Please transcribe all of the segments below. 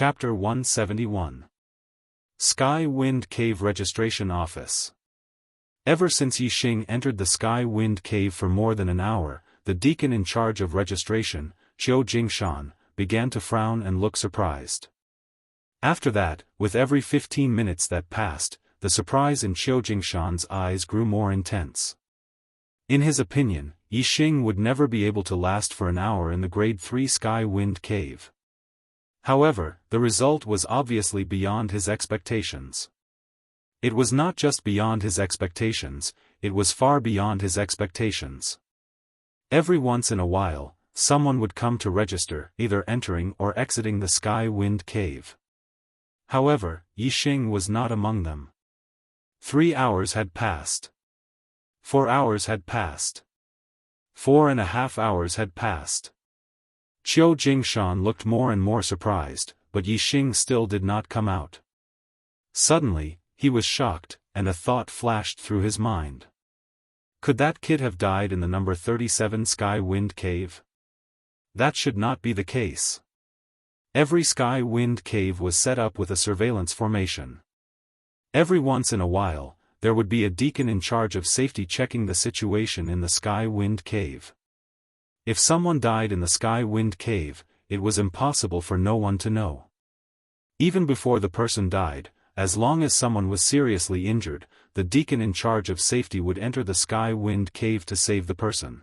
Chapter 171. Sky Wind Cave Registration Office. Ever since Yixing entered the Sky Wind Cave for more than an hour, the deacon in charge of registration, Qiu Jingshan, began to frown and look surprised. After that, with every 15 minutes that passed, the surprise in Qiu Jingshan's eyes grew more intense. In his opinion, Yixing would never be able to last for an hour in the Grade 3 Sky Wind Cave. However, the result was obviously beyond his expectations. It was not just beyond his expectations, it was far beyond his expectations. Every once in a while, someone would come to register, either entering or exiting the Sky Wind Cave. However, Yixing was not among them. 3 hours had passed. 4 hours had passed. 4.5 hours had passed. Qiu Jingshan looked more and more surprised, but Yixing still did not come out. Suddenly, he was shocked, and a thought flashed through his mind. Could that kid have died in the number 37 Sky Wind Cave? That should not be the case. Every Sky Wind Cave was set up with a surveillance formation. Every once in a while, there would be a deacon in charge of safety checking the situation in the Sky Wind Cave. If someone died in the Sky Wind Cave, it was impossible for no one to know. Even before the person died, as long as someone was seriously injured, the deacon in charge of safety would enter the Sky Wind Cave to save the person.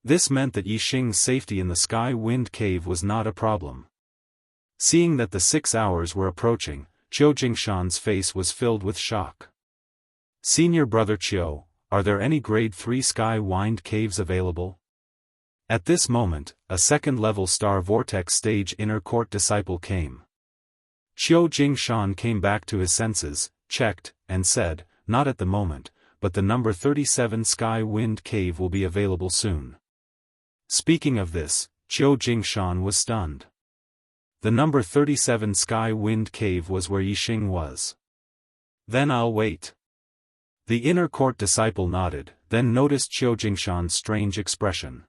This meant that Yixing's safety in the Sky Wind Cave was not a problem. Seeing that the 6 hours were approaching, Qiu Jingshan's face was filled with shock. Senior brother Qiu, are there any Grade 3 Sky Wind Caves available? At this moment, a second-level Star Vortex Stage Inner Court disciple came. Qiu Jingshan came back to his senses, checked, and said, not at the moment, but the number 37 Sky Wind Cave will be available soon. Speaking of this, Qiu Jingshan was stunned. The number 37 Sky Wind Cave was where Yixing was. Then I'll wait. The Inner Court disciple nodded, then noticed Qiu Jingshan's strange expression.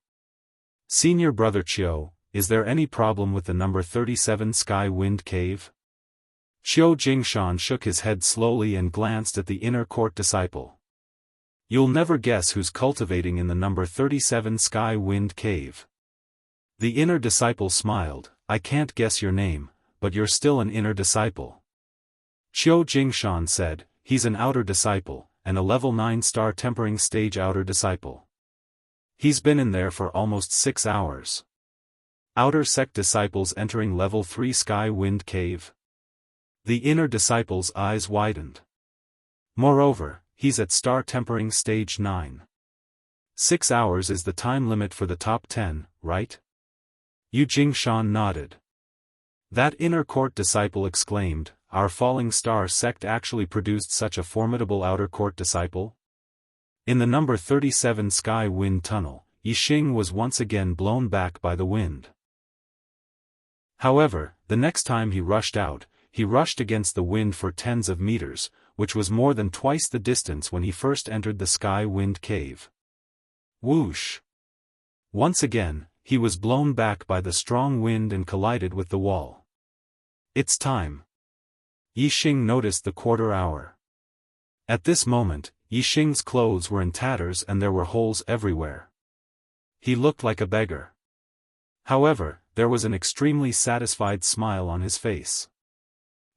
Senior brother Qiu, is there any problem with the number 37 Sky Wind Cave? Qiu Jingshan shook his head slowly and glanced at the Inner Court disciple. You'll never guess who's cultivating in the number 37 Sky Wind Cave. The inner disciple smiled, I can't guess your name, but you're still an inner disciple. Qiu Jingshan said, he's an outer disciple, and a level 9 star tempering stage outer disciple. He's been in there for almost 6 hours. Outer sect disciples entering level 3 Sky Wind Cave. The inner disciple's eyes widened. Moreover, he's at star tempering stage 9. 6 hours is the time limit for the top 10, right? Yu Jingshan nodded. That inner court disciple exclaimed, our falling star sect actually produced such a formidable outer court disciple? In the number 37 Sky Wind Tunnel, Yixing was once again blown back by the wind. However, the next time he rushed out, he rushed against the wind for tens of meters, which was more than twice the distance when he first entered the Sky Wind Cave. Whoosh! Once again, he was blown back by the strong wind and collided with the wall. It's time. Yixing noticed the quarter hour. At this moment, Yixing's clothes were in tatters and there were holes everywhere. He looked like a beggar. However, there was an extremely satisfied smile on his face.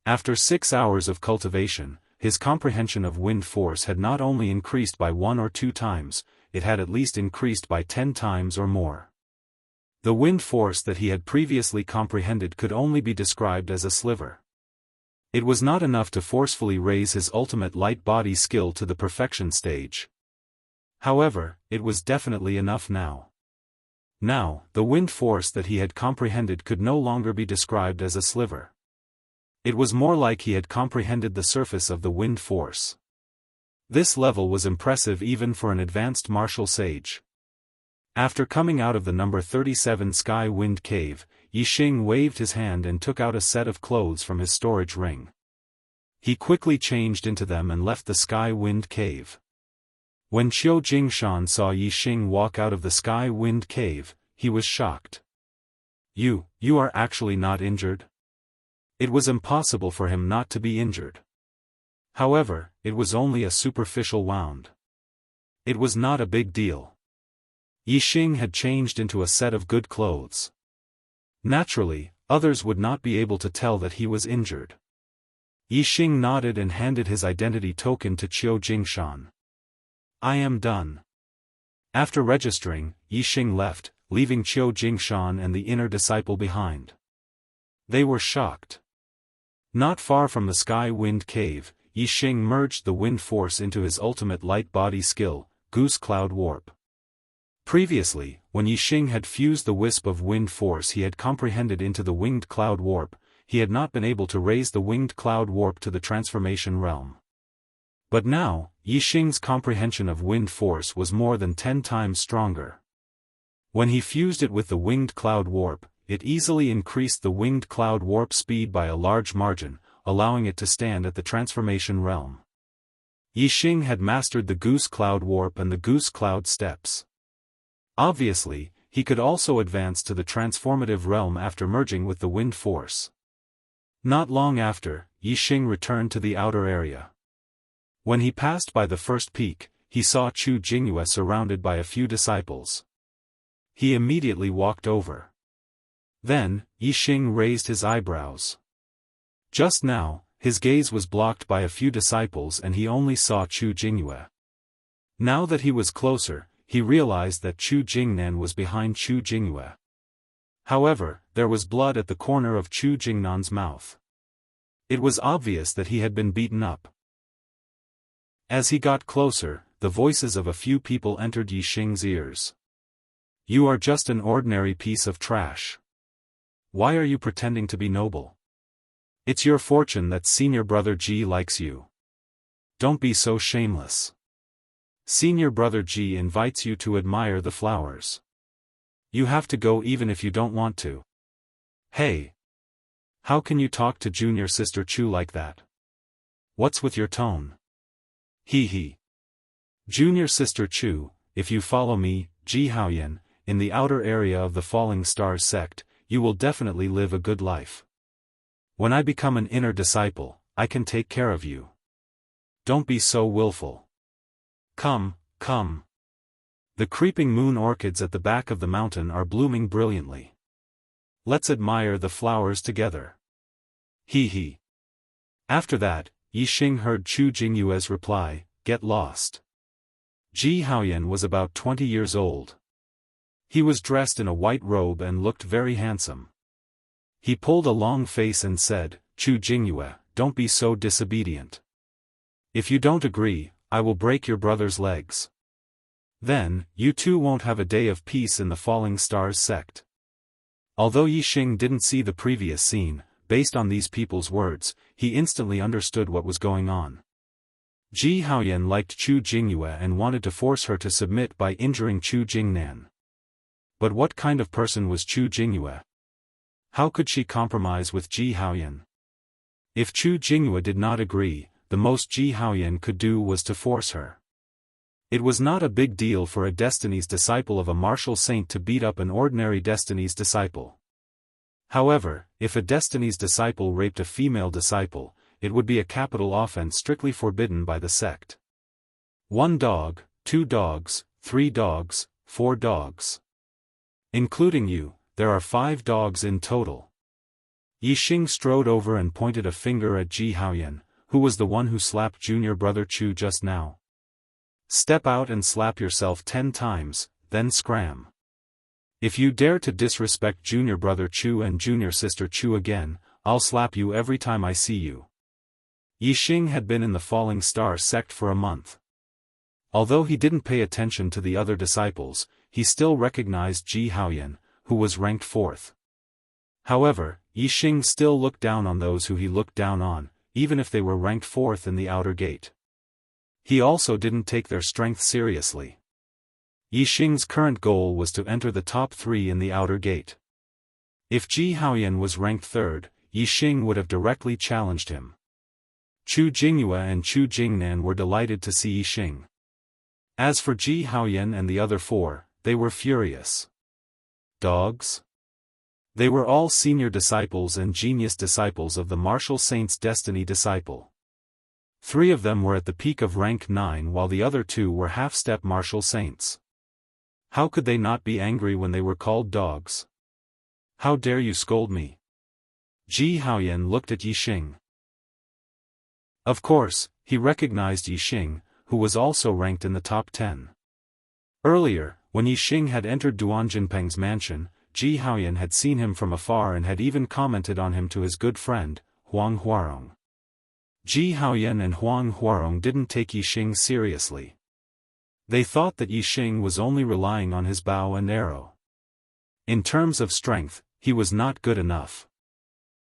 After 6 hours of cultivation, his comprehension of wind force had not only increased by 1 or 2 times, it had at least increased by 10 times or more. The wind force that he had previously comprehended could only be described as a sliver. It was not enough to forcefully raise his ultimate light body skill to the perfection stage. However, it was definitely enough now. Now, the wind force that he had comprehended could no longer be described as a sliver. It was more like he had comprehended the surface of the wind force. This level was impressive even for an advanced martial sage. After coming out of the number 37 Sky Wind Cave, Yixing waved his hand and took out a set of clothes from his storage ring. He quickly changed into them and left the Sky Wind Cave. When Qiu Jingshan saw Yixing walk out of the Sky Wind Cave, he was shocked. You are actually not injured? It was impossible for him not to be injured. However, it was only a superficial wound. It was not a big deal. Yixing had changed into a set of good clothes. Naturally, others would not be able to tell that he was injured. Yixing nodded and handed his identity token to Qiu Jingshan. I am done. After registering, Yixing left, leaving Qiu Jingshan and the inner disciple behind. They were shocked. Not far from the Sky Wind Cave, Yixing merged the wind force into his ultimate light body skill, Goose Cloud Warp. Previously, when Yixing had fused the wisp of wind force he had comprehended into the winged cloud warp, he had not been able to raise the winged cloud warp to the transformation realm. But now, Yixing's comprehension of wind force was more than 10 times stronger. When he fused it with the winged cloud warp, it easily increased the winged cloud warp speed by a large margin, allowing it to stand at the transformation realm. Yixing had mastered the Goose Cloud Warp and the Goose Cloud Steps. Obviously, he could also advance to the transformative realm after merging with the wind force. Not long after, Yixing returned to the outer area. When he passed by the first peak, he saw Chu Jingyue surrounded by a few disciples. He immediately walked over. Then, Yixing raised his eyebrows. Just now, his gaze was blocked by a few disciples and he only saw Chu Jingyue. Now that he was closer, he realized that Chu Jingnan was behind Chu Jingyue. However, there was blood at the corner of Chu Jingnan's mouth. It was obvious that he had been beaten up. As he got closer, the voices of a few people entered Yixing's ears. You are just an ordinary piece of trash. Why are you pretending to be noble? It's your fortune that senior brother Ji likes you. Don't be so shameless. Senior brother Ji invites you to admire the flowers. You have to go even if you don't want to. Hey! How can you talk to junior sister Chu like that? What's with your tone? Hee hee. Junior sister Chu, if you follow me, Ji Haoyan, in the outer area of the Falling Stars sect, you will definitely live a good life. When I become an inner disciple, I can take care of you. Don't be so willful. Come, come. The creeping moon orchids at the back of the mountain are blooming brilliantly. Let's admire the flowers together. Hee hee. After that, Yixing heard Chu Jingyue's reply, get lost. Ji Haoyan was about 20 years old. He was dressed in a white robe and looked very handsome. He pulled a long face and said, Chu Jingyue, don't be so disobedient. If you don't agree, I will break your brother's legs. Then, you two won't have a day of peace in the Falling Stars sect. Although Yixing didn't see the previous scene, based on these people's words, he instantly understood what was going on. Ji Haoyan liked Chu Jingyue and wanted to force her to submit by injuring Chu Jingnan. But what kind of person was Chu Jingyue? How could she compromise with Ji Haoyan? If Chu Jingyue did not agree, the most Ji Haoyan could do was to force her. It was not a big deal for a Destiny's disciple of a martial saint to beat up an ordinary Destiny's disciple. However, if a Destiny's disciple raped a female disciple, it would be a capital offense strictly forbidden by the sect. 1 dog, 2 dogs, 3 dogs, 4 dogs. Including you, there are 5 dogs in total. Yixing strode over and pointed a finger at Ji Haoyan, who was the one who slapped junior brother Chu just now. Step out and slap yourself 10 times, then scram. If you dare to disrespect junior brother Chu and junior sister Chu again, I'll slap you every time I see you. Yixing had been in the Falling Star sect for a month. Although he didn't pay attention to the other disciples, he still recognized Ji Haoyan, who was ranked 4th. However, Yixing still looked down on those who he looked down on, even if they were ranked 4th in the outer gate. He also didn't take their strength seriously. Yixing's current goal was to enter the top 3 in the outer gate. If Ji Haoyan was ranked 3rd, Yixing would have directly challenged him. Chu Jingyue and Chu Jingnan were delighted to see Yixing. As for Ji Haoyan and the other 4, they were furious. Dogs? They were all senior disciples and genius disciples of the martial saint's destiny disciple. 3 of them were at the peak of rank 9 while the other 2 were half-step martial saints. How could they not be angry when they were called dogs? How dare you scold me? Ji Haoyan looked at Yixing. Of course, he recognized Yixing, who was also ranked in the top 10. Earlier, when Yixing had entered Duan Jinpeng's mansion, Ji Haoyan had seen him from afar and had even commented on him to his good friend, Huang Huarong. Ji Haoyan and Huang Huarong didn't take Yixing seriously. They thought that Yixing was only relying on his bow and arrow. In terms of strength, he was not good enough.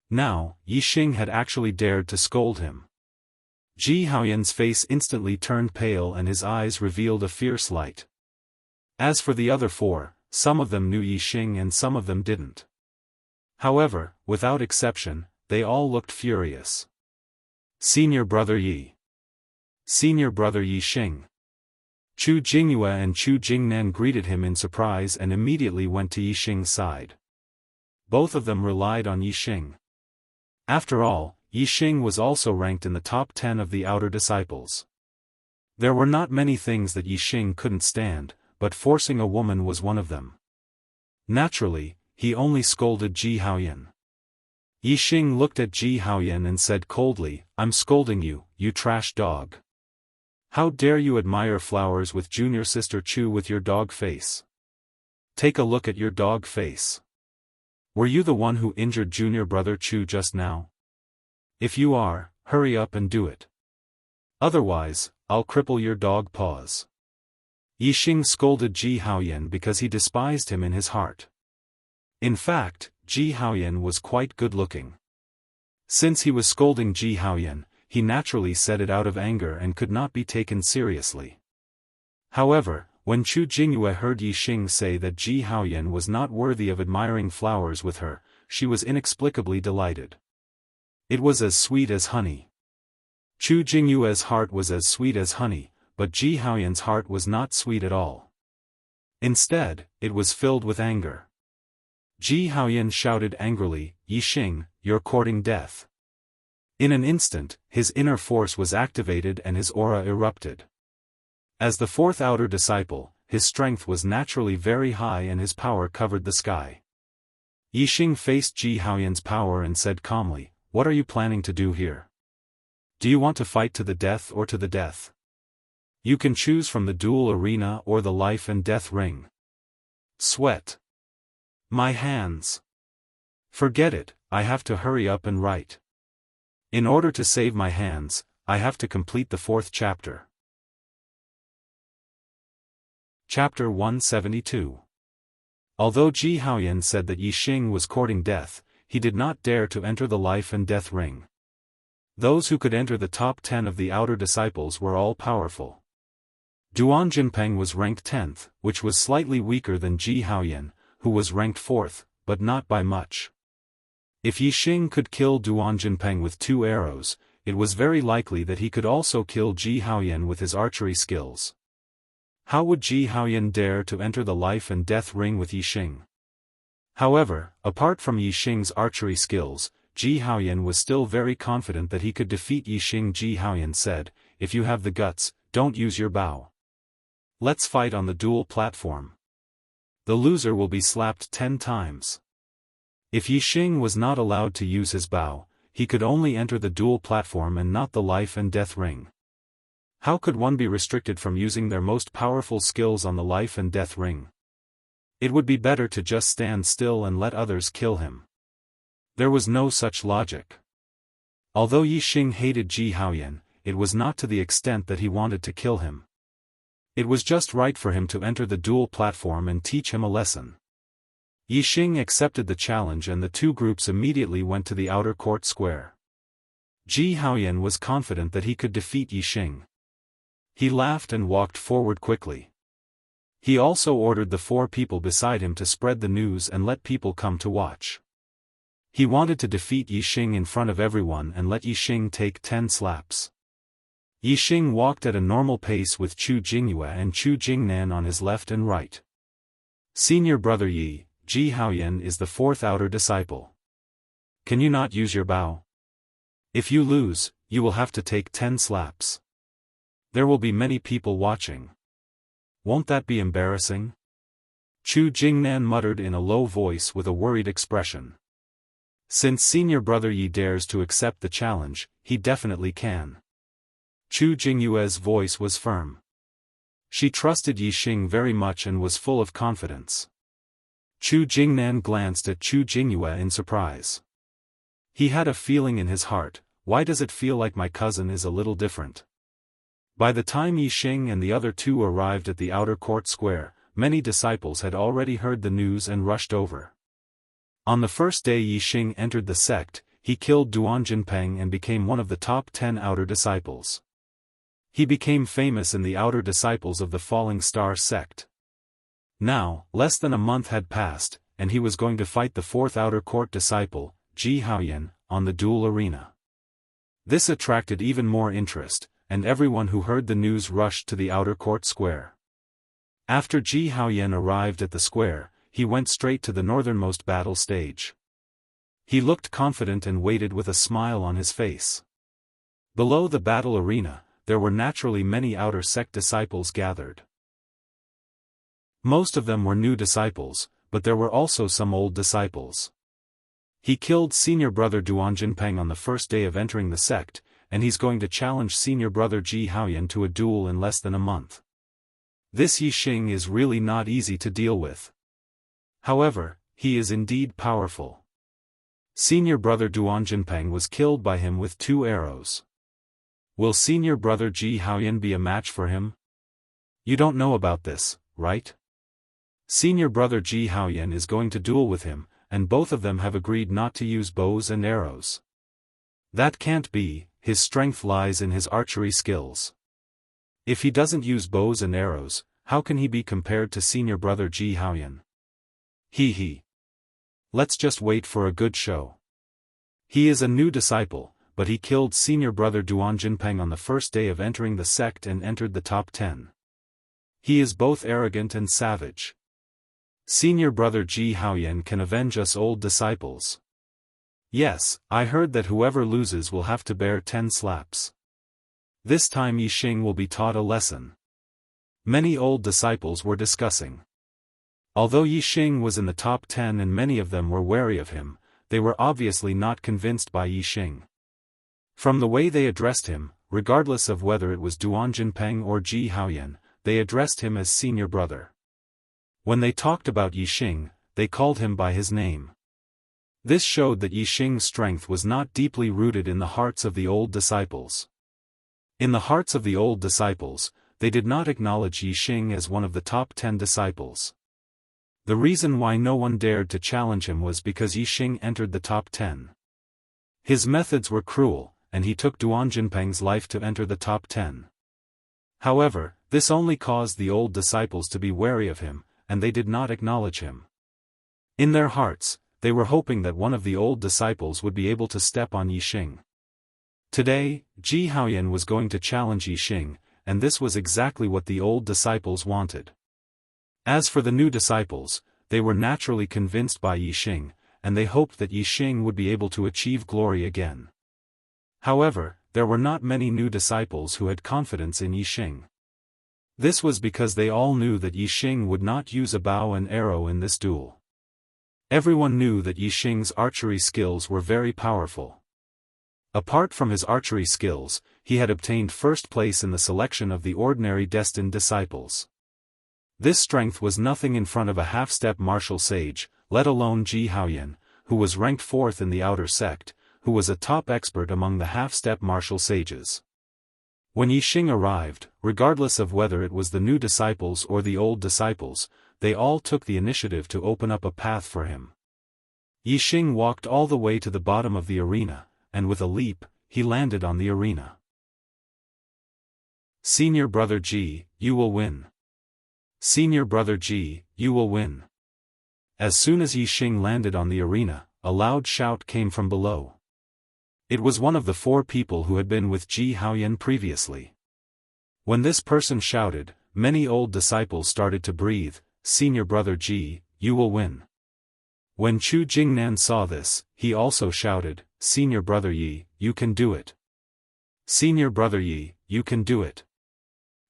Now, Yixing had actually dared to scold him. Ji Haoyan's face instantly turned pale and his eyes revealed a fierce light. As for the other 4, some of them knew Yixing and some of them didn't. However, without exception, they all looked furious. Senior brother Yi. Senior brother Yixing. Chu Jingyue and Chu Jingnan greeted him in surprise and immediately went to Yixing's side. Both of them relied on Yixing. After all, Yixing was also ranked in the top 10 of the outer disciples. There were not many things that Yixing couldn't stand, but forcing a woman was one of them. Naturally, he only scolded Ji Haoyan. Yixing looked at Ji Haoyan and said coldly, "I'm scolding you, you trash dog. How dare you admire flowers with junior sister Chu with your dog face? Take a look at your dog face. Were you the one who injured junior brother Chu just now? If you are, hurry up and do it. Otherwise, I'll cripple your dog paws." Yixing scolded Ji Haoyan because he despised him in his heart. In fact, Ji Haoyan was quite good-looking. Since he was scolding Ji Haoyan, he naturally said it out of anger and could not be taken seriously. However, when Chu Jingyue heard Yixing say that Ji Haoyan was not worthy of admiring flowers with her, she was inexplicably delighted. It was as sweet as honey. Chu Jingyue's heart was as sweet as honey, but Ji Haoyan's heart was not sweet at all. Instead, it was filled with anger. Ji Haoyan shouted angrily, "Yixing, you're courting death." In an instant, his inner force was activated and his aura erupted. As the 4th outer disciple, his strength was naturally very high and his power covered the sky. Yixing faced Ji Haoyan's power and said calmly, "What are you planning to do here? Do you want to fight to the death or to the death? You can choose from the duel arena or the life and death ring." Sweat. My hands. Forget it, I have to hurry up and write. In order to save my hands, I have to complete the 4th chapter. Chapter 172. Although Ji Haoyan said that Yixing was courting death, he did not dare to enter the life and death ring. Those who could enter the top 10 of the outer disciples were all powerful. Duan Jinpeng was ranked 10th, which was slightly weaker than Ji Haoyan, who was ranked 4th, but not by much. If Yixing could kill Duan Jinpeng with 2 arrows, it was very likely that he could also kill Ji Haoyan with his archery skills. How would Ji Haoyan dare to enter the life and death ring with Yixing? However, apart from Yixing's archery skills, Ji Haoyan was still very confident that he could defeat Yixing. Ji Haoyan said, "If you have the guts, don't use your bow. Let's fight on the duel platform. The loser will be slapped 10 times. If Yixing was not allowed to use his bow, he could only enter the duel platform and not the life and death ring. How could one be restricted from using their most powerful skills on the life and death ring? It would be better to just stand still and let others kill him." There was no such logic. Although Yixing hated Ji Haoyan, it was not to the extent that he wanted to kill him. It was just right for him to enter the duel platform and teach him a lesson. Yixing accepted the challenge and the 2 groups immediately went to the outer court square. Ji Haoyan was confident that he could defeat Yixing. He laughed and walked forward quickly. He also ordered the 4 people beside him to spread the news and let people come to watch. He wanted to defeat Yixing in front of everyone and let Yixing take 10 slaps. Yixing walked at a normal pace with Chu Jingyue and Chu Jingnan on his left and right. "Senior brother Yi, Ji Haoyan is the fourth outer disciple. Can you not use your bow? If you lose, you will have to take 10 slaps. There will be many people watching. Won't that be embarrassing? Chu Jingnan muttered in a low voice with a worried expression. Since senior brother Yi dares to accept the challenge, he definitely can. Chu Jingyue's voice was firm. She trusted Yi Xing very much and was full of confidence. Chu Jingnan glanced at Chu Jingyue in surprise. He had a feeling in his heart, why does it feel like my cousin is a little different? By the time Yi Xing and the other two arrived at the outer court square, many disciples had already heard the news and rushed over. On the first day Yi Xing entered the sect, he killed Duan Jinpeng and became one of the top 10 outer disciples. He became famous in the outer disciples of the Falling Star sect. Now, less than a month had passed, and he was going to fight the fourth outer court disciple, Ji Haoyan, on the duel arena. This attracted even more interest, and everyone who heard the news rushed to the outer court square. After Ji Haoyan arrived at the square, he went straight to the northernmost battle stage. He looked confident and waited with a smile on his face. Below the battle arena, there were naturally many outer sect disciples gathered. Most of them were new disciples, but there were also some old disciples. He killed senior brother Duan Jinpeng on the first day of entering the sect, and he's going to challenge senior brother Ji Haoyan to a duel in less than a month. This Yi Xing is really not easy to deal with. However, he is indeed powerful. Senior brother Duan Jinpeng was killed by him with 2 arrows. Will senior brother Ji Haoyan be a match for him? You don't know about this, right? Senior brother Ji Haoyan is going to duel with him, and both of them have agreed not to use bows and arrows. That can't be, his strength lies in his archery skills. If he doesn't use bows and arrows, how can he be compared to senior brother Ji Haoyan? He. Let's just wait for a good show. He is a new disciple, but he killed senior brother Duan Jinpeng on the first day of entering the sect and entered the top 10. He is both arrogant and savage. Senior brother Ji Haoyan can avenge us old disciples. Yes, I heard that whoever loses will have to bear 10 slaps. This time Yi Xing will be taught a lesson. Many old disciples were discussing. Although Yi Xing was in the top 10 and many of them were wary of him, they were obviously not convinced by Yi Xing. From the way they addressed him, regardless of whether it was Duan Jinpeng or Ji Haoyan, they addressed him as senior brother. When they talked about Yi Xing, they called him by his name. This showed that Yi Xing's strength was not deeply rooted in the hearts of the old disciples. In the hearts of the old disciples, they did not acknowledge Yi Xing as one of the top 10 disciples. The reason why no one dared to challenge him was because Yi Xing entered the top 10. His methods were cruel, and he took Duan Jinpeng's life to enter the top 10. However, this only caused the old disciples to be wary of him, and they did not acknowledge him. In their hearts, they were hoping that one of the old disciples would be able to step on Yi Xing. Today, Ji Haoyan was going to challenge Yi Xing, and this was exactly what the old disciples wanted. As for the new disciples, they were naturally convinced by Yi Xing, and they hoped that Yi Xing would be able to achieve glory again. However, there were not many new disciples who had confidence in Yi Xing. This was because they all knew that Yi Xing would not use a bow and arrow in this duel. Everyone knew that Yi Xing's archery skills were very powerful. Apart from his archery skills, he had obtained first place in the selection of the ordinary destined disciples. This strength was nothing in front of a half-step martial sage, let alone Ji Haoyan, who was ranked 4th in the outer sect, who was a top expert among the half-step martial sages. When Yi Xing arrived, regardless of whether it was the new disciples or the old disciples, they all took the initiative to open up a path for him. Yi Xing walked all the way to the bottom of the arena, and with a leap, he landed on the arena. Senior brother Ji, you will win. Senior brother Ji, you will win. As soon as Yi Xing landed on the arena, a loud shout came from below. It was one of the 4 people who had been with Ji Haoyan previously. When this person shouted, many old disciples started to breathe, Senior brother Ji, you will win. When Chu Jingnan saw this, he also shouted, "Senior Brother Yi, you can do it. Senior Brother Yi, you can do it."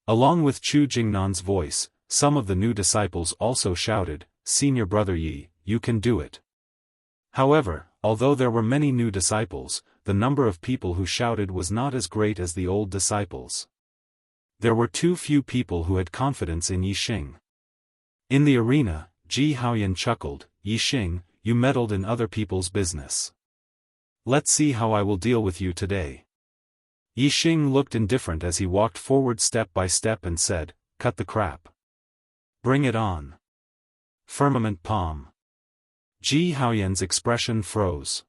Along with Chu Jingnan's voice, some of the new disciples also shouted, "Senior Brother Yi, you can do it." However, although there were many new disciples, the number of people who shouted was not as great as the old disciples. There were too few people who had confidence in Yixing. In the arena, Ji Haoyan chuckled, "Yixing, you meddled in other people's business. Let's see how I will deal with you today." Yixing looked indifferent as he walked forward step by step and said, "Cut the crap. Bring it on." Firmament palm. Ji Haoyan's expression froze.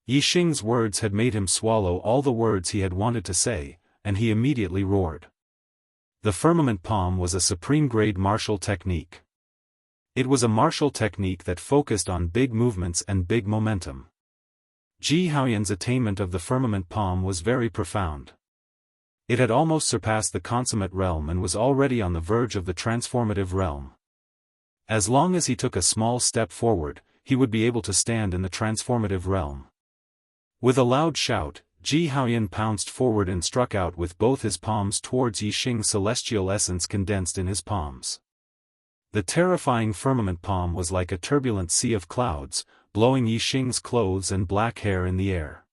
Yixing's words had made him swallow all the words he had wanted to say, and he immediately roared. The firmament palm was a supreme-grade martial technique. It was a martial technique that focused on big movements and big momentum. Ji Haoyan's attainment of the firmament palm was very profound. It had almost surpassed the consummate realm and was already on the verge of the transformative realm. As long as he took a small step forward, he would be able to stand in the transformative realm. With a loud shout, Ji Haoyan pounced forward and struck out with both his palms towards Yixing's celestial essence condensed in his palms. The terrifying firmament palm was like a turbulent sea of clouds, blowing Yixing's clothes and black hair in the air.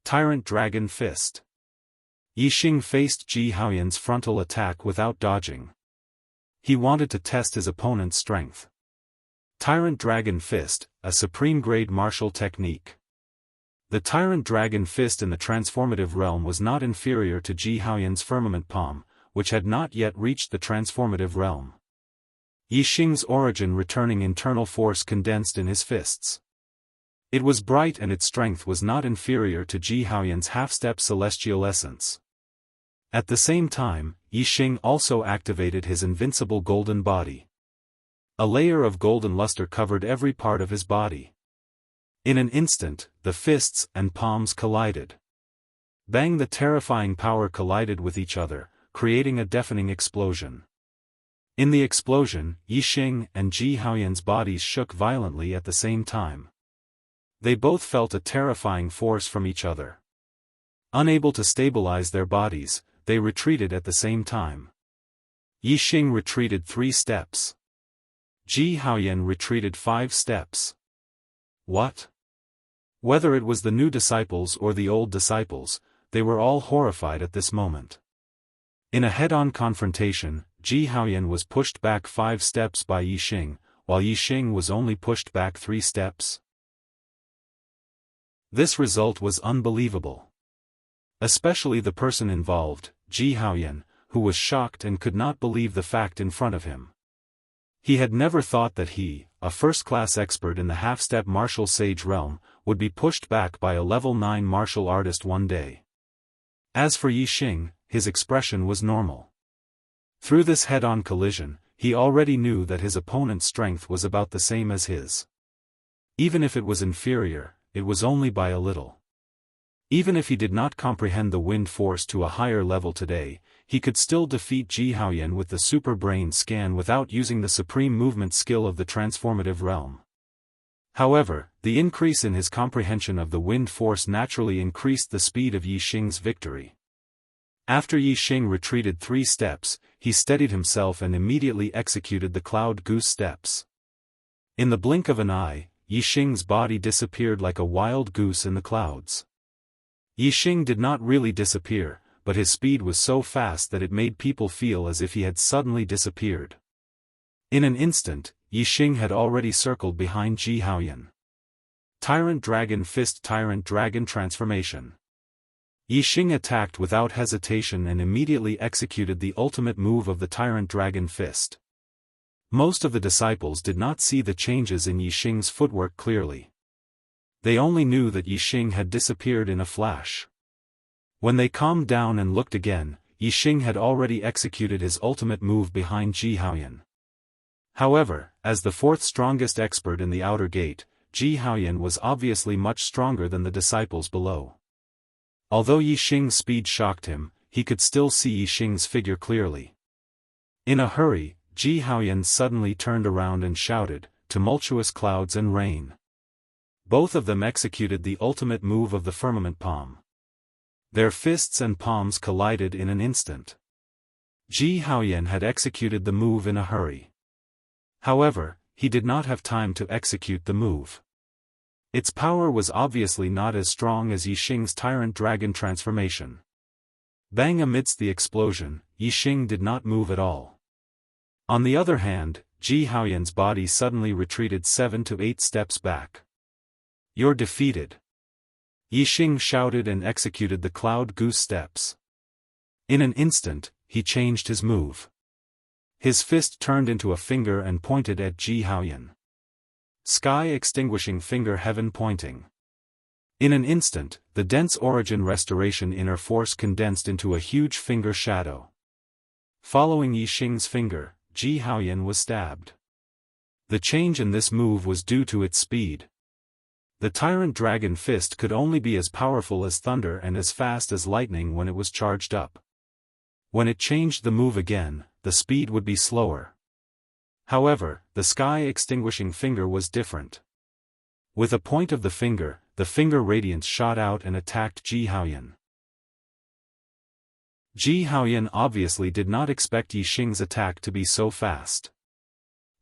Tyrant Dragon Fist. Yixing faced Ji Haoyan's frontal attack without dodging. He wanted to test his opponent's strength. Tyrant Dragon Fist, a supreme-grade martial technique. The Tyrant Dragon Fist in the transformative realm was not inferior to Ji Haoyan's firmament palm, which had not yet reached the transformative realm. Yixing's origin returning internal force condensed in his fists. It was bright and its strength was not inferior to Ji Haoyan's half-step celestial essence. At the same time, Yixing also activated his invincible golden body. A layer of golden luster covered every part of his body. In an instant, the fists and palms collided. Bang! The terrifying power collided with each other, creating a deafening explosion. In the explosion, Yixing and Ji Haoyan's bodies shook violently at the same time. They both felt a terrifying force from each other. Unable to stabilize their bodies, they retreated at the same time. Yixing retreated 3 steps. Ji Haoyan retreated 5 steps. What? Whether it was the new disciples or the old disciples, they were all horrified at this moment. In a head-on confrontation, Ji Haoyan was pushed back 5 steps by Yixing, while Yixing was only pushed back 3 steps. This result was unbelievable. Especially the person involved, Ji Haoyan, who was shocked and could not believe the fact in front of him. He had never thought that he, a first-class expert in the half-step martial sage realm, would be pushed back by a level 9 martial artist one day. As for Yixing, his expression was normal. Through this head-on collision, he already knew that his opponent's strength was about the same as his. Even if it was inferior, it was only by a little. Even if he did not comprehend the wind force to a higher level today, he could still defeat Ji Haoyan with the super brain scan without using the supreme movement skill of the transformative realm. However, the increase in his comprehension of the wind force naturally increased the speed of Yixing's victory. After Yixing retreated 3 steps, he steadied himself and immediately executed the Cloud Goose steps. In the blink of an eye, Yixing's body disappeared like a wild goose in the clouds. Yixing did not really disappear, but his speed was so fast that it made people feel as if he had suddenly disappeared. In an instant, Yixing had already circled behind Ji Haoyan. Tyrant Dragon Fist. Tyrant Dragon Transformation. Yixing attacked without hesitation and immediately executed the ultimate move of the Tyrant Dragon Fist. Most of the disciples did not see the changes in Yixing's footwork clearly. They only knew that Yixing had disappeared in a flash. When they calmed down and looked again, Yixing had already executed his ultimate move behind Ji Haoyan. However, as the 4th strongest expert in the outer gate, Ji Haoyan was obviously much stronger than the disciples below. Although Yixing's speed shocked him, he could still see Yixing's figure clearly. In a hurry, Ji Haoyan suddenly turned around and shouted, tumultuous clouds and rain. Both of them executed the ultimate move of the firmament palm. Their fists and palms collided in an instant. Ji Haoyan had executed the move in a hurry. However, he did not have time to execute the move. Its power was obviously not as strong as Yixing's tyrant dragon transformation. Bang! Amidst the explosion, Yixing did not move at all. On the other hand, Ji Haoyan's body suddenly retreated 7 to 8 steps back. "You're defeated." Yixing shouted and executed the cloud goose steps. In an instant, he changed his move. His fist turned into a finger and pointed at Ji Haoyan. Sky extinguishing finger, heaven pointing. In an instant, the dense origin restoration inner force condensed into a huge finger shadow. Following Yixing's finger, Ji Haoyan was stabbed. The change in this move was due to its speed. The tyrant dragon fist could only be as powerful as thunder and as fast as lightning when it was charged up. When it changed the move again, the speed would be slower. However, the sky extinguishing finger was different. With a point of the finger radiance shot out and attacked Ji Haoyan. Ji Haoyan obviously did not expect Yixing's attack to be so fast.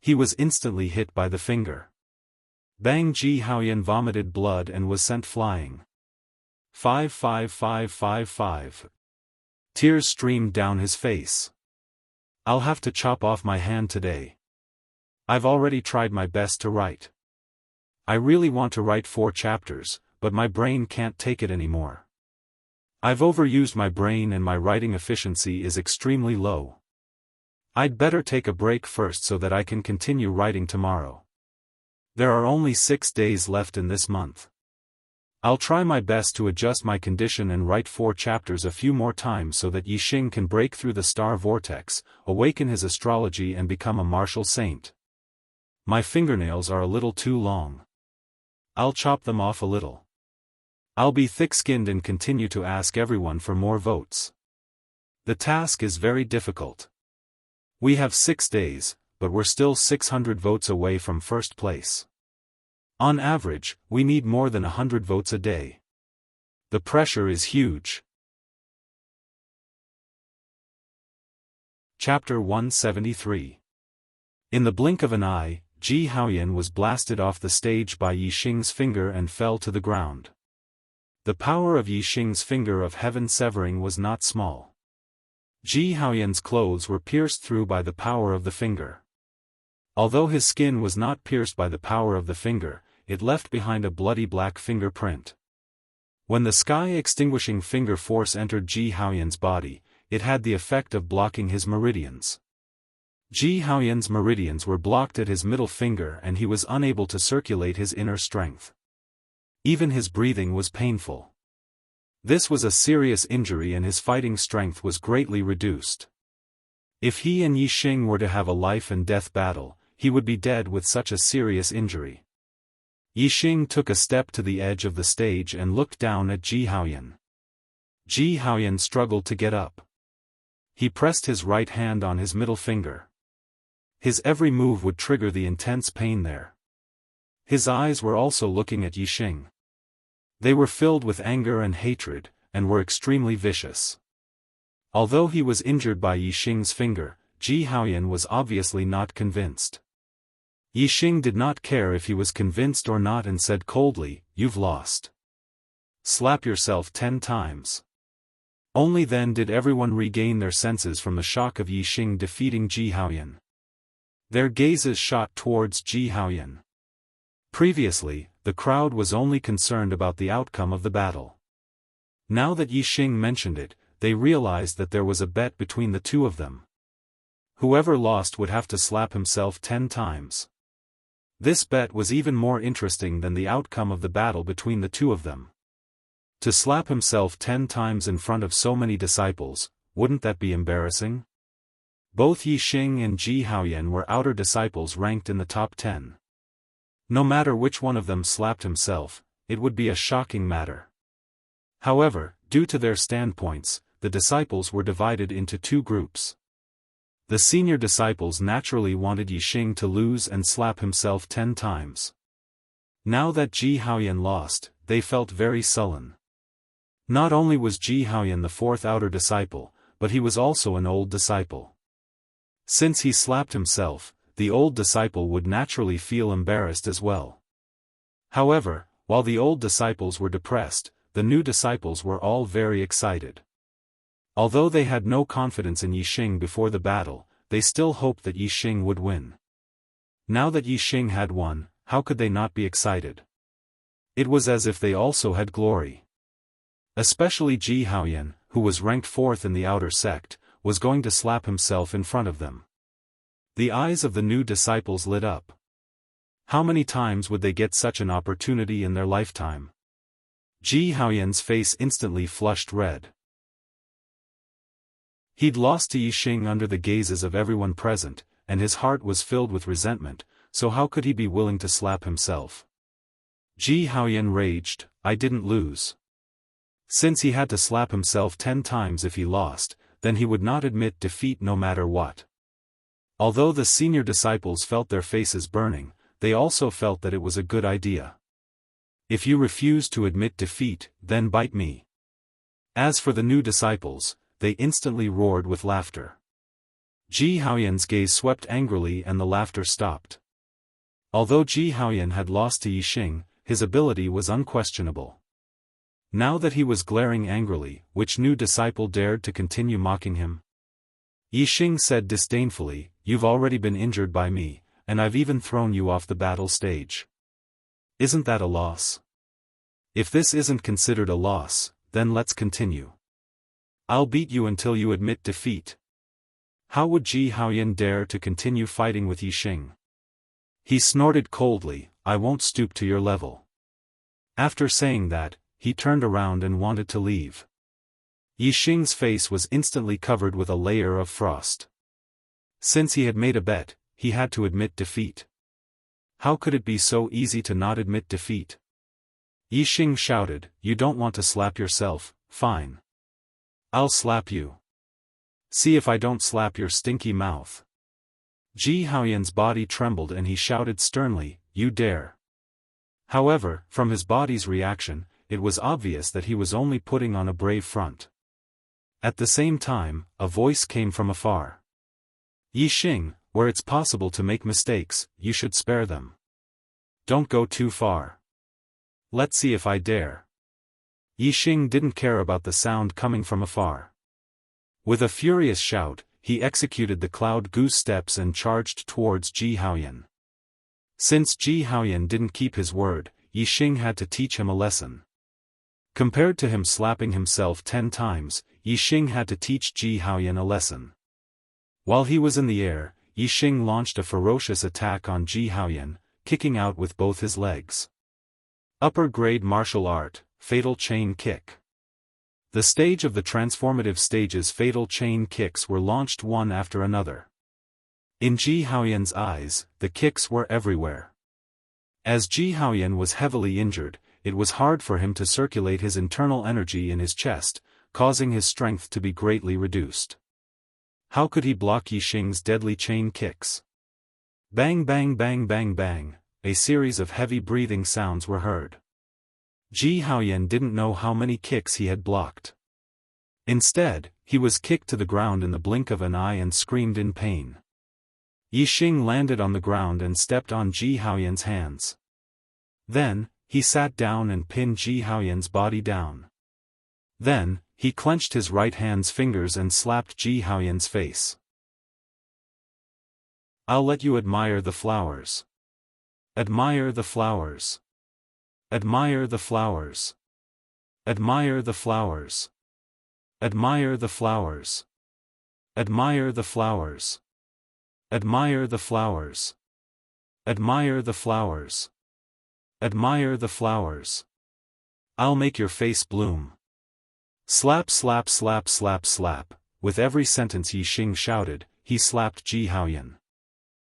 He was instantly hit by the finger. Bang! Ji Haoyan vomited blood and was sent flying. 55555. Tears streamed down his face. "I'll have to chop off my hand today. I've already tried my best to write. I really want to write 4 chapters, but my brain can't take it anymore. I've overused my brain and my writing efficiency is extremely low. I'd better take a break first so that I can continue writing tomorrow. There are only 6 days left in this month. I'll try my best to adjust my condition and write 4 chapters a few more times so that Yixing can break through the star vortex, awaken his astrology and become a martial saint. My fingernails are a little too long. I'll chop them off a little. I'll be thick-skinned and continue to ask everyone for more votes. The task is very difficult. We have 6 days, but we're still 600 votes away from first place. On average, we need more than 100 votes a day. The pressure is huge." Chapter 173. In the blink of an eye, Ji Haoyan was blasted off the stage by Yixing's finger and fell to the ground. The power of Yixing's finger of heaven severing was not small. Ji Haoyan's clothes were pierced through by the power of the finger. Although his skin was not pierced by the power of the finger, it left behind a bloody black fingerprint. When the sky-extinguishing finger force entered Ji Haoyan's body, it had the effect of blocking his meridians. Ji Haoyan's meridians were blocked at his middle finger and he was unable to circulate his inner strength. Even his breathing was painful. This was a serious injury and his fighting strength was greatly reduced. If he and Yixing were to have a life-and-death battle, he would be dead with such a serious injury. Yixing took a step to the edge of the stage and looked down at Ji Haoyan. Ji Haoyan struggled to get up. He pressed his right hand on his middle finger. His every move would trigger the intense pain there. His eyes were also looking at Yixing. They were filled with anger and hatred, and were extremely vicious. Although he was injured by Yixing's finger, Ji Haoyan was obviously not convinced. Yixing did not care if he was convinced or not and said coldly, "You've lost. Slap yourself 10 times. Only then did everyone regain their senses from the shock of Yixing defeating Ji Haoyan. Their gazes shot towards Ji Haoyan. Previously, the crowd was only concerned about the outcome of the battle. Now that Yixing mentioned it, they realized that there was a bet between the two of them. Whoever lost would have to slap himself 10 times. This bet was even more interesting than the outcome of the battle between the two of them. To slap himself 10 times in front of so many disciples, wouldn't that be embarrassing? Both Yixing and Ji Haoyan were outer disciples ranked in the top 10. No matter which one of them slapped himself, it would be a shocking matter. However, due to their standpoints, the disciples were divided into 2 groups. The senior disciples naturally wanted Yixing to lose and slap himself 10 times. Now that Ji Haoyan lost, they felt very sullen. Not only was Ji Haoyan the fourth outer disciple, but he was also an old disciple. Since he slapped himself, the old disciple would naturally feel embarrassed as well. However, while the old disciples were depressed, the new disciples were all very excited. Although they had no confidence in Yixing before the battle, they still hoped that Yixing would win. Now that Yixing had won, how could they not be excited? It was as if they also had glory. Especially Ji Haoyan, who was ranked fourth in the outer sect, was going to slap himself in front of them. The eyes of the new disciples lit up. How many times would they get such an opportunity in their lifetime? Ji Haoyan's face instantly flushed red. He'd lost to Yixing under the gazes of everyone present, and his heart was filled with resentment, so how could he be willing to slap himself? Ji Haoyan raged, I didn't lose. Since he had to slap himself 10 times if he lost, then he would not admit defeat no matter what. Although the senior disciples felt their faces burning, they also felt that it was a good idea. If you refuse to admit defeat, then bite me. As for the new disciples, they instantly roared with laughter. Ji Haoyan's gaze swept angrily and the laughter stopped. Although Ji Haoyan had lost to Yixing, his ability was unquestionable. Now that he was glaring angrily, which new disciple dared to continue mocking him? Yixing said disdainfully, You've already been injured by me, and I've even thrown you off the battle stage. Isn't that a loss? If this isn't considered a loss, then let's continue. I'll beat you until you admit defeat. How would Ji Haoyan dare to continue fighting with Yixing? He snorted coldly, I won't stoop to your level. After saying that, he turned around and wanted to leave. Yixing's face was instantly covered with a layer of frost. Since he had made a bet, he had to admit defeat. How could it be so easy to not admit defeat? Yixing shouted, You don't want to slap yourself, fine. I'll slap you. See if I don't slap your stinky mouth. Ji Haoyan's body trembled and he shouted sternly, You dare. However, from his body's reaction, it was obvious that he was only putting on a brave front. At the same time, a voice came from afar. Yixing, where it's possible to make mistakes, you should spare them. Don't go too far. Let's see if I dare. Yixing didn't care about the sound coming from afar. With a furious shout, he executed the cloud goose steps and charged towards Ji Haoyan. Since Ji Haoyan didn't keep his word, Yixing had to teach him a lesson. Compared to him slapping himself 10 times, Yixing had to teach Ji Haoyan a lesson. While he was in the air, Yixing launched a ferocious attack on Ji Haoyan, kicking out with both his legs. Upper grade martial art, fatal chain kick. The stage of the transformative stage's fatal chain kicks were launched one after another. In Ji Haoyan's eyes, the kicks were everywhere. As Ji Haoyan was heavily injured, it was hard for him to circulate his internal energy in his chest, causing his strength to be greatly reduced. How could he block Yixing's deadly chain kicks? Bang bang bang bang bang, a series of heavy breathing sounds were heard. Ji Haoyan didn't know how many kicks he had blocked. Instead, he was kicked to the ground in the blink of an eye and screamed in pain. Yixing landed on the ground and stepped on Ji Haoyan's hands. Then, he sat down and pinned Ji Haoyan's body down. Then, he clenched his right hand's fingers and slapped Ji Haoyan's face. I'll let you admire the flowers. Admire the flowers. Admire the flowers. Admire the flowers. Admire the flowers. Admire the flowers. Admire the flowers. Admire the flowers. Admire the flowers. I'll make your face bloom. Slap slap slap slap slap, with every sentence Yixing shouted, he slapped Ji Haoyan.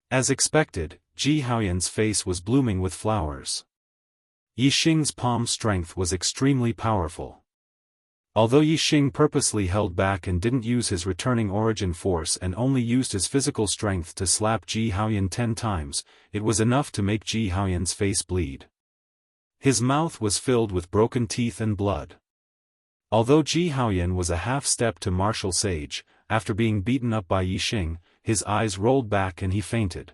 As expected, Ji Haoyan's face was blooming with flowers. Yixing's palm strength was extremely powerful. Although Yixing purposely held back and didn't use his returning origin force and only used his physical strength to slap Ji Haoyan 10 times, it was enough to make Ji Haoyan's face bleed. His mouth was filled with broken teeth and blood. Although Ji Haoyan was a half-step to martial sage, after being beaten up by Yixing, his eyes rolled back and he fainted.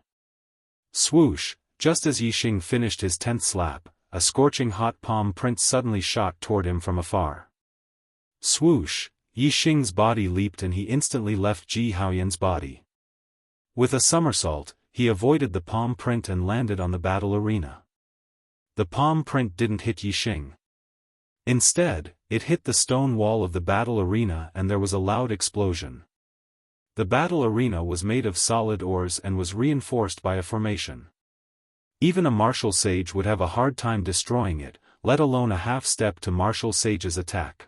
Swoosh, just as Yixing finished his 10th slap, a scorching hot palm print suddenly shot toward him from afar. Swoosh, Yixing's body leaped and he instantly left Ji Haoyan's body. With a somersault, he avoided the palm print and landed on the battle arena. The palm print didn't hit Yixing. Instead, it hit the stone wall of the battle arena and there was a loud explosion. The battle arena was made of solid ores and was reinforced by a formation. Even a martial sage would have a hard time destroying it, let alone a half-step to martial sage's attack.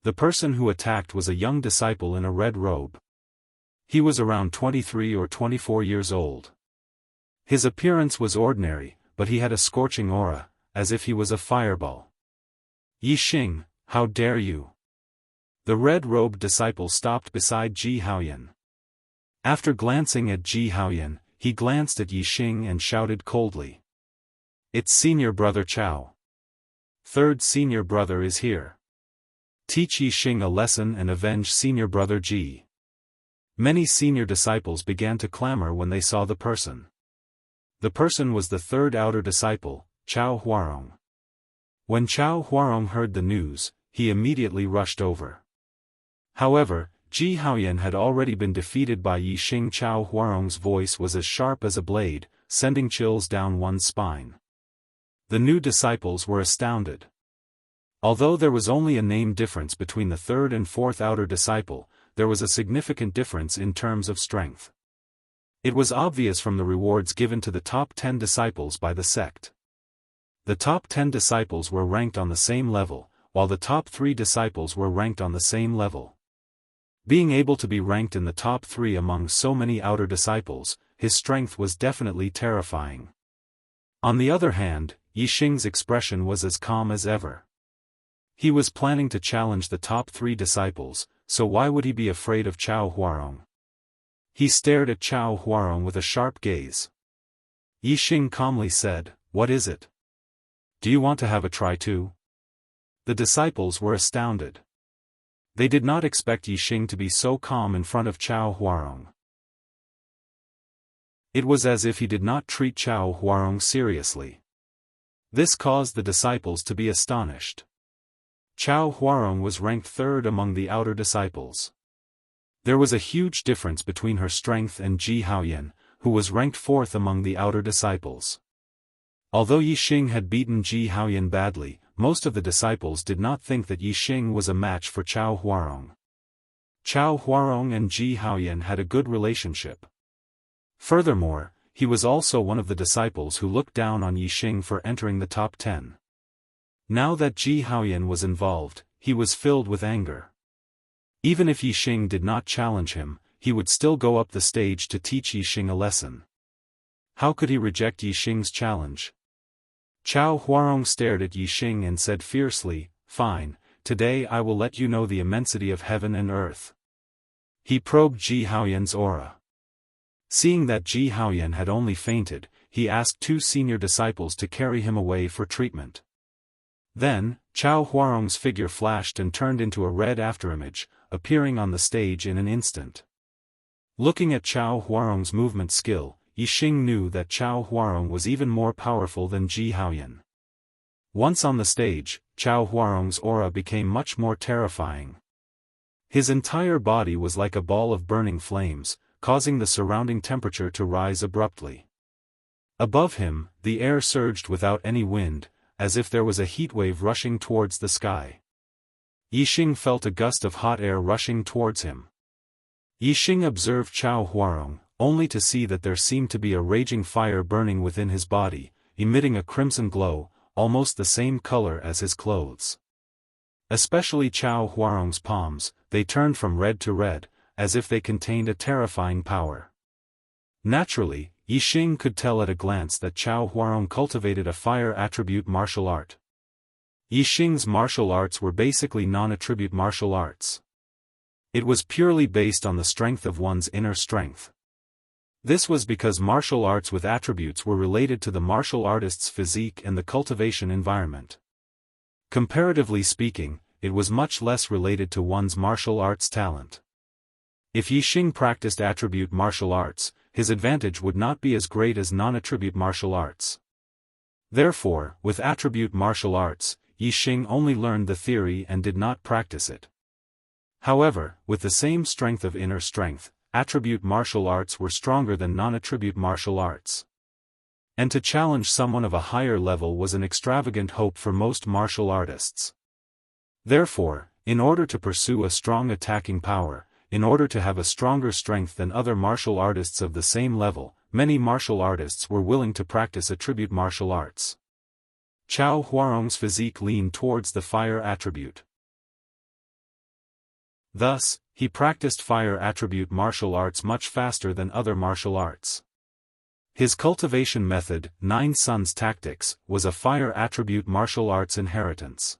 The person who attacked was a young disciple in a red robe. He was around 23 or 24 years old. His appearance was ordinary, but he had a scorching aura, as if he was a fireball. Yixing, how dare you? The red-robed disciple stopped beside Ji Haoyan. After glancing at Ji Haoyan, he glanced at Yixing and shouted coldly. It's senior brother Chao. Third senior brother is here. Teach Yixing a lesson and avenge senior brother Ji. Many senior disciples began to clamor when they saw the person. The person was the third outer disciple, Chao Huarong. When Chao Huarong heard the news, he immediately rushed over. However, Ji Haoyan had already been defeated by Yixing. Chao Huarong's voice was as sharp as a blade, sending chills down one's spine. The new disciples were astounded. Although there was only a name difference between the third and fourth outer disciple, there was a significant difference in terms of strength. It was obvious from the rewards given to the top 10 disciples by the sect. The top 10 disciples were ranked on the same level, while the top 3 disciples were ranked on the same level. Being able to be ranked in the top 3 among so many outer disciples, his strength was definitely terrifying. On the other hand, Yixing's expression was as calm as ever. He was planning to challenge the top 3 disciples, so why would he be afraid of Chao Huarong? He stared at Chao Huarong with a sharp gaze. Yixing calmly said, "What is it? Do you want to have a try too?" The disciples were astounded. They did not expect Yixing to be so calm in front of Chao Huarong. It was as if he did not treat Chao Huarong seriously. This caused the disciples to be astonished. Chao Huarong was ranked 3rd among the outer disciples. There was a huge difference between her strength and Ji Haoyan, who was ranked 4th among the outer disciples. Although Yixing had beaten Ji Haoyan badly, most of the disciples did not think that Yixing was a match for Chao Huarong. Chao Huarong and Ji Haoyan had a good relationship. Furthermore, he was also one of the disciples who looked down on Yixing for entering the top 10. Now that Ji Haoyan was involved, he was filled with anger. Even if Yixing did not challenge him, he would still go up the stage to teach Yixing a lesson. How could he reject Yixing's challenge? Chao Huarong stared at Yixing and said fiercely, "Fine, today I will let you know the immensity of heaven and earth." He probed Ji Haoyan's aura. Seeing that Ji Haoyan had only fainted, he asked 2 senior disciples to carry him away for treatment. Then, Chao Huarong's figure flashed and turned into a red afterimage, appearing on the stage in an instant. Looking at Chao Huarong's movement skill, Yixing knew that Chao Huarong was even more powerful than Ji Haoyan. Once on the stage, Chao Huarong's aura became much more terrifying. His entire body was like a ball of burning flames, causing the surrounding temperature to rise abruptly. Above him, the air surged without any wind, as if there was a heatwave rushing towards the sky. Yixing felt a gust of hot air rushing towards him. Yixing observed Chao Huarong, only to see that there seemed to be a raging fire burning within his body, emitting a crimson glow, almost the same color as his clothes. Especially Chao Huarong's palms, they turned from red to red, as if they contained a terrifying power. Naturally, Yixing could tell at a glance that Chao Huarong cultivated a fire attribute martial art. Yixing's martial arts were basically non-attribute martial arts. It was purely based on the strength of one's inner strength. This was because martial arts with attributes were related to the martial artist's physique and the cultivation environment. Comparatively speaking, it was much less related to one's martial arts talent. If Yixing practiced attribute martial arts, his advantage would not be as great as non-attribute martial arts. Therefore, with attribute martial arts, Yixing only learned the theory and did not practice it. However, with the same strength of inner strength, attribute martial arts were stronger than non-attribute martial arts. And to challenge someone of a higher level was an extravagant hope for most martial artists. Therefore, in order to pursue a strong attacking power, in order to have a stronger strength than other martial artists of the same level, many martial artists were willing to practice attribute martial arts. Chao Huarong's physique leaned towards the fire attribute. Thus, he practiced fire attribute martial arts much faster than other martial arts. His cultivation method, 9 Suns Tactics, was a fire attribute martial arts inheritance.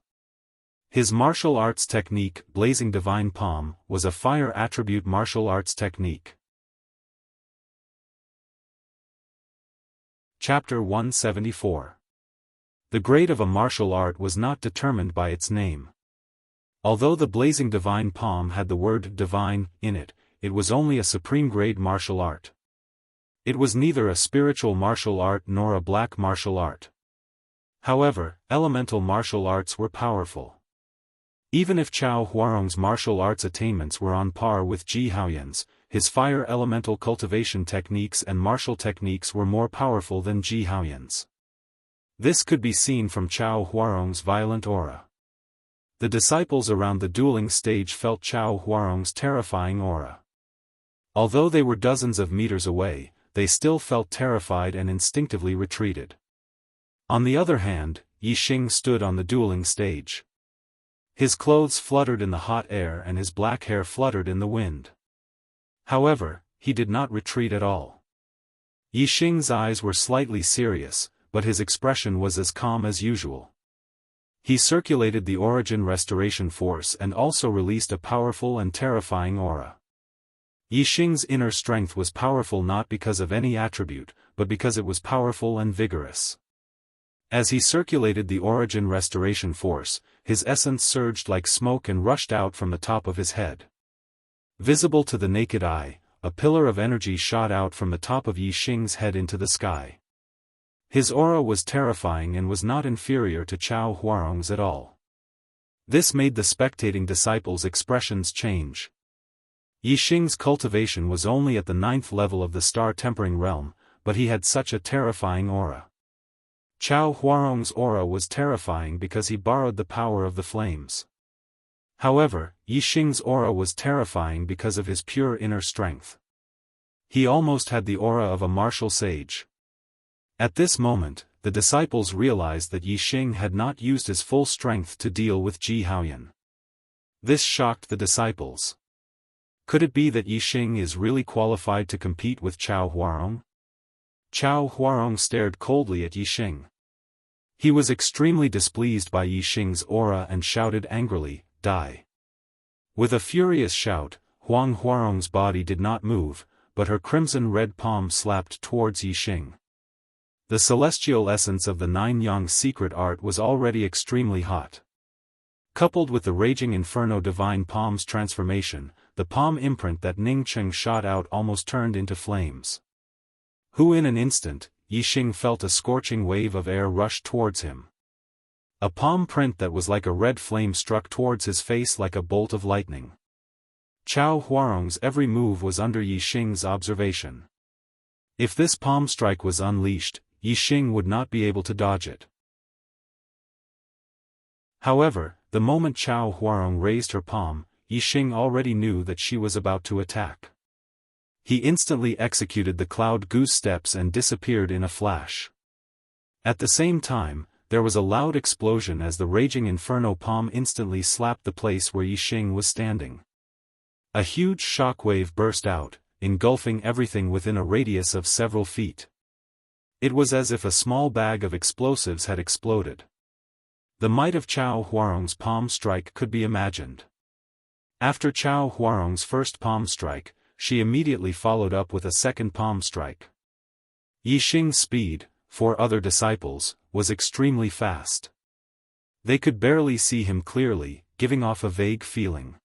His martial arts technique, Blazing Divine Palm, was a fire attribute martial arts technique. Chapter 174. The grade of a martial art was not determined by its name. Although the Blazing Divine Palm had the word divine in it, it was only a supreme grade martial art. It was neither a spiritual martial art nor a black martial art. However, elemental martial arts were powerful. Even if Chao Huarong's martial arts attainments were on par with Ji Haoyan's, his fire elemental cultivation techniques and martial techniques were more powerful than Ji Haoyan's. This could be seen from Chao Huarong's violent aura. The disciples around the dueling stage felt Chao Huarong's terrifying aura. Although they were dozens of meters away, they still felt terrified and instinctively retreated. On the other hand, Yixing stood on the dueling stage. His clothes fluttered in the hot air and his black hair fluttered in the wind. However, he did not retreat at all. Yixing's eyes were slightly serious, but his expression was as calm as usual. He circulated the origin restoration force and also released a powerful and terrifying aura. Yixing's inner strength was powerful not because of any attribute, but because it was powerful and vigorous. As he circulated the origin restoration force, his essence surged like smoke and rushed out from the top of his head. Visible to the naked eye, a pillar of energy shot out from the top of Yixing's head into the sky. His aura was terrifying and was not inferior to Chao Huarong's at all. This made the spectating disciples' expressions change. Yixing's cultivation was only at the 9th level of the star-tempering realm, but he had such a terrifying aura. Chao Huarong's aura was terrifying because he borrowed the power of the flames. However, Yixing's aura was terrifying because of his pure inner strength. He almost had the aura of a martial sage. At this moment, the disciples realized that Yixing had not used his full strength to deal with Ji Haoyan. This shocked the disciples. Could it be that Yixing is really qualified to compete with Chao Huarong? Chao Huarong stared coldly at Yixing. He was extremely displeased by Yixing's aura and shouted angrily, "Die!" With a furious shout, Huang Huarong's body did not move, but her crimson-red palm slapped towards Yixing. The celestial essence of the 9 Yang secret art was already extremely hot. Coupled with the raging inferno divine palm's transformation, the palm imprint that Ning Cheng shot out almost turned into flames. In an instant, Yixing felt a scorching wave of air rush towards him. A palm print that was like a red flame struck towards his face like a bolt of lightning. Chao Huarong's every move was under Yixing's observation. If this palm strike was unleashed, Yixing would not be able to dodge it. However, the moment Chao Huarong raised her palm, Yixing already knew that she was about to attack. He instantly executed the cloud goose steps and disappeared in a flash. At the same time, there was a loud explosion as the raging inferno palm instantly slapped the place where Yixing was standing. A huge shockwave burst out, engulfing everything within a radius of several feet. It was as if a small bag of explosives had exploded. The might of Chao Huarong's palm strike could be imagined. After Chao Huarong's first palm strike, she immediately followed up with a second palm strike. Yixing's speed, for other disciples, was extremely fast. They could barely see him clearly, giving off a vague feeling.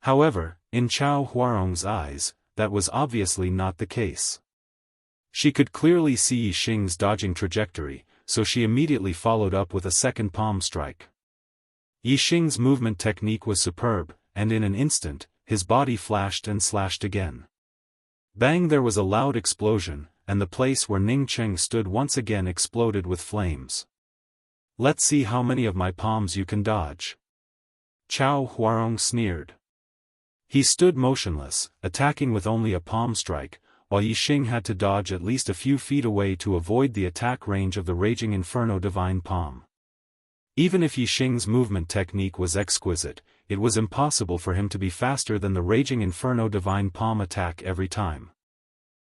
However, in Chao Huarong's eyes, that was obviously not the case. She could clearly see Yixing's dodging trajectory, so she immediately followed up with a second palm strike. Yixing's movement technique was superb, and in an instant, his body flashed and slashed again. Bang! There was a loud explosion, and the place where Ning Cheng stood once again exploded with flames. "Let's see how many of my palms you can dodge." Chao Huarong sneered. He stood motionless, attacking with only a palm strike, while Yixing had to dodge at least a few feet away to avoid the attack range of the Raging Inferno Divine Palm. Even if Yixing's movement technique was exquisite, it was impossible for him to be faster than the Raging Inferno Divine Palm attack every time.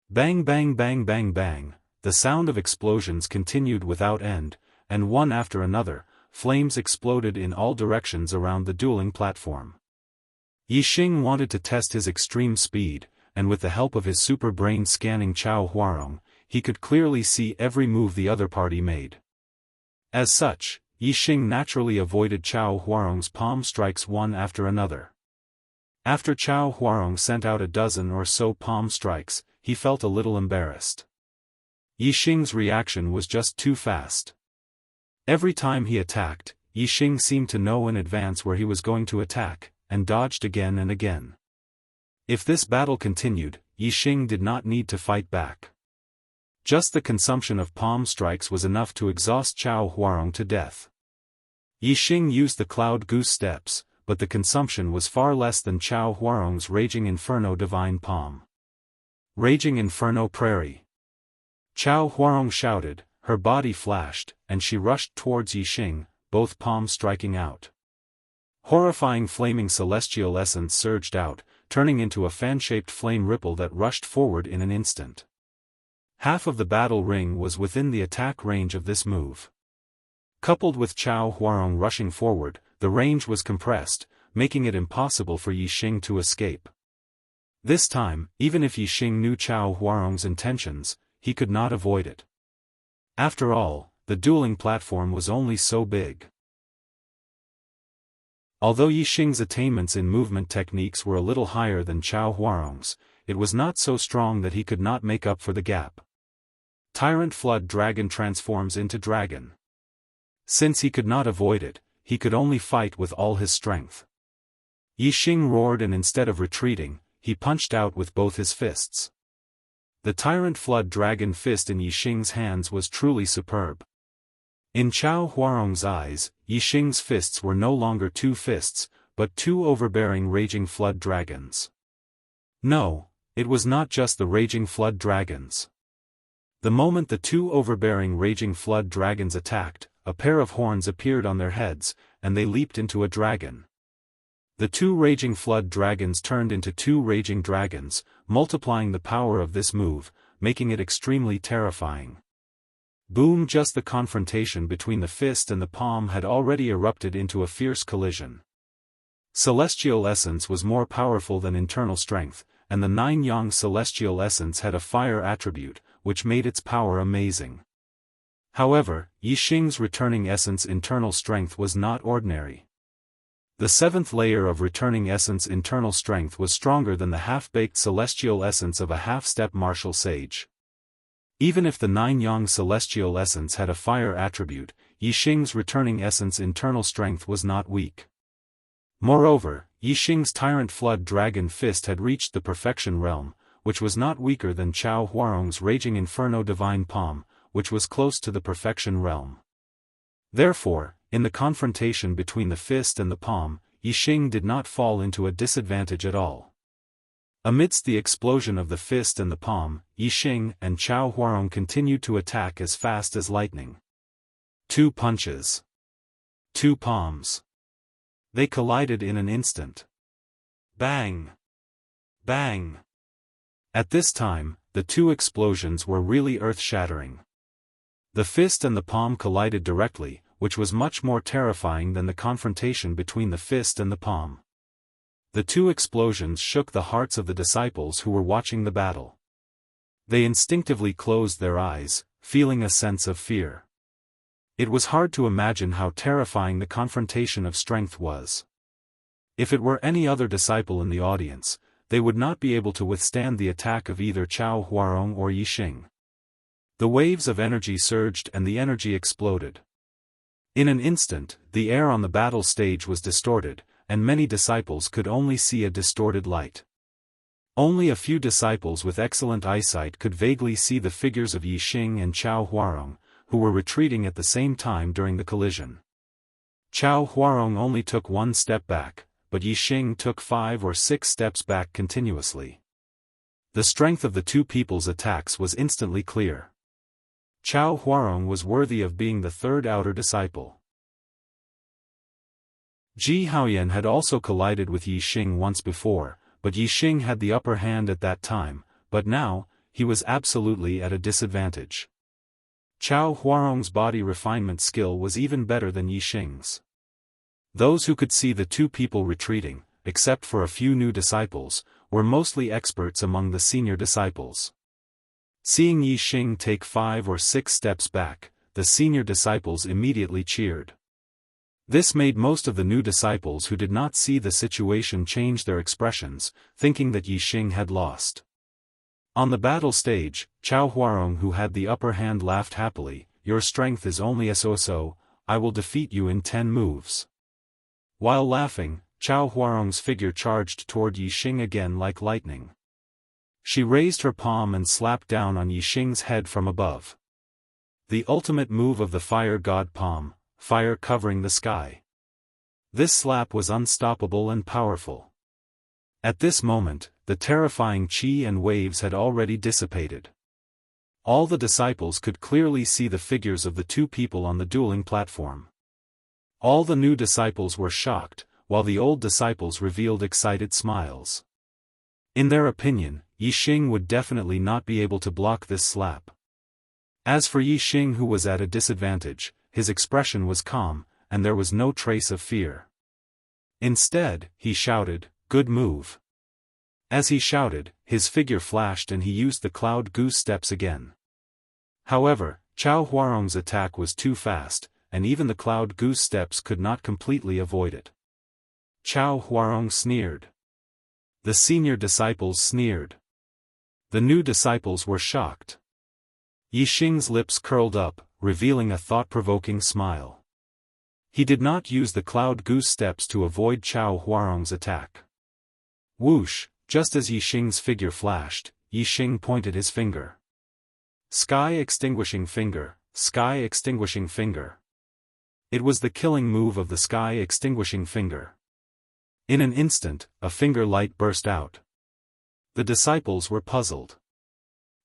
Bang bang bang bang bang, the sound of explosions continued without end, and one after another, flames exploded in all directions around the dueling platform. Yixing wanted to test his extreme speed, and with the help of his super brain scanning Chao Huarong, he could clearly see every move the other party made. As such, Yixing naturally avoided Chao Huarong's palm strikes one after another. After Chao Huarong sent out a dozen or so palm strikes, he felt a little embarrassed. Yixing's reaction was just too fast. Every time he attacked, Yixing seemed to know in advance where he was going to attack, and dodged again and again. If this battle continued, Yixing did not need to fight back. Just the consumption of palm strikes was enough to exhaust Chao Huarong to death. Yixing used the Cloud Goose steps, but the consumption was far less than Chao Huarong's Raging Inferno Divine Palm. Raging Inferno Prairie. Chao Huarong shouted, her body flashed, and she rushed towards Yixing, both palms striking out. Horrifying flaming celestial essence surged out, turning into a fan-shaped flame ripple that rushed forward in an instant. Half of the battle ring was within the attack range of this move. Coupled with Chao Huarong rushing forward, the range was compressed, making it impossible for Yixing to escape. This time, even if Yixing knew Chao Huarong's intentions, he could not avoid it. After all, the dueling platform was only so big. Although Yixing's attainments in movement techniques were a little higher than Chao Huarong's, it was not so strong that he could not make up for the gap. Tyrant Flood Dragon transforms into dragon. Since he could not avoid it, he could only fight with all his strength. Yixing roared, and instead of retreating, he punched out with both his fists. The Tyrant Flood Dragon fist in Yixing's hands was truly superb. In Chao Huarong's eyes, Yixing's fists were no longer two fists, but two overbearing Raging Flood Dragons. No, it was not just the Raging Flood Dragons. The moment the two overbearing Raging Flood Dragons attacked, a pair of horns appeared on their heads, and they leaped into a dragon. The two Raging Flood Dragons turned into two Raging Dragons, multiplying the power of this move, making it extremely terrifying. Boom! Just the confrontation between the fist and the palm had already erupted into a fierce collision. Celestial essence was more powerful than internal strength, and the Nine-Yang celestial essence had a fire attribute, which made its power amazing. However, Yixing's returning essence internal strength was not ordinary. The seventh layer of returning essence internal strength was stronger than the half-baked celestial essence of a half-step martial sage. Even if the Nine-Yang celestial essence had a fire attribute, Yixing's returning essence internal strength was not weak. Moreover, Yixing's Tyrant Flood Dragon fist had reached the perfection realm, which was not weaker than Chao Huarong's Raging Inferno Divine Palm, which was close to the perfection realm. Therefore, in the confrontation between the fist and the palm, Yixing did not fall into a disadvantage at all. Amidst the explosion of the fist and the palm, Yixing and Chao Huarong continued to attack as fast as lightning. Two punches. Two palms. They collided in an instant. Bang! Bang! At this time, the two explosions were really earth-shattering. The fist and the palm collided directly, which was much more terrifying than the confrontation between the fist and the palm. The two explosions shook the hearts of the disciples who were watching the battle. They instinctively closed their eyes, feeling a sense of fear. It was hard to imagine how terrifying the confrontation of strength was. If it were any other disciple in the audience, they would not be able to withstand the attack of either Chao Huarong or Yixing. The waves of energy surged and the energy exploded. In an instant, the air on the battle stage was distorted, and many disciples could only see a distorted light. Only a few disciples with excellent eyesight could vaguely see the figures of Yixing and Chao Huarong, who were retreating at the same time during the collision. Chao Huarong only took one step back, but Yixing took 5 or 6 steps back continuously. The strength of the two people's attacks was instantly clear. Chao Huarong was worthy of being the third outer disciple. Ji Haoyan had also collided with Yixing once before, but Yixing had the upper hand at that time, but now, he was absolutely at a disadvantage. Chao Huarong's body refinement skill was even better than Yixing's. Those who could see the two people retreating, except for a few new disciples, were mostly experts among the senior disciples. Seeing Yixing take 5 or 6 steps back, the senior disciples immediately cheered. This made most of the new disciples who did not see the situation change their expressions, thinking that Yixing had lost. On the battle stage, Chao Huarong, who had the upper hand, laughed happily. "Your strength is only a so-so, I will defeat you in 10 moves." While laughing, Chao Huarong's figure charged toward Yixing again like lightning. She raised her palm and slapped down on Yixing's head from above. The ultimate move of the fire god palm, fire covering the sky. This slap was unstoppable and powerful. At this moment, the terrifying qi and waves had already dissipated. All the disciples could clearly see the figures of the two people on the dueling platform. All the new disciples were shocked, while the old disciples revealed excited smiles. In their opinion, Yixing would definitely not be able to block this slap. As for Yixing, who was at a disadvantage, his expression was calm, and there was no trace of fear. Instead, he shouted, "Good move." As he shouted, his figure flashed and he used the cloud goose steps again. However, Chao Huarong's attack was too fast, and even the cloud goose steps could not completely avoid it. Chao Huarong sneered. The senior disciples sneered. The new disciples were shocked. Yixing's lips curled up, revealing a thought-provoking smile. He did not use the cloud goose steps to avoid Chao Huarong's attack. Whoosh, just as Yixing's figure flashed, Yixing pointed his finger. Sky extinguishing finger, sky extinguishing finger. It was the killing move of the sky extinguishing finger. In an instant, a finger light burst out. The disciples were puzzled.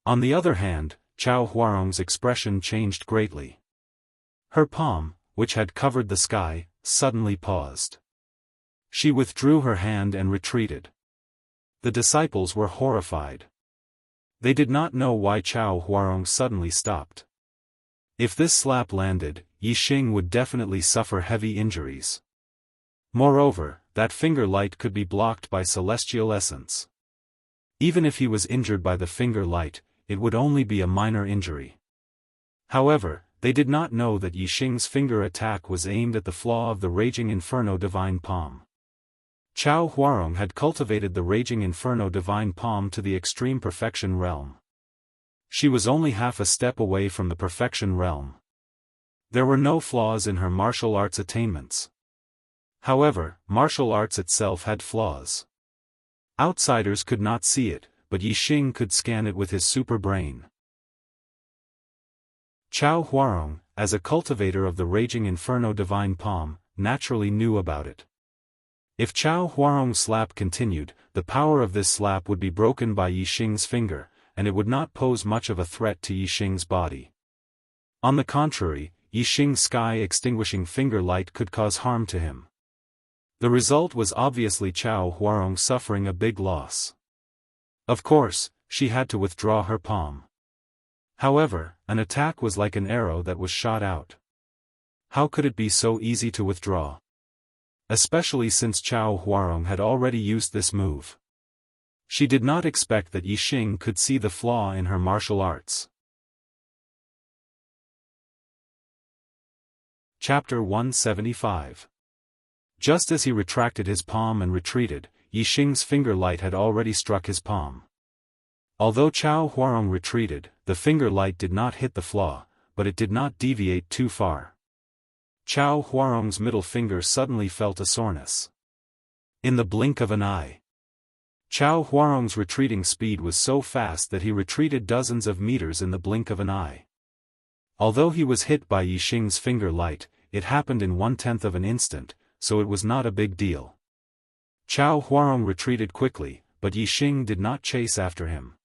On the other hand, Chao Huarong's expression changed greatly. Her palm, which had covered the sky, suddenly paused. She withdrew her hand and retreated. The disciples were horrified. They did not know why Chao Huarong suddenly stopped. If this slap landed, Yixing would definitely suffer heavy injuries. Moreover, that finger light could be blocked by celestial essence. Even if he was injured by the finger light, it would only be a minor injury. However, they did not know that Yixing's finger attack was aimed at the flaw of the Raging Inferno Divine Palm. Chao Huarong had cultivated the Raging Inferno Divine Palm to the extreme perfection realm. She was only half a step away from the perfection realm. There were no flaws in her martial arts attainments. However, martial arts itself had flaws. Outsiders could not see it, but Yixing could scan it with his super brain. Chao Huarong, as a cultivator of the Raging Inferno Divine Palm, naturally knew about it. If Chao Huarong's slap continued, the power of this slap would be broken by Yixing's finger, and it would not pose much of a threat to Yixing's body. On the contrary, Yixing's sky-extinguishing finger light could cause harm to him. The result was obviously Chao Huarong suffering a big loss. Of course, she had to withdraw her palm. However, an attack was like an arrow that was shot out. How could it be so easy to withdraw? Especially since Chao Huarong had already used this move. She did not expect that Yixing could see the flaw in her martial arts. Chapter 175. Just as he retracted his palm and retreated, Yixing's finger light had already struck his palm. Although Chao Huarong retreated, the finger light did not hit the flaw, but it did not deviate too far. Chao Huarong's middle finger suddenly felt a soreness. In the blink of an eye. Chao Huarong's retreating speed was so fast that he retreated dozens of meters in the blink of an eye. Although he was hit by Yixing's finger light, it happened in 1/10 of an instant, so it was not a big deal. Chao Huarong retreated quickly, but Yixing did not chase after him.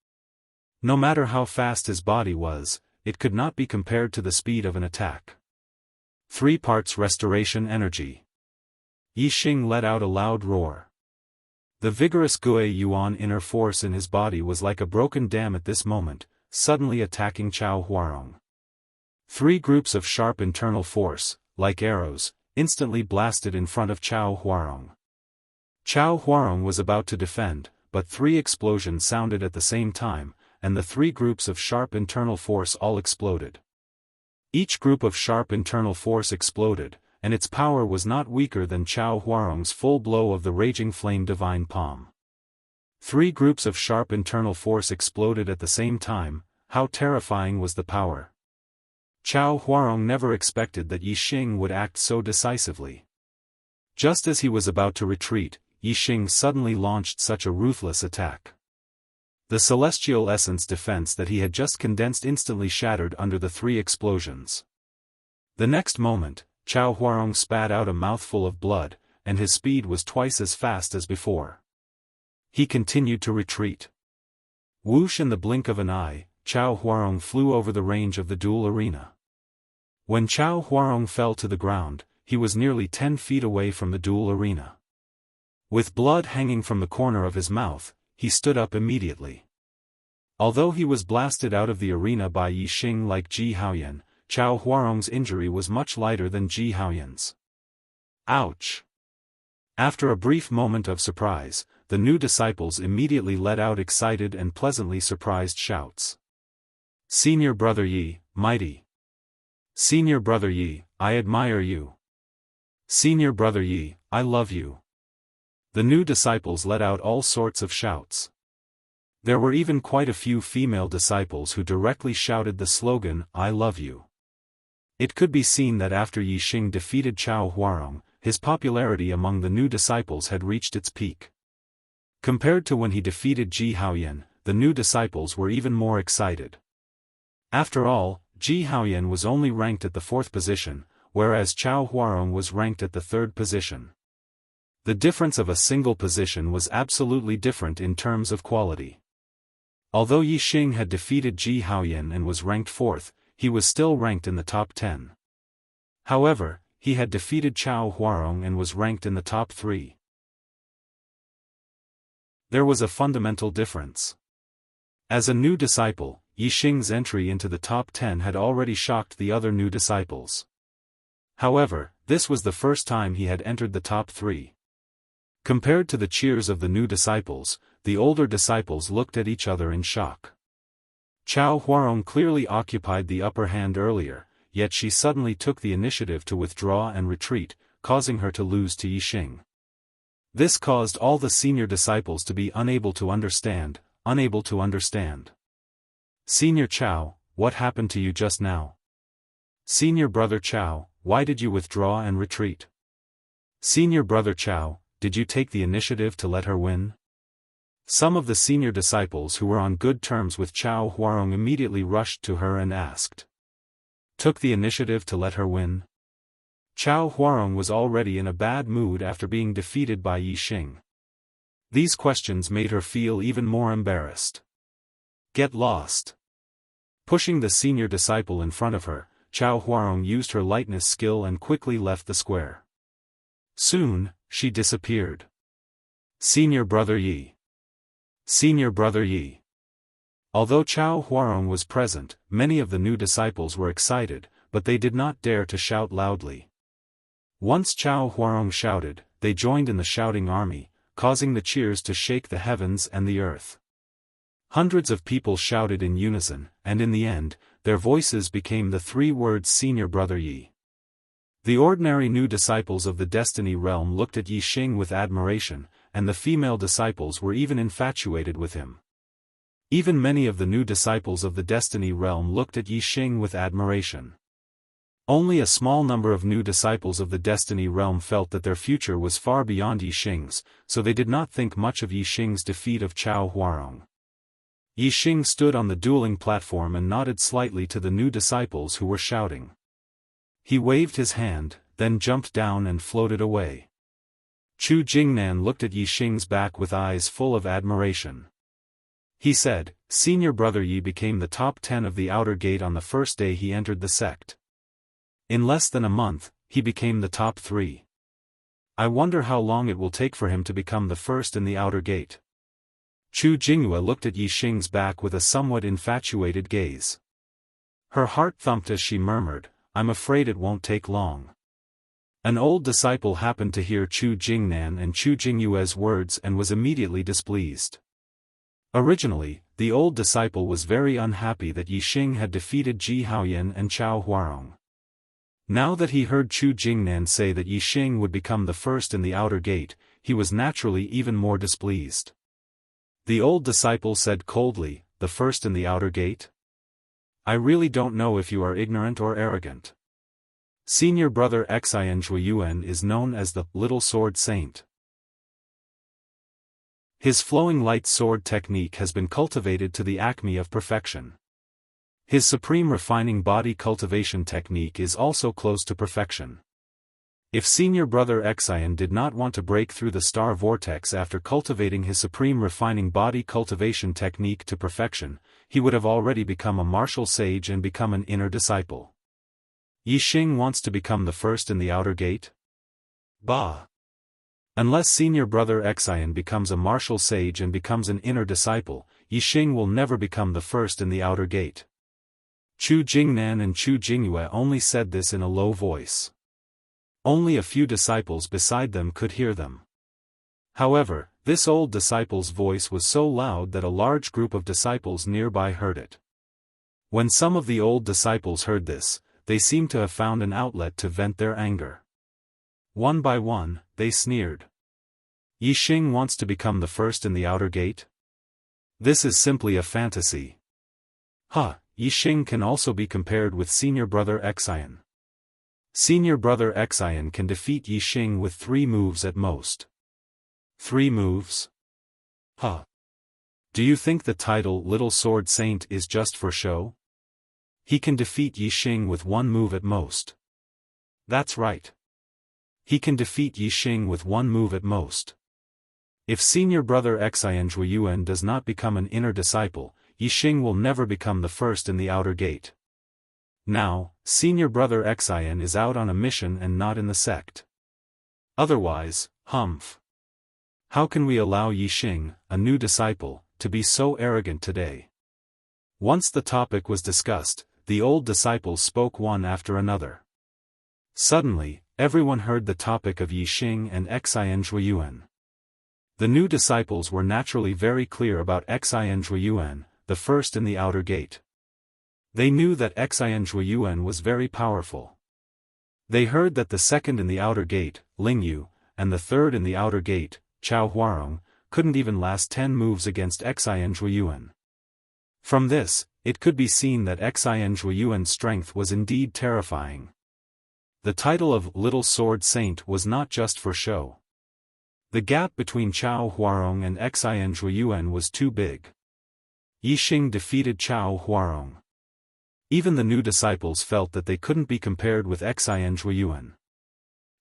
No matter how fast his body was, it could not be compared to the speed of an attack. 3 parts restoration energy. Yixing let out a loud roar. The vigorous Gui Yuan inner force in his body was like a broken dam at this moment, suddenly attacking Chao Huarong. 3 groups of sharp internal force, like arrows, instantly blasted in front of Chao Huarong. Chao Huarong was about to defend, but 3 explosions sounded at the same time, and the 3 groups of sharp internal force all exploded. Each group of sharp internal force exploded, and its power was not weaker than Chao Huarong's full blow of the raging flame divine palm. 3 groups of sharp internal force exploded at the same time. How terrifying was the power! Chao Huarong never expected that Yixing would act so decisively. Just as he was about to retreat, Yixing suddenly launched such a ruthless attack. The celestial essence defense that he had just condensed instantly shattered under the 3 explosions. The next moment, Chao Huarong spat out a mouthful of blood, and his speed was twice as fast as before. He continued to retreat. Whoosh, in the blink of an eye, Chao Huarong flew over the range of the duel arena. When Chao Huarong fell to the ground, he was nearly 10 feet away from the duel arena. With blood hanging from the corner of his mouth, he stood up immediately. Although he was blasted out of the arena by Yixing like Ji Haoyan, Chao Huarong's injury was much lighter than Ji Haoyan's. Ouch! After a brief moment of surprise, the new disciples immediately let out excited and pleasantly surprised shouts. Senior Brother Yi, mighty! Senior Brother Yi, I admire you! Senior Brother Yi, I love you! The new disciples let out all sorts of shouts. There were even quite a few female disciples who directly shouted the slogan, I love you. It could be seen that after Yixing defeated Chao Huarong, his popularity among the new disciples had reached its peak. Compared to when he defeated Ji Haoyan, the new disciples were even more excited. After all, Ji Haoyan was only ranked at the 4th position, whereas Chao Huarong was ranked at the 3rd position. The difference of a single position was absolutely different in terms of quality. Although Yixing had defeated Ji Haoyan and was ranked 4th, he was still ranked in the top 10. However, he had defeated Chao Huarong and was ranked in the top 3. There was a fundamental difference. As a new disciple, Yixing's entry into the top 10 had already shocked the other new disciples. However, this was the first time he had entered the top 3. Compared to the cheers of the new disciples, the older disciples looked at each other in shock. Chao Huarong clearly occupied the upper hand earlier, yet she suddenly took the initiative to withdraw and retreat, causing her to lose to Yixing. This caused all the senior disciples to be unable to understand. Senior Chao, what happened to you just now? Senior Brother Chao, why did you withdraw and retreat? Senior Brother Chao, did you take the initiative to let her win? Some of the senior disciples who were on good terms with Chao Huarong immediately rushed to her and asked. Took the initiative to let her win? Chao Huarong was already in a bad mood after being defeated by Yixing. These questions made her feel even more embarrassed. Get lost! Pushing the senior disciple in front of her, Chao Huarong used her lightness skill and quickly left the square. Soon, she disappeared. Senior Brother Yi! Senior Brother Yi! Although Chao Huarong was present, many of the new disciples were excited, but they did not dare to shout loudly. Once Chao Huarong shouted, they joined in the shouting army, causing the cheers to shake the heavens and the earth. Hundreds of people shouted in unison, and in the end, their voices became the three words Senior Brother Yi. The ordinary new disciples of the Destiny realm looked at Yi Xing with admiration, and the female disciples were even infatuated with him. Even many of the new disciples of the Destiny realm looked at Yi Xing with admiration. Only a small number of new disciples of the Destiny realm felt that their future was far beyond Yi Xing's, so they did not think much of Yi Xing's defeat of Chao Huarong. Yi Xing stood on the dueling platform and nodded slightly to the new disciples who were shouting. He waved his hand, then jumped down and floated away. Chu Jingnan looked at Yi Xing's back with eyes full of admiration. He said, Senior Brother Yi became the top 10 of the outer gate on the first day he entered the sect. In less than a month, he became the top 3. I wonder how long it will take for him to become the first in the outer gate. Chu Jinghua looked at Yi Xing's back with a somewhat infatuated gaze. Her heart thumped as she murmured, I'm afraid it won't take long. An old disciple happened to hear Chu Jingnan and Chu Jinghua's words and was immediately displeased. Originally, the old disciple was very unhappy that Yi Xing had defeated Ji Haoyan and Chao Huarong. Now that he heard Chu Jingnan say that Yi Xing would become the first in the outer gate, he was naturally even more displeased. The old disciple said coldly, the first in the outer gate? I really don't know if you are ignorant or arrogant. Senior Brother Xianxia is known as the Little Sword Saint. His flowing light sword technique has been cultivated to the acme of perfection. His supreme refining body cultivation technique is also close to perfection. If Senior Brother Xian did not want to break through the star vortex after cultivating his supreme refining body cultivation technique to perfection, he would have already become a martial sage and become an inner disciple. Yi Xing wants to become the first in the outer gate? Bah! Unless Senior Brother Xian becomes a martial sage and becomes an inner disciple, Yi Xing will never become the first in the outer gate. Chu Jingnan and Chu Jinghua only said this in a low voice. Only a few disciples beside them could hear them. However, this old disciple's voice was so loud that a large group of disciples nearby heard it. When some of the old disciples heard this, they seemed to have found an outlet to vent their anger. One by one, they sneered. Yi Xing wants to become the first in the outer gate? This is simply a fantasy. Yi Xing can also be compared with Senior Brother Xian. Senior Brother Xian can defeat Yi Xing with 3 moves at most. 3 moves? Do you think the title Little Sword Saint is just for show? He can defeat Yi Xing with 1 move at most. That's right. He can defeat Yi Xing with 1 move at most. If Senior Brother Xianxia does not become an inner disciple, Yi Xing will never become the first in the outer gate. Now, Senior Brother Xian is out on a mission and not in the sect. Otherwise, humph. How can we allow Yi Xing, a new disciple, to be so arrogant today? Once the topic was discussed, the old disciples spoke one after another. Suddenly, everyone heard the topic of Yi Xing and Xianxia. The new disciples were naturally very clear about Xianxia, the first in the outer gate. They knew that Xianxia was very powerful. They heard that the second in the outer gate, Lingyu, and the third in the outer gate, Chao Huarong, couldn't even last 10 moves against Xianxia. From this, it could be seen that Xianxia's strength was indeed terrifying. The title of Little Sword Saint was not just for show. The gap between Chao Huarong and Xianxia was too big. Yi Xing defeated Chao Huarong. Even the new disciples felt that they couldn't be compared with Xianxia.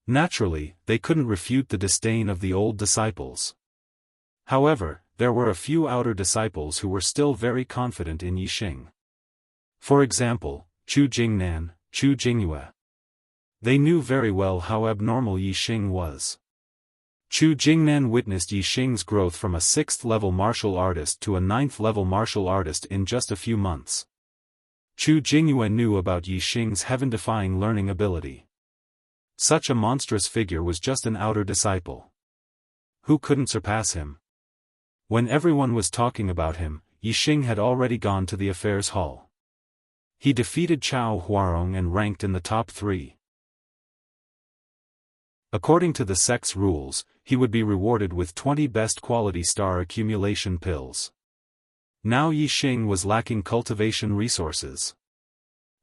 Naturally, they couldn't refute the disdain of the old disciples. However, there were a few outer disciples who were still very confident in Yi Xing. For example, Chu Jingnan, Chu Jinghua. They knew very well how abnormal Yi Xing was. Chu Jingnan witnessed Yi Xing's growth from a 6th-level martial artist to a 9th-level martial artist in just a few months. Chu Jingyue knew about Yi Xing's heaven-defying learning ability. Such a monstrous figure was just an outer disciple. Who couldn't surpass him? When everyone was talking about him, Yi Xing had already gone to the affairs hall. He defeated Chao Huarong and ranked in the top 3. According to the sect's rules, he would be rewarded with 20 best quality star accumulation pills. Now Yi Xing was lacking cultivation resources.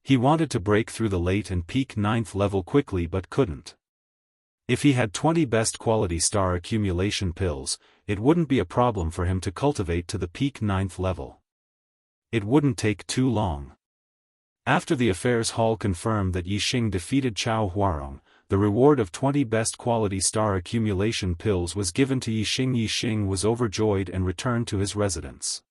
He wanted to break through the late and peak 9th level quickly but couldn't. If he had 20 best quality star accumulation pills, it wouldn't be a problem for him to cultivate to the peak 9th level. It wouldn't take too long. After the affairs hall confirmed that Yi Xing defeated Chao Huarong, the reward of 20 best quality star accumulation pills was given to Yi Xing. Yi Xing was overjoyed and returned to his residence.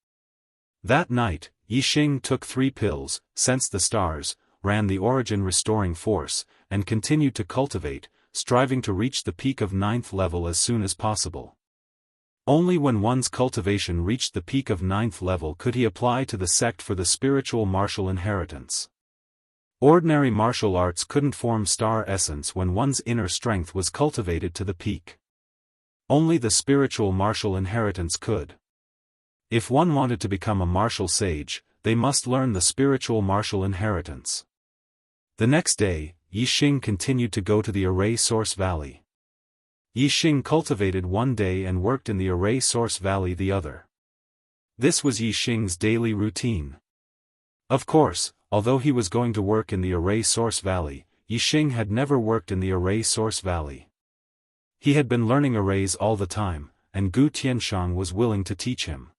That night, Yi Xing took 3 pills, sensed the stars, ran the origin restoring force, and continued to cultivate, striving to reach the peak of 9th level as soon as possible. Only when one's cultivation reached the peak of 9th level could he apply to the sect for the spiritual martial inheritance. Ordinary martial arts couldn't form star essence when one's inner strength was cultivated to the peak. Only the spiritual martial inheritance could. If one wanted to become a martial sage, they must learn the spiritual martial inheritance. The next day, Yi Xing continued to go to the Array Source Valley. Yi Xing cultivated one day and worked in the Array Source Valley the other. This was Yi Xing's daily routine. Of course, although he was going to work in the Array Source Valley, Yi Xing had never worked in the Array Source Valley. He had been learning arrays all the time, and Gu Tianshang was willing to teach him.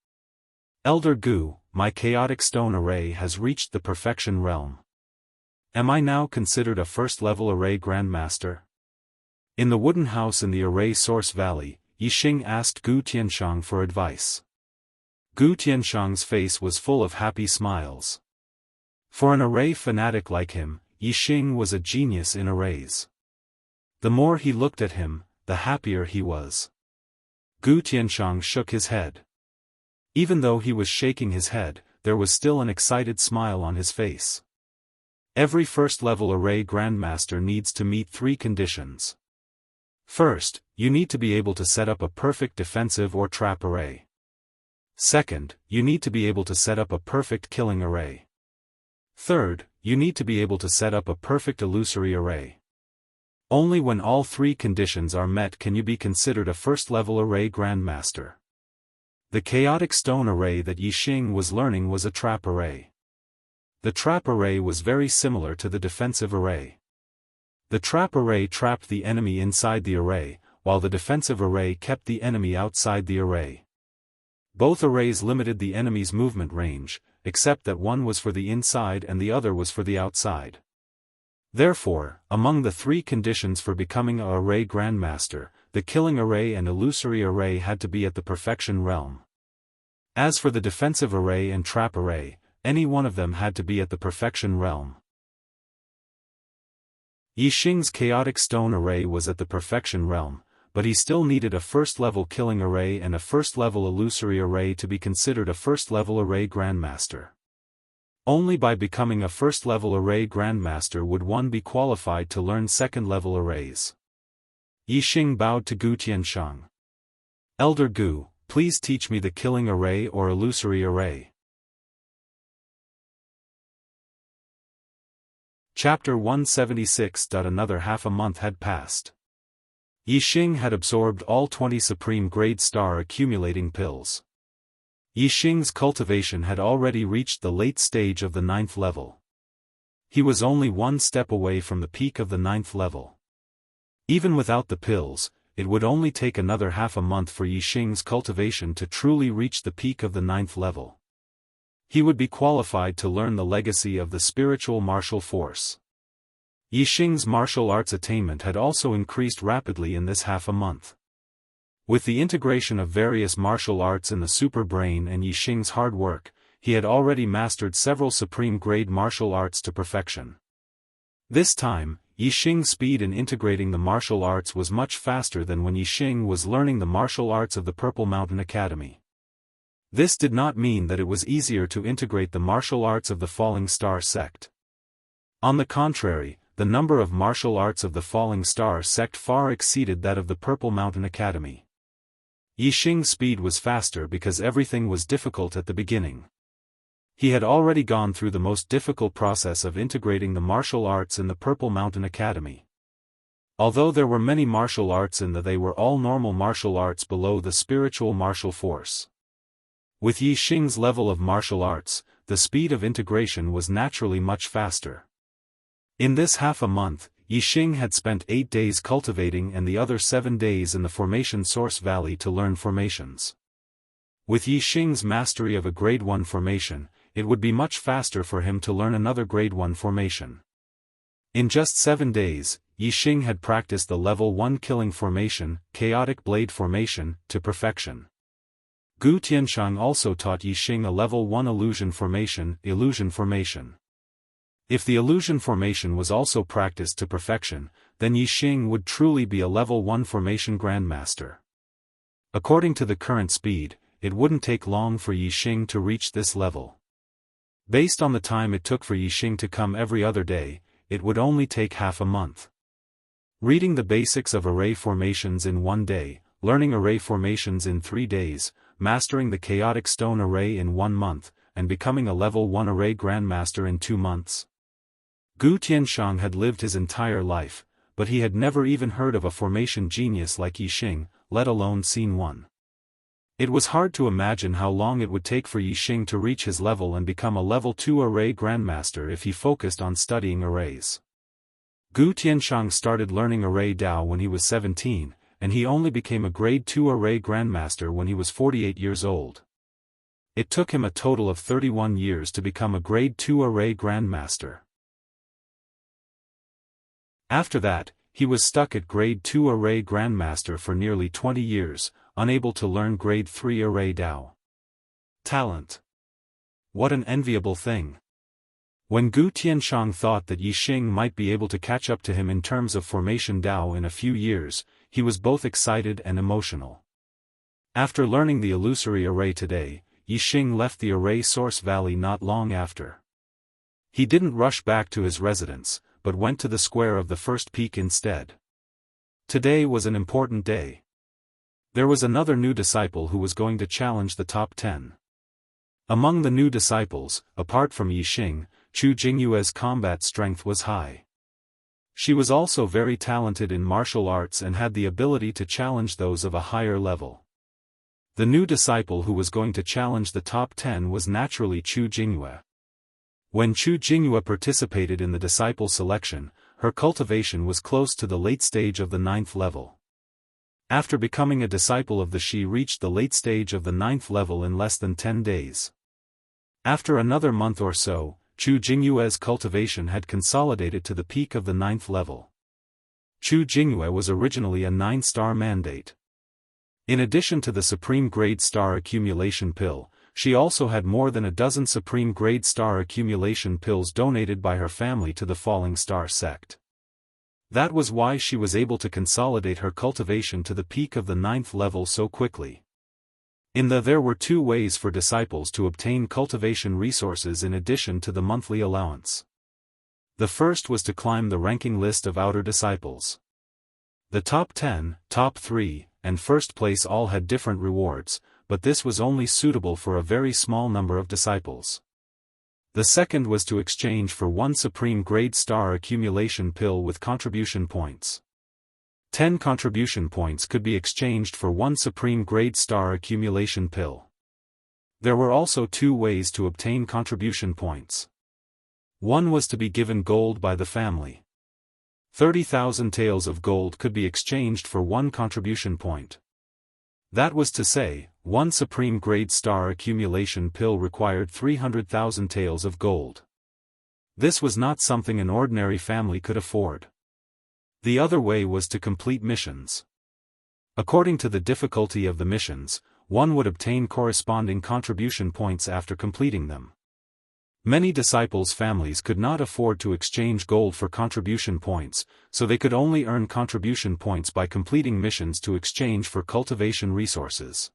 Elder Gu, my chaotic stone array has reached the perfection realm. Am I now considered a first-level array grandmaster? In the wooden house in the Array Source Valley, Yi Xing asked Gu Tianshang for advice. Gu Tianshang's face was full of happy smiles. For an array fanatic like him, Yi Xing was a genius in arrays. The more he looked at him, the happier he was. Gu Tianshang shook his head. Even though he was shaking his head, there was still an excited smile on his face. Every first-level array grandmaster needs to meet 3 conditions. First, you need to be able to set up a perfect defensive or trap array. Second, you need to be able to set up a perfect killing array. Third, you need to be able to set up a perfect illusory array. Only when all 3 conditions are met can you be considered a first-level array grandmaster. The chaotic stone array that Yi Xing was learning was a trap array. The trap array was very similar to the defensive array. The trap array trapped the enemy inside the array, while the defensive array kept the enemy outside the array. Both arrays limited the enemy's movement range, except that one was for the inside and the other was for the outside. Therefore, among the 3 conditions for becoming an array grandmaster, the killing array and illusory array had to be at the perfection realm. As for the defensive array and trap array, any one of them had to be at the perfection realm. Yi Xing's chaotic stone array was at the perfection realm, but he still needed a first-level killing array and a first-level illusory array to be considered a first-level array grandmaster. Only by becoming a first-level array grandmaster would one be qualified to learn second-level arrays. Yi Xing bowed to Gu Tianshang. Elder Gu, please teach me the killing array or illusory array. Chapter 176. Another half a month had passed. Yi Xing had absorbed all 20 supreme grade star accumulating pills. Yi Xing's cultivation had already reached the late stage of the 9th level. He was only 1 step away from the peak of the 9th level. Even without the pills, it would only take another half a month for Yi Xing's cultivation to truly reach the peak of the 9th level. He would be qualified to learn the legacy of the spiritual martial force. Yi Xing's martial arts attainment had also increased rapidly in this half a month. With the integration of various martial arts in the super brain and Yi Xing's hard work, he had already mastered several supreme grade martial arts to perfection. This time, Yi Xing's speed in integrating the martial arts was much faster than when Yi Xing was learning the martial arts of the Purple Mountain Academy. This did not mean that it was easier to integrate the martial arts of the Falling Star sect. On the contrary, the number of martial arts of the Falling Star sect far exceeded that of the Purple Mountain Academy. Yixing's speed was faster because everything was difficult at the beginning. He had already gone through the most difficult process of integrating the martial arts in the Purple Mountain Academy. Although there were many martial arts they were all normal martial arts below the spiritual martial force. With Yixing's level of martial arts, the speed of integration was naturally much faster. In this half a month, Yixing had spent 8 days cultivating and the other 7 days in the Formation Source Valley to learn formations. With Yixing's mastery of a Grade 1 formation, it would be much faster for him to learn another Grade 1 formation. In just 7 days, Yixing had practiced the Level 1 Killing Formation, Chaotic Blade Formation, to perfection. Gu Tianshang also taught Yixing a Level 1 Illusion Formation, Illusion Formation. If the Illusion Formation was also practiced to perfection, then Yixing would truly be a Level 1 Formation Grandmaster. According to the current speed, it wouldn't take long for Yixing to reach this level. Based on the time it took for Yixing to come every other day, it would only take half a month. Reading the basics of array formations in 1 day, learning array formations in 3 days, mastering the chaotic stone array in 1 month, and becoming a Level 1 array Grandmaster in 2 months. Gu Tianshang had lived his entire life, but he had never even heard of a formation genius like Yixing, let alone seen one. It was hard to imagine how long it would take for Yixing to reach his level and become a Level 2 array Grandmaster if he focused on studying arrays. Gu Tianshang started learning array Dao when he was 17, and he only became a Grade 2 array Grandmaster when he was 48 years old. It took him a total of 31 years to become a Grade 2 array Grandmaster. After that, he was stuck at Grade 2 array Grandmaster for nearly 20 years, unable to learn Grade 3 array Dao. Talent. What an enviable thing. When Gu Tianshang thought that Yixing might be able to catch up to him in terms of formation Dao in a few years, he was both excited and emotional. After learning the illusory array today, Yixing left the array source valley not long after. He didn't rush back to his residence, but went to the square of the first peak instead. Today was an important day. There was another new disciple who was going to challenge the top 10. Among the new disciples, apart from Yixing, Chu Jingyue's combat strength was high. She was also very talented in martial arts and had the ability to challenge those of a higher level. The new disciple who was going to challenge the top 10 was naturally Chu Jingyue. When Chu Jingyue participated in the disciple selection, her cultivation was close to the late stage of the 9th level. After becoming a disciple of she reached the late stage of the 9th level in less than 10 days. After another month or so, Chu Jingyue's cultivation had consolidated to the peak of the 9th level. Chu Jingyue was originally a 9-star mandate. In addition to the Supreme Grade Star Accumulation Pill, she also had more than a dozen Supreme Grade Star Accumulation Pills donated by her family to the Falling Star sect. That was why she was able to consolidate her cultivation to the peak of the 9th level so quickly. There were 2 ways for disciples to obtain cultivation resources in addition to the monthly allowance. The first was to climb the ranking list of outer disciples. The top 10, top 3, and first place all had different rewards, but this was only suitable for a very small number of disciples. The second was to exchange for 1 Supreme Grade Star Accumulation Pill with contribution points. 10 contribution points could be exchanged for 1 Supreme Grade Star Accumulation Pill. There were also 2 ways to obtain contribution points. One was to be given gold by the family. 30,000 taels of gold could be exchanged for 1 contribution point. That was to say, 1 Supreme Grade Star Accumulation Pill required 300,000 taels of gold. This was not something an ordinary family could afford. The other way was to complete missions. According to the difficulty of the missions, one would obtain corresponding contribution points after completing them. Many disciples' families could not afford to exchange gold for contribution points, so they could only earn contribution points by completing missions to exchange for cultivation resources.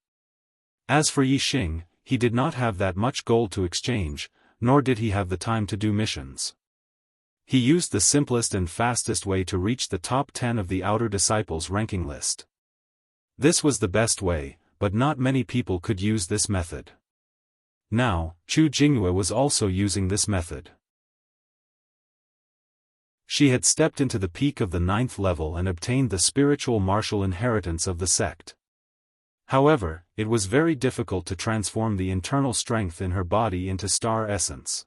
As for Yixing, he did not have that much gold to exchange, nor did he have the time to do missions. He used the simplest and fastest way to reach the top 10 of the outer disciples' ranking list. This was the best way, but not many people could use this method. Now, Chu Jinghua was also using this method. She had stepped into the peak of the 9th level and obtained the spiritual martial inheritance of the sect. However, it was very difficult to transform the internal strength in her body into star essence.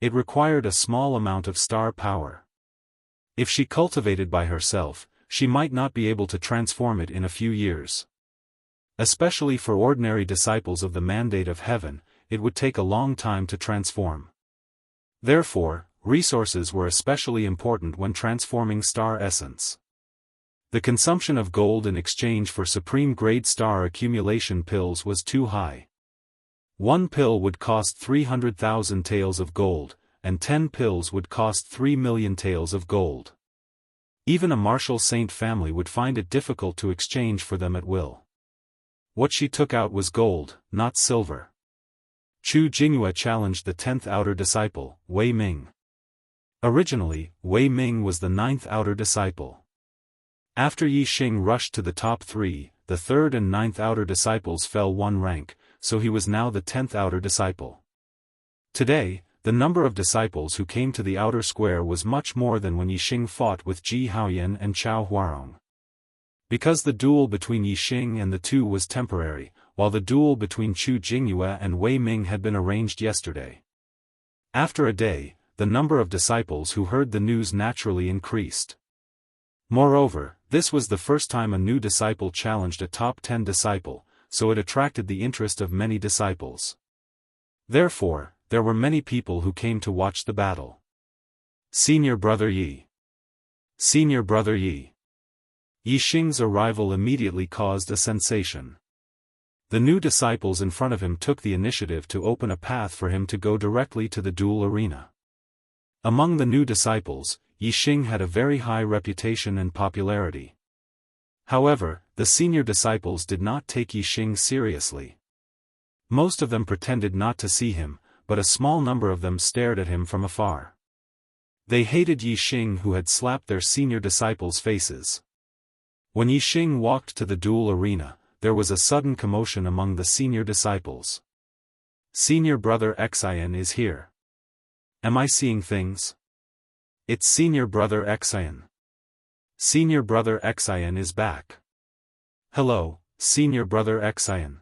It required a small amount of star power. If she cultivated by herself, she might not be able to transform it in a few years. Especially for ordinary disciples of the Mandate of Heaven, it would take a long time to transform. Therefore, resources were especially important when transforming star essence. The consumption of gold in exchange for supreme-grade star accumulation pills was too high. 1 pill would cost 300,000 taels of gold, and 10 pills would cost 3 million taels of gold. Even a martial saint family would find it difficult to exchange for them at will. What she took out was gold, not silver. Chu Jinghua challenged the 10th outer disciple, Wei Ming. Originally, Wei Ming was the 9th outer disciple. After Yi Xing rushed to the top 3, the 3rd and 9th outer disciples fell 1 rank, so he was now the 10th outer disciple. Today, the number of disciples who came to the outer square was much more than when Yi Xing fought with Ji Haoyan and Chao Huarong. Because the duel between Yi Xing and the two was temporary, while the duel between Chu Jinghua and Wei Ming had been arranged yesterday. After a day, the number of disciples who heard the news naturally increased. Moreover, this was the first time a new disciple challenged a top 10 disciple, so it attracted the interest of many disciples. Therefore, there were many people who came to watch the battle. Senior Brother Yi. Senior Brother Yi. Yi Xing's arrival immediately caused a sensation. The new disciples in front of him took the initiative to open a path for him to go directly to the duel arena. Among the new disciples, Yi Xing had a very high reputation and popularity. However, the senior disciples did not take Yi Xing seriously. Most of them pretended not to see him, but a small number of them stared at him from afar. They hated Yi Xing, who had slapped their senior disciples' faces. When Yi Xing walked to the duel arena, there was a sudden commotion among the senior disciples. Senior Brother Xian is here. Am I seeing things? It's Senior Brother Xian. Senior Brother Xian is back. Hello, Senior Brother Xian.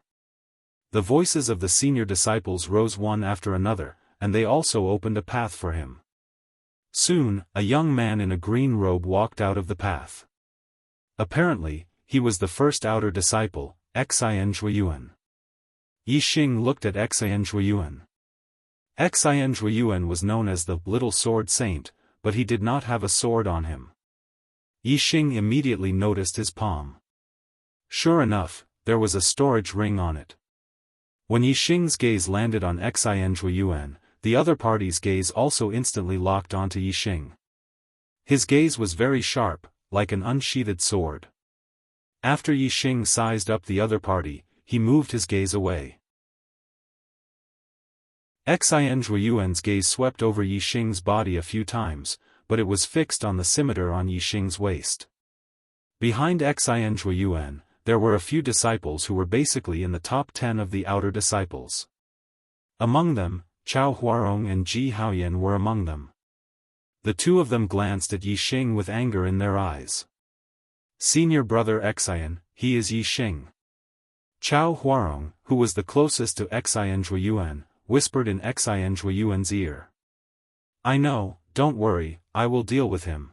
The voices of the senior disciples rose one after another, and they also opened a path for him. Soon, a young man in a green robe walked out of the path. Apparently, he was the first outer disciple, Xian Zhuiyuan. Yi Xing looked at Xian Zhuiyuan. Xian Zhuiyuan was known as the Little Sword Saint, but he did not have a sword on him. Yi Xing immediately noticed his palm. Sure enough, there was a storage ring on it. When Yi Xing's gaze landed on Xian Zhuiyuan, the other party's gaze also instantly locked onto Yi Xing. His gaze was very sharp, like an unsheathed sword. After Yi Xing sized up the other party, he moved his gaze away. Xian Zhuiyuan's gaze swept over Yi Xing's body a few times, but it was fixed on the scimitar on Yi Xing's waist. Behind Xian Zhuiyuan, there were a few disciples who were basically in the top 10 of the outer disciples. Among them, Chao Huarong and Ji Haoyan were among them. The two of them glanced at Yi Xing with anger in their eyes. Senior Brother Xian, he is Yi Xing. Chao Huarong, who was the closest to Xian Zhuiyuan, whispered in Xian Zhuiyuan's ear. I know, don't worry, I will deal with him.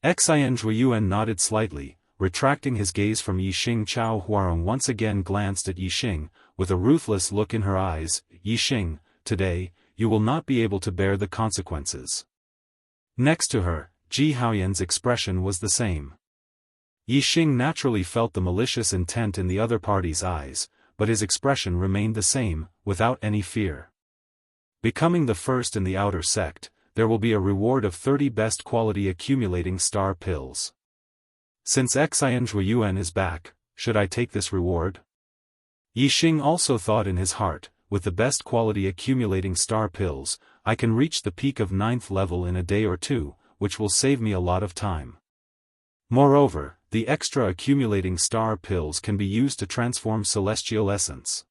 Xian Zhuiyuan nodded slightly, retracting his gaze from Yi Xing. Chao Huarong once again glanced at Yi Xing, with a ruthless look in her eyes. Yi Xing, today, you will not be able to bear the consequences. Next to her, Ji Haoyan's expression was the same. Yi Xing naturally felt the malicious intent in the other party's eyes, but his expression remained the same, without any fear. Becoming the first in the outer sect, there will be a reward of 30 best quality accumulating star pills. Since Xian Zhuiyuan is back, should I take this reward? Yixing also thought in his heart, with the best quality accumulating star pills, I can reach the peak of 9th level in a day or two, which will save me a lot of time. Moreover, the extra accumulating star pills can be used to transform celestial essence.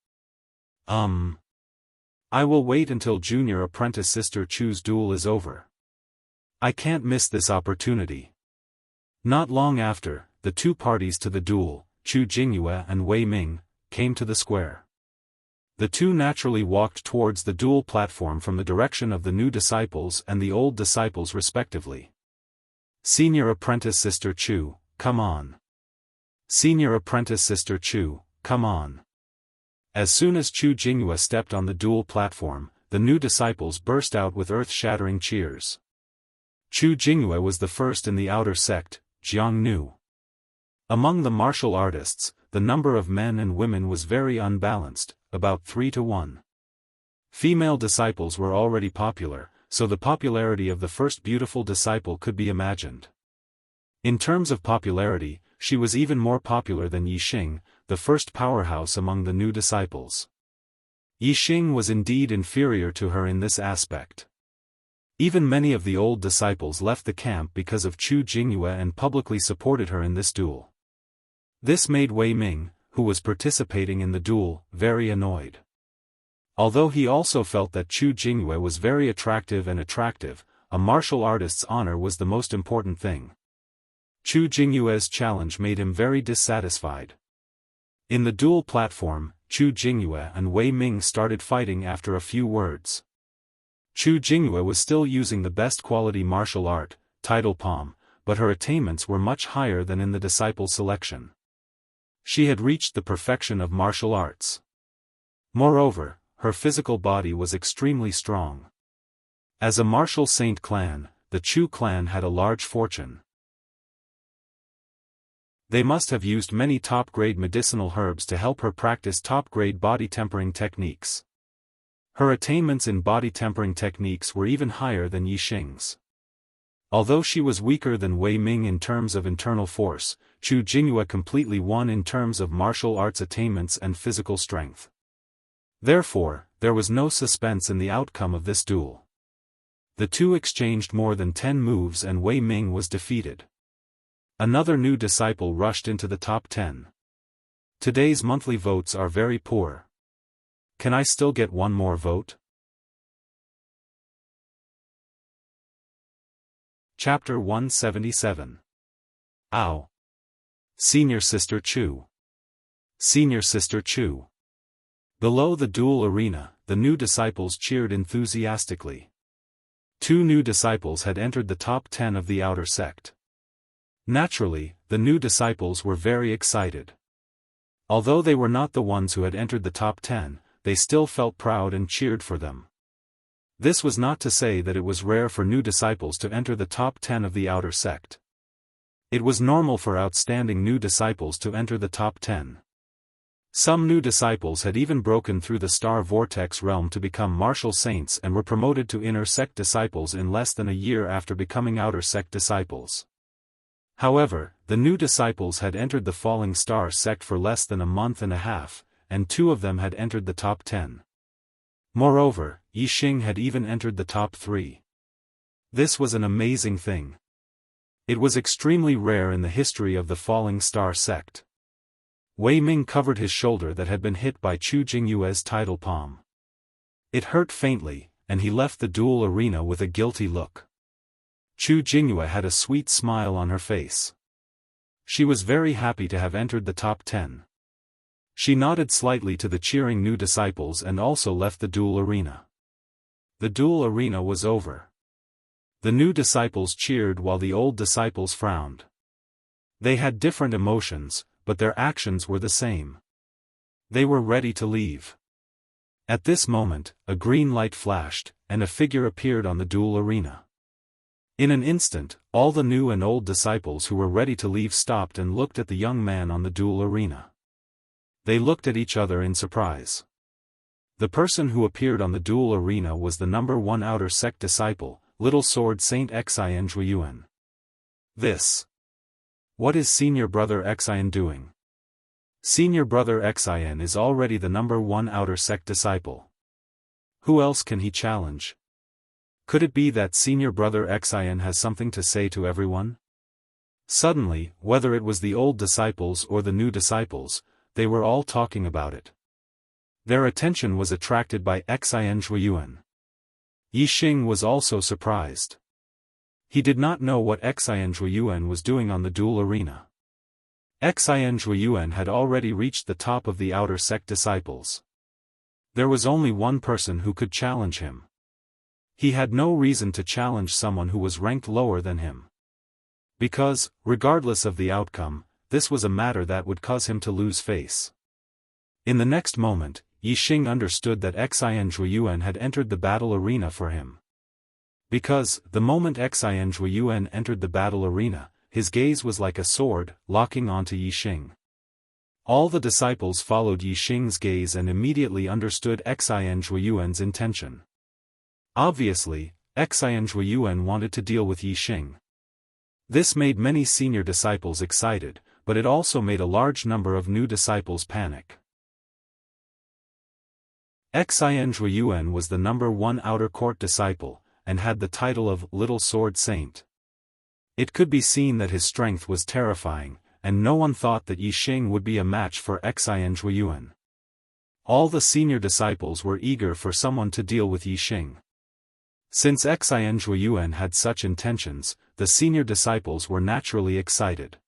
I will wait until junior apprentice Sister Chu's duel is over. I can't miss this opportunity. Not long after, the two parties to the duel, Chu Jingyue and Wei Ming, came to the square. The two naturally walked towards the duel platform from the direction of the new disciples and the old disciples respectively. Senior apprentice Sister Chu, come on. Senior apprentice Sister Chu, come on. As soon as Chu Jingyue stepped on the duel platform, the new disciples burst out with earth-shattering cheers. Chu Jingyue was the first in the outer sect, Jianghu. Among the martial artists, the number of men and women was very unbalanced, about 3-to-1. Female disciples were already popular, so the popularity of the first beautiful disciple could be imagined. In terms of popularity, she was even more popular than Yixing, the first powerhouse among the new disciples. Yixing was indeed inferior to her in this aspect. Even many of the old disciples left the camp because of Chu Jingyue and publicly supported her in this duel. This made Wei Ming, who was participating in the duel, very annoyed. Although he also felt that Chu Jingyue was very attractive, a martial artist's honor was the most important thing. Chu Jingyue's challenge made him very dissatisfied. In the duel platform, Chu Jingyue and Wei Ming started fighting after a few words. Chu Jingyue was still using the best quality martial art, Tidal Palm, but her attainments were much higher than in the disciple selection. She had reached the perfection of martial arts. Moreover, her physical body was extremely strong. As a martial saint clan, the Chu clan had a large fortune. They must have used many top-grade medicinal herbs to help her practice top-grade body tempering techniques. Her attainments in body tempering techniques were even higher than Yixing's. Although she was weaker than Wei Ming in terms of internal force, Chu Jingyue completely won in terms of martial arts attainments and physical strength. Therefore, there was no suspense in the outcome of this duel. The two exchanged more than 10 moves and Wei Ming was defeated. Another new disciple rushed into the top 10. Today's monthly votes are very poor. Can I still get one more vote? Chapter 177. Ow! Senior Sister Chu. Senior Sister Chu. Below the duel arena, the new disciples cheered enthusiastically. 2 new disciples had entered the top 10 of the outer sect. Naturally, the new disciples were very excited. Although they were not the ones who had entered the top 10, they still felt proud and cheered for them. This was not to say that it was rare for new disciples to enter the top 10 of the outer sect. It was normal for outstanding new disciples to enter the top 10. Some new disciples had even broken through the star vortex realm to become martial saints and were promoted to inner sect disciples in less than a year after becoming outer sect disciples. However, the new disciples had entered the falling star sect for less than a month and a half, and 2 of them had entered the top 10. Moreover, Yixing had even entered the top 3. This was an amazing thing. It was extremely rare in the history of the falling star sect. Wei Ming covered his shoulder that had been hit by Chu Jingyue's tidal palm. It hurt faintly, and he left the duel arena with a guilty look. Chu Jingyue had a sweet smile on her face. She was very happy to have entered the top 10. She nodded slightly to the cheering new disciples and also left the duel arena. The duel arena was over. The new disciples cheered while the old disciples frowned. They had different emotions, but their actions were the same. They were ready to leave. At this moment, a green light flashed, and a figure appeared on the duel arena. In an instant, all the new and old disciples who were ready to leave stopped and looked at the young man on the duel arena. They looked at each other in surprise. The person who appeared on the duel arena was the number 1 outer sect disciple, Little Sword Saint Xian Zhuiyuan. This. What is senior brother Xian doing? Senior brother Xin is already the #1 outer sect disciple. Who else can he challenge? Could it be that senior brother Xin has something to say to everyone? Suddenly, whether it was the old disciples or the new disciples, they were all talking about it. Their attention was attracted by Xin Zhuiyuan. Yixing was also surprised. He did not know what Xin Zhuiyuan was doing on the duel arena. Xin Zhuiyuan had already reached the top of the outer sect disciples. There was only one person who could challenge him. He had no reason to challenge someone who was ranked lower than him. Because, regardless of the outcome, this was a matter that would cause him to lose face. In the next moment, Yixing understood that Xin Zhuiyuan had entered the battle arena for him. Because, the moment Xin Zhuiyuan entered the battle arena, his gaze was like a sword, locking onto Yixing. All the disciples followed Yixing's gaze and immediately understood Xin Zhuiyuan's intention. Obviously, Xin Zhuiyuan wanted to deal with Yixing. This made many senior disciples excited, but it also made a large number of new disciples panic. Xin Zhuiyuan was the #1 outer court disciple, and had the title of Little Sword Saint. It could be seen that his strength was terrifying, and no one thought that Yixing would be a match for Xin Zhuiyuan. All the senior disciples were eager for someone to deal with Yixing. Since Xin Zhuiyuan had such intentions, the senior disciples were naturally excited.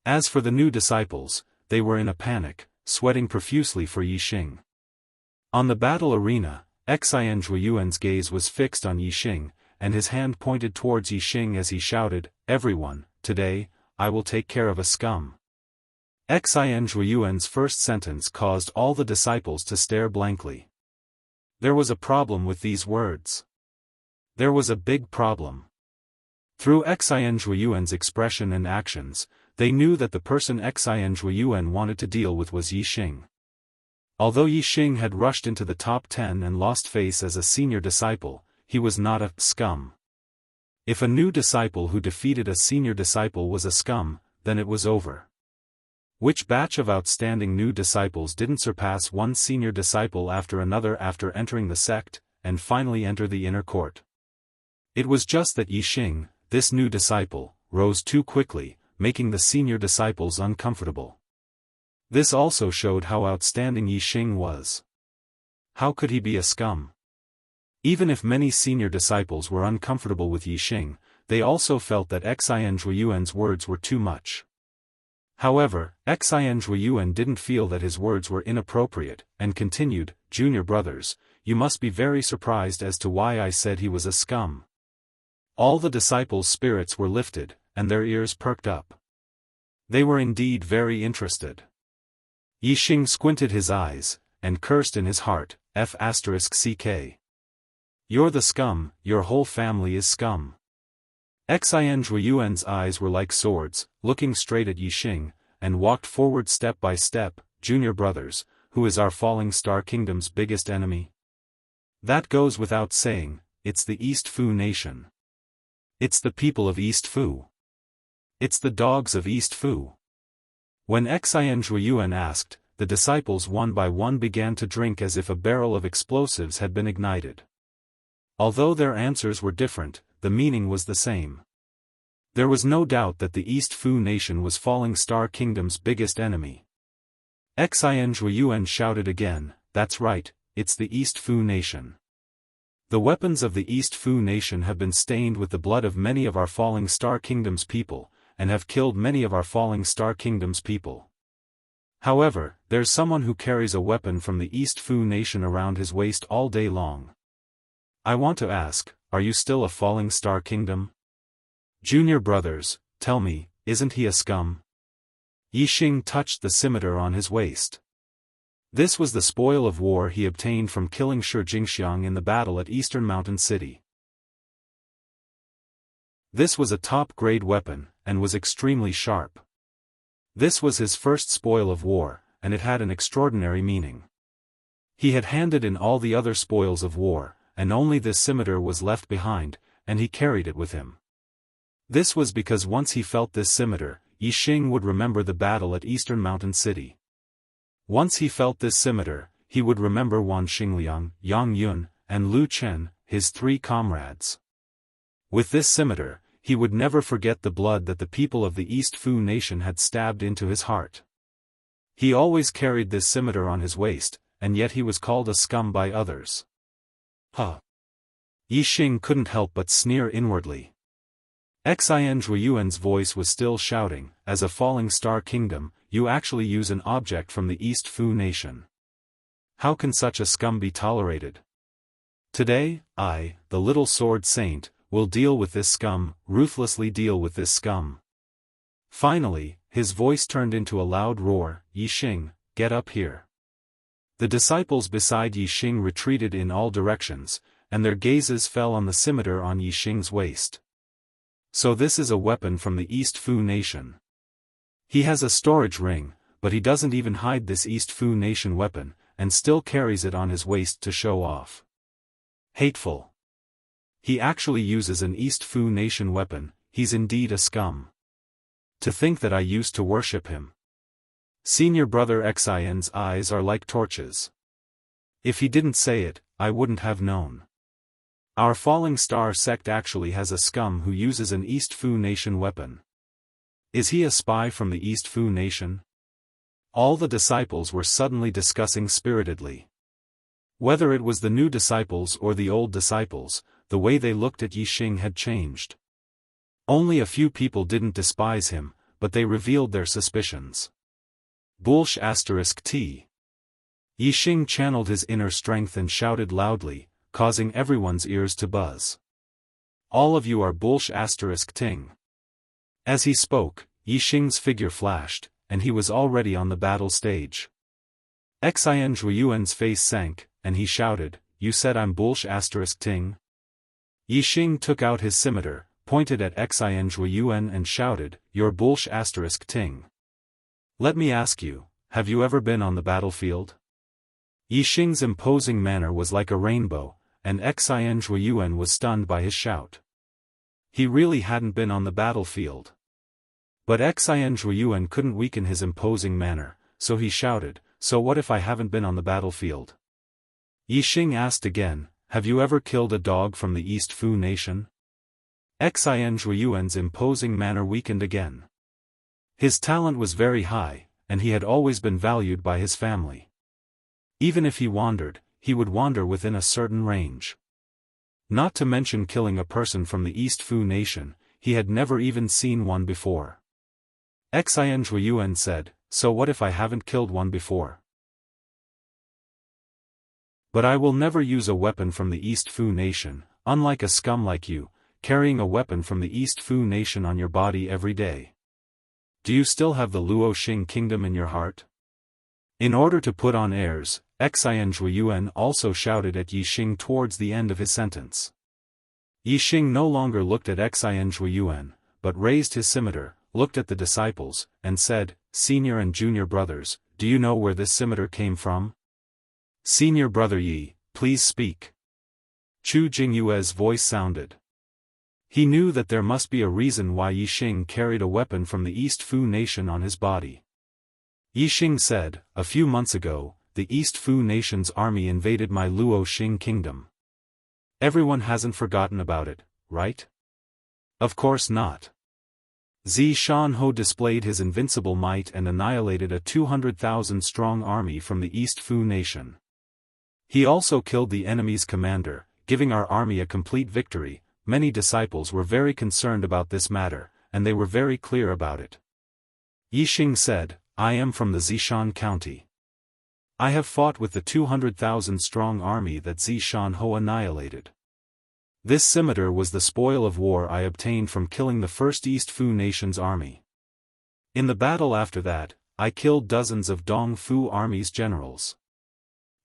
As for the new disciples, they were in a panic, sweating profusely for Yixing. On the battle arena, Xin Zhuiyuan's gaze was fixed on Yixing, and his hand pointed towards Yixing as he shouted, "Everyone, today, I will take care of a scum." Xin Zhuiyuan's first sentence caused all the disciples to stare blankly. There was a problem with these words. There was a big problem. Through Xin Zhuiyuan's expression and actions, they knew that the person Xin Zhuiyuan wanted to deal with was Yixing. Although Yixing had rushed into the top 10 and lost face as a senior disciple, he was not a scum. If a new disciple who defeated a senior disciple was a scum, then it was over. Which batch of outstanding new disciples didn't surpass one senior disciple after another after entering the sect, and finally enter the inner court? It was just that Yixing, this new disciple, rose too quickly, making the senior disciples uncomfortable. This also showed how outstanding Yixing was. How could he be a scum? Even if many senior disciples were uncomfortable with Yixing, they also felt that Xin Zhuiyuan's words were too much. However, Xin Zhuiyuan didn't feel that his words were inappropriate, and continued, "Junior brothers, you must be very surprised as to why I said he was a scum." All the disciples' spirits were lifted, and their ears perked up. They were indeed very interested. Yixing squinted his eyes, and cursed in his heart, F***ck. "You're the scum, your whole family is scum." Xin Zhuiyuan's eyes were like swords, looking straight at Yixing, and walked forward step by step. "Junior brothers, who is our falling star kingdom's biggest enemy?" "That goes without saying, it's the East Fu nation. It's the people of East Fu. It's the dogs of East Fu." When Xin Zhuiyuan asked, the disciples one by one began to drink as if a barrel of explosives had been ignited. Although their answers were different, the meaning was the same. There was no doubt that the East Fu nation was Falling Star Kingdom's biggest enemy. Xin Zhuiyuan shouted again, "That's right, it's the East Fu nation. The weapons of the East Fu nation have been stained with the blood of many of our Falling Star Kingdom's people, and have killed many of our Falling Star Kingdom's people. However, there's someone who carries a weapon from the East Fu nation around his waist all day long. I want to ask, are you still a Falling Star Kingdom? Junior brothers, tell me, isn't he a scum?" Yixing touched the scimitar on his waist. This was the spoil of war he obtained from killing Shi Jingxiang in the battle at Eastern Mountain City. This was a top-grade weapon, and was extremely sharp. This was his first spoil of war, and it had an extraordinary meaning. He had handed in all the other spoils of war, and only this scimitar was left behind, and he carried it with him. This was because once he felt this scimitar, Yixing would remember the battle at Eastern Mountain City. Once he felt this scimitar, he would remember Wan Xingliang, Yang Yun, and Lu Chen, his 3 comrades. With this scimitar, he would never forget the blood that the people of the East Fu nation had stabbed into his heart. He always carried this scimitar on his waist, and yet he was called a scum by others. Huh! Yi Xing couldn't help but sneer inwardly. Xian Zhuiyuan's voice was still shouting, as a falling star kingdom, you actually use an object from the East Fu nation. How can such a scum be tolerated? Today, I, the little sword saint, will deal with this scum, ruthlessly deal with this scum. Finally, his voice turned into a loud roar, Yi Xing, get up here. The disciples beside Yi Xing retreated in all directions, and their gazes fell on the scimitar on Yi Xing's waist. So this is a weapon from the East Fu nation. He has a storage ring, but he doesn't even hide this East Fu nation weapon, and still carries it on his waist to show off. Hateful. He actually uses an East Fu nation weapon, he's indeed a scum. To think that I used to worship him. Senior brother Xian's eyes are like torches. If he didn't say it, I wouldn't have known. Our falling star sect actually has a scum who uses an East Fu nation weapon. Is he a spy from the East Fu nation? All the disciples were suddenly discussing spiritedly. Whether it was the new disciples or the old disciples, the way they looked at Yi Xing had changed. Only a few people didn't despise him, but they revealed their suspicions. Bullsh *T. Yi Xing channeled his inner strength and shouted loudly, causing everyone's ears to buzz. All of you are Bullsh *Ting. As he spoke, Yi Xing's figure flashed, and he was already on the battle stage. Xian Zhuiyuan's face sank, and he shouted, you said I'm Bullsh *Ting? Yi Xing took out his scimitar, pointed at Xian Zhuiyuan and shouted, you're Bullsh *Ting. Let me ask you, have you ever been on the battlefield? Yi Xing's imposing manner was like a rainbow, and Xian Zhuiyuan was stunned by his shout. He really hadn't been on the battlefield. But Xian Zhuiyuan couldn't weaken his imposing manner, so he shouted, so what if I haven't been on the battlefield? Yi Xing asked again, have you ever killed a dog from the East Fu nation? Xian Zhuiyuan's imposing manner weakened again. His talent was very high, and he had always been valued by his family. Even if he wandered, he would wander within a certain range. Not to mention killing a person from the East Fu nation, he had never even seen one before. Xian Zhuiyuan said, so what if I haven't killed one before? But I will never use a weapon from the East Fu nation, unlike a scum like you, carrying a weapon from the East Fu nation on your body every day. Do you still have the Luo Xing kingdom in your heart? In order to put on airs, Xian Zhuiyuan also shouted at Yi Xing towards the end of his sentence. Yi Xing no longer looked at Xian Zhuiyuan, but raised his scimitar, looked at the disciples, and said, Senior and junior brothers, do you know where this scimitar came from? Senior brother Yi, please speak. Chu Jingyue's voice sounded. He knew that there must be a reason why Yi Xing carried a weapon from the East Fu nation on his body. Yi Xing said, a few months ago, the East Fu nation's army invaded my Luo Xing kingdom. Everyone hasn't forgotten about it, right? Of course not. Zishan displayed his invincible might and annihilated a 200,000-strong army from the East Fu nation. He also killed the enemy's commander, giving our army a complete victory. Many disciples were very concerned about this matter, and they were very clear about it. Yi Xing said, I am from the Zishan county. I have fought with the 200,000-strong army that Zishan annihilated. This scimitar was the spoil of war I obtained from killing the first East Fu nation's army. In the battle after that, I killed dozens of Dong Fu army's generals.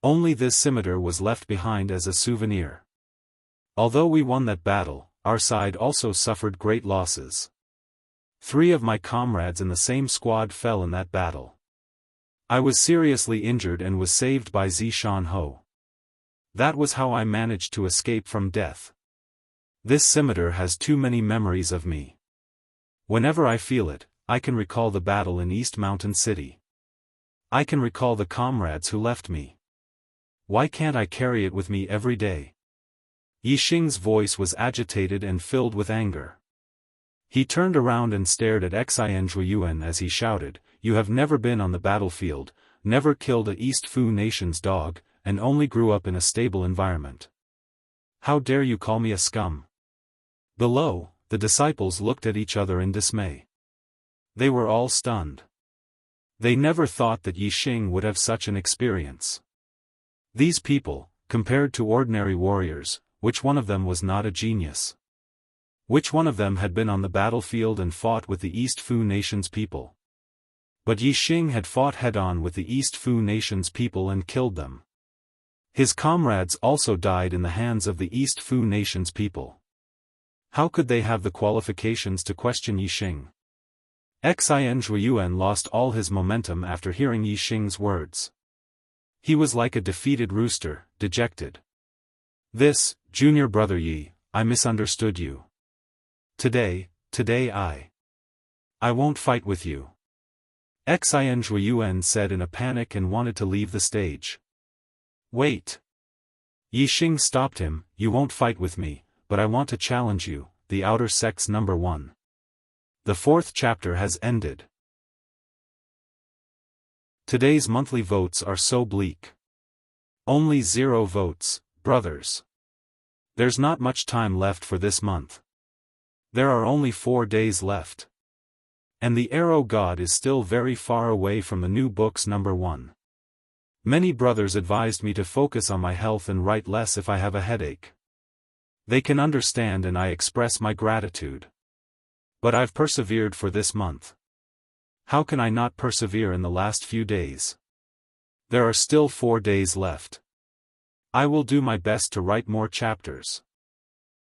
Only this scimitar was left behind as a souvenir. Although we won that battle, our side also suffered great losses. 3 of my comrades in the same squad fell in that battle. I was seriously injured and was saved by Zishan. That was how I managed to escape from death. This scimitar has too many memories of me. Whenever I feel it, I can recall the battle in East Mountain City. I can recall the comrades who left me. Why can't I carry it with me every day? Yixing's voice was agitated and filled with anger. He turned around and stared at Xianxia as he shouted, "You have never been on the battlefield, never killed a East Fu nation's dog, and only grew up in a stable environment. How dare you call me a scum?" Below, the disciples looked at each other in dismay. They were all stunned. They never thought that Yixing would have such an experience. These people, compared to ordinary warriors, which one of them was not a genius? Which one of them had been on the battlefield and fought with the East Fu nation's people? But Yixing had fought head-on with the East Fu nation's people and killed them. His comrades also died in the hands of the East Fu nation's people. How could they have the qualifications to question Yixing? Xianxia lost all his momentum after hearing Yixing's words. He was like a defeated rooster, dejected. "This, junior brother Yi, I misunderstood you. Today I won't fight with you," Xianxia said in a panic and wanted to leave the stage. "Wait." Yixing stopped him, "You won't fight with me, but I want to challenge you, the Outer Sects number 1. The 4th chapter has ended. Today's monthly votes are so bleak. Only 0 votes, brothers. There's not much time left for this month. There are only 4 days left. And the Arrow God is still very far away from the new books number 1. Many brothers advised me to focus on my health and write less if I have a headache. They can understand and I express my gratitude. But I've persevered for this month. How can I not persevere in the last few days? There are still 4 days left. I will do my best to write more chapters.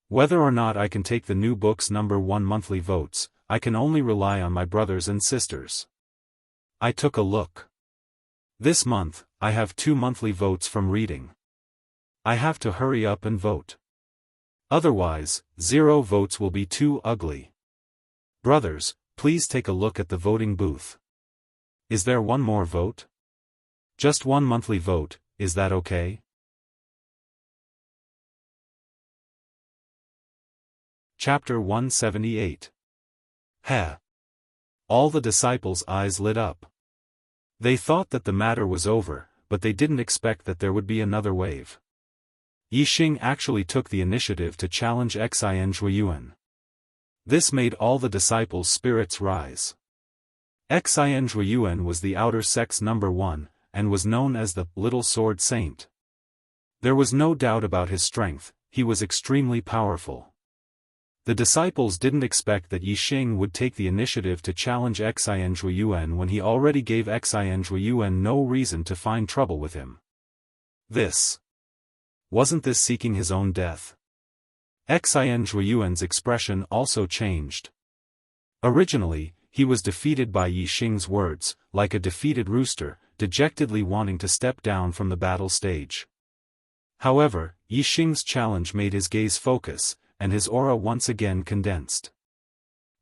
Whether or not I can take the new books number 1 monthly votes, I can only rely on my brothers and sisters. I took a look. This month, I have 2 monthly votes from reading. I have to hurry up and vote. Otherwise, 0 votes will be too ugly. Brothers, please take a look at the voting booth. Is there one more vote? Just 1 monthly vote, is that okay? Chapter 178. Heh. All the disciples' eyes lit up. They thought that the matter was over, but they didn't expect that there would be another wave. Yixing actually took the initiative to challenge Xianxia. This made all the disciples' spirits rise. Xianxia was the Outer Sects number 1, and was known as the Little Sword Saint. There was no doubt about his strength, he was extremely powerful. The disciples didn't expect that Yixing would take the initiative to challenge Xianxia when he already gave Xianxia no reason to find trouble with him. Wasn't this seeking his own death? Xianxia's expression also changed. Originally, he was defeated by Yixing's words, like a defeated rooster, dejectedly wanting to step down from the battle stage. However, Yixing's challenge made his gaze focus, and his aura once again condensed.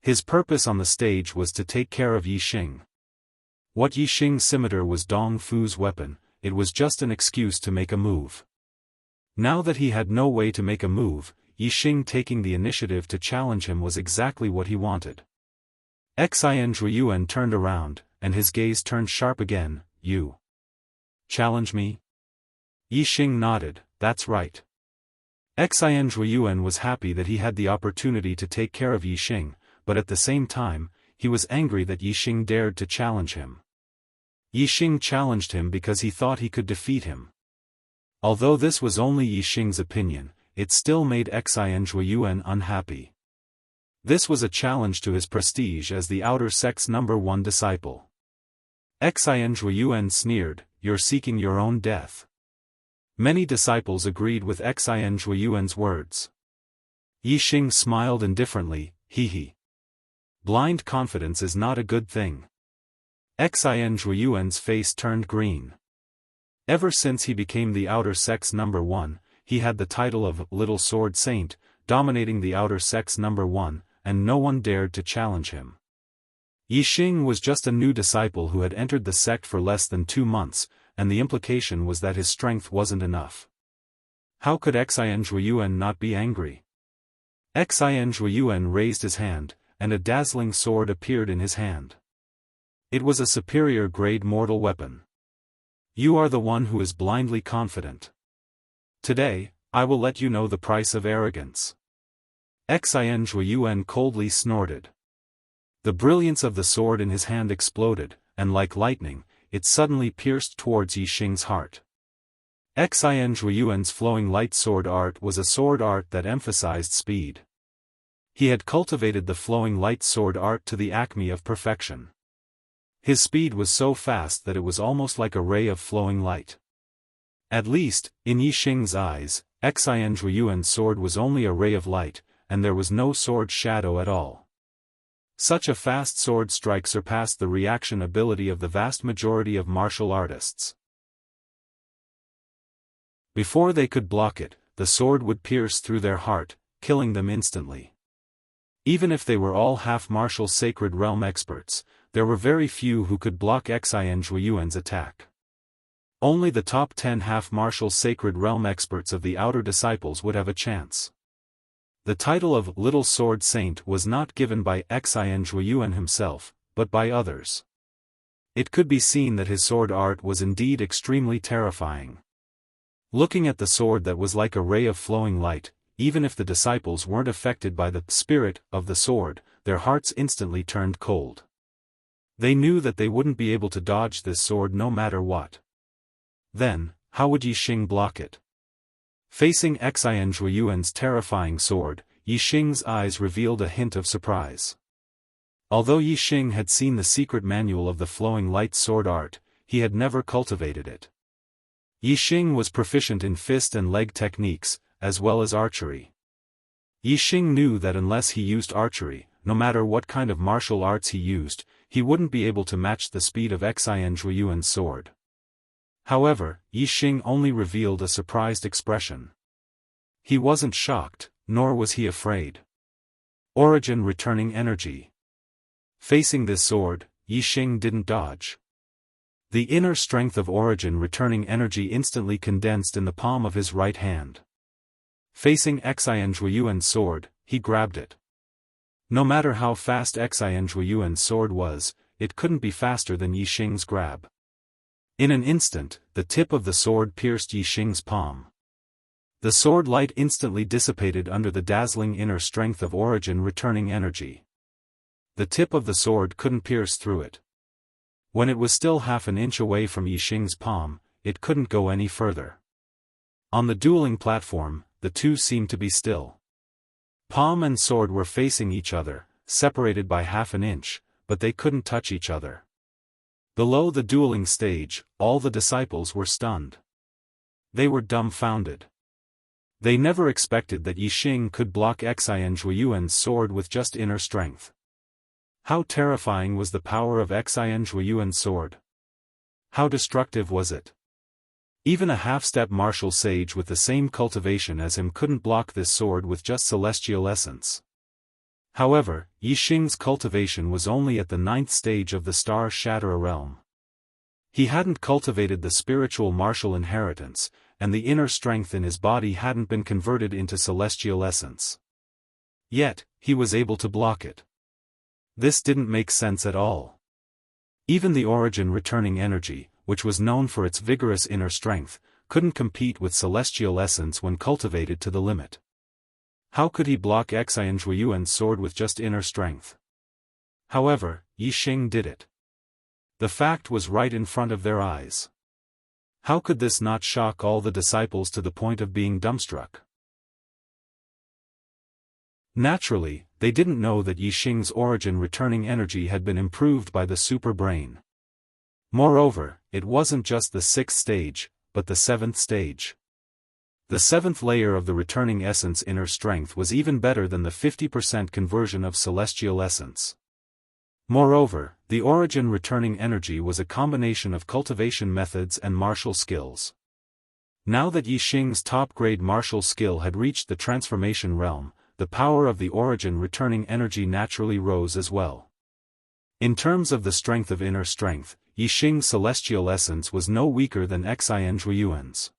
His purpose on the stage was to take care of Yixing. What Yixing's scimitar was Dong Fu's weapon, it was just an excuse to make a move. Now that he had no way to make a move, Yixing taking the initiative to challenge him was exactly what he wanted. Xianxia turned around, and his gaze turned sharp again. "You challenge me?" Yixing nodded, "That's right." Xianxia was happy that he had the opportunity to take care of Yixing, but at the same time, he was angry that Yixing dared to challenge him. Yixing challenged him because he thought he could defeat him. Although this was only Yixing's opinion, it still made Xianxia unhappy. This was a challenge to his prestige as the Outer Sects number 1 disciple. Xianxia sneered, "You're seeking your own death." Many disciples agreed with Xianxia's words. Yixing smiled indifferently, "Hee. Blind confidence is not a good thing." Xianxia's face turned green. Ever since he became the Outer Sects number 1, he had the title of Little Sword Saint, dominating the Outer Sects number 1, and no one dared to challenge him. Yixing was just a new disciple who had entered the sect for less than 2 months, and the implication was that his strength wasn't enough. How could Xianxia not be angry? Xianxia raised his hand, and a dazzling sword appeared in his hand. It was a superior-grade mortal weapon. You are the one who is blindly confident. Today, I will let you know the price of arrogance. Xianxia coldly snorted. The brilliance of the sword in his hand exploded, and like lightning, it suddenly pierced towards Yixing's heart. Xianxia's flowing light sword art was a sword art that emphasized speed. He had cultivated the flowing light sword art to the acme of perfection. His speed was so fast that it was almost like a ray of flowing light. At least, in Yixing's eyes, Xianxia's sword was only a ray of light, and there was no sword shadow at all. Such a fast sword strike surpassed the reaction ability of the vast majority of martial artists. Before they could block it, the sword would pierce through their heart, killing them instantly. Even if they were all half-martial sacred realm experts, there were very few who could block Xianxia's attack. Only the top 10 half-martial sacred realm experts of the outer disciples would have a chance. The title of Little Sword Saint was not given by Xianxia himself, but by others. It could be seen that his sword art was indeed extremely terrifying. Looking at the sword that was like a ray of flowing light, even if the disciples weren't affected by the spirit of the sword, their hearts instantly turned cold. They knew that they wouldn't be able to dodge this sword no matter what. Then, how would Yixing block it? Facing Xianxia's terrifying sword, Yixing's eyes revealed a hint of surprise. Although Yixing had seen the secret manual of the flowing light sword art, he had never cultivated it. Yixing was proficient in fist and leg techniques, as well as archery. Yixing knew that unless he used archery, no matter what kind of martial arts he used, he wouldn't be able to match the speed of Xianxia's sword. However, Yixing only revealed a surprised expression. He wasn't shocked, nor was he afraid. Origin returning energy. Facing this sword, Yixing didn't dodge. The inner strength of origin returning energy instantly condensed in the palm of his right hand. Facing Xianxia's sword, he grabbed it. No matter how fast Xianxia's sword was, it couldn't be faster than Yixing's grab. In an instant, the tip of the sword pierced Yixing's palm. The sword light instantly dissipated under the dazzling inner strength of origin returning energy. The tip of the sword couldn't pierce through it. When it was still half an inch away from Yixing's palm, it couldn't go any further. On the dueling platform, the two seemed to be still. Palm and sword were facing each other, separated by half an inch, but they couldn't touch each other. Below the dueling stage, all the disciples were stunned. They were dumbfounded. They never expected that Yixing could block Xianxia's sword with just inner strength. How terrifying was the power of Xianxia's sword? How destructive was it? Even a half-step martial sage with the same cultivation as him couldn't block this sword with just celestial essence. However, Yixing's cultivation was only at the 9th stage of the Star Shatterer realm. He hadn't cultivated the spiritual martial inheritance, and the inner strength in his body hadn't been converted into celestial essence. Yet, he was able to block it. This didn't make sense at all. Even the origin returning energy, which was known for its vigorous inner strength, couldn't compete with celestial essence when cultivated to the limit. How could he block Xianxia's sword with just inner strength? However, Yixing did it. The fact was right in front of their eyes. How could this not shock all the disciples to the point of being dumbstruck? Naturally, they didn't know that Yixing's origin returning energy had been improved by the super brain. Moreover, it wasn't just the 6th stage, but the 7th stage. The 7th layer of the returning essence inner strength was even better than the 50% conversion of celestial essence. Moreover, the origin returning energy was a combination of cultivation methods and martial skills. Now that Yixing's top-grade martial skill had reached the transformation realm, the power of the origin returning energy naturally rose as well. In terms of the strength of inner strength, Yixing's celestial essence was no weaker than Xianxuan's.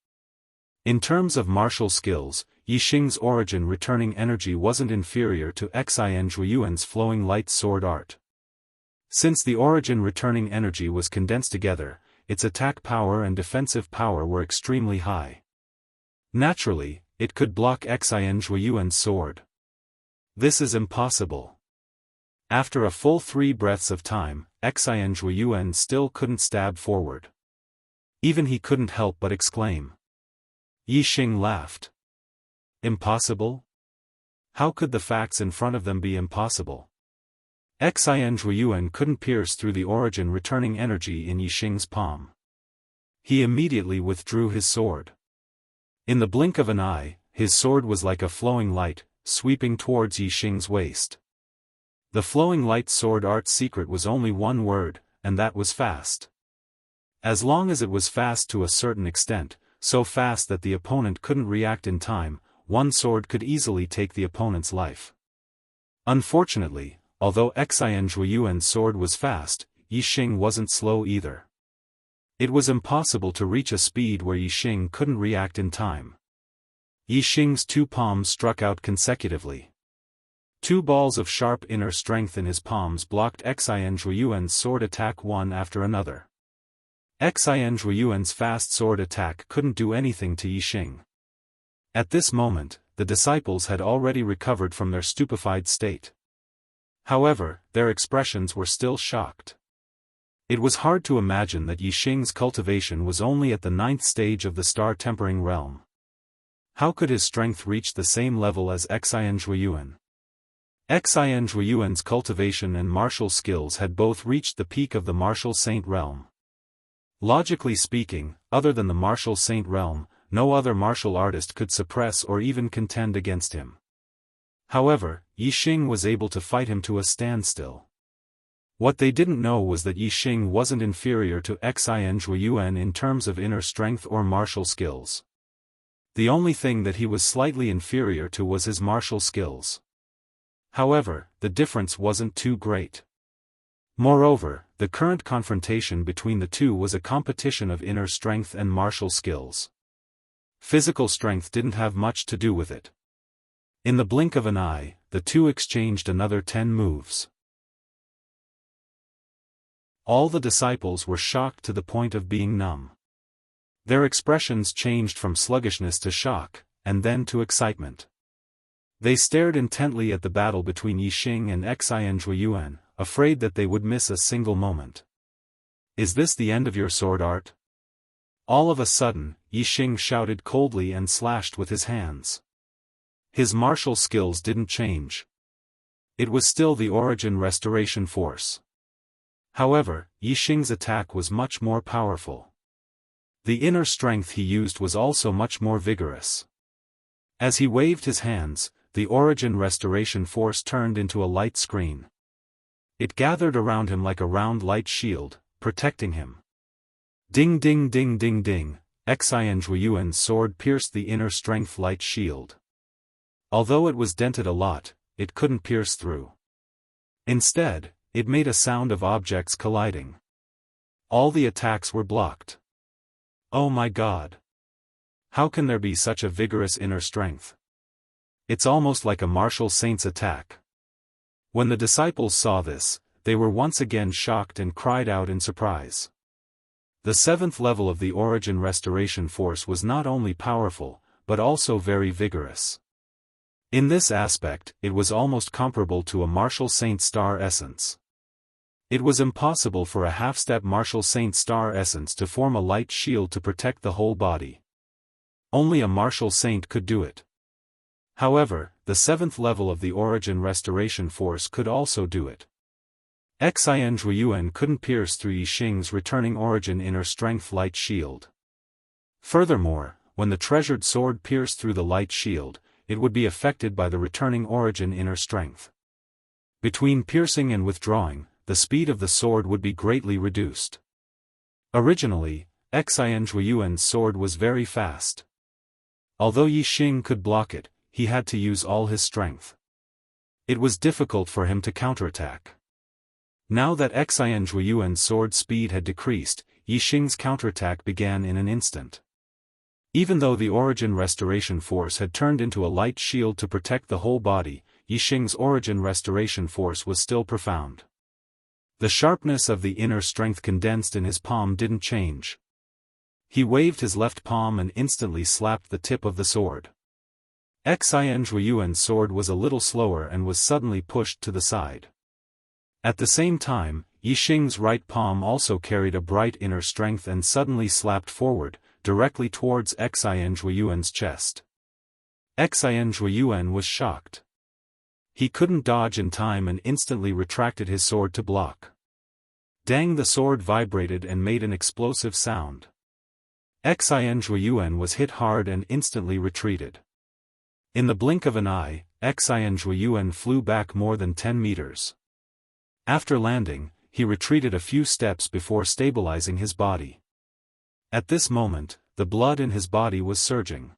In terms of martial skills, Yixing's origin returning energy wasn't inferior to Xianxuan's flowing light sword art. Since the origin returning energy was condensed together, its attack power and defensive power were extremely high. Naturally, it could block Xianxuan's sword. This is impossible. After a full 3 breaths of time, Xianxuan still couldn't stab forward. Even he couldn't help but exclaim. Yixing laughed. Impossible? How could the facts in front of them be impossible? Xianxuan couldn't pierce through the origin returning energy in Yixing's palm. He immediately withdrew his sword. In the blink of an eye, his sword was like a flowing light, sweeping towards Yixing's waist. The flowing light sword art's secret was only one word, and that was fast. As long as it was fast to a certain extent, so fast that the opponent couldn't react in time, one sword could easily take the opponent's life. Unfortunately, although Xianxuan's sword was fast, Yixing wasn't slow either. It was impossible to reach a speed where Yixing couldn't react in time. Yixing's 2 palms struck out consecutively. 2 balls of sharp inner strength in his palms blocked Xianxuan's sword attack one after another. Xianxuan's fast sword attack couldn't do anything to Yixing. At this moment, the disciples had already recovered from their stupefied state. However, their expressions were still shocked. It was hard to imagine that Yixing's cultivation was only at the 9th stage of the star-tempering realm. How could his strength reach the same level as Xianxuan? Xianxuan's cultivation and martial skills had both reached the peak of the martial saint realm. Logically speaking, other than the martial saint realm, no other martial artist could suppress or even contend against him. However, Yixing was able to fight him to a standstill. What they didn't know was that Yixing wasn't inferior to Xianxuan in terms of inner strength or martial skills. The only thing that he was slightly inferior to was his martial skills. However, the difference wasn't too great. Moreover, the current confrontation between the two was a competition of inner strength and martial skills. Physical strength didn't have much to do with it. In the blink of an eye, the two exchanged another 10 moves. All the disciples were shocked to the point of being numb. Their expressions changed from sluggishness to shock, and then to excitement. They stared intently at the battle between Yixing and Xianxuan, afraid that they would miss a single moment. Is this the end of your sword art? All of a sudden, Yixing shouted coldly and slashed with his hands. His martial skills didn't change. It was still the origin restoration force. However, Yixing's attack was much more powerful. The inner strength he used was also much more vigorous. As he waved his hands, the origin restoration force turned into a light screen. It gathered around him like a round light shield, protecting him. Ding ding ding ding ding, Xianxuan's sword pierced the inner strength light shield. Although it was dented a lot, it couldn't pierce through. Instead, it made a sound of objects colliding. All the attacks were blocked. Oh my God! How can there be such a vigorous inner strength? It's almost like a martial saint's attack. When the disciples saw this, they were once again shocked and cried out in surprise. The 7th level of the origin restoration force was not only powerful, but also very vigorous. In this aspect, it was almost comparable to a martial saint star essence. It was impossible for a half-step martial saint star essence to form a light shield to protect the whole body. Only a martial saint could do it. However, the 7th level of the origin restoration force could also do it. Xianxuan couldn't pierce through Yixing's returning origin inner strength light shield. Furthermore, when the treasured sword pierced through the light shield, it would be affected by the returning origin inner strength. Between piercing and withdrawing, the speed of the sword would be greatly reduced. Originally, Xianxuan's sword was very fast. Although Yixing could block it, he had to use all his strength. It was difficult for him to counterattack. Now that Xian Zhuiyuan's sword speed had decreased, Yi Xing's counterattack began in an instant. Even though the origin restoration force had turned into a light shield to protect the whole body, Yi Xing's origin restoration force was still profound. The sharpness of the inner strength condensed in his palm didn't change. He waved his left palm and instantly slapped the tip of the sword. Xian Zhuiyuan's sword was a little slower and was suddenly pushed to the side. At the same time, Yi Xing's right palm also carried a bright inner strength and suddenly slapped forward, directly towards Xian Zhuiyuan's chest. Xian Zhuiyuan was shocked. He couldn't dodge in time and instantly retracted his sword to block. Dang, the sword vibrated and made an explosive sound. Xian Zhuiyuan was hit hard and instantly retreated. In the blink of an eye, Xian Zhuiyuan flew back more than 10 meters. After landing, he retreated a few steps before stabilizing his body. At this moment, the blood in his body was surging.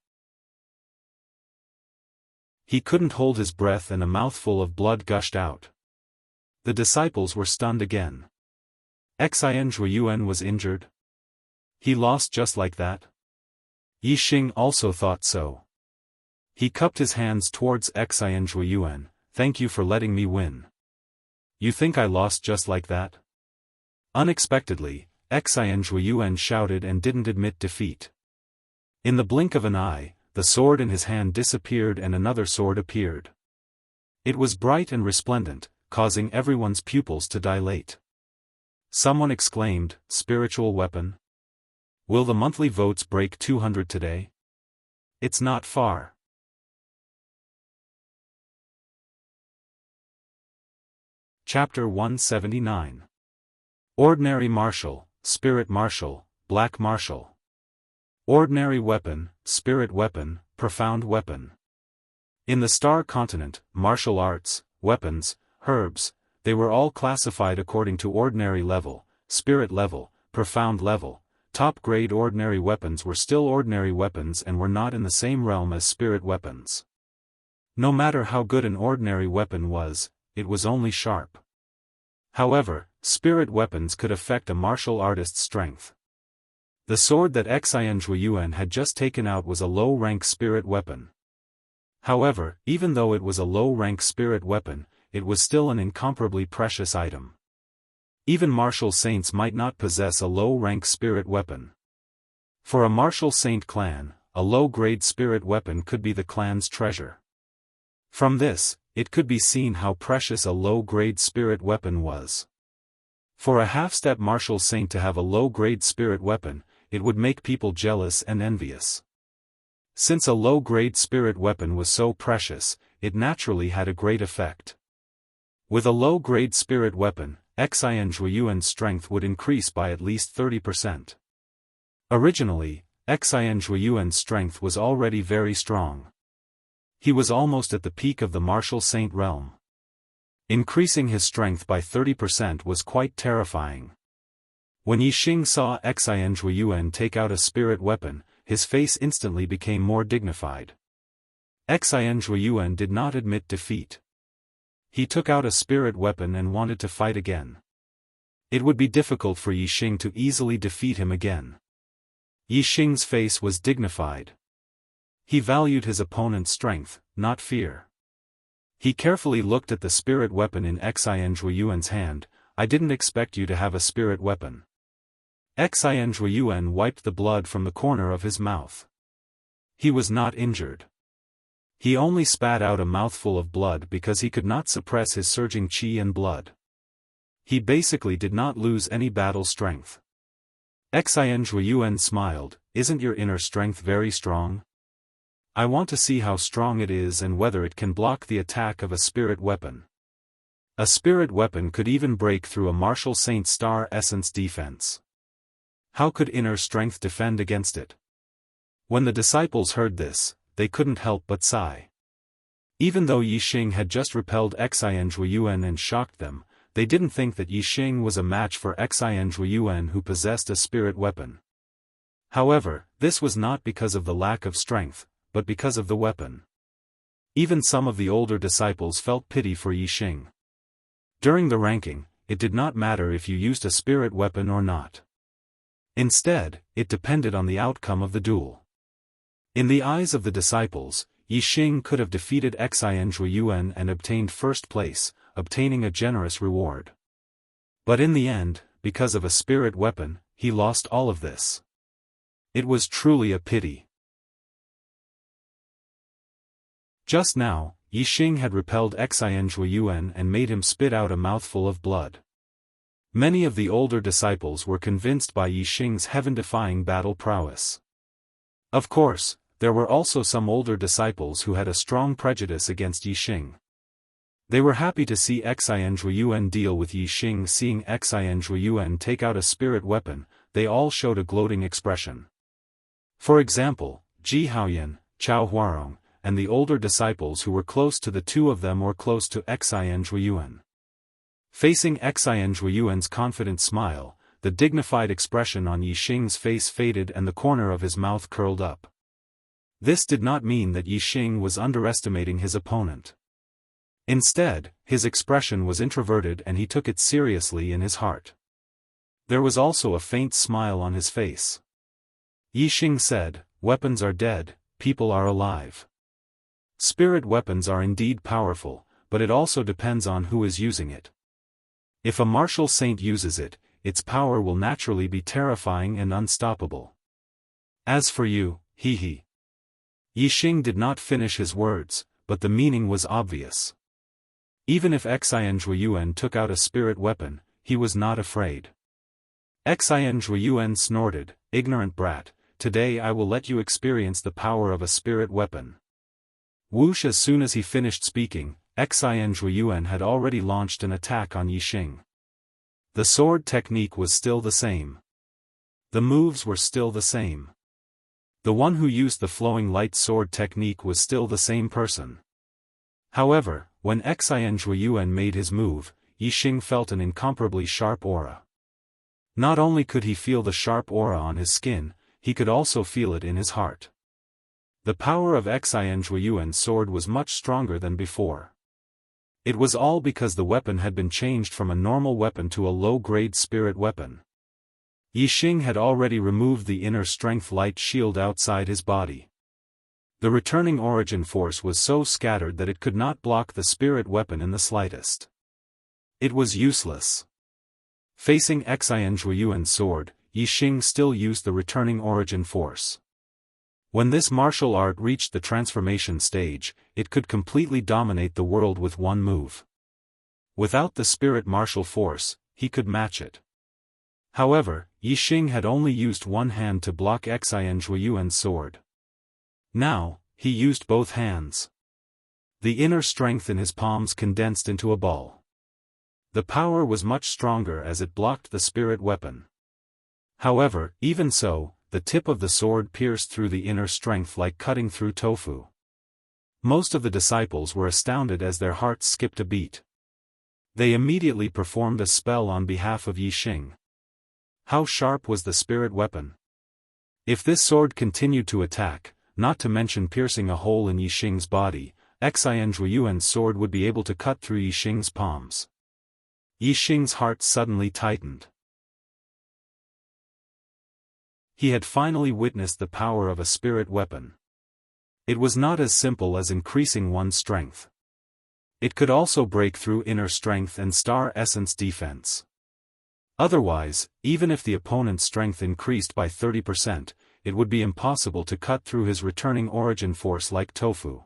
He couldn't hold his breath and a mouthful of blood gushed out. The disciples were stunned again. Xian Zhuiyuan was injured? He lost just like that? Yi Xing also thought so. He cupped his hands towards Xian Zhuiyuan. Thank you for letting me win. You think I lost just like that? Unexpectedly, Xian Zhuiyuan shouted and didn't admit defeat. In the blink of an eye, the sword in his hand disappeared and another sword appeared. It was bright and resplendent, causing everyone's pupils to dilate. Someone exclaimed, "Spiritual weapon? Will the monthly votes break 200 today? It's not far." Chapter 179. Ordinary Martial, Spirit Martial, Black Martial. Ordinary Weapon, Spirit Weapon, Profound Weapon. In the Star Continent, martial arts, weapons, herbs, they were all classified according to ordinary level, spirit level, profound level. Top-grade ordinary weapons were still ordinary weapons and were not in the same realm as spirit weapons. No matter how good an ordinary weapon was, it was only sharp. However, spirit weapons could affect a martial artist's strength. The sword that Xian Zhuiyuan had just taken out was a low-rank spirit weapon. However, even though it was a low-rank spirit weapon, it was still an incomparably precious item. Even martial saints might not possess a low-rank spirit weapon. For a martial saint clan, a low-grade spirit weapon could be the clan's treasure. From this, it could be seen how precious a low-grade spirit weapon was. For a half-step martial saint to have a low-grade spirit weapon, it would make people jealous and envious. Since a low-grade spirit weapon was so precious, it naturally had a great effect. With a low-grade spirit weapon, Xian Zhuiyuan's strength would increase by at least 30%. Originally, Xian Zhuiyuan's strength was already very strong. He was almost at the peak of the martial saint realm. Increasing his strength by 30% was quite terrifying. When Yi Xing saw Xian Zhuiyuan take out a spirit weapon, his face instantly became more dignified. Xian Zhuiyuan did not admit defeat. He took out a spirit weapon and wanted to fight again. It would be difficult for Yi Xing to easily defeat him again. Yi Xing's face was dignified. He valued his opponent's strength, not fear. He carefully looked at the spirit weapon in Xian Zhuiyuan's hand. I didn't expect you to have a spirit weapon. Xian Zhuiyuan wiped the blood from the corner of his mouth. He was not injured. He only spat out a mouthful of blood because he could not suppress his surging qi and blood. He basically did not lose any battle strength. Xian Zhuiyuan smiled, "Isn't your inner strength very strong? I want to see how strong it is and whether it can block the attack of a spirit weapon." A spirit weapon could even break through a martial saint star essence defense. How could inner strength defend against it? When the disciples heard this, they couldn't help but sigh. Even though Yi Xing had just repelled Xian Zhuiyuan and shocked them, they didn't think that Yi Xing was a match for Xian Zhuiyuan who possessed a spirit weapon. However, this was not because of the lack of strength, but because of the weapon. Even some of the older disciples felt pity for Yi Xing. During the ranking, it did not matter if you used a spirit weapon or not. Instead, it depended on the outcome of the duel. In the eyes of the disciples, Yixing could have defeated Xianxia and obtained first place, obtaining a generous reward. But in the end, because of a spirit weapon, he lost all of this. It was truly a pity. Just now, Yixing had repelled Xianxia and made him spit out a mouthful of blood. Many of the older disciples were convinced by Yixing's heaven-defying battle prowess. Of course, there were also some older disciples who had a strong prejudice against Yixing. They were happy to see Xianxia deal with Yixing. Seeing Xianxia take out a spirit weapon, they all showed a gloating expression. For example, Ji Haoyan, Chao Huarong, and the older disciples who were close to the two of them or close to Xianxia. Facing Xianxia's confident smile, the dignified expression on Yixing's face faded and the corner of his mouth curled up. This did not mean that Yixing was underestimating his opponent. Instead, his expression was introverted and he took it seriously in his heart. There was also a faint smile on his face. Yixing said, "Weapons are dead, people are alive." Spirit weapons are indeed powerful, but it also depends on who is using it. If a martial saint uses it, its power will naturally be terrifying and unstoppable. As for you, he. Yixing did not finish his words, but the meaning was obvious. Even if Xianxia took out a spirit weapon, he was not afraid. Xianxia snorted, "Ignorant brat, today I will let you experience the power of a spirit weapon." Whoosh! As soon as he finished speaking, Xianxia had already launched an attack on Yixing. The sword technique was still the same. The moves were still the same. The one who used the flowing light sword technique was still the same person. However, when Xianxia made his move, Yixing felt an incomparably sharp aura. Not only could he feel the sharp aura on his skin, he could also feel it in his heart. The power of Xianxia's sword was much stronger than before. It was all because the weapon had been changed from a normal weapon to a low-grade spirit weapon. Yixing had already removed the inner strength light shield outside his body. The returning origin force was so scattered that it could not block the spirit weapon in the slightest. It was useless. Facing Xianxia's sword, Yixing still used the returning origin force. When this martial art reached the transformation stage, it could completely dominate the world with one move. Without the spirit martial force, he could match it. However, Yixing had only used one hand to block Xianxia's sword. Now, he used both hands. The inner strength in his palms condensed into a ball. The power was much stronger as it blocked the spirit weapon. However, even so, the tip of the sword pierced through the inner strength like cutting through tofu. Most of the disciples were astounded as their hearts skipped a beat. They immediately performed a spell on behalf of Yixing. How sharp was the spirit weapon? If this sword continued to attack, not to mention piercing a hole in Yixing's body, Xianxia's sword would be able to cut through Yixing's palms. Yixing's heart suddenly tightened. He had finally witnessed the power of a spirit weapon. It was not as simple as increasing one's strength. It could also break through inner strength and star essence defense. Otherwise, even if the opponent's strength increased by 30%, it would be impossible to cut through his returning origin force like tofu.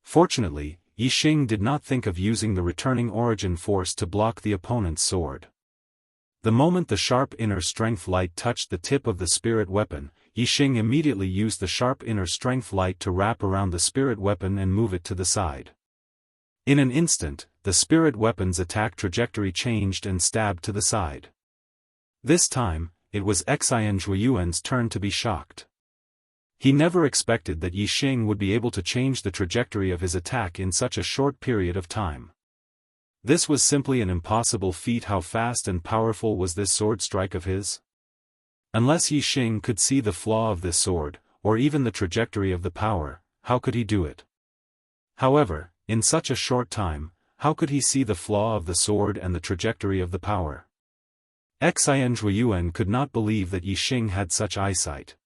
Fortunately, Yixing did not think of using the returning origin force to block the opponent's sword. The moment the sharp inner strength light touched the tip of the spirit weapon, Yixing immediately used the sharp inner strength light to wrap around the spirit weapon and move it to the side. In an instant, the spirit weapon's attack trajectory changed and stabbed to the side. This time, it was Xianxia's turn to be shocked. He never expected that Yixing would be able to change the trajectory of his attack in such a short period of time. This was simply an impossible feat. How fast and powerful was this sword strike of his? Unless Yixing could see the flaw of this sword, or even the trajectory of the power, how could he do it? However, in such a short time, how could he see the flaw of the sword and the trajectory of the power? Xianxia could not believe that Yi Xing had such eyesight.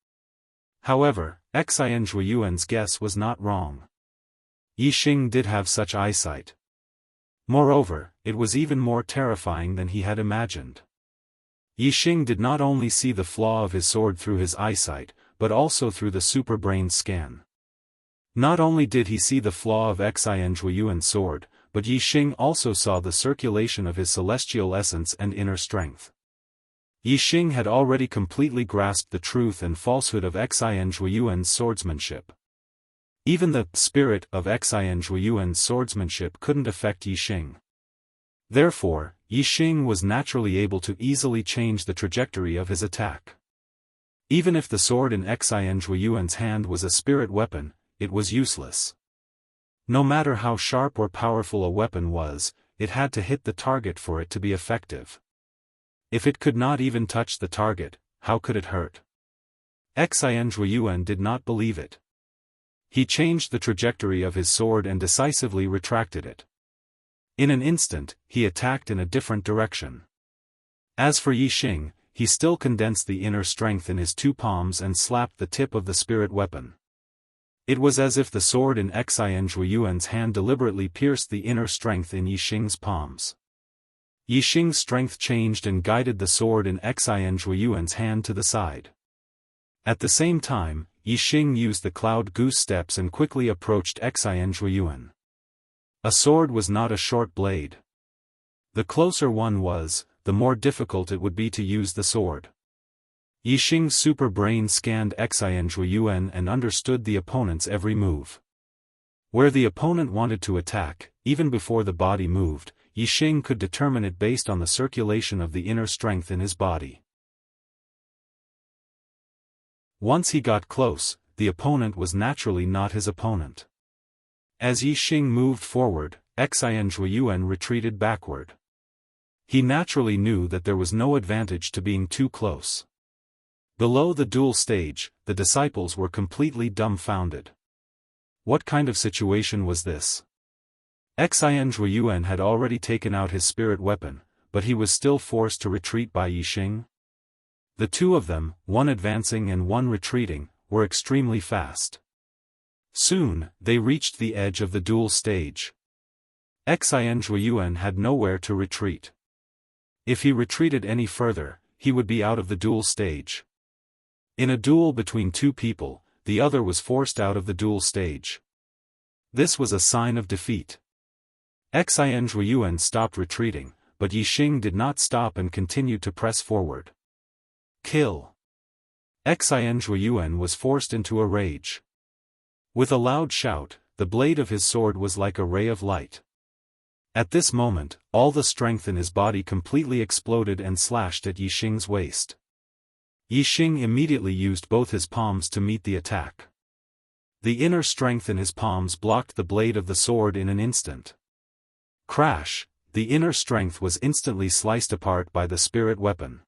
However, Xianxia's guess was not wrong. Yi Xing did have such eyesight. Moreover, it was even more terrifying than he had imagined. Yi Xing did not only see the flaw of his sword through his eyesight, but also through the super-brain scan. Not only did he see the flaw of Xianxia's sword, but Yi Xing also saw the circulation of his celestial essence and inner strength. Yi Xing had already completely grasped the truth and falsehood of Xianxia's swordsmanship. Even the spirit of Xianxia's swordsmanship couldn't affect Yi Xing. Therefore, Yi Xing was naturally able to easily change the trajectory of his attack. Even if the sword in Xianxia's hand was a spirit weapon, it was useless. No matter how sharp or powerful a weapon was, it had to hit the target for it to be effective. If it could not even touch the target, how could it hurt? Xianxia did not believe it. He changed the trajectory of his sword and decisively retracted it. In an instant, he attacked in a different direction. As for Yi Xing, he still condensed the inner strength in his two palms and slapped the tip of the spirit weapon. It was as if the sword in Xianxia's hand deliberately pierced the inner strength in Yi Xing's palms. Yi Xing's strength changed and guided the sword in Xianxia's hand to the side. At the same time, Yi Xing used the cloud goose steps and quickly approached Xianxia. A sword was not a short blade. The closer one was, the more difficult it would be to use the sword. Yi Xing's super brain scanned Xianxia and understood the opponent's every move. Where the opponent wanted to attack, even before the body moved, Yi Xing could determine it based on the circulation of the inner strength in his body. Once he got close, the opponent was naturally not his opponent. As Yi Xing moved forward, Xianxia retreated backward. He naturally knew that there was no advantage to being too close. Below the duel stage, the disciples were completely dumbfounded. What kind of situation was this? Xianxia had already taken out his spirit weapon, but he was still forced to retreat by Yi Xing. The two of them, one advancing and one retreating, were extremely fast. Soon, they reached the edge of the duel stage. Xianxia had nowhere to retreat. If he retreated any further, he would be out of the duel stage. In a duel between two people, the other was forced out of the duel stage. This was a sign of defeat. Xianxia stopped retreating, but Yi Xing did not stop and continued to press forward. Kill! Xianxia was forced into a rage. With a loud shout, the blade of his sword was like a ray of light. At this moment, all the strength in his body completely exploded and slashed at Yi Xing's waist. Yi Xing immediately used both his palms to meet the attack. The inner strength in his palms blocked the blade of the sword in an instant. Crash! The inner strength was instantly sliced apart by the spirit weapon.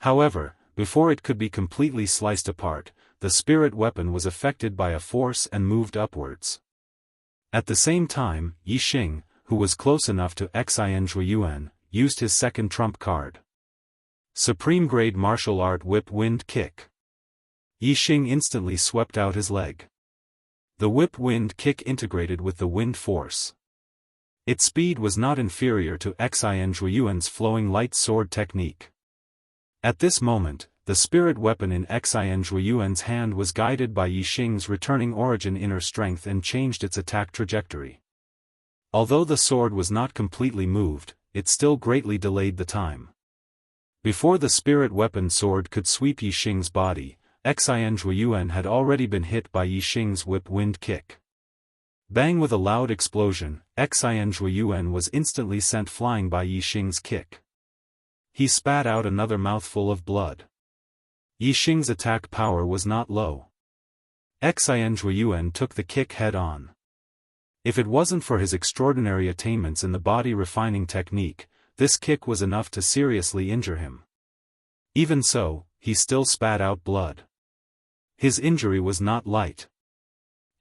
However, before it could be completely sliced apart, the spirit weapon was affected by a force and moved upwards. At the same time, Yi Xing, who was close enough to Xianxia, used his second trump card. Supreme Grade Martial Art Whip Wind Kick. Yi Xing instantly swept out his leg. The whip wind kick integrated with the wind force. Its speed was not inferior to Xianxia's flowing light sword technique. At this moment, the spirit weapon in Xianxia's hand was guided by Yi Xing's returning origin inner strength and changed its attack trajectory. Although the sword was not completely moved, it still greatly delayed the time. Before the spirit weapon sword could sweep Yi Xing's body, Xianxia had already been hit by Yi Xing's whip wind kick. Bang! With a loud explosion, Xianxia was instantly sent flying by Yi Xing's kick. He spat out another mouthful of blood. Yi Xing's attack power was not low. Xianxia took the kick head-on. If it wasn't for his extraordinary attainments in the body-refining technique, this kick was enough to seriously injure him. Even so, he still spat out blood. His injury was not light.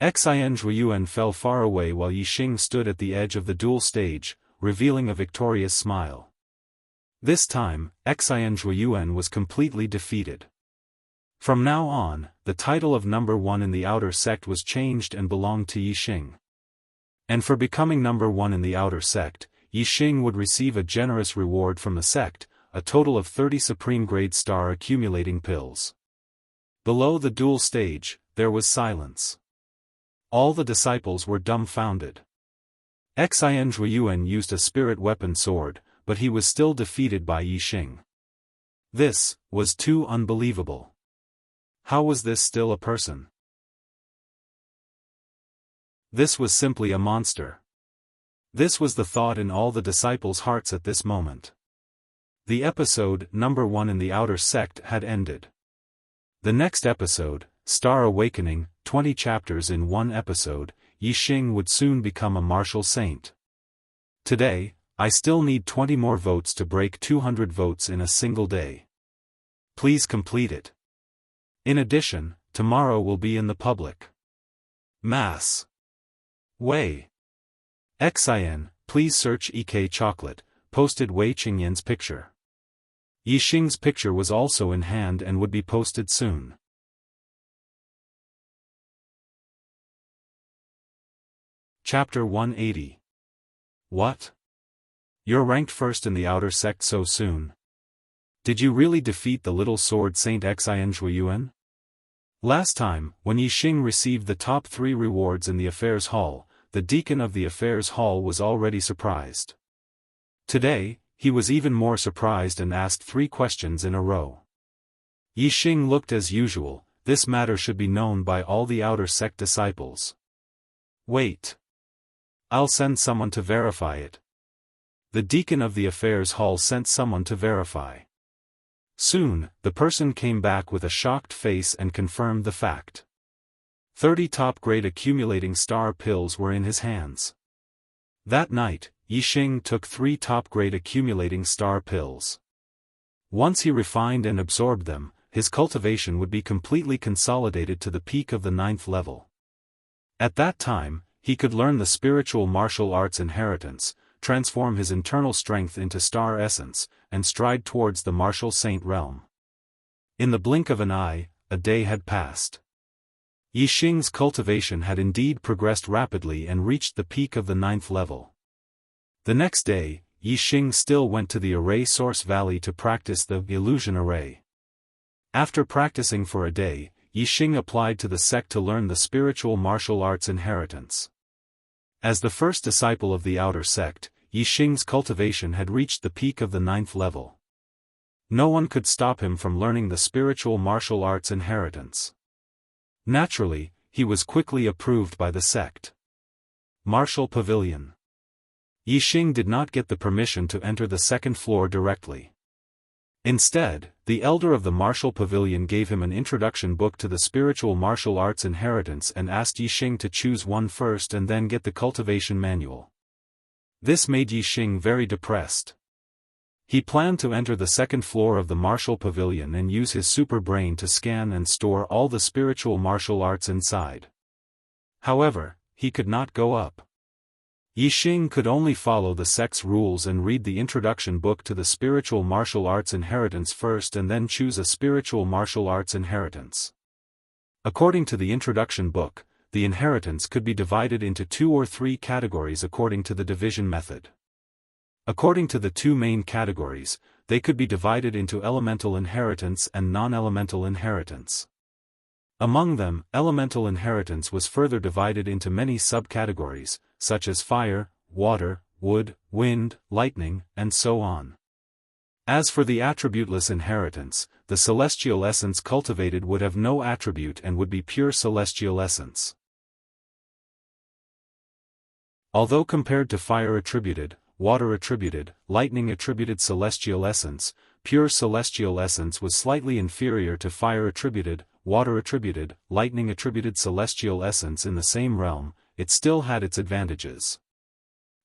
Xianxia fell far away while Yixing stood at the edge of the duel stage, revealing a victorious smile. This time, Xianxia was completely defeated. From now on, the title of number 1 in the outer sect was changed and belonged to Yixing. And for becoming number 1 in the outer sect, Yixing would receive a generous reward from the sect, a total of 30 supreme grade star accumulating pills. Below the duel stage, there was silence. All the disciples were dumbfounded. Xianxia used a spirit weapon sword, but he was still defeated by Yixing. This was too unbelievable. How was this still a person? This was simply a monster. This was the thought in all the disciples' hearts at this moment. The episode, number 1 in the outer sect, had ended. The next episode, Star Awakening, 20 chapters in one episode, Yixing would soon become a martial saint. Today, I still need 20 more votes to break 200 votes in a single day. Please complete it. In addition, tomorrow will be in the public mass way. Xin, please search EK Chocolate, posted Wei Qingyan's picture. Yixing's picture was also in hand and would be posted soon. Chapter 180. What? You're ranked first in the outer sect so soon? Did you really defeat the little sword saint Xianxia? Last time, when Yixing received the top 3 rewards in the affairs hall, the deacon of the affairs hall was already surprised. Today, he was even more surprised and asked 3 questions in a row. Yixing looked as usual. This matter should be known by all the outer sect disciples. Wait. I'll send someone to verify it. The deacon of the affairs hall sent someone to verify. Soon, the person came back with a shocked face and confirmed the fact. 30 top-grade accumulating star pills were in his hands. That night, Yixing took 3 top-grade accumulating star pills. Once he refined and absorbed them, his cultivation would be completely consolidated to the peak of the 9th level. At that time, he could learn the spiritual martial arts inheritance, transform his internal strength into star essence, and stride towards the martial saint realm. In the blink of an eye, a day had passed. Yixing's cultivation had indeed progressed rapidly and reached the peak of the 9th level. The next day, Yixing still went to the array source valley to practice the illusion array. After practicing for a day, Yixing applied to the sect to learn the spiritual martial arts inheritance. As the first disciple of the outer sect, Yixing's cultivation had reached the peak of the 9th level. No one could stop him from learning the spiritual martial arts inheritance. Naturally, he was quickly approved by the sect. Martial Pavilion. Yixing did not get the permission to enter the 2nd floor directly. Instead, the elder of the martial pavilion gave him an introduction book to the spiritual martial arts inheritance and asked Yixing to choose one first and then get the cultivation manual. This made Yixing very depressed. He planned to enter the 2nd floor of the martial pavilion and use his super brain to scan and store all the spiritual martial arts inside. However, he could not go up. Yixing could only follow the sect's rules and read the introduction book to the spiritual martial arts inheritance first and then choose a spiritual martial arts inheritance. According to the introduction book, the inheritance could be divided into 2 or 3 categories according to the division method. According to the 2 main categories, they could be divided into elemental inheritance and non-elemental inheritance. Among them, elemental inheritance was further divided into many subcategories, such as fire, water, wood, wind, lightning, and so on. As for the attributeless inheritance, the celestial essence cultivated would have no attribute and would be pure celestial essence. Although compared to fire attributed, water attributed, lightning attributed celestial essence, pure celestial essence was slightly inferior to fire attributed, water attributed, lightning attributed celestial essence in the same realm, it still had its advantages.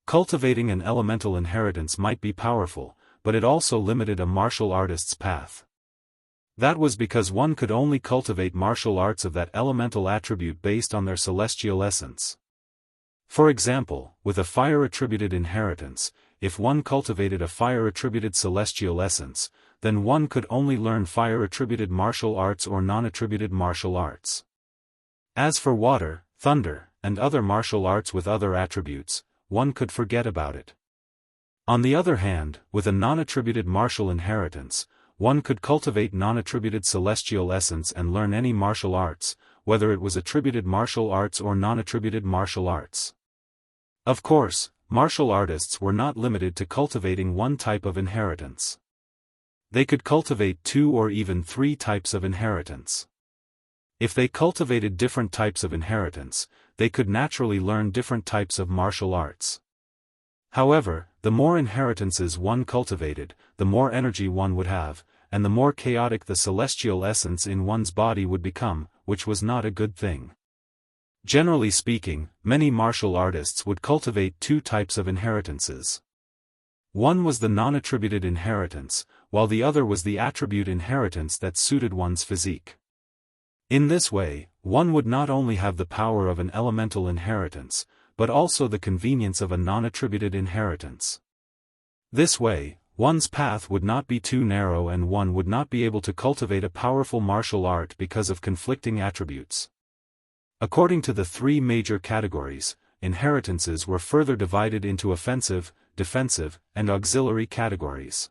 Cultivating an elemental inheritance might be powerful, but it also limited a martial artist's path. That was because one could only cultivate martial arts of that elemental attribute based on their celestial essence. For example, with a fire-attributed inheritance, if one cultivated a fire-attributed celestial essence, then one could only learn fire-attributed martial arts or non-attributed martial arts. As for water, thunder, and other martial arts with other attributes, one could forget about it. On the other hand, with a non-attributed martial inheritance, one could cultivate non-attributed celestial essence and learn any martial arts, whether it was attributed martial arts or non-attributed martial arts. Of course, martial artists were not limited to cultivating one type of inheritance. They could cultivate 2 or even 3 types of inheritance. If they cultivated different types of inheritance, they could naturally learn different types of martial arts. However, the more inheritances one cultivated, the more energy one would have, and the more chaotic the celestial essence in one's body would become, which was not a good thing. Generally speaking, many martial artists would cultivate 2 types of inheritances. One was the non-attributed inheritance, while the other was the attribute inheritance that suited one's physique. In this way, one would not only have the power of an elemental inheritance, but also the convenience of a non-attributed inheritance. This way, one's path would not be too narrow and one would not be able to cultivate a powerful martial art because of conflicting attributes. According to the 3 major categories, inheritances were further divided into offensive, defensive, and auxiliary categories.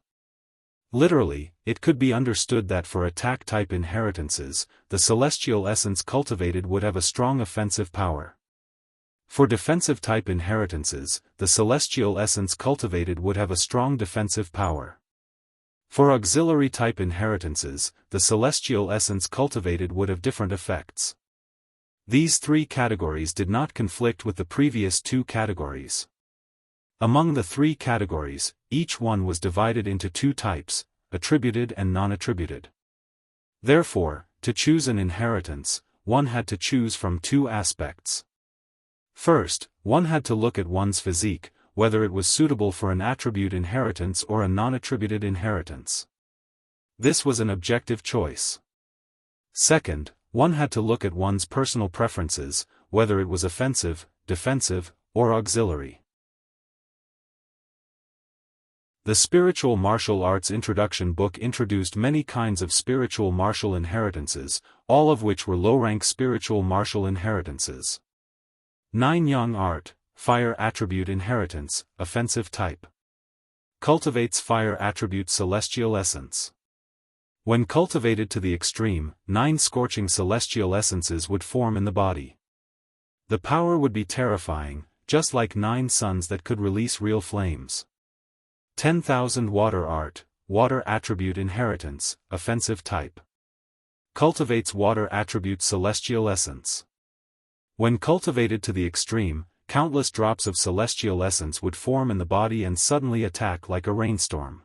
Literally, it could be understood that for attack-type inheritances, the celestial essence cultivated would have a strong offensive power. For defensive-type inheritances, the celestial essence cultivated would have a strong defensive power. For auxiliary-type inheritances, the celestial essence cultivated would have different effects. These 3 categories did not conflict with the previous 2 categories. Among the 3 categories, each one was divided into 2 types, attributed and non-attributed. Therefore, to choose an inheritance, one had to choose from 2 aspects. First, one had to look at one's physique, whether it was suitable for an attribute inheritance or a non-attributed inheritance. This was an objective choice. Second, one had to look at one's personal preferences, whether it was offensive, defensive, or auxiliary. The Spiritual Martial Arts Introduction book introduced many kinds of spiritual martial inheritances, all of which were low-rank spiritual martial inheritances. 9 Young Art, Fire Attribute Inheritance, Offensive Type. Cultivates Fire Attribute Celestial Essence. When cultivated to the extreme, 9 scorching celestial essences would form in the body. The power would be terrifying, just like 9 suns that could release real flames. 10,000 Water Art, Water Attribute Inheritance, Offensive Type. Cultivates Water Attribute Celestial Essence. When cultivated to the extreme, countless drops of celestial essence would form in the body and suddenly attack like a rainstorm.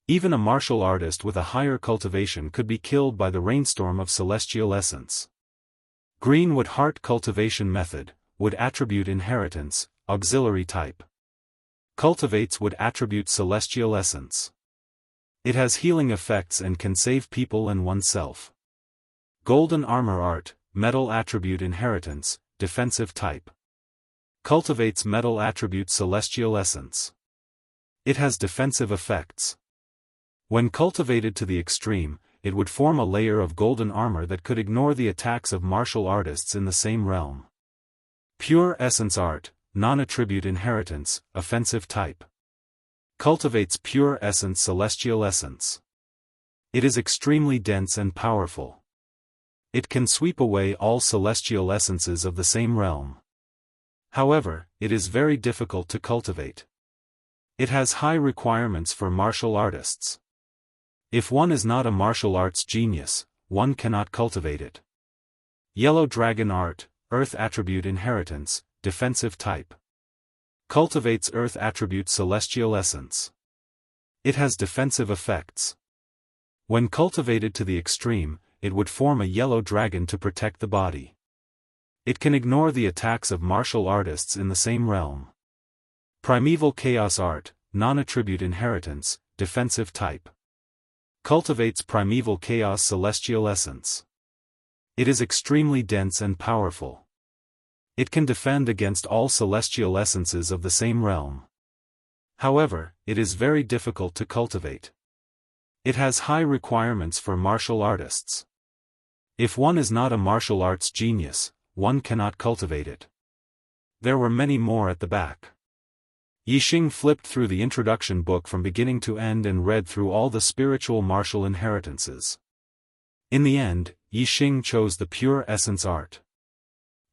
Even a martial artist with a higher cultivation could be killed by the rainstorm of celestial essence. Greenwood Heart Cultivation Method, Wood Attribute Inheritance, Auxiliary Type. Cultivates wood attribute celestial essence. It has healing effects and can save people and oneself. Golden Armor Art, Metal Attribute Inheritance, Defensive Type. Cultivates metal attribute celestial essence. It has defensive effects. When cultivated to the extreme, it would form a layer of golden armor that could ignore the attacks of martial artists in the same realm. Pure Essence Art, Non-Attribute Inheritance, Offensive Type. Cultivates pure essence celestial essence. It is extremely dense and powerful. It can sweep away all celestial essences of the same realm. However, it is very difficult to cultivate. It has high requirements for martial artists. If one is not a martial arts genius, one cannot cultivate it. Yellow Dragon Art, Earth Attribute Inheritance, Defensive Type. Cultivates Earth Attribute Celestial Essence. It has defensive effects. When cultivated to the extreme, it would form a yellow dragon to protect the body. It can ignore the attacks of martial artists in the same realm. Primeval Chaos Art, Non-Attribute Inheritance, Defensive Type. cultivates primeval chaos celestial essence. It is extremely dense and powerful. It can defend against all celestial essences of the same realm. However, it is very difficult to cultivate. It has high requirements for martial artists. If one is not a martial arts genius, one cannot cultivate it. There were many more at the back. Yixing flipped through the introduction book from beginning to end and read through all the spiritual martial inheritances. In the end, Yixing chose the pure essence art.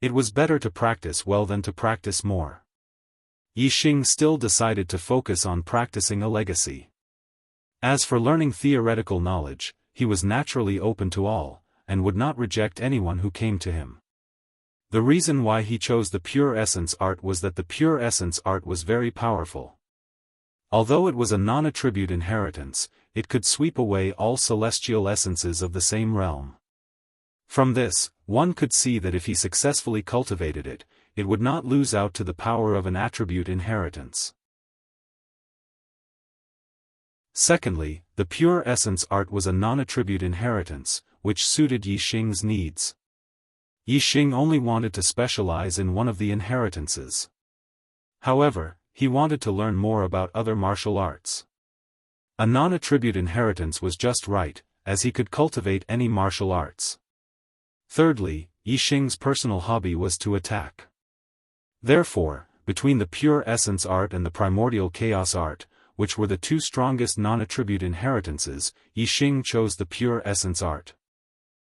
It was better to practice well than to practice more. Yixing still decided to focus on practicing a legacy. As for learning theoretical knowledge, he was naturally open to all, and would not reject anyone who came to him. The reason why he chose the pure essence art was that the pure essence art was very powerful. Although it was a non-attribute inheritance, it could sweep away all celestial essences of the same realm. From this, one could see that if he successfully cultivated it, it would not lose out to the power of an attribute inheritance. Secondly, the pure essence art was a non-attribute inheritance, which suited Yixing's needs. Yixing only wanted to specialize in one of the inheritances. However, he wanted to learn more about other martial arts. A non-attribute inheritance was just right, as he could cultivate any martial arts. Thirdly, Yixing's personal hobby was to attack. Therefore, between the pure essence art and the primordial chaos art, which were the two strongest non-attribute inheritances, Yixing chose the pure essence art.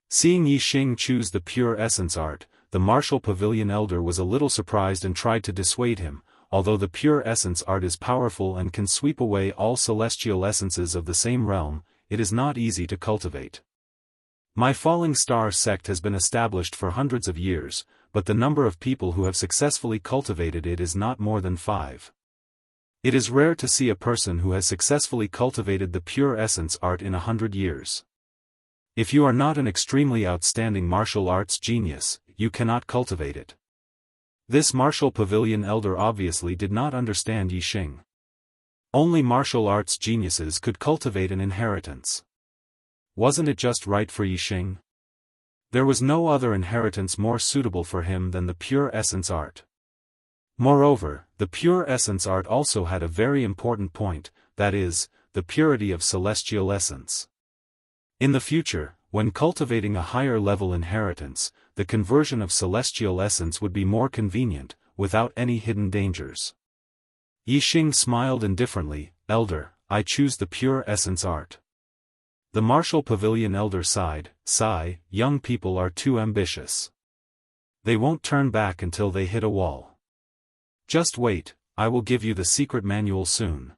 Seeing Yixing choose the pure essence art, the martial pavilion elder was a little surprised and tried to dissuade him. Although the pure essence art is powerful and can sweep away all celestial essences of the same realm, it is not easy to cultivate. My Falling Star sect has been established for hundreds of years, but the number of people who have successfully cultivated it is not more than 5. It is rare to see a person who has successfully cultivated the pure essence art in 100 years. If you are not an extremely outstanding martial arts genius, you cannot cultivate it. This martial pavilion elder obviously did not understand Yixing. Only martial arts geniuses could cultivate an inheritance. Wasn't it just right for Yixing? There was no other inheritance more suitable for him than the pure essence art. Moreover, the pure essence art also had a very important point, that is, the purity of celestial essence. In the future, when cultivating a higher level inheritance, the conversion of celestial essence would be more convenient, without any hidden dangers. Yixing smiled indifferently. Elder, I choose the pure essence art. The martial pavilion elder sighed. Sigh, young people are too ambitious. They won't turn back until they hit a wall. Just wait, I will give you the secret manual soon.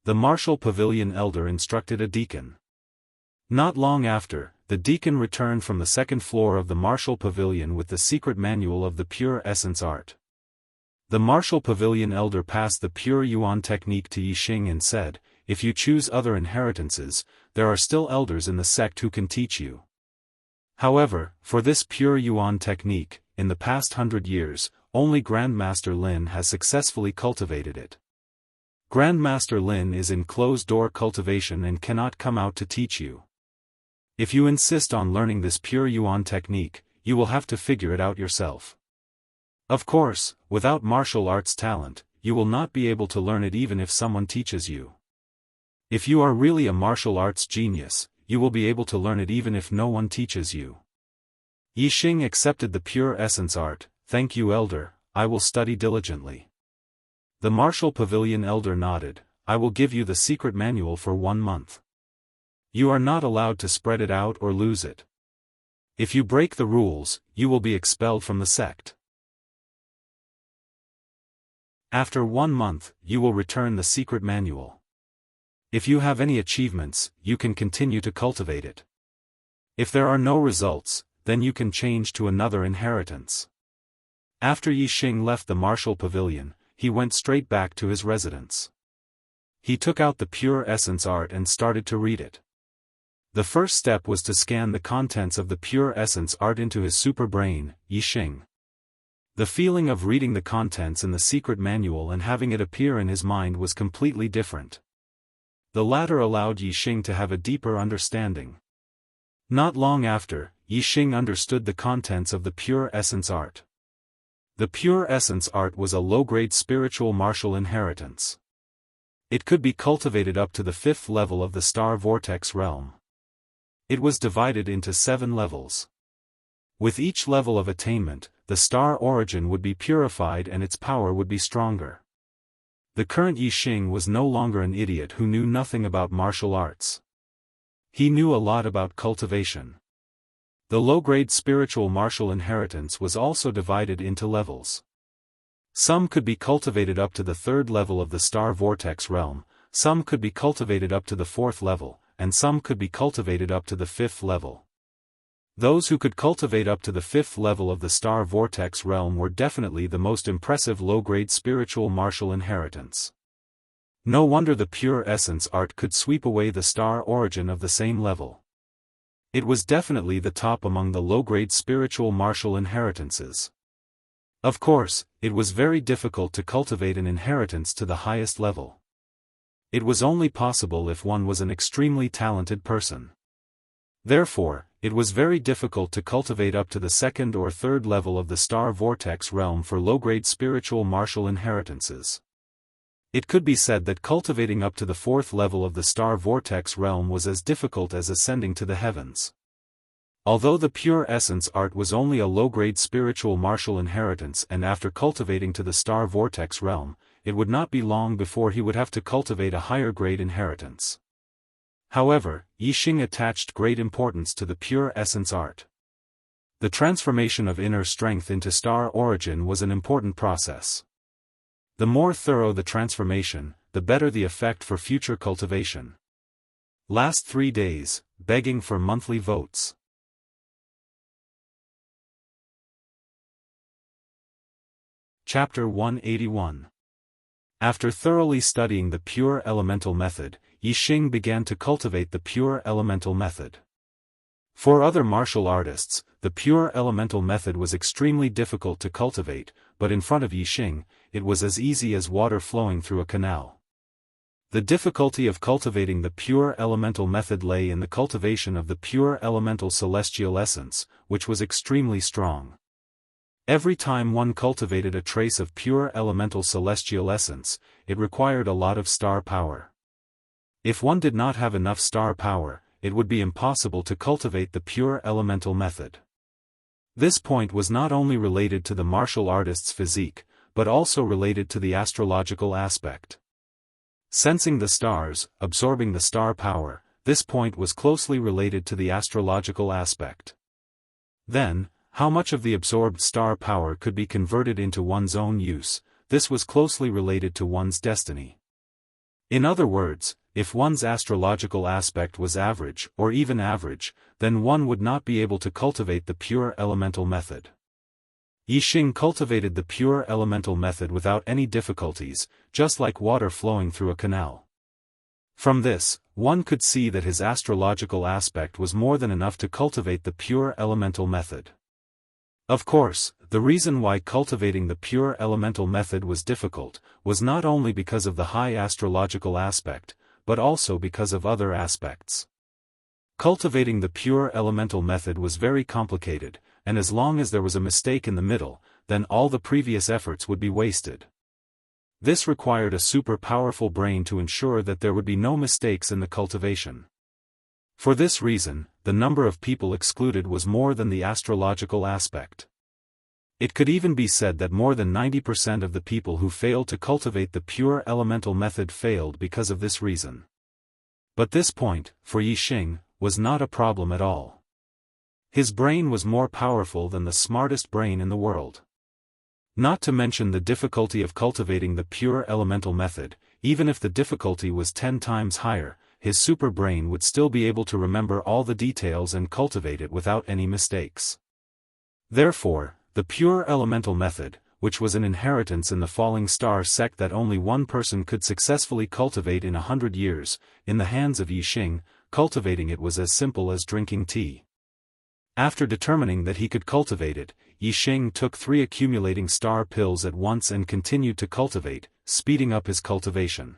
The martial pavilion elder instructed a deacon. Not long after, the deacon returned from the second floor of the martial pavilion with the secret manual of the pure essence art. The martial pavilion elder passed the pure yuan technique to Yixing and said, if you choose other inheritances, there are still elders in the sect who can teach you. However, for this pure yuan technique, in the past 100 years, only Grandmaster Lin has successfully cultivated it. Grandmaster Lin is in closed-door cultivation and cannot come out to teach you. If you insist on learning this pure yuan technique, you will have to figure it out yourself. Of course, without martial arts talent, you will not be able to learn it even if someone teaches you. If you are really a martial arts genius, you will be able to learn it even if no one teaches you. Yixing accepted the pure essence art. Thank you, elder, I will study diligently. The martial pavilion elder nodded. I will give you the secret manual for 1 month. You are not allowed to spread it out or lose it. If you break the rules, you will be expelled from the sect. After 1 month, you will return the secret manual. If you have any achievements, you can continue to cultivate it. If there are no results, then you can change to another inheritance. After Yixing left the martial pavilion, he went straight back to his residence. He took out the pure essence art and started to read it. The first step was to scan the contents of the pure essence art into his super brain, Yixing. The feeling of reading the contents in the secret manual and having it appear in his mind was completely different. The latter allowed Yixing to have a deeper understanding. Not long after, Yixing understood the contents of the Pure Essence Art. The Pure Essence Art was a low-grade spiritual martial inheritance. It could be cultivated up to the 5th level of the Star Vortex realm. It was divided into 7 levels. With each level of attainment, the star origin would be purified and its power would be stronger. The current Yixing was no longer an idiot who knew nothing about martial arts. He knew a lot about cultivation. The low-grade spiritual martial inheritance was also divided into levels. Some could be cultivated up to the 3rd level of the Star Vortex realm, some could be cultivated up to the 4th level, and some could be cultivated up to the 5th level. Those who could cultivate up to the 5th level of the Star Vortex realm were definitely the most impressive low-grade spiritual martial inheritance. No wonder the Pure Essence Art could sweep away the star origin of the same level. It was definitely the top among the low-grade spiritual martial inheritances. Of course, it was very difficult to cultivate an inheritance to the highest level. It was only possible if one was an extremely talented person. Therefore, it was very difficult to cultivate up to the 2nd or 3rd level of the Star Vortex realm for low-grade spiritual martial inheritances. It could be said that cultivating up to the 4th level of the Star Vortex realm was as difficult as ascending to the heavens. Although the Pure Essence Art was only a low-grade spiritual martial inheritance, and after cultivating to the Star Vortex realm, it would not be long before he would have to cultivate a higher-grade inheritance. However, Yixing attached great importance to the Pure Essence Art. The transformation of inner strength into star origin was an important process. The more thorough the transformation, the better the effect for future cultivation. Last 3 days, begging for monthly votes. Chapter 181. After thoroughly studying the Pure Elemental Method, Yixing began to cultivate the Pure Elemental Method. For other martial artists, the Pure Elemental Method was extremely difficult to cultivate, but in front of Yixing, it was as easy as water flowing through a canal. The difficulty of cultivating the Pure Elemental Method lay in the cultivation of the Pure Elemental Celestial Essence, which was extremely strong. Every time one cultivated a trace of Pure Elemental Celestial Essence, it required a lot of star power. If one did not have enough star power, it would be impossible to cultivate the Pure Elemental Method. This point was not only related to the martial artist's physique, but also related to the astrological aspect. Sensing the stars, absorbing the star power, this point was closely related to the astrological aspect. Then, how much of the absorbed star power could be converted into one's own use, this was closely related to one's destiny. In other words, if one's astrological aspect was average, or even average, then one would not be able to cultivate the Pure Elemental Method. Yixing cultivated the Pure Elemental Method without any difficulties, just like water flowing through a canal. From this, one could see that his astrological aspect was more than enough to cultivate the Pure Elemental Method. Of course, the reason why cultivating the Pure Elemental Method was difficult, was not only because of the high astrological aspect, but also because of other aspects. Cultivating the Pure Elemental Method was very complicated, and as long as there was a mistake in the middle, then all the previous efforts would be wasted. This required a super powerful brain to ensure that there would be no mistakes in the cultivation. For this reason, the number of people excluded was more than the astrological aspect. It could even be said that more than 90% of the people who failed to cultivate the Pure Elemental Method failed because of this reason. But this point, for Yixing, was not a problem at all. His brain was more powerful than the smartest brain in the world. Not to mention the difficulty of cultivating the Pure Elemental Method, even if the difficulty was 10 times higher, his super brain would still be able to remember all the details and cultivate it without any mistakes. Therefore, the Pure Elemental Method, which was an inheritance in the Falling Star sect that only one person could successfully cultivate in 100 years, in the hands of Yixing, cultivating it was as simple as drinking tea. After determining that he could cultivate it, Yixing took 3 accumulating star pills at once and continued to cultivate, speeding up his cultivation.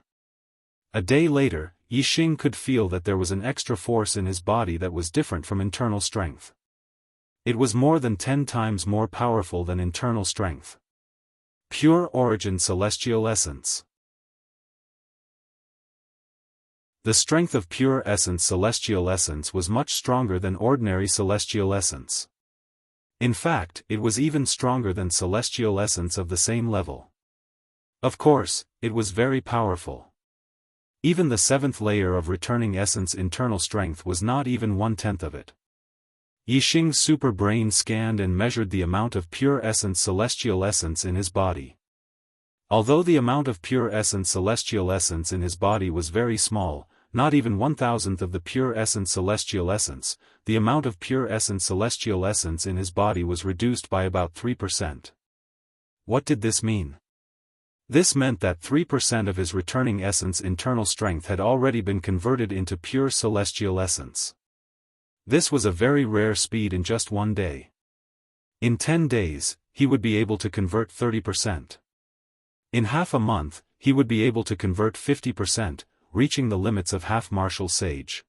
A day later, Yixing could feel that there was an extra force in his body that was different from internal strength. It was more than 10 times more powerful than internal strength. Pure origin celestial essence. The strength of pure essence celestial essence was much stronger than ordinary celestial essence. In fact, it was even stronger than celestial essence of the same level. Of course, it was very powerful. Even the 7th layer of returning essence internal strength was not even 1/10 of it. Yixing's super brain scanned and measured the amount of pure essence celestial essence in his body. Although the amount of pure essence celestial essence in his body was very small, not even 1/1000th of the pure essence celestial essence, the amount of pure essence celestial essence in his body was reduced by about 3%. What did this mean? This meant that 3% of his returning essence internal strength had already been converted into pure celestial essence. This was a very rare speed in just one day. In 10 days, he would be able to convert 30%. In half a month, he would be able to convert 50%, reaching the limits of half martial sage.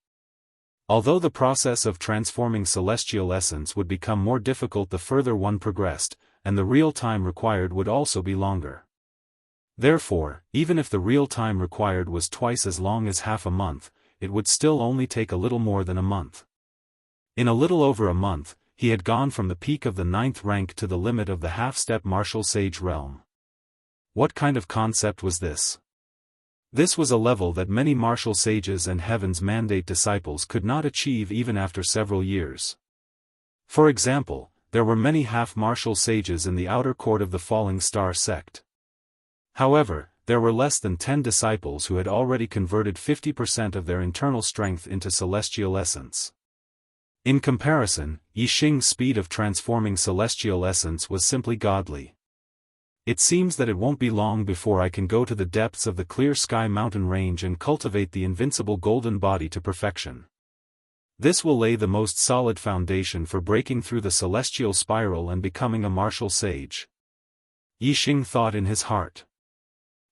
Although the process of transforming celestial essence would become more difficult the further one progressed, and the real time required would also be longer. Therefore, even if the real time required was twice as long as half a month, it would still only take a little more than a month. In a little over a month, he had gone from the peak of the 9th rank to the limit of the half-step martial sage realm. What kind of concept was this? This was a level that many martial sages and Heaven's Mandate disciples could not achieve even after several years. For example, there were many half-martial sages in the outer court of the Falling Star sect. However, there were less than 10 disciples who had already converted 50% of their internal strength into celestial essence. In comparison, Yixing's speed of transforming celestial essence was simply godly. It seems that it won't be long before I can go to the depths of the Clear Sky mountain range and cultivate the invincible golden body to perfection. This will lay the most solid foundation for breaking through the celestial spiral and becoming a martial sage. Yixing thought in his heart.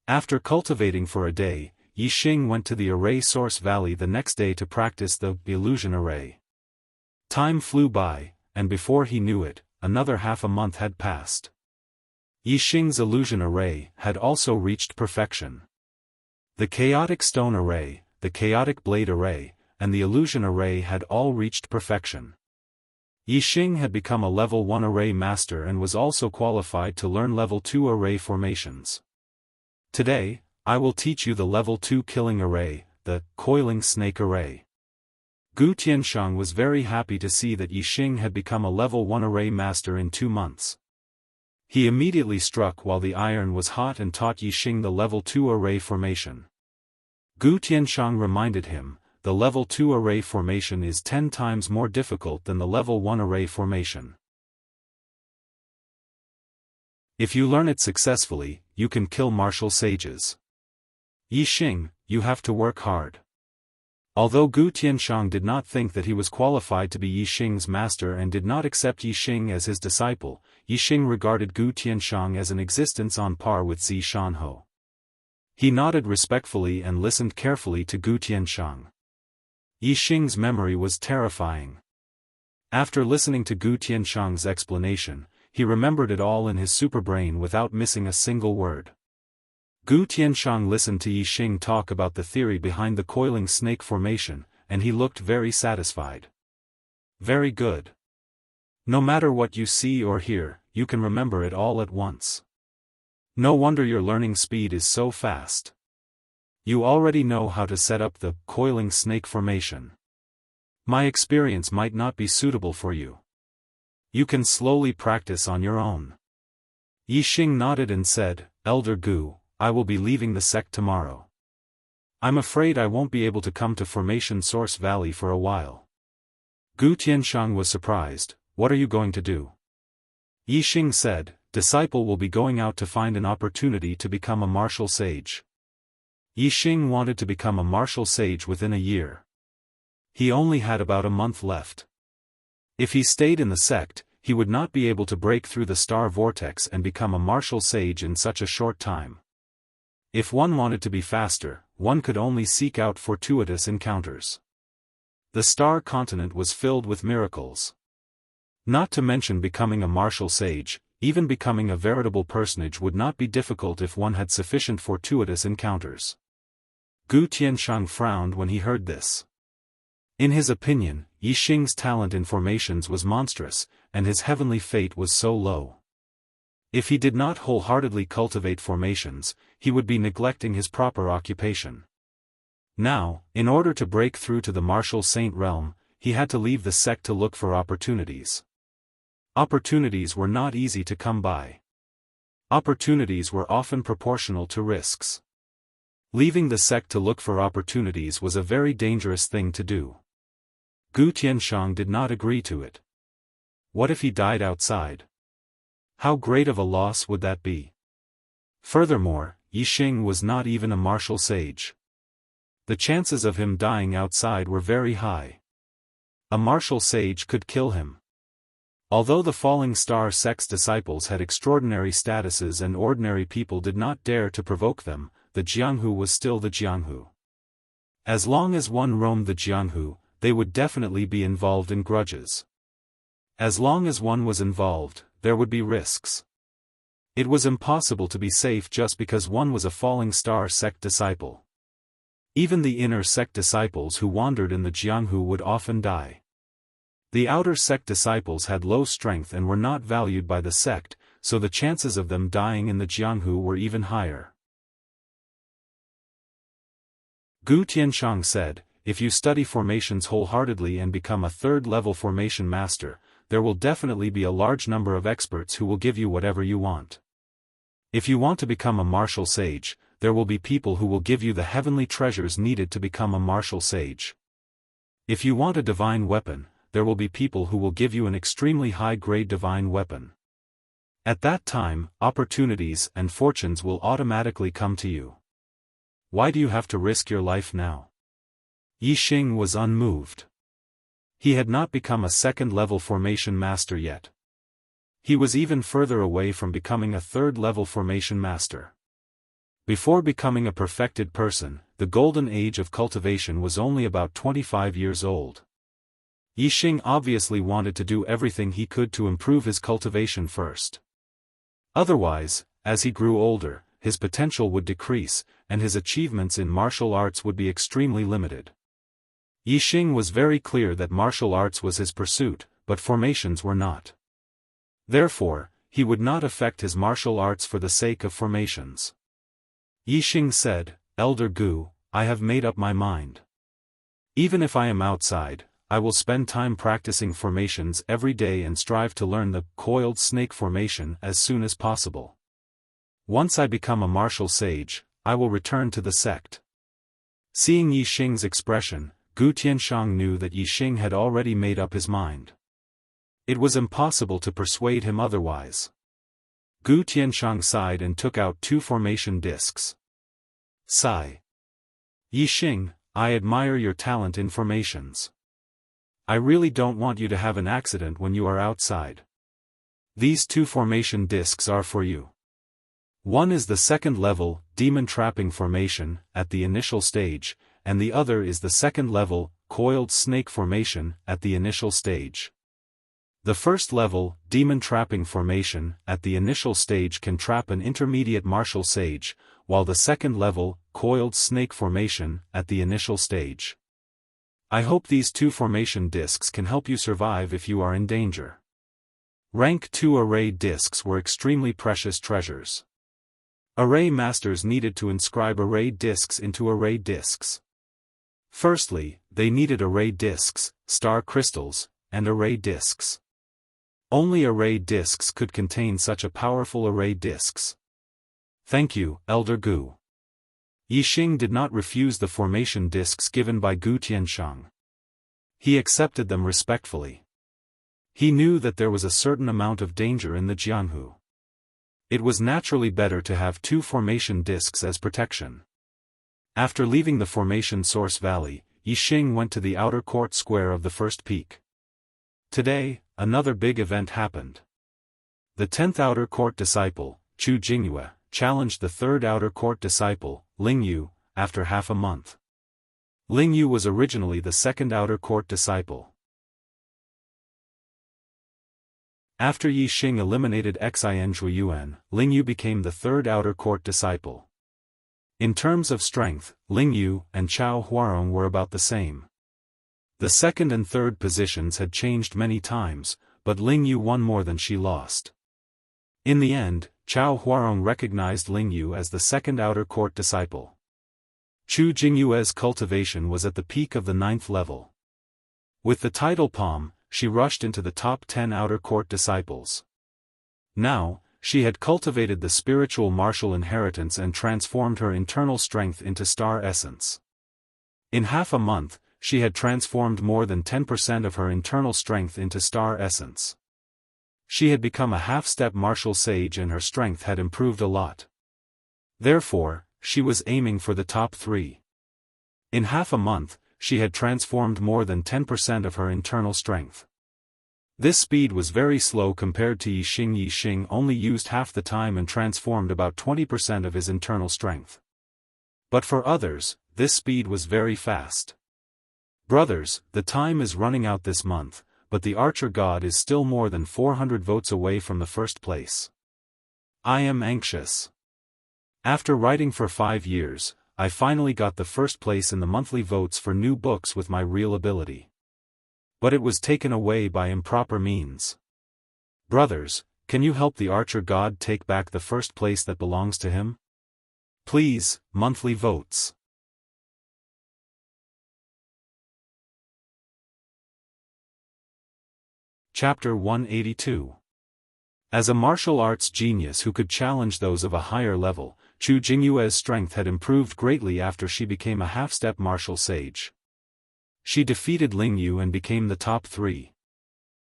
After cultivating for a day, Yixing went to the Array Source Valley the next day to practice the illusion array. Time flew by, and before he knew it, another half a month had passed. Yixing's illusion array had also reached perfection. The chaotic stone array, the chaotic blade array, and the illusion array had all reached perfection. Yixing had become a level 1 array master and was also qualified to learn level 2 array formations. Today, I will teach you the level 2 killing array, the coiling snake array. Gu Tianshang was very happy to see that Yixing had become a level 1 array master in 2 months. He immediately struck while the iron was hot and taught Yixing the level 2 array formation. Gu Tianshang reminded him, the level 2 array formation is 10 times more difficult than the level 1 array formation. If you learn it successfully, you can kill martial sages. Yixing, you have to work hard. Although Gu Tianshang did not think that he was qualified to be Yixing's master and did not accept Yixing as his disciple, Yixing regarded Gu Tianshang as an existence on par with Zi Shanho. He nodded respectfully and listened carefully to Gu Tianshang. Yixing's memory was terrifying. After listening to Gu Tianshang's explanation, he remembered it all in his superbrain without missing a single word. Gu Tianshang listened to Yixing talk about the theory behind the coiling snake formation, and he looked very satisfied. Very good. No matter what you see or hear, you can remember it all at once. No wonder your learning speed is so fast. You already know how to set up the coiling snake formation. My experience might not be suitable for you. You can slowly practice on your own. Yixing nodded and said, Elder Gu, I will be leaving the sect tomorrow. I'm afraid I won't be able to come to Formation Source Valley for a while. Gu Tianshang was surprised. What are you going to do? Yixing said, Disciple will be going out to find an opportunity to become a martial sage. Yixing wanted to become a martial sage within a year. He only had about a month left. If he stayed in the sect, he would not be able to break through the star vortex and become a martial sage in such a short time. If one wanted to be faster, one could only seek out fortuitous encounters. The Star Continent was filled with miracles. Not to mention becoming a martial sage, even becoming a veritable personage would not be difficult if one had sufficient fortuitous encounters. Gu Tianshang frowned when he heard this. In his opinion, Yixing's talent in formations was monstrous, and his heavenly fate was so low. If he did not wholeheartedly cultivate formations, he would be neglecting his proper occupation. Now, in order to break through to the martial saint realm, he had to leave the sect to look for opportunities. Opportunities were not easy to come by. Opportunities were often proportional to risks. Leaving the sect to look for opportunities was a very dangerous thing to do. Gu Tianshang did not agree to it. What if he died outside? How great of a loss would that be? Furthermore, Yixing was not even a martial sage. The chances of him dying outside were very high. A martial sage could kill him. Although the Falling Star sect's disciples had extraordinary statuses and ordinary people did not dare to provoke them, the Jianghu was still the Jianghu. As long as one roamed the Jianghu, they would definitely be involved in grudges. As long as one was involved, there would be risks. It was impossible to be safe just because one was a Falling Star sect disciple. Even the inner sect disciples who wandered in the Jianghu would often die. The outer sect disciples had low strength and were not valued by the sect, so the chances of them dying in the Jianghu were even higher. Gu Tianshang said, "If you study formations wholeheartedly and become a third-level formation master, there will definitely be a large number of experts who will give you whatever you want. If you want to become a martial sage, there will be people who will give you the heavenly treasures needed to become a martial sage. If you want a divine weapon, there will be people who will give you an extremely high-grade divine weapon. At that time, opportunities and fortunes will automatically come to you. Why do you have to risk your life now?" Yixing was unmoved. He had not become a second-level formation master yet. He was even further away from becoming a third-level formation master. Before becoming a perfected person, the golden age of cultivation was only about 25 years old. Yixing obviously wanted to do everything he could to improve his cultivation first. Otherwise, as he grew older, his potential would decrease, and his achievements in martial arts would be extremely limited. Yixing was very clear that martial arts was his pursuit, but formations were not. Therefore, he would not affect his martial arts for the sake of formations. Yixing said, "Elder Gu, I have made up my mind. Even if I am outside, I will spend time practicing formations every day and strive to learn the coiled snake formation as soon as possible. Once I become a martial sage, I will return to the sect." Seeing Yixing's expression, Gu Tianshang knew that Yixing had already made up his mind. It was impossible to persuade him otherwise. Gu Tianshang sighed and took out 2 formation discs. Sigh. "Yixing, I admire your talent in formations. I really don't want you to have an accident when you are outside. These 2 formation discs are for you. One is the second-level, demon trapping formation, at the initial stage, and the other is the second-level, coiled snake formation, at the initial stage. The first level, demon trapping formation, at the initial stage can trap an intermediate martial sage, while the second level, coiled snake formation, at the initial stage. I hope these 2 formation discs can help you survive if you are in danger." Rank 2 array discs were extremely precious treasures. Array masters needed to inscribe array discs into array discs. Firstly, they needed array discs, star crystals, and array discs. Only array discs could contain such a powerful array discs. "Thank you, Elder Gu." Yixing did not refuse the formation discs given by Gu Tianshang. He accepted them respectfully. He knew that there was a certain amount of danger in the Jianghu. It was naturally better to have 2 formation discs as protection. After leaving the formation source valley, Yixing went to the outer court square of the first peak. Today, another big event happened. The 10th outer court disciple, Chu Jingyue, challenged the third outer court disciple, Ling Yu, after half a month. Ling Yu was originally the second outer court disciple. After Yi Xing eliminated Xianxia, Ling Yu became the third outer court disciple. In terms of strength, Ling Yu and Chao Huarong were about the same. The second and third positions had changed many times, but Ling Yu won more than she lost. In the end, Chao Huarong recognized Ling Yu as the second outer court disciple. Chu Jingyue's cultivation was at the peak of the 9th level. With the title palm, she rushed into the top 10 outer court disciples. Now, she had cultivated the spiritual martial inheritance and transformed her internal strength into star essence. In half a month, she had transformed more than 10% of her internal strength into star essence. She had become a half-step martial sage and her strength had improved a lot. Therefore, she was aiming for the top 3. In half a month, she had transformed more than 10% of her internal strength. This speed was very slow compared to Yi Xing. Yi Xing only used half the time and transformed about 20% of his internal strength. But for others, this speed was very fast. Brothers, the time is running out this month, but the archer god is still more than 400 votes away from the first place. I am anxious. After writing for 5 years, I finally got the first place in the monthly votes for new books with my real ability. But it was taken away by improper means. Brothers, can you help the archer god take back the first place that belongs to him? Please, monthly votes. Chapter 182. As a martial arts genius who could challenge those of a higher level, Chu Jingyue's strength had improved greatly after she became a half-step martial sage. She defeated Ling Yu and became the top 3.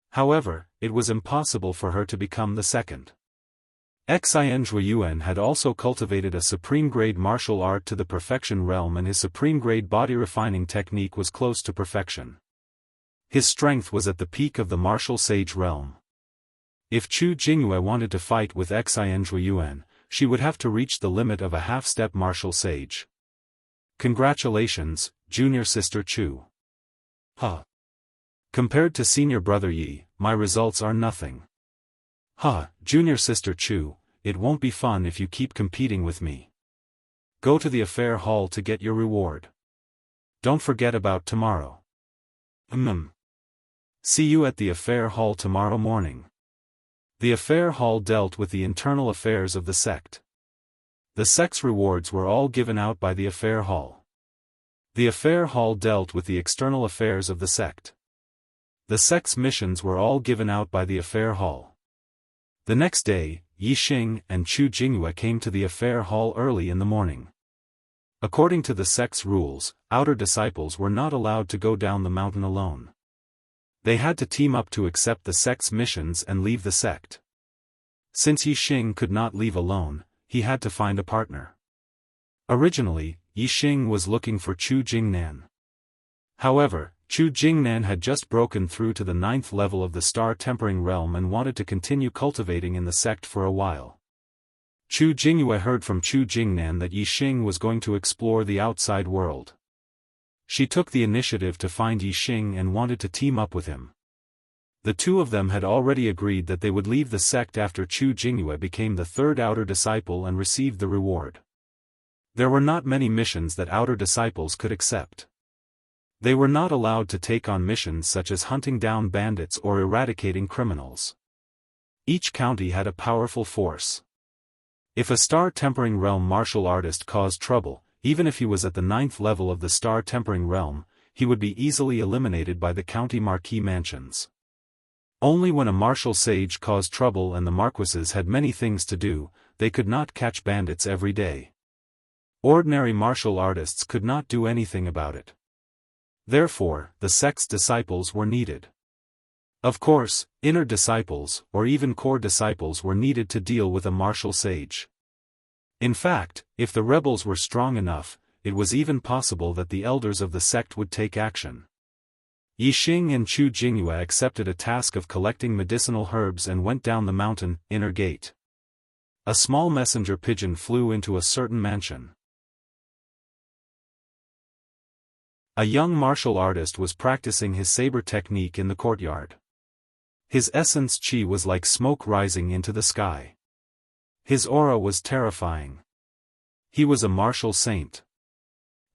However, it was impossible for her to become the second. Xianxia had also cultivated a supreme-grade martial art to the perfection realm and his supreme-grade body-refining technique was close to perfection. His strength was at the peak of the martial sage realm. If Chu Jingyue wanted to fight with Xianxia, she would have to reach the limit of a half-step martial sage. Congratulations, junior sister Chu. Compared to senior brother Yi, my results are nothing. Junior sister Chu, it won't be fun if you keep competing with me. Go to the affair hall to get your reward. Don't forget about tomorrow. See you at the affair hall tomorrow morning. The affair hall dealt with the internal affairs of the sect. The sect's rewards were all given out by the affair hall. The affair hall dealt with the external affairs of the sect. The sect's missions were all given out by the affair hall. The next day, Yi Xing and Chu Jingyue came to the affair hall early in the morning. According to the sect's rules, outer disciples were not allowed to go down the mountain alone. They had to team up to accept the sect's missions and leave the sect. Since Yi Xing could not leave alone, he had to find a partner. Originally, Yi Xing was looking for Chu Jingnan. However, Chu Jingnan had just broken through to the 9th level of the star tempering realm and wanted to continue cultivating in the sect for a while. Chu Jingyue heard from Chu Jingnan that Yi Xing was going to explore the outside world. She took the initiative to find Yi Xing and wanted to team up with him. The two of them had already agreed that they would leave the sect after Chu Jingyue became the third outer disciple and received the reward. There were not many missions that outer disciples could accept. They were not allowed to take on missions such as hunting down bandits or eradicating criminals. Each county had a powerful force. If a star tempering realm martial artist caused trouble, even if he was at the 9th level of the star tempering realm, he would be easily eliminated by the county marquis mansions. Only when a martial sage caused trouble and the marquises had many things to do, they could not catch bandits every day. Ordinary martial artists could not do anything about it. Therefore, the sect's disciples were needed. Of course, inner disciples, or even core disciples were needed to deal with a martial sage. In fact, if the rebels were strong enough, it was even possible that the elders of the sect would take action. Yi Xing and Chu Jingyue accepted a task of collecting medicinal herbs and went down the mountain, inner gate. A small messenger pigeon flew into a certain mansion. A young martial artist was practicing his saber technique in the courtyard. His essence chi was like smoke rising into the sky. His aura was terrifying. He was a martial saint.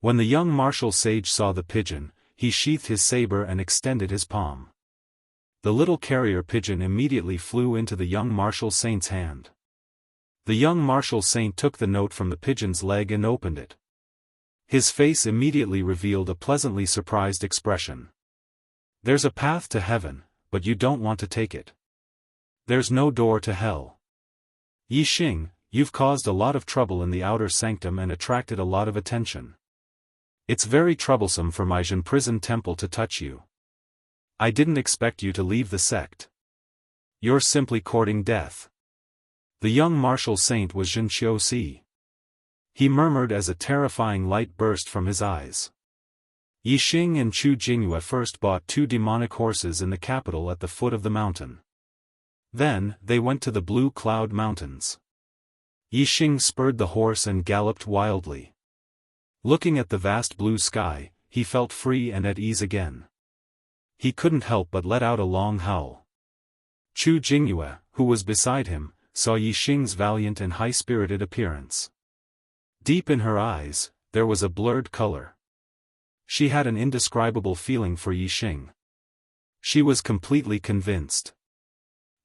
When the young martial sage saw the pigeon, he sheathed his saber and extended his palm. The little carrier pigeon immediately flew into the young martial saint's hand. The young martial saint took the note from the pigeon's leg and opened it. His face immediately revealed a pleasantly surprised expression. There's a path to heaven, but you don't want to take it. There's no door to hell. Yi Xing, you've caused a lot of trouble in the outer sanctum and attracted a lot of attention. It's very troublesome for my Zhen prison temple to touch you. I didn't expect you to leave the sect. You're simply courting death. The young martial saint was Zhen Qiuxi. He murmured as a terrifying light burst from his eyes. Yi Xing and Chu Jingyue first bought 2 demonic horses in the capital at the foot of the mountain. Then, they went to the Blue Cloud Mountains. Yi Xing spurred the horse and galloped wildly. Looking at the vast blue sky, he felt free and at ease again. He couldn't help but let out a long howl. Chu Jingyue, who was beside him, saw Yi Xing's valiant and high-spirited appearance. Deep in her eyes, there was a blurred color. She had an indescribable feeling for Yi Xing. She was completely convinced.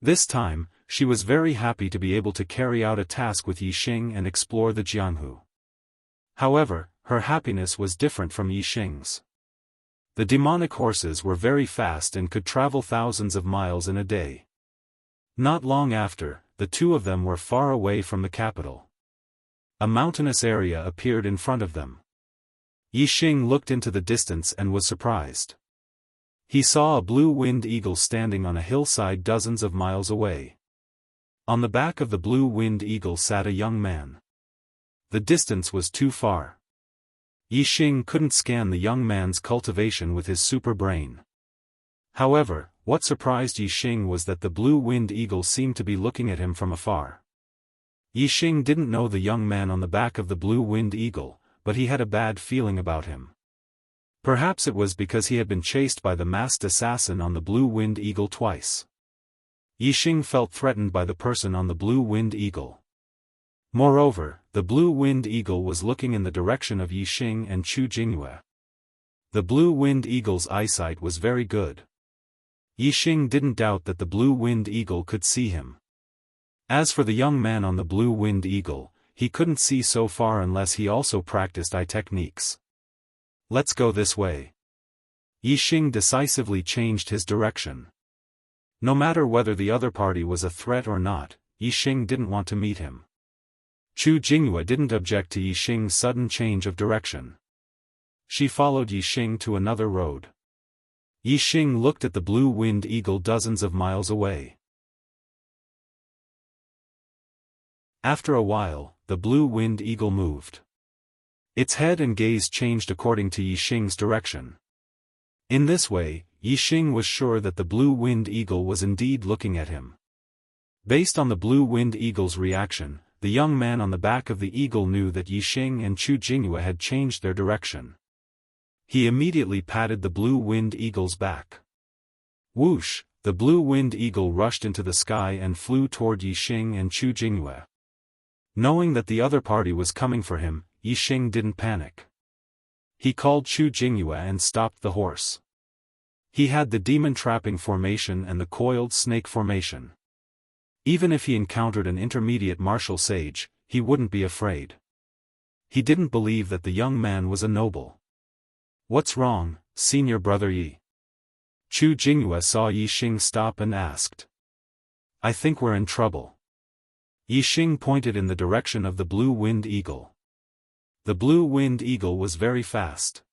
This time, she was very happy to be able to carry out a task with Yi Xing and explore the Jianghu. However, her happiness was different from Yi Xing's. The demonic horses were very fast and could travel thousands of miles in a day. Not long after, the two of them were far away from the capital. A mountainous area appeared in front of them. Yi Xing looked into the distance and was surprised. He saw a blue-winged eagle standing on a hillside dozens of miles away. On the back of the blue-winged eagle sat a young man. The distance was too far. Yi Xing couldn't scan the young man's cultivation with his super brain. However, what surprised Yi Xing was that the blue-winged eagle seemed to be looking at him from afar. Yi Xing didn't know the young man on the back of the blue-winged eagle, but he had a bad feeling about him. Perhaps it was because he had been chased by the masked assassin on the blue-winged eagle twice. Yi Xing felt threatened by the person on the blue-winged eagle. Moreover, the blue-winged eagle was looking in the direction of Yi Xing and Chu Jingyue. The blue-winged eagle's eyesight was very good. Yi Xing didn't doubt that the blue-winged eagle could see him. As for the young man on the blue-winged eagle, he couldn't see so far unless he also practiced eye techniques. Let's go this way. Yi Xing decisively changed his direction. No matter whether the other party was a threat or not, Yi Xing didn't want to meet him. Chu Jingyue didn't object to Yi Xing's sudden change of direction. She followed Yi Xing to another road. Yi Xing looked at the blue-winged eagle dozens of miles away. After a while, the blue-winged eagle moved. Its head and gaze changed according to Yi Xing's direction. In this way, Yi Xing was sure that the blue-winged eagle was indeed looking at him. Based on the blue-winged eagle's reaction, the young man on the back of the eagle knew that Yi Xing and Chu Jingyue had changed their direction. He immediately patted the blue-winged eagle's back. Whoosh, the blue-winged eagle rushed into the sky and flew toward Yi Xing and Chu Jingyue. Knowing that the other party was coming for him, Yi Xing didn't panic. He called Chu Jingyue and stopped the horse. He had the demon trapping formation and the coiled snake formation. Even if he encountered an intermediate martial sage, he wouldn't be afraid. He didn't believe that the young man was a noble. What's wrong, senior brother Yi? Chu Jingyue saw Yi Xing stop and asked. I think we're in trouble. Yi Xing pointed in the direction of the blue-winged eagle. The blue-winged eagle was very fast.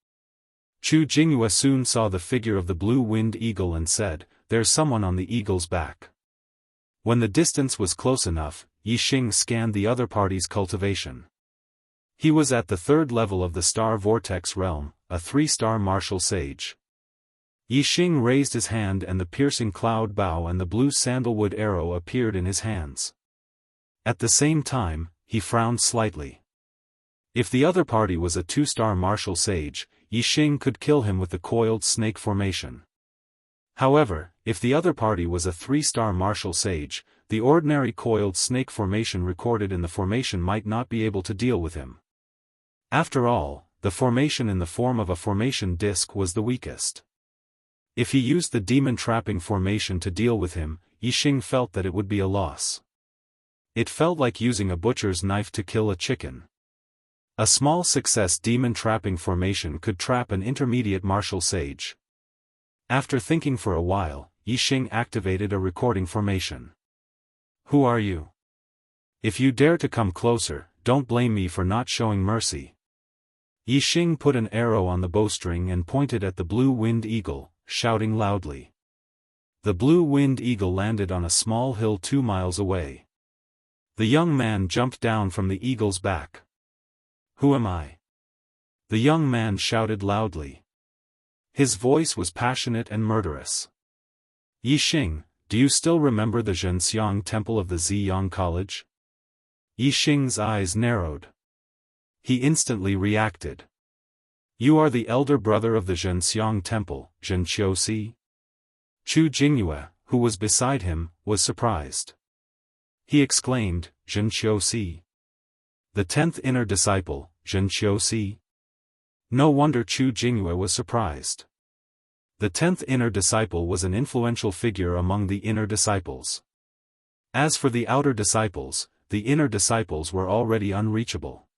Chu Jingyue soon saw the figure of the blue-winged eagle and said, There's someone on the eagle's back. When the distance was close enough, Yi Xing scanned the other party's cultivation. He was at the 3rd level of the Star Vortex realm, a 3-star martial sage. Yi Xing raised his hand and the piercing cloud bow and the blue sandalwood arrow appeared in his hands. At the same time, he frowned slightly. If the other party was a 2-star martial sage, Yixing could kill him with the coiled snake formation. However, if the other party was a 3-star martial sage, the ordinary coiled snake formation recorded in the formation might not be able to deal with him. After all, the formation in the form of a formation disc was the weakest. If he used the demon trapping formation to deal with him, Yixing felt that it would be a loss. It felt like using a butcher's knife to kill a chicken. A small success demon trapping formation could trap an intermediate martial sage. After thinking for a while, Yixing activated a recording formation. Who are you? If you dare to come closer, don't blame me for not showing mercy. Yixing put an arrow on the bowstring and pointed at the blue winged eagle, shouting loudly. The blue winged eagle landed on a small hill 2 miles away. The young man jumped down from the eagle's back. Who am I? The young man shouted loudly. His voice was passionate and murderous. Yixing, do you still remember the Zhenxiang temple of the Ziyang College? Yixing's eyes narrowed. He instantly reacted. You are the elder brother of the Zhenxiang temple, Zhenqiusi? Chu Jingyue, who was beside him, was surprised. He exclaimed, Zhenqiusi. The 10th inner disciple, Zhenqiusi? No wonder Chu Jingyue was surprised. The 10th inner disciple was an influential figure among the inner disciples. As for the outer disciples, the inner disciples were already unreachable.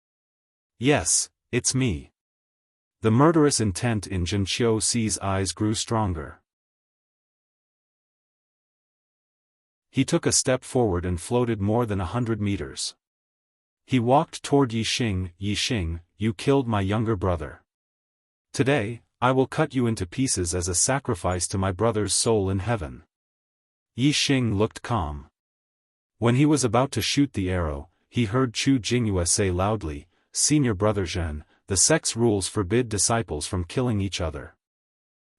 Yes, it's me. The murderous intent in Zhenqiusi's eyes grew stronger. He took a step forward and floated more than 100 meters. He walked toward Yixing. Yixing, you killed my younger brother. Today, I will cut you into pieces as a sacrifice to my brother's soul in heaven. Yixing looked calm. When he was about to shoot the arrow, he heard Chu Jingyue say loudly, Senior Brother Zhen, the sect's rules forbid disciples from killing each other.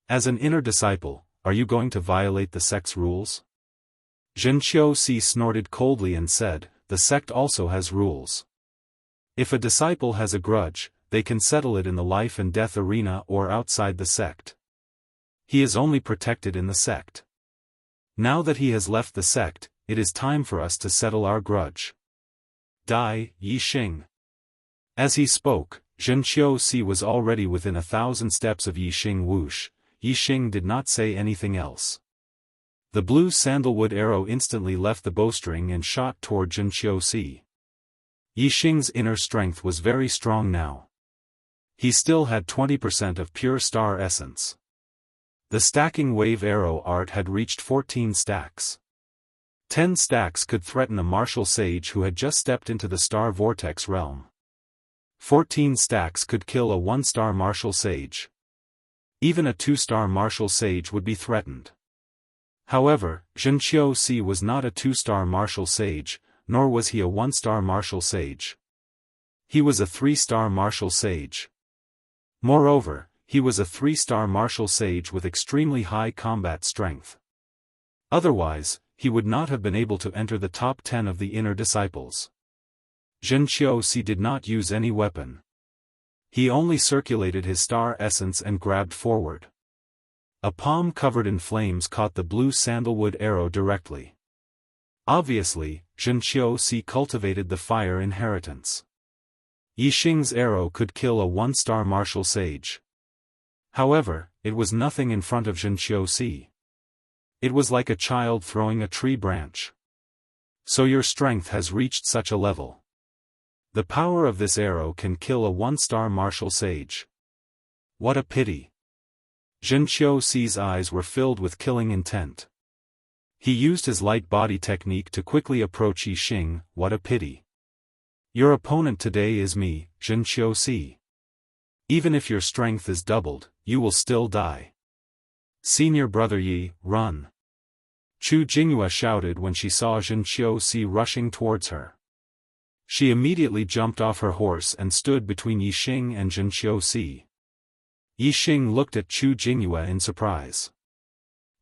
As an inner disciple, are you going to violate the sect's rules? Zhenqiusi snorted coldly and said, the sect also has rules. If a disciple has a grudge, they can settle it in the life and death arena or outside the sect. He is only protected in the sect. Now that he has left the sect, it is time for us to settle our grudge. Die, Yixing. As he spoke, Zhenqiusi was already within 1,000 steps of Yixing whoosh. Yixing did not say anything else. The blue sandalwood arrow instantly left the bowstring and shot toward Zhenqiusi. Yixing's inner strength was very strong now. He still had 20% of pure star essence. The stacking wave arrow art had reached 14 stacks. 10 stacks could threaten a martial sage who had just stepped into the star vortex realm. 14 stacks could kill a 1-star martial sage. Even a 2-star martial sage would be threatened. However, Zhenqiusi was not a 2-star martial sage, nor was he a 1-star martial sage. He was a 3-star martial sage. Moreover, he was a 3-star martial sage with extremely high combat strength. Otherwise, he would not have been able to enter the top 10 of the inner disciples. Zhenqiusi did not use any weapon. He only circulated his star essence and grabbed forward. A palm covered in flames caught the blue sandalwood arrow directly. Obviously, Zhenqiusi cultivated the fire inheritance. Yixing's arrow could kill a 1-star martial sage. However, it was nothing in front of Zhenqiusi. It was like a child throwing a tree branch. So your strength has reached such a level. The power of this arrow can kill a 1-star martial sage. What a pity. Zhenqiusi's eyes were filled with killing intent. He used his light body technique to quickly approach Yixing. What a pity. Your opponent today is me, Zhenqiusi. Even if your strength is doubled, you will still die. Senior Brother Yi, run. Chu Jingyue shouted when she saw Zhenqiusi rushing towards her. She immediately jumped off her horse and stood between Yixing and Zhenqiusi. Yixing looked at Chu Jingyue in surprise.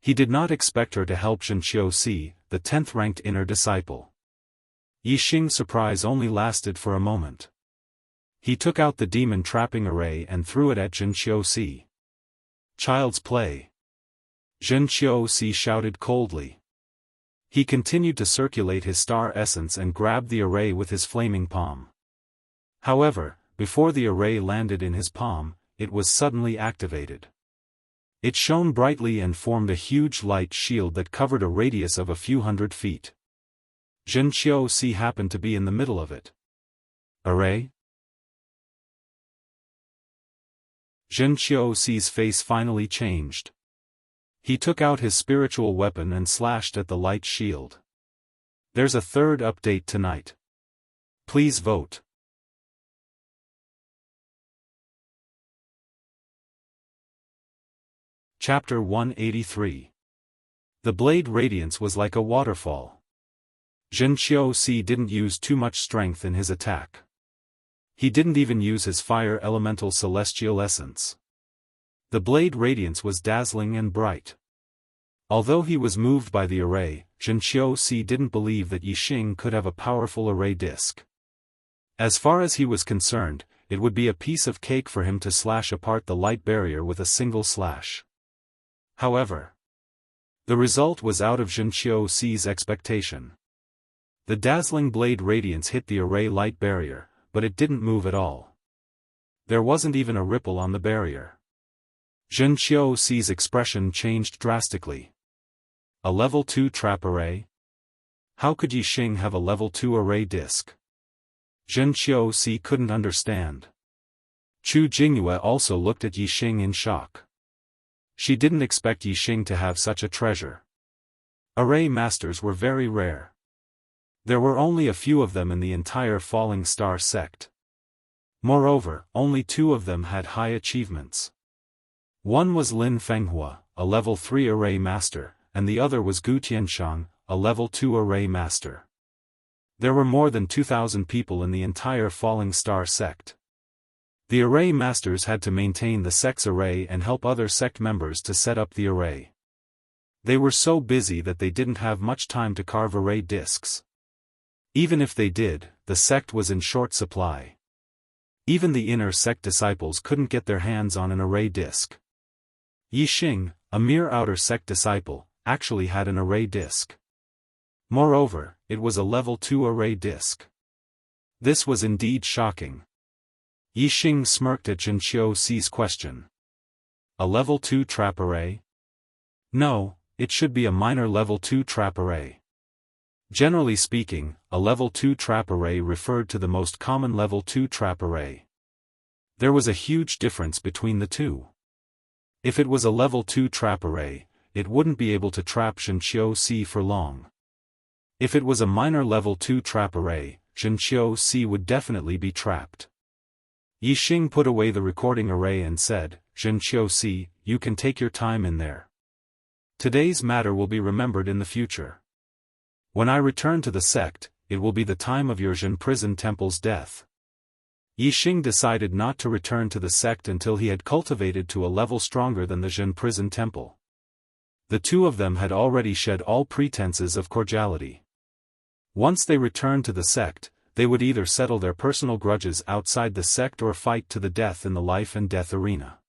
He did not expect her to help Zhenqiusi, the 10th-ranked inner disciple. Yixing's surprise only lasted for a moment. He took out the demon-trapping array and threw it at Jianghu. Child's play. Jianghu shouted coldly. He continued to circulate his star essence and grabbed the array with his flaming palm. However, before the array landed in his palm, it was suddenly activated. It shone brightly and formed a huge light shield that covered a radius of a few hundred feet. Jianghu happened to be in the middle of it. Array? Jianghu's face finally changed. He took out his spiritual weapon and slashed at the light shield. There's a third update tonight. Please vote. Chapter 183. The blade radiance was like a waterfall. Jianghu didn't use too much strength in his attack. He didn't even use his fire elemental celestial essence. The blade radiance was dazzling and bright. Although he was moved by the array, Jianghu didn't believe that Yixing could have a powerful array disc. As far as he was concerned, it would be a piece of cake for him to slash apart the light barrier with a single slash. However, the result was out of Jianghu's expectation. The dazzling blade radiance hit the array light barrier, but it didn't move at all. There wasn't even a ripple on the barrier. Jianghu's expression changed drastically. A level 2 trap array? How could Yixing have a level 2 array disc? Jianghu couldn't understand. Chu Jingyue also looked at Yixing in shock. She didn't expect Yixing to have such a treasure. Array masters were very rare. There were only a few of them in the entire Falling Star sect. Moreover, only 2 of them had high achievements. One was Lin Fenghua, a level 3 array master, and the other was Gu Tianshang, a level 2 array master. There were more than 2,000 people in the entire Falling Star sect. The array masters had to maintain the sect's array and help other sect members to set up the array. They were so busy that they didn't have much time to carve array discs. Even if they did, the sect was in short supply. Even the inner sect disciples couldn't get their hands on an array disc. Yixing, a mere outer sect disciple, actually had an array disc. Moreover, it was a level 2 array disc. This was indeed shocking. Yixing smirked at Jianghu's question. A level 2 trap array? No, it should be a minor level 2 trap array. Generally speaking, a level 2 trap array referred to the most common level 2 trap array. There was a huge difference between the two. If it was a level 2 trap array, it wouldn't be able to trap Jianghu for long. If it was a minor level 2 trap array, Jianghu would definitely be trapped. Yixing put away the recording array and said, Jianghu, you can take your time in there. Today's matter will be remembered in the future. When I return to the sect, it will be the time of your Zhen prison temple's death. Yixing decided not to return to the sect until he had cultivated to a level stronger than the Zhen prison temple. The two of them had already shed all pretenses of cordiality. Once they returned to the sect, they would either settle their personal grudges outside the sect or fight to the death in the life and death arena.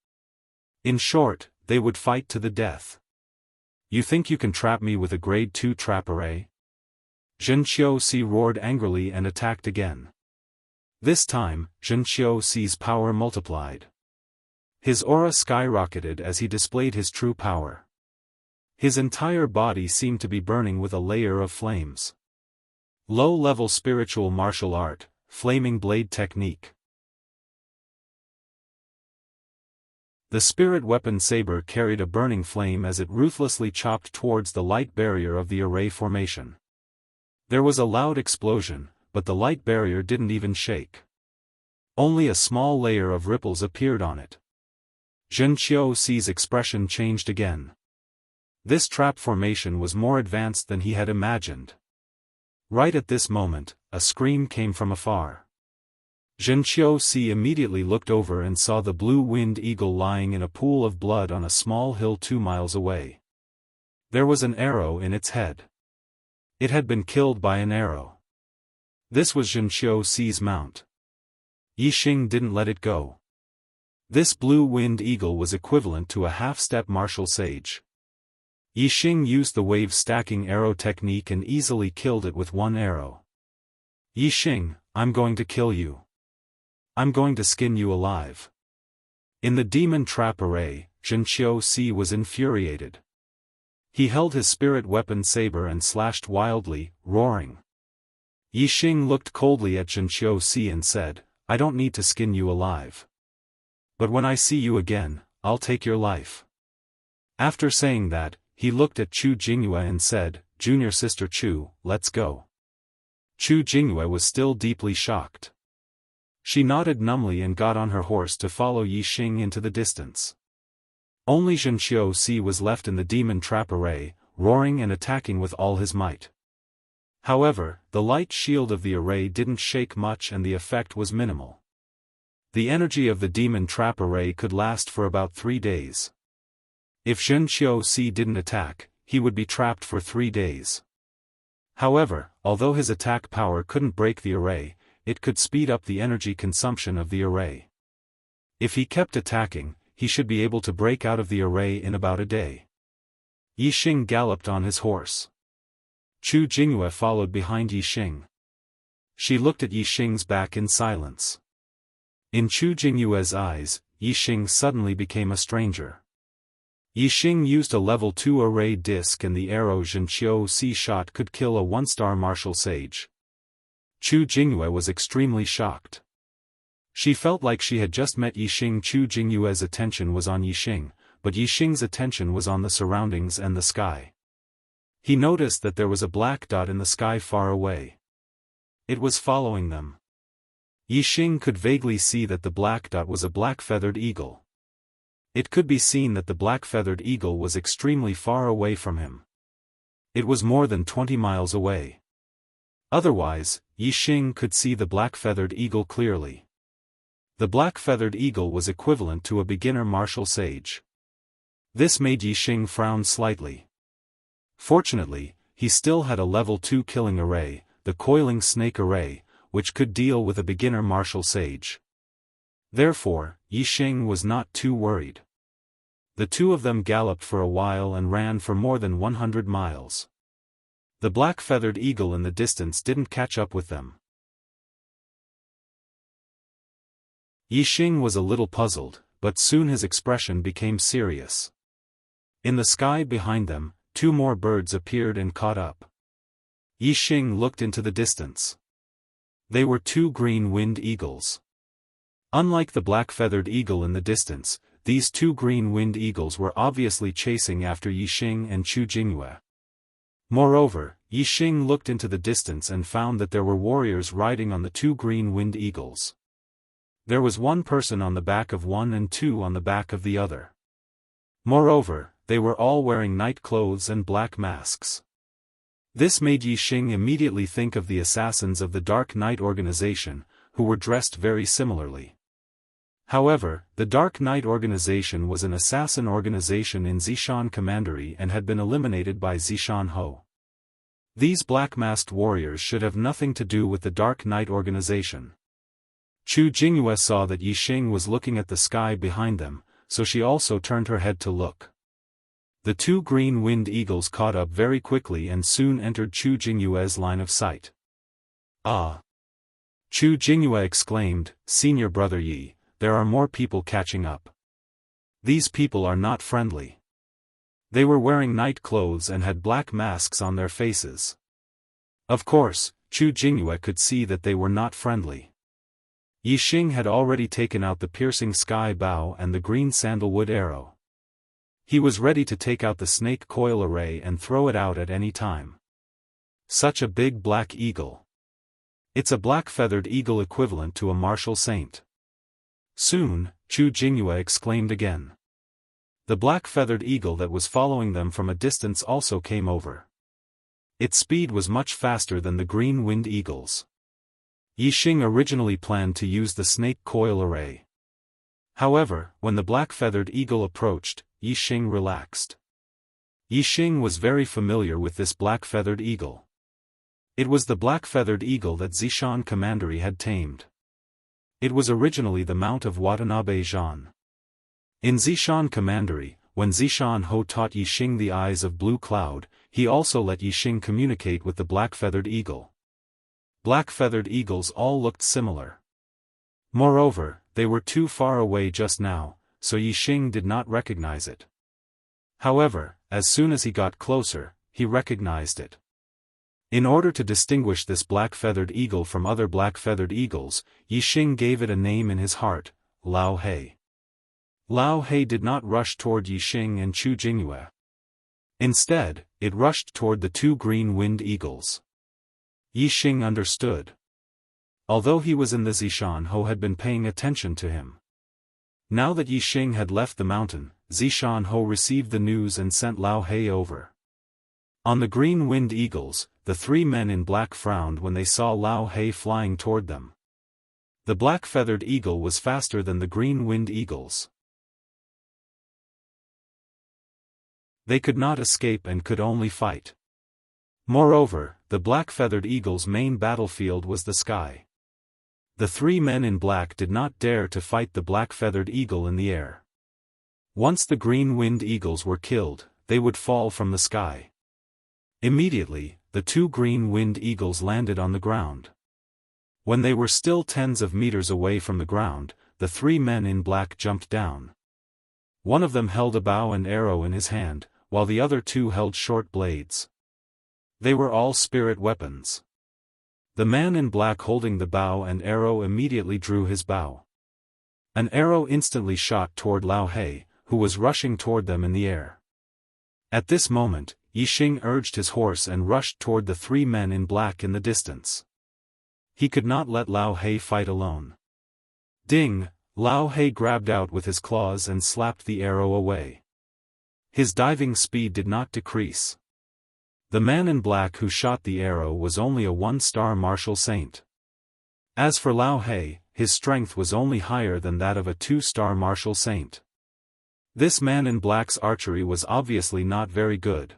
In short, they would fight to the death. You think you can trap me with a grade 2 trap array? Jianghu roared angrily and attacked again. This time, Jianghu's power multiplied. His aura skyrocketed as he displayed his true power. His entire body seemed to be burning with a layer of flames. Low-level spiritual martial art, flaming blade technique. The spirit weapon saber carried a burning flame as it ruthlessly chopped towards the light barrier of the array formation. There was a loud explosion, but the light barrier didn't even shake. Only a small layer of ripples appeared on it. Jianghu's expression changed again. This trap formation was more advanced than he had imagined. Right at this moment, a scream came from afar. Jianghu immediately looked over and saw the blue-winged eagle lying in a pool of blood on a small hill 2 miles away. There was an arrow in its head. It had been killed by an arrow. This was Zhenqiu Si's mount. Yixing didn't let it go. This blue-winged eagle was equivalent to a half-step martial sage. Yixing used the wave-stacking arrow technique and easily killed it with one arrow. Yixing, I'm going to kill you. I'm going to skin you alive. In the demon trap array, Zhenqiu Si was infuriated. He held his spirit weapon saber and slashed wildly, roaring. Yixing looked coldly at Zhenqiu Si and said, I don't need to skin you alive. But when I see you again, I'll take your life. After saying that, he looked at Chu Jingyue and said, Junior sister Chu, let's go. Chu Jingyue was still deeply shocked. She nodded numbly and got on her horse to follow Yixing into the distance. Only Zhenqiu Si was left in the demon trap array, roaring and attacking with all his might. However, the light shield of the array didn't shake much and the effect was minimal. The energy of the demon trap array could last for about 3 days. If Zhenqiu Si didn't attack, he would be trapped for 3 days. However, although his attack power couldn't break the array, it could speed up the energy consumption of the array. If he kept attacking, he should be able to break out of the array in about a day. Yixing galloped on his horse. Chu Jingyue followed behind Yixing. She looked at Yixing's back in silence. In Chu Jingyue's eyes, Yixing suddenly became a stranger. Yixing used a level 2 array disc and the arrow Zhenqiu Si shot could kill a 1-star martial sage. Chu Jingyue was extremely shocked. She felt like she had just met Yixing. Chu Jingyue's attention was on Yixing, but Yixing's attention was on the surroundings and the sky. He noticed that there was a black dot in the sky far away. It was following them. Yixing could vaguely see that the black dot was a black-feathered eagle. It could be seen that the black-feathered eagle was extremely far away from him. It was more than 20 miles away. Otherwise, Yixing could see the black-feathered eagle clearly. The black-feathered eagle was equivalent to a beginner martial sage. This made Yixing frown slightly. Fortunately, he still had a level 2 killing array, the coiling snake array, which could deal with a beginner martial sage. Therefore, Yixing was not too worried. The two of them galloped for a while and ran for more than 100 miles. The black-feathered eagle in the distance didn't catch up with them. Yixing was a little puzzled, but soon his expression became serious. In the sky behind them, 2 more birds appeared and caught up. Yixing looked into the distance. They were 2 green-winged eagles. Unlike the black-feathered eagle in the distance, these 2 green-winged eagles were obviously chasing after Yixing and Chu Jingyue. Moreover, Yixing looked into the distance and found that there were warriors riding on the 2 green-winged eagles. There was 1 person on the back of one and 2 on the back of the other. Moreover, they were all wearing night clothes and black masks. This made Yixing immediately think of the assassins of the Dark Knight organization, who were dressed very similarly. However, the Dark Knight organization was an assassin organization in Zishan Commandery and had been eliminated by Zishan Ho. These black-masked warriors should have nothing to do with the Dark Knight organization. Chu Jingyue saw that Yixing was looking at the sky behind them, so she also turned her head to look. The 2 green-winged eagles caught up very quickly and soon entered Chu Jingyue's line of sight. Ah! Chu Jingyue exclaimed, Senior Brother Yi, there are more people catching up. These people are not friendly. They were wearing night clothes and had black masks on their faces. Of course, Chu Jingyue could see that they were not friendly. Yixing had already taken out the piercing sky bow and the green sandalwood arrow. He was ready to take out the snake coil array and throw it out at any time. Such a big black eagle. It's a black-feathered eagle equivalent to a martial saint. Soon, Chu Jingyue exclaimed again. The black-feathered eagle that was following them from a distance also came over. Its speed was much faster than the green-winged eagles. Yixing originally planned to use the snake coil array. However, when the black-feathered eagle approached, Yixing relaxed. Yixing was very familiar with this black-feathered eagle. It was the black-feathered eagle that Zishan Commandery had tamed. It was originally the mount of Watanabe Zhan. In Zishan Commandery, when Zishan Ho taught Yixing the eyes of blue cloud, he also let Yixing communicate with the black-feathered eagle. Black-feathered eagles all looked similar. Moreover, they were too far away just now, so Yixing did not recognize it. However, as soon as he got closer, he recognized it. In order to distinguish this black-feathered eagle from other black-feathered eagles, Yixing gave it a name in his heart, Lao He. Lao He did not rush toward Yixing and Chu Jingyue. Instead, it rushed toward the two green-winged eagles. Yixing understood. Although he was in the Zishan Ho had been paying attention to him. Now that Yixing had left the mountain, Zishan Ho received the news and sent Lao He over. On the green-winged eagles, the three men in black frowned when they saw Lao He flying toward them. The black-feathered eagle was faster than the green-winged eagles. They could not escape and could only fight. Moreover, the black-feathered eagle's main battlefield was the sky. The three men in black did not dare to fight the black-feathered eagle in the air. Once the green-winged eagles were killed, they would fall from the sky. Immediately, the two green-winged eagles landed on the ground. When they were still tens of meters away from the ground, the three men in black jumped down. One of them held a bow and arrow in his hand, while the other two held short blades. They were all spirit weapons. The man in black holding the bow and arrow immediately drew his bow. An arrow instantly shot toward Lao He, who was rushing toward them in the air. At this moment, Yixing urged his horse and rushed toward the three men in black in the distance. He could not let Lao He fight alone. Ding! Lao He grabbed out with his claws and slapped the arrow away. His diving speed did not decrease. The man in black who shot the arrow was only a one-star martial saint. As for Lao He, his strength was only higher than that of a two-star martial saint. This man in black's archery was obviously not very good.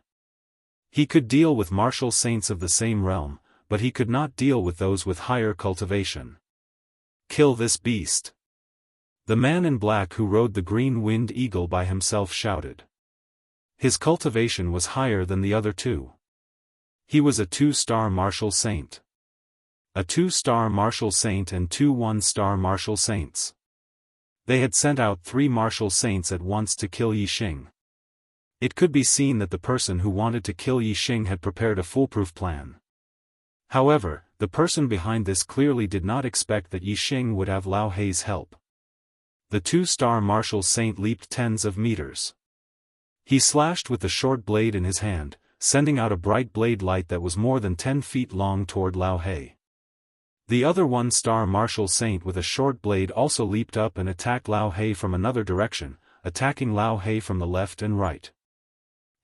He could deal with martial saints of the same realm, but he could not deal with those with higher cultivation. Kill this beast. The man in black who rode the green-winged eagle by himself shouted. His cultivation was higher than the other two. He was a two-star martial saint. A two-star martial saint and two one-star martial saints. They had sent out three martial saints at once to kill Yixing. It could be seen that the person who wanted to kill Yixing had prepared a foolproof plan. However, the person behind this clearly did not expect that Yixing would have Lao He's help. The two-star martial saint leaped tens of meters. He slashed with the short blade in his hand, sending out a bright blade light that was more than 10 feet long toward Lao He. The other one-star martial saint with a short blade also leaped up and attacked Lao He from another direction, attacking Lao He from the left and right.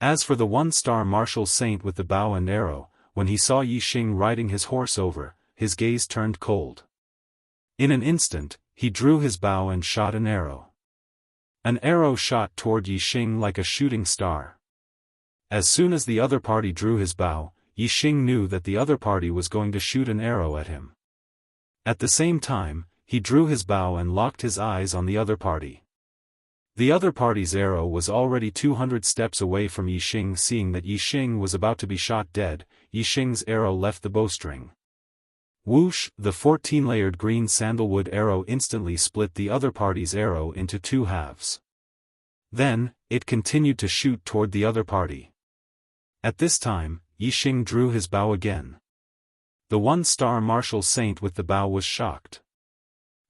As for the one-star martial saint with the bow and arrow, when he saw Yixing riding his horse over, his gaze turned cold. In an instant, he drew his bow and shot an arrow. An arrow shot toward Yixing like a shooting star. As soon as the other party drew his bow, Yixing knew that the other party was going to shoot an arrow at him. At the same time, he drew his bow and locked his eyes on the other party. The other party's arrow was already 200 steps away from Yixing. Seeing that Yixing was about to be shot dead, Yixing's arrow left the bowstring. Whoosh! The 14-layered green sandalwood arrow instantly split the other party's arrow into two halves. Then, it continued to shoot toward the other party. At this time, Yixing drew his bow again. The one-star martial saint with the bow was shocked.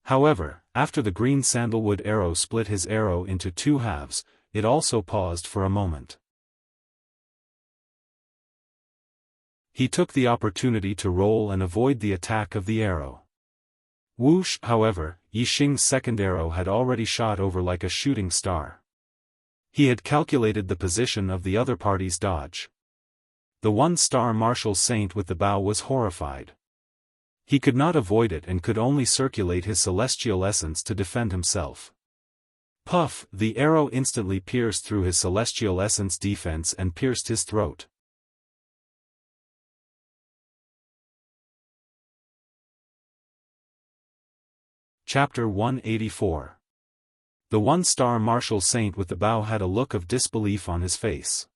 However, after the green sandalwood arrow split his arrow into two halves, it also paused for a moment. He took the opportunity to roll and avoid the attack of the arrow. Whoosh! However, Yixing's second arrow had already shot over like a shooting star. He had calculated the position of the other party's dodge. The one-star martial saint with the bow was horrified. He could not avoid it and could only circulate his celestial essence to defend himself. Puff! The arrow instantly pierced through his celestial essence defense and pierced his throat. Chapter 184. The one-star martial saint with the bow had a look of disbelief on his face.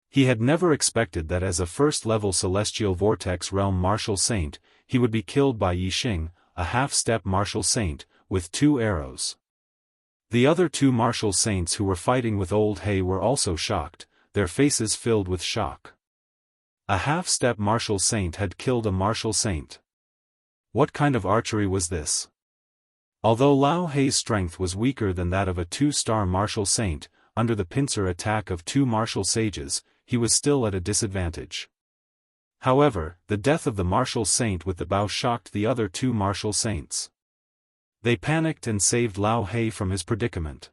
He had never expected that as a first-level celestial vortex realm martial saint, he would be killed by Yixing, a half-step martial saint, with 2 arrows. The other 2 martial saints who were fighting with Old He were also shocked, their faces filled with shock. A half-step martial saint had killed a martial saint. What kind of archery was this? Although Lao Hei's strength was weaker than that of a 2-star martial saint, under the pincer attack of 2 martial sages, he was still at a disadvantage. However, the death of the martial saint with the bow shocked the other 2 martial saints. They panicked and saved Lao He from his predicament.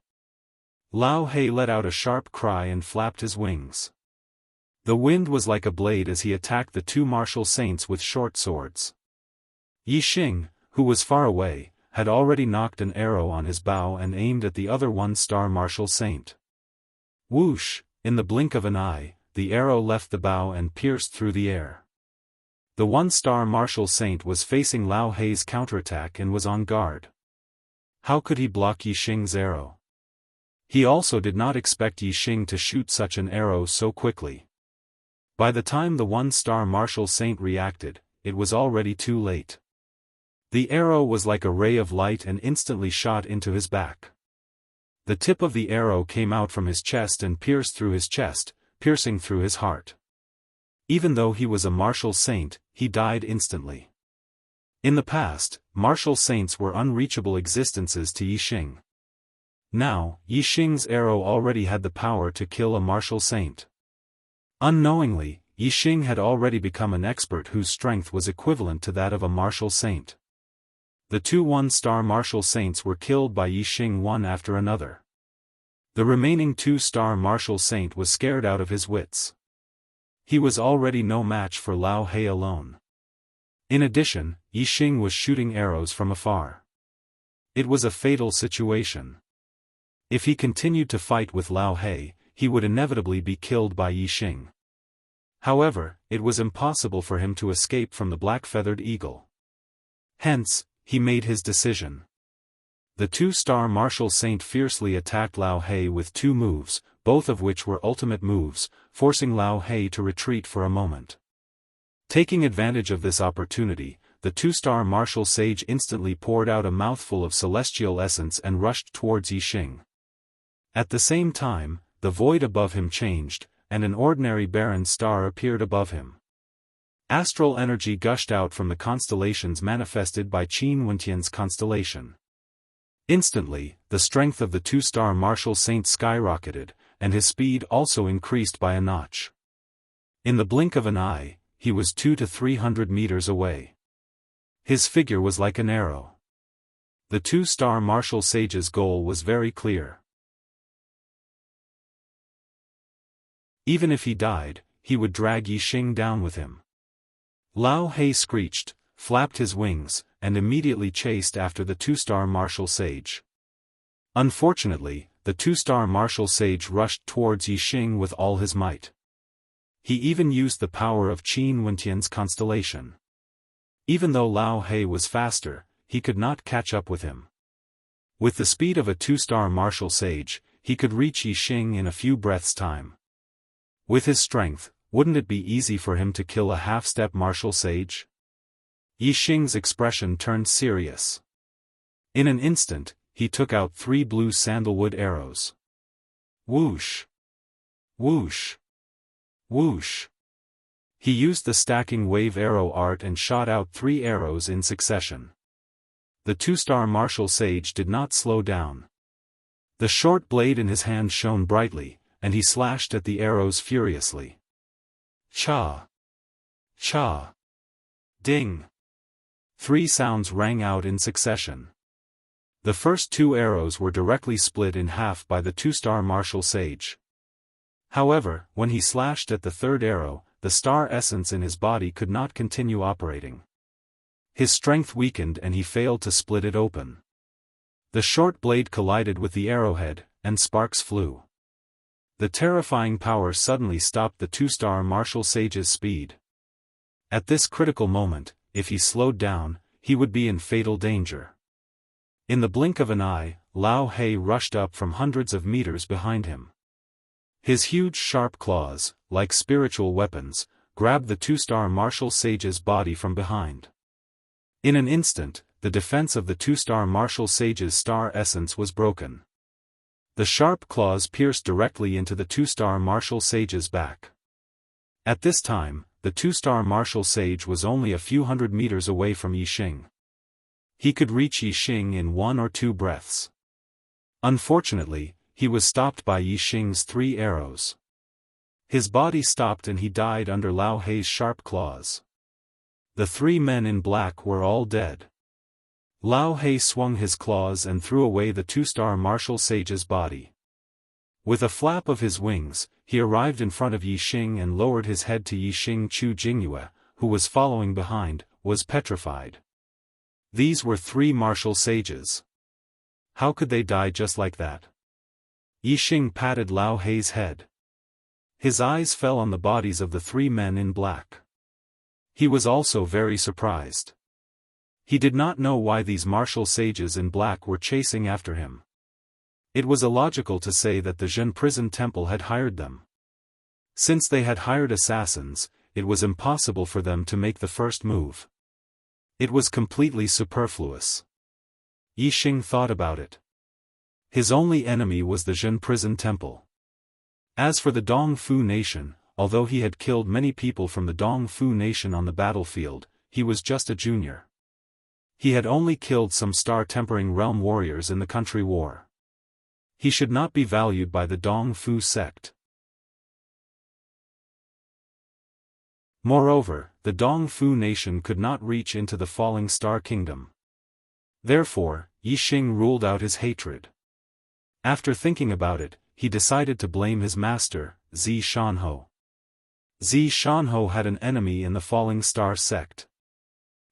Lao He let out a sharp cry and flapped his wings. The wind was like a blade as he attacked the 2 martial saints with short swords. Yixing, who was far away, had already knocked an arrow on his bow and aimed at the other 1-star martial saint. Whoosh, in the blink of an eye, the arrow left the bow and pierced through the air. The 1-star martial saint was facing Lao Hei's counterattack and was on guard. How could he block Yixing's arrow? He also did not expect Yixing to shoot such an arrow so quickly. By the time the 1-star martial saint reacted, it was already too late. The arrow was like a ray of light and instantly shot into his back. The tip of the arrow came out from his chest and pierced through his chest, piercing through his heart. Even though he was a martial saint, he died instantly. In the past, martial saints were unreachable existences to Yixing. Now, Yixing's arrow already had the power to kill a martial saint. Unknowingly, Yixing had already become an expert whose strength was equivalent to that of a martial saint. The 2 1-star martial saints were killed by Yixing one after another. The remaining 2-star martial saint was scared out of his wits. He was already no match for Lao He alone. In addition, Yixing was shooting arrows from afar. It was a fatal situation. If he continued to fight with Lao He, he would inevitably be killed by Yixing. However, it was impossible for him to escape from the black-feathered eagle. Hence, he made his decision. The 2-star martial saint fiercely attacked Lao He with 2 moves, both of which were ultimate moves, forcing Lao He to retreat for a moment. Taking advantage of this opportunity, the 2-star martial sage instantly poured out a mouthful of celestial essence and rushed towards Yixing. At the same time, the void above him changed, and an ordinary barren star appeared above him. Astral energy gushed out from the constellations manifested by Qin Wentian's constellation. Instantly, the strength of the 2-star martial saint skyrocketed, and his speed also increased by a notch. In the blink of an eye, he was 200 to 300 meters away. His figure was like an arrow. The 2-star martial sage's goal was very clear. Even if he died, he would drag Yixing down with him. Lao He screeched, flapped his wings, and immediately chased after the 2-star martial sage. Unfortunately, the 2-star martial sage rushed towards Yixing with all his might. He even used the power of Qin Wentian's constellation. Even though Lao He was faster, he could not catch up with him. With the speed of a 2-star martial sage, he could reach Yixing in a few breaths' time. With his strength, wouldn't it be easy for him to kill a half-step martial sage? Yixing's expression turned serious. In an instant, he took out 3 blue sandalwood arrows. Whoosh! Whoosh! Whoosh! He used the stacking wave arrow art and shot out 3 arrows in succession. The 2-star martial sage did not slow down. The short blade in his hand shone brightly, and he slashed at the arrows furiously. Cha! Cha! Ding! 3 sounds rang out in succession. The first 2 arrows were directly split in half by the 2-star martial sage. However, when he slashed at the 3rd arrow, the star essence in his body could not continue operating. His strength weakened and he failed to split it open. The short blade collided with the arrowhead, and sparks flew. The terrifying power suddenly stopped the 2-star martial sage's speed. At this critical moment, if he slowed down, he would be in fatal danger. In the blink of an eye, Lao He rushed up from hundreds of meters behind him. His huge sharp claws, like spiritual weapons, grabbed the two-star martial sage's body from behind. In an instant, the defense of the two-star martial sage's star essence was broken. The sharp claws pierced directly into the two-star martial sage's back. At this time, the two-star martial sage was only a few hundred meters away from Yixing. He could reach Yixing in 1 or 2 breaths. Unfortunately, he was stopped by Yixing's 3 arrows. His body stopped and he died under Lao He's sharp claws. The 3 men in black were all dead. Lao He swung his claws and threw away the two-star martial sage's body. With a flap of his wings, he arrived in front of Yixing and lowered his head to Yixing. Chu Jingyue, who was following behind, was petrified. These were 3 martial sages. How could they die just like that? Yixing patted Lao He's head. His eyes fell on the bodies of the 3 men in black. He was also very surprised. He did not know why these martial sages in black were chasing after him. It was illogical to say that the Zhen prison temple had hired them. Since they had hired assassins, it was impossible for them to make the first move. It was completely superfluous. Yixing thought about it. His only enemy was the Zhen prison temple. As for the Dongfu nation, although he had killed many people from the Dongfu nation on the battlefield, he was just a junior. He had only killed some star-tempering realm warriors in the country war. He should not be valued by the Dongfu sect. Moreover, the Dongfu nation could not reach into the falling star kingdom. Therefore, Yixing ruled out his hatred. After thinking about it, he decided to blame his master, Zi Shanho. Zi Shanho had an enemy in the falling star sect.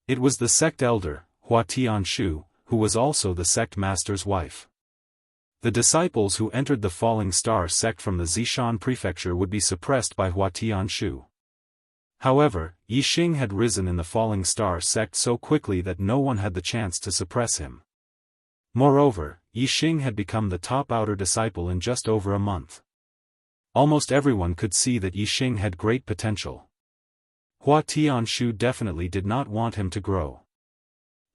It was the sect elder, Hua Tianshu, who was also the sect master's wife. The disciples who entered the falling star sect from the Zishan prefecture would be suppressed by Hua Tianshu. However, Yixing had risen in the falling star sect so quickly that no one had the chance to suppress him. Moreover, Yixing had become the top outer disciple in just over a month. Almost everyone could see that Yixing had great potential. Hua Tianshu definitely did not want him to grow.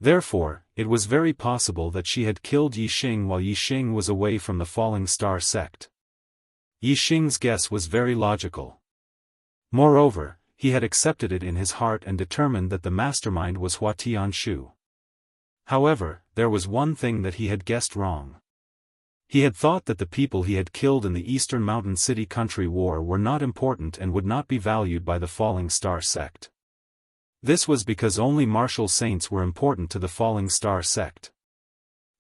Therefore, it was very possible that she had killed Yixing while Yixing was away from the falling star sect. Yixing's guess was very logical. Moreover, he had accepted it in his heart and determined that the mastermind was Hua Tianshu. However, there was one thing that he had guessed wrong. He had thought that the people he had killed in the Eastern Mountain City Country War were not important and would not be valued by the Falling Star sect. This was because only martial saints were important to the Falling Star sect.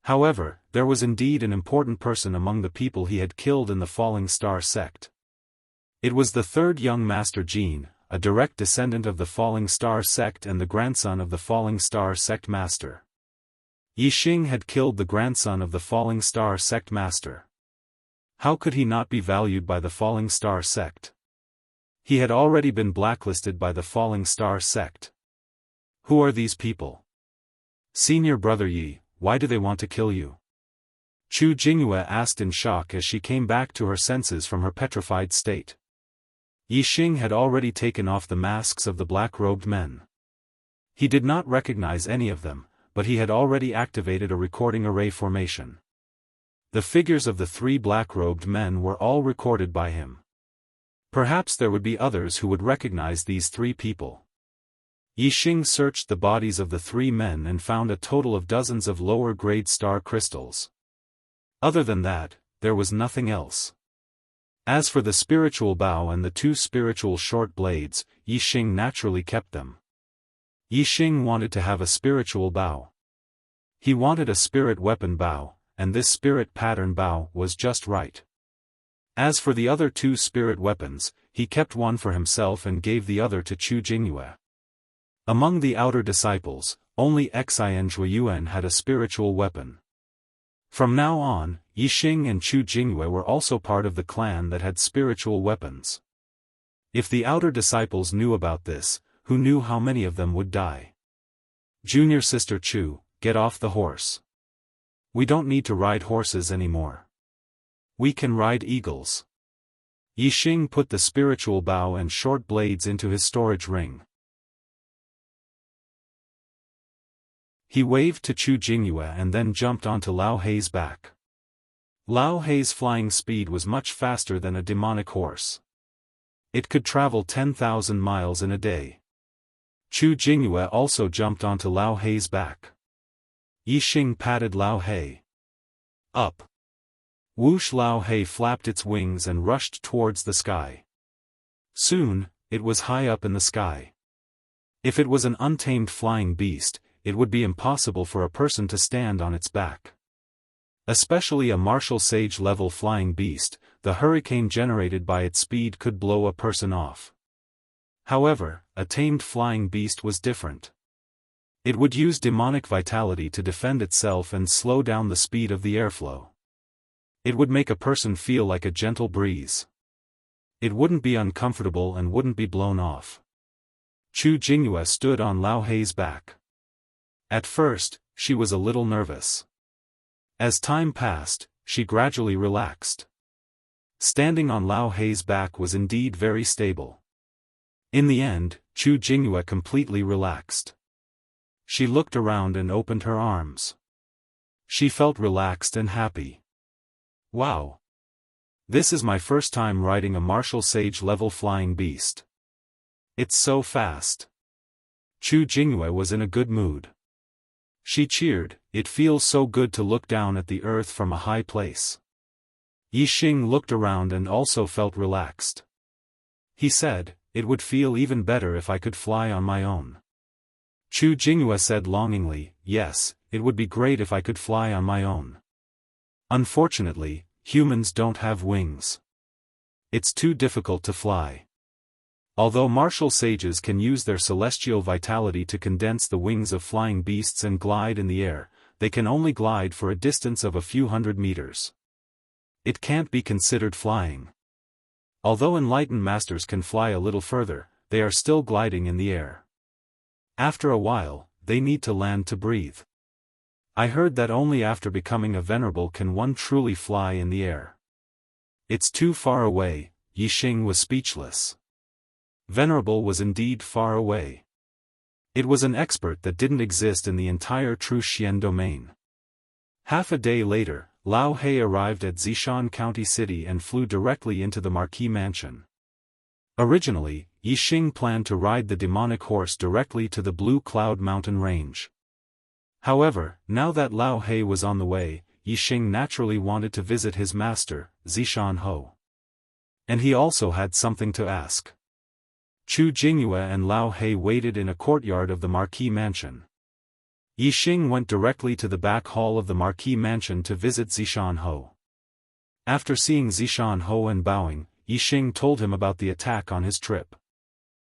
However, there was indeed an important person among the people he had killed in the Falling Star sect. It was the 3rd young Master Jin, a direct descendant of the Falling Star sect and the grandson of the Falling Star sect master. Yixing had killed the grandson of the Falling Star sect master. How could he not be valued by the Falling Star sect? He had already been blacklisted by the Falling Star sect. Who are these people? Senior brother Yi, why do they want to kill you? Chu Jingyue asked in shock as she came back to her senses from her petrified state. Yixing had already taken off the masks of the black-robed men. He did not recognize any of them, but he had already activated a recording array formation. The figures of the 3 black-robed men were all recorded by him. Perhaps there would be others who would recognize these 3 people. Yixing searched the bodies of the 3 men and found a total of dozens of lower-grade star crystals. Other than that, there was nothing else. As for the spiritual bow and the 2 spiritual short blades, Yixing naturally kept them. Yixing wanted to have a spiritual bow. He wanted a spirit weapon bow, and this spirit pattern bow was just right. As for the other 2 spirit weapons, he kept one for himself and gave the other to Chu Jingyue. Among the outer disciples, only Xian Zhuiyuan had a spiritual weapon. From now on, Yixing and Chu Jingyue were also part of the clan that had spiritual weapons. If the outer disciples knew about this, who knew how many of them would die? Junior sister Chu, get off the horse. We don't need to ride horses anymore. We can ride eagles. Yixing put the spiritual bow and short blades into his storage ring. He waved to Chu Jingyue and then jumped onto Lao Hei's back. Lao Hei's flying speed was much faster than a demonic horse. It could travel 10,000 miles in a day. Chu Jingyue also jumped onto Lao Hei's back. Yixing patted Lao Hei. Up. Whoosh! Lao Hei flapped its wings and rushed towards the sky. Soon, it was high up in the sky. If it was an untamed flying beast, it would be impossible for a person to stand on its back. Especially a martial sage level flying beast, the hurricane generated by its speed could blow a person off. However, a tamed flying beast was different. It would use demonic vitality to defend itself and slow down the speed of the airflow. It would make a person feel like a gentle breeze. It wouldn't be uncomfortable and wouldn't be blown off. Chu Jingyue stood on Lao Hei's back. At first, she was a little nervous. As time passed, she gradually relaxed. Standing on Lao Hei's back was indeed very stable. In the end, Chu Jingyue completely relaxed. She looked around and opened her arms. She felt relaxed and happy. Wow! This is my first time riding a martial sage level flying beast. It's so fast. Chu Jingyue was in a good mood. She cheered, it feels so good to look down at the earth from a high place. Yixing looked around and also felt relaxed. He said, it would feel even better if I could fly on my own. Chu Jingyue said longingly, yes, it would be great if I could fly on my own. Unfortunately, humans don't have wings. It's too difficult to fly. Although martial sages can use their celestial vitality to condense the wings of flying beasts and glide in the air, they can only glide for a distance of a few hundred meters. It can't be considered flying. Although enlightened masters can fly a little further, they are still gliding in the air. After a while, they need to land to breathe. I heard that only after becoming a venerable can one truly fly in the air. It's too far away. Yixing was speechless. Venerable was indeed far away. It was an expert that didn't exist in the entire True Xian domain. Half a day later, Lao Hei arrived at Zishan County City and flew directly into the Marquis Mansion. Originally, Yixing planned to ride the demonic horse directly to the Blue Cloud Mountain Range. However, now that Lao Hei was on the way, Yixing naturally wanted to visit his master, Zishan Ho. And he also had something to ask. Chu Jingyue and Lao Hei waited in a courtyard of the Marquis Mansion. Yixing went directly to the back hall of the Marquis Mansion to visit Zishan Ho. After seeing Zishan Ho and bowing, Yixing told him about the attack on his trip.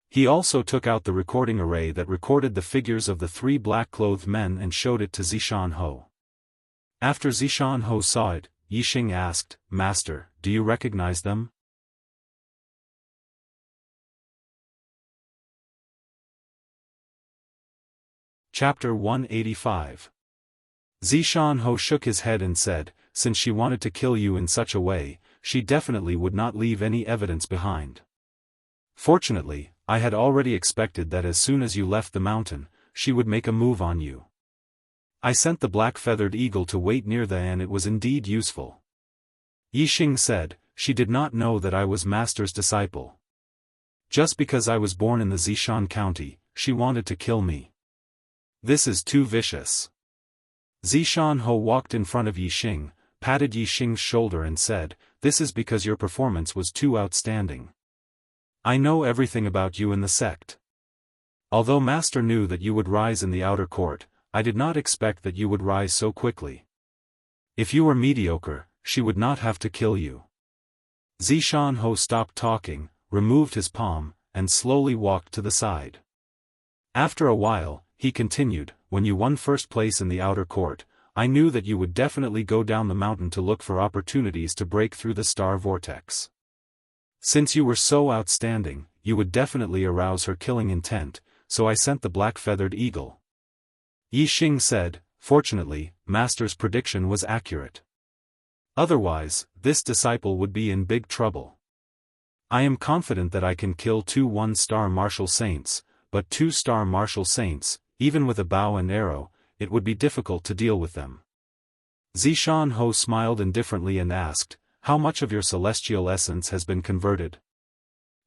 He also took out the recording array that recorded the figures of the 3 black-clothed men and showed it to Zishan Ho. After Zishan Ho saw it, Yixing asked, "Master, do you recognize them?" Chapter 185. Zishan Ho shook his head and said, "Since she wanted to kill you in such a way, she definitely would not leave any evidence behind. Fortunately, I had already expected that as soon as you left the mountain, she would make a move on you. I sent the black-feathered eagle to wait near the and it was indeed useful." Yixing said, "She did not know that I was master's disciple. Just because I was born in the Zishan County, she wanted to kill me. This is too vicious." Zishan Ho walked in front of Yixing, patted Yixing's shoulder and said, "This is because your performance was too outstanding. I know everything about you in the sect. Although Master knew that you would rise in the outer court, I did not expect that you would rise so quickly. If you were mediocre, she would not have to kill you." Zishan Ho stopped talking, removed his palm, and slowly walked to the side. After a while, he continued, "When you won first place in the outer court, I knew that you would definitely go down the mountain to look for opportunities to break through the star vortex. Since you were so outstanding, you would definitely arouse her killing intent, so I sent the black-feathered eagle." Yixing said, Fortunately, Master's prediction was accurate. Otherwise, this disciple would be in big trouble. I am confident that I can kill 2 one-star martial saints, but 2-star martial saints, even with a bow and arrow, it would be difficult to deal with them. Zishan smiled indifferently and asked, how much of your celestial essence has been converted?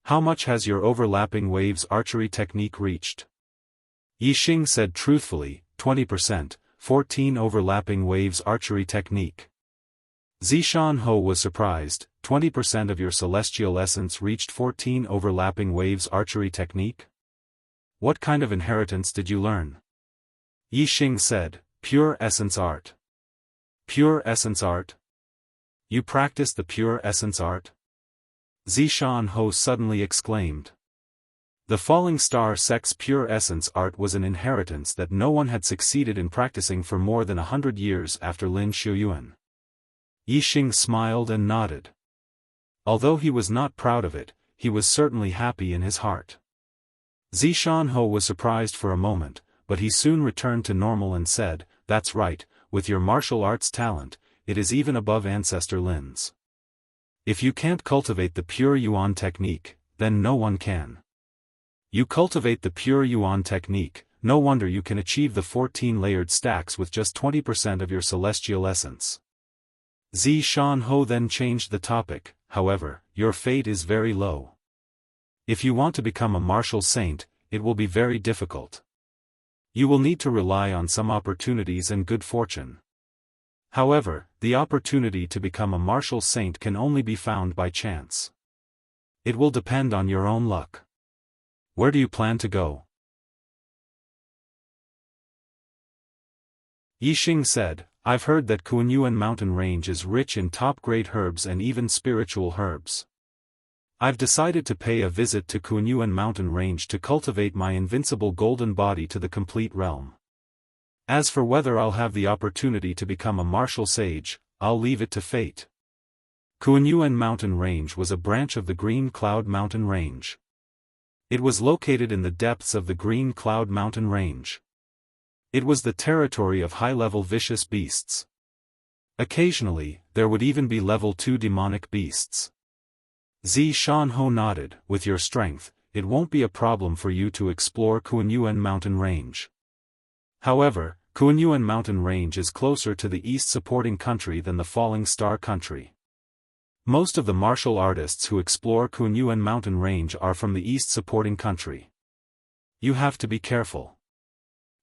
How much has your overlapping waves archery technique reached? Yixing said truthfully, 20%, 14 overlapping waves archery technique. Zishan was surprised, 20% of your celestial essence reached 14 overlapping waves archery technique? What kind of inheritance did you learn? Yixing said, pure essence art. Pure essence art? You practice the pure essence art? Zishan suddenly exclaimed. The Falling Star sect's pure essence art was an inheritance that no one had succeeded in practicing for more than 100 years after Lin Shuyuan. Yixing smiled and nodded. Although he was not proud of it, he was certainly happy in his heart. Zishan was surprised for a moment, but he soon returned to normal and said, that's right, with your martial arts talent, it is even above Ancestor Lin's. If you can't cultivate the pure Yuan technique, then no one can. You cultivate the pure Yuan technique, no wonder you can achieve the 14-layered stacks with just 20% of your celestial essence. Zishan then changed the topic, however, your fate is very low. If you want to become a martial saint, it will be very difficult. You will need to rely on some opportunities and good fortune. However, the opportunity to become a martial saint can only be found by chance. It will depend on your own luck. Where do you plan to go? Yixing said, I've heard that Kunyuan mountain range is rich in top-grade herbs and even spiritual herbs. I've decided to pay a visit to Kunyuan mountain range to cultivate my invincible golden body to the complete realm. As for whether I'll have the opportunity to become a martial sage, I'll leave it to fate. Kunyuan mountain range was a branch of the Green Cloud mountain range. It was located in the depths of the Green Cloud mountain range. It was the territory of high-level vicious beasts. Occasionally, there would even be level 2 demonic beasts. Zishan nodded, with your strength, it won't be a problem for you to explore Kunyuan mountain range. However, Kunyuan mountain range is closer to the east supporting country than the Falling Star country. Most of the martial artists who explore Kunyuan mountain range are from the east supporting country. You have to be careful.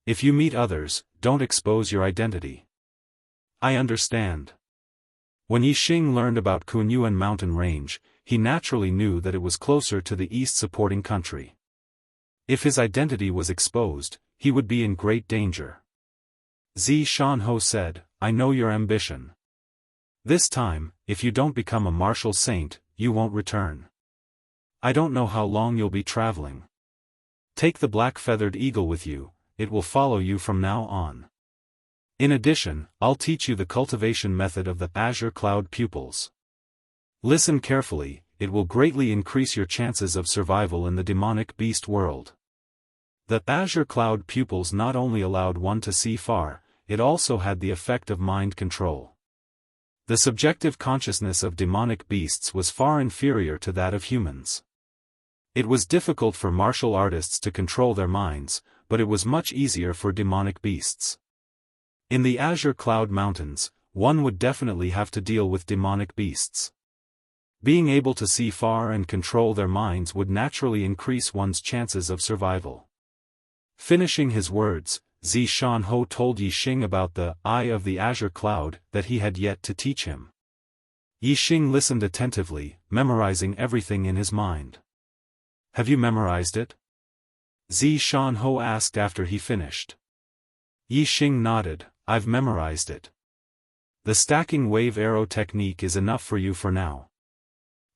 If you meet others, don't expose your identity. I understand. When Yixing learned about Kunyuan mountain range, he naturally knew that it was closer to the east supporting country. If his identity was exposed, he would be in great danger. Zishan said, I know your ambition. This time, if you don't become a martial saint, you won't return. I don't know how long you'll be traveling. Take the black-feathered eagle with you, it will follow you from now on. In addition, I'll teach you the cultivation method of the Azure Cloud pupils. Listen carefully, it will greatly increase your chances of survival in the demonic beast world. The Azure Cloud pupils not only allowed one to see far, it also had the effect of mind control. The subjective consciousness of demonic beasts was far inferior to that of humans. It was difficult for martial artists to control their minds, but it was much easier for demonic beasts. In the Azure Cloud Mountains, one would definitely have to deal with demonic beasts. Being able to see far and control their minds would naturally increase one's chances of survival. Finishing his words, Zishan told Yixing about the Eye of the Azure Cloud that he had yet to teach him. Yixing listened attentively, memorizing everything in his mind. Have you memorized it? Zishan asked after he finished. Yixing nodded, I've memorized it. The stacking wave arrow technique is enough for you for now.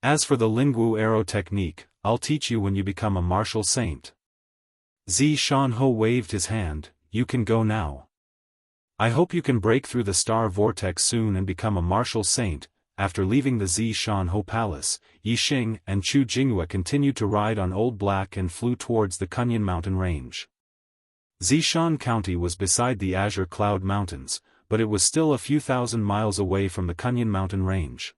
As for the Lingwu arrow technique, I'll teach you when you become a martial saint. Zishan waved his hand, you can go now. I hope you can break through the star vortex soon and become a martial saint. After leaving the Zishan palace, Yixing and Chu Jinghua continued to ride on Old Black and flew towards the Kunyan mountain range. Zishan County was beside the Azure Cloud Mountains, but it was still a few thousand miles away from the Kunyan Mountain Range.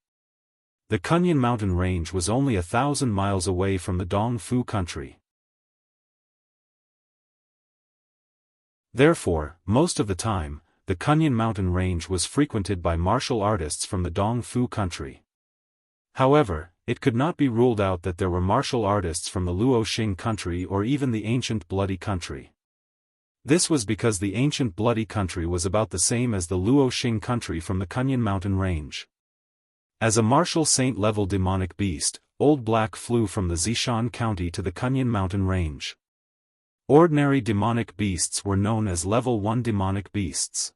The Kunyan Mountain Range was only 1,000 miles away from the Dongfu country. Therefore, most of the time, the Kunyan Mountain Range was frequented by martial artists from the Dongfu country. However, it could not be ruled out that there were martial artists from the Luoxing country or even the ancient Bloody country. This was because the ancient Bloody country was about the same as the Luoxing country from the Kunyan Mountain Range. As a martial saint-level demonic beast, Old Black flew from the Zishan County to the Kunyan Mountain Range. Ordinary demonic beasts were known as Level 1 demonic beasts.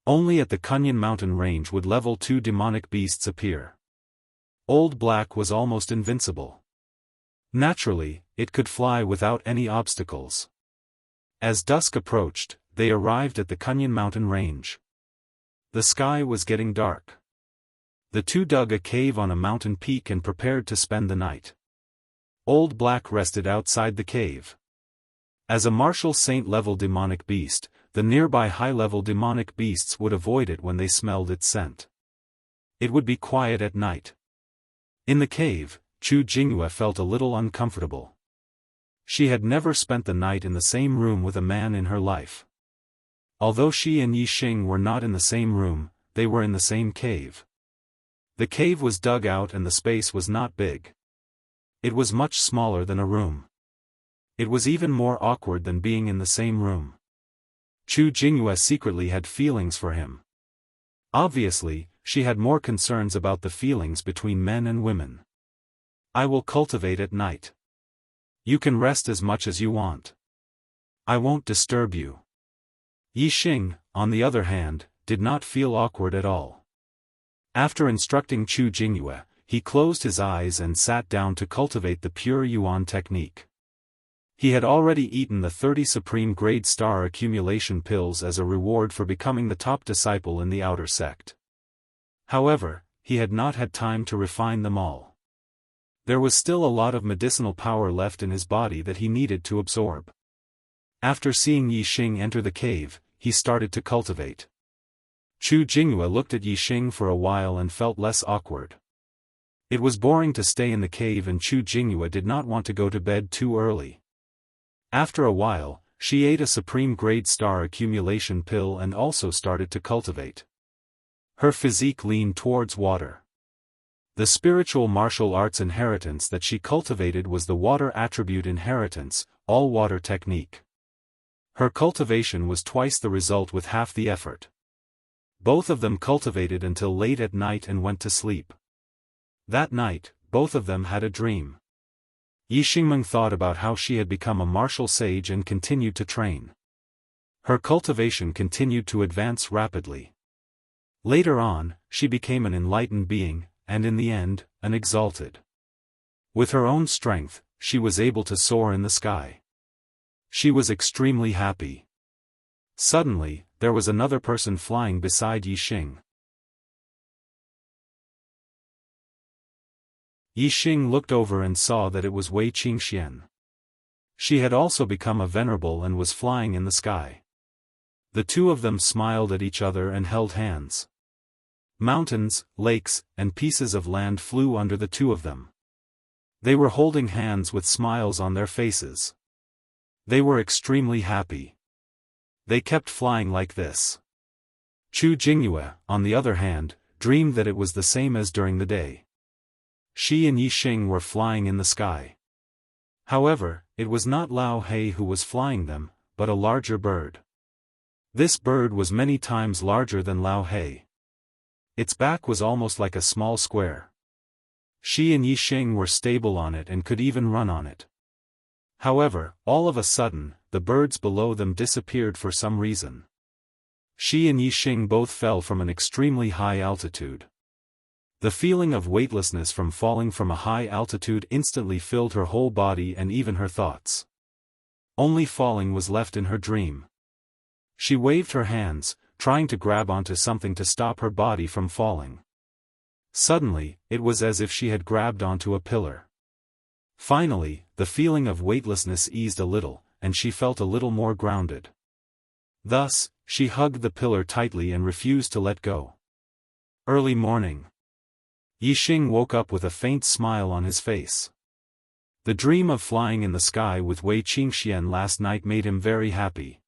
Only at the Kunyan Mountain Range would Level 2 demonic beasts appear. Old Black was almost invincible. Naturally, it could fly without any obstacles. As dusk approached, they arrived at the Kunyan Mountain Range. The sky was getting dark. The two dug a cave on a mountain peak and prepared to spend the night. Old Black rested outside the cave. As a martial saint-level demonic beast, the nearby high-level demonic beasts would avoid it when they smelled its scent. It would be quiet at night. In the cave, Chu Jinghua felt a little uncomfortable. She had never spent the night in the same room with a man in her life. Although she and Yixing were not in the same room, they were in the same cave. The cave was dug out and the space was not big. It was much smaller than a room. It was even more awkward than being in the same room. Chu Jinghua secretly had feelings for him. Obviously, she had more concerns about the feelings between men and women. I will cultivate at night. You can rest as much as you want. I won't disturb you. Yixing, on the other hand, did not feel awkward at all. After instructing Chu Jinghua, he closed his eyes and sat down to cultivate the pure Yuan technique. He had already eaten the 30 Supreme Grade Star accumulation pills as a reward for becoming the top disciple in the outer sect. However, he had not had time to refine them all. There was still a lot of medicinal power left in his body that he needed to absorb. After seeing Yixing enter the cave, he started to cultivate. Chu Jinghua looked at Yixing for a while and felt less awkward. It was boring to stay in the cave and Chu Jinghua did not want to go to bed too early. After a while, she ate a Supreme Grade Star accumulation pill and also started to cultivate. Her physique leaned towards water. The spiritual martial arts inheritance that she cultivated was the water attribute inheritance, all-water technique. Her cultivation was twice the result with half the effort. Both of them cultivated until late at night and went to sleep. That night, both of them had a dream. Yixingmeng thought about how she had become a martial sage and continued to train. Her cultivation continued to advance rapidly. Later on, she became an enlightened being, and in the end, an exalted. With her own strength, she was able to soar in the sky. She was extremely happy. Suddenly, there was another person flying beside Yixing. Yixing looked over and saw that it was Wei Qingxian. She had also become a venerable and was flying in the sky. The two of them smiled at each other and held hands. Mountains, lakes, and pieces of land flew under the two of them. They were holding hands with smiles on their faces. They were extremely happy. They kept flying like this. Chu Jinghua, on the other hand, dreamed that it was the same as during the day. She and Yixing were flying in the sky. However, it was not Lao He who was flying them, but a larger bird. This bird was many times larger than Lao He. Its back was almost like a small square. She and Yixing were stable on it and could even run on it. However, all of a sudden, the birds below them disappeared for some reason. She and Yixing both fell from an extremely high altitude. The feeling of weightlessness from falling from a high altitude instantly filled her whole body and even her thoughts. Only falling was left in her dream. She waved her hands, trying to grab onto something to stop her body from falling. Suddenly, it was as if she had grabbed onto a pillar. Finally, the feeling of weightlessness eased a little, and she felt a little more grounded. Thus, she hugged the pillar tightly and refused to let go. Early morning. Yixing woke up with a faint smile on his face. The dream of flying in the sky with Wei Qingxian last night made him very happy.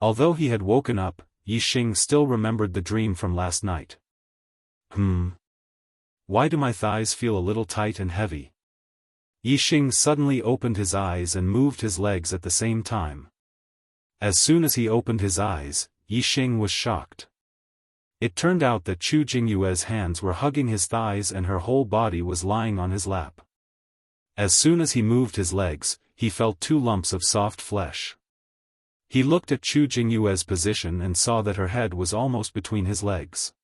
Although he had woken up, Yixing still remembered the dream from last night. Why do my thighs feel a little tight and heavy? Yixing suddenly opened his eyes and moved his legs at the same time. As soon as he opened his eyes, Yixing was shocked. It turned out that Chu Jingyue's hands were hugging his thighs and her whole body was lying on his lap. As soon as he moved his legs, he felt 2 lumps of soft flesh. He looked at Chu Jingyue's position and saw that her head was almost between his legs.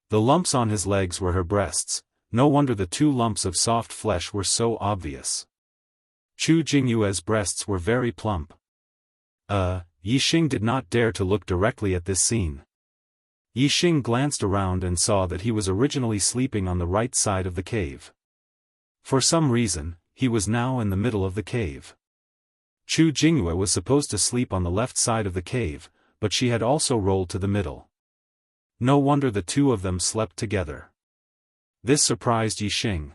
The lumps on his legs were her breasts. No wonder the 2 lumps of soft flesh were so obvious. Chu Jingyue's breasts were very plump. Yixing did not dare to look directly at this scene. Yixing glanced around and saw that he was originally sleeping on the right side of the cave. For some reason, he was now in the middle of the cave. Chu Jingyue was supposed to sleep on the left side of the cave, but she had also rolled to the middle. No wonder the 2 of them slept together. This surprised Yixing.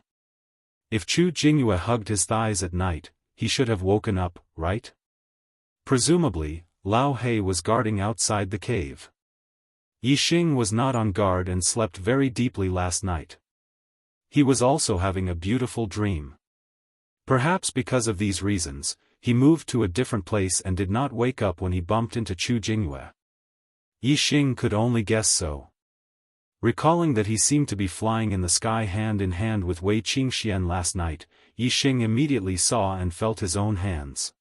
If Chu Jingyue hugged his thighs at night, he should have woken up, right? Presumably, Lao He was guarding outside the cave. Yixing was not on guard and slept very deeply last night. He was also having a beautiful dream. Perhaps because of these reasons, he moved to a different place and did not wake up when he bumped into Chu Jingyue. Yixing could only guess so. Recalling that he seemed to be flying in the sky hand in hand with Wei Qingxian last night, Yixing immediately saw and felt his own hands.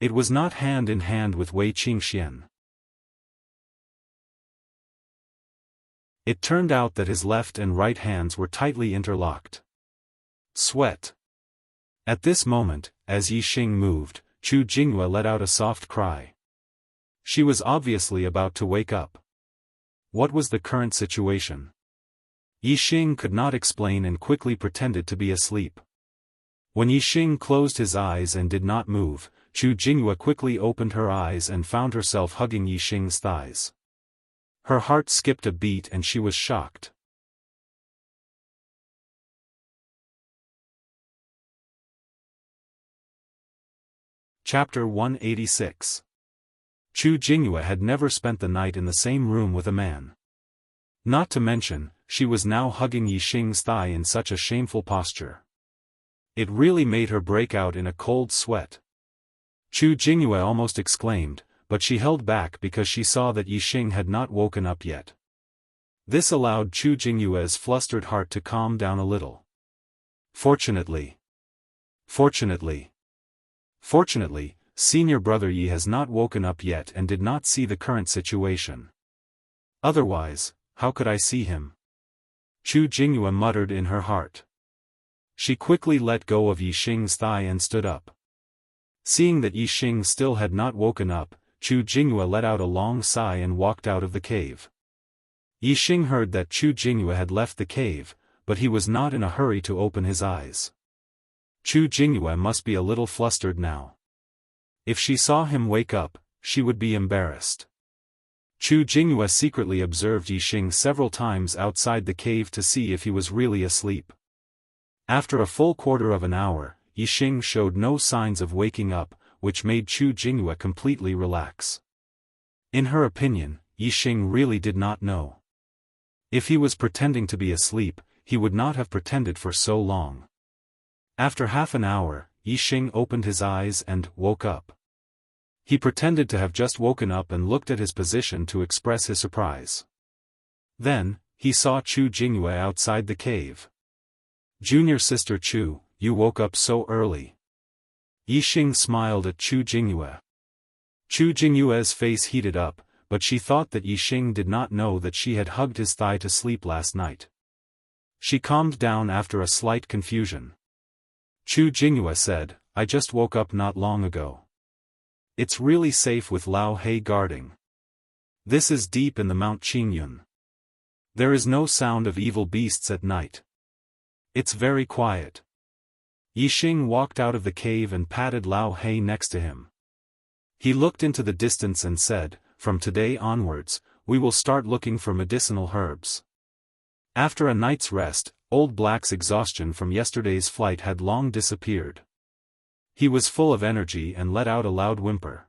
It was not hand in hand with Wei Qingxian. It turned out that his left and right hands were tightly interlocked. Sweat. At this moment, as Yixing moved, Chu Jingyue let out a soft cry. She was obviously about to wake up. What was the current situation? Yixing could not explain and quickly pretended to be asleep. When Yixing closed his eyes and did not move, Chu Jingyue quickly opened her eyes and found herself hugging Yixing's thighs. Her heart skipped a beat and she was shocked. Chapter 186. Chu Jingyue had never spent the night in the same room with a man. Not to mention, she was now hugging Yixing's thigh in such a shameful posture. It really made her break out in a cold sweat. Chu Jingyue almost exclaimed, but she held back because she saw that Yixing had not woken up yet. This allowed Chu Jingyue's flustered heart to calm down a little. Fortunately, Senior Brother Yi has not woken up yet and did not see the current situation. Otherwise, how could I see him? Chu Jingyue muttered in her heart. She quickly let go of Yixing's thigh and stood up. Seeing that Yixing still had not woken up, Chu Jingyue let out a long sigh and walked out of the cave. Yixing heard that Chu Jingyue had left the cave, but he was not in a hurry to open his eyes. Chu Jingyue must be a little flustered now. If she saw him wake up, she would be embarrassed. Chu Jingyue secretly observed Yixing several times outside the cave to see if he was really asleep. After a full quarter of an hour, Yixing showed no signs of waking up, which made Chu Jingyue completely relax. In her opinion, Yixing really did not know. If he was pretending to be asleep, he would not have pretended for so long. After half an hour, Yixing opened his eyes and woke up. He pretended to have just woken up and looked at his position to express his surprise. Then, he saw Chu Jingyue outside the cave. "Junior sister Chu, you woke up so early." Yixing smiled at Chu Jingyue. Chu Jingyue's face heated up, but she thought that Yixing did not know that she had hugged his thigh to sleep last night. She calmed down after a slight confusion. Chu Jingyue said, "I just woke up not long ago. It's really safe with Lao He guarding. This is deep in the Mount Qingyun. There is no sound of evil beasts at night. It's very quiet." Yixing walked out of the cave and patted Lao He next to him. He looked into the distance and said, "From today onwards, we will start looking for medicinal herbs." After a night's rest, Old Black's exhaustion from yesterday's flight had long disappeared. He was full of energy and let out a loud whimper.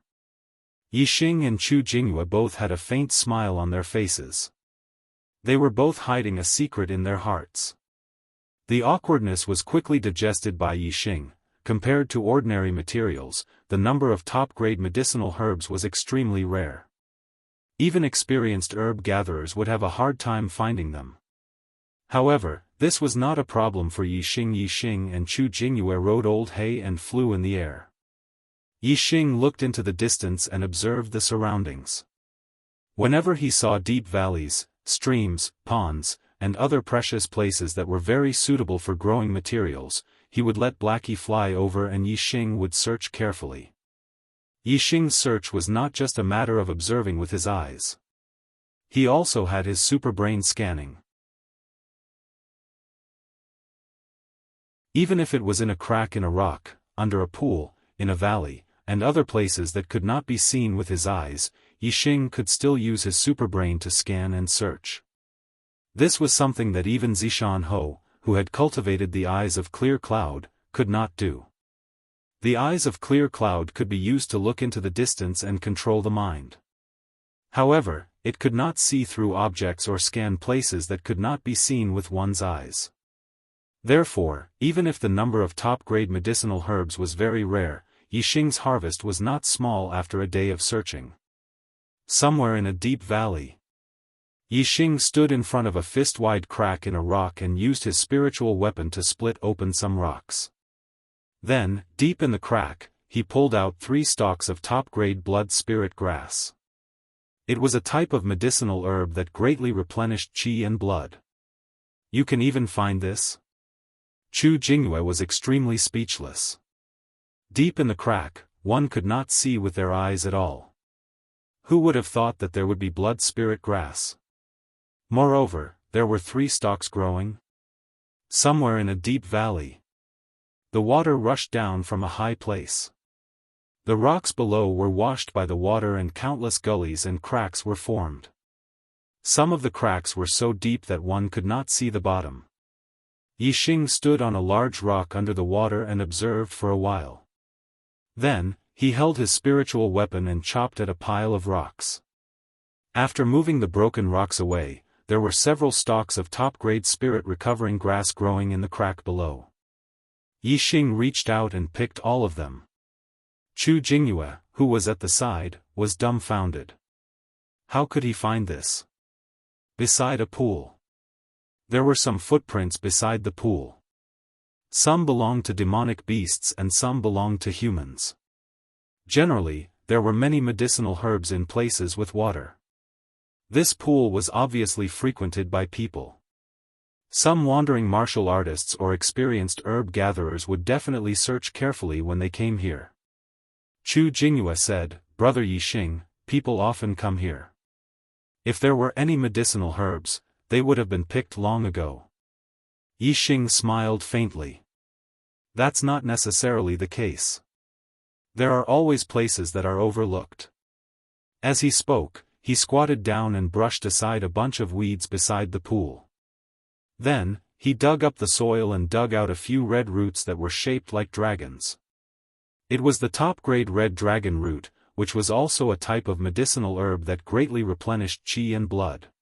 Yixing and Chu Jingyue both had a faint smile on their faces. They were both hiding a secret in their hearts. The awkwardness was quickly digested by Yixing. Compared to ordinary materials, the number of top-grade medicinal herbs was extremely rare. Even experienced herb gatherers would have a hard time finding them. However, this was not a problem for Yixing. Yixing and Chu Jingyue rode Old He and flew in the air. Yixing looked into the distance and observed the surroundings. Whenever he saw deep valleys, streams, ponds, and other precious places that were very suitable for growing materials, he would let Blackie fly over and Yixing would search carefully. Yixing's search was not just a matter of observing with his eyes. He also had his superbrain scanning. Even if it was in a crack in a rock, under a pool, in a valley, and other places that could not be seen with his eyes, Yixing could still use his superbrain to scan and search. This was something that even Zishan Ho, who had cultivated the eyes of clear cloud, could not do. The eyes of clear cloud could be used to look into the distance and control the mind. However, it could not see through objects or scan places that could not be seen with one's eyes. Therefore, even if the number of top-grade medicinal herbs was very rare, Yixing's harvest was not small after a day of searching. Somewhere in a deep valley, Yixing stood in front of a fist-wide crack in a rock and used his spiritual weapon to split open some rocks. Then, deep in the crack, he pulled out 3 stalks of top-grade blood spirit grass. It was a type of medicinal herb that greatly replenished qi and blood. "You can even find this?" Chu Jingyue was extremely speechless. Deep in the crack, one could not see with their eyes at all. Who would have thought that there would be blood spirit grass? Moreover, there were 3 stalks growing. Somewhere in a deep valley. The water rushed down from a high place. The rocks below were washed by the water and countless gullies and cracks were formed. Some of the cracks were so deep that one could not see the bottom. Yixing stood on a large rock under the water and observed for a while. Then, he held his spiritual weapon and chopped at a pile of rocks. After moving the broken rocks away, there were several stalks of top-grade spirit-recovering grass growing in the crack below. Yixing reached out and picked all of them. Chu Jingyue, who was at the side, was dumbfounded. How could he find this? Beside a pool. There were some footprints beside the pool. Some belonged to demonic beasts and some belonged to humans. Generally, there were many medicinal herbs in places with water. This pool was obviously frequented by people. Some wandering martial artists or experienced herb gatherers would definitely search carefully when they came here. Chu Jingyue said, "Brother Yixing, people often come here. If there were any medicinal herbs, they would have been picked long ago." Yixing smiled faintly. That's not necessarily the case. There are always places that are overlooked. As he spoke, he squatted down and brushed aside a bunch of weeds beside the pool. Then, he dug up the soil and dug out a few red roots that were shaped like dragons. It was the top-grade red dragon root, which was also a type of medicinal herb that greatly replenished qi and blood.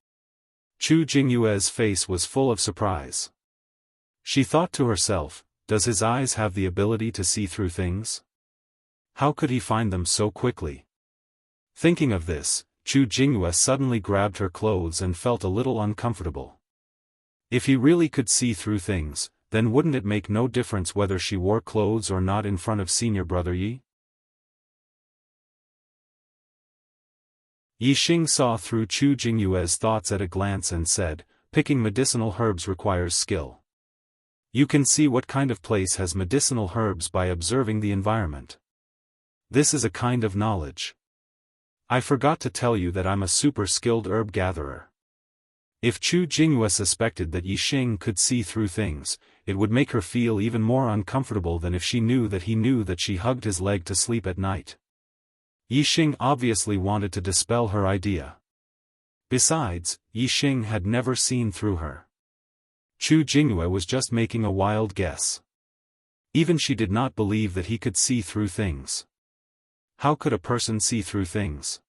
Chu Jingyue's face was full of surprise. She thought to herself, does his eyes have the ability to see through things? How could he find them so quickly? Thinking of this, Chu Jingyue suddenly grabbed her clothes and felt a little uncomfortable. If he really could see through things, then wouldn't it make no difference whether she wore clothes or not in front of senior brother Yi? Yixing saw through Chu Jingyue's thoughts at a glance and said, "Picking medicinal herbs requires skill. You can see what kind of place has medicinal herbs by observing the environment. This is a kind of knowledge. I forgot to tell you that I'm a super skilled herb gatherer. If Chu Jingyue suspected that Yixing could see through things, it would make her feel even more uncomfortable than if she knew that he knew that she hugged his leg to sleep at night. Yixing obviously wanted to dispel her idea. Besides, Yixing had never seen through her. Chu Jingyue was just making a wild guess. Even she did not believe that he could see through things. How could a person see through things?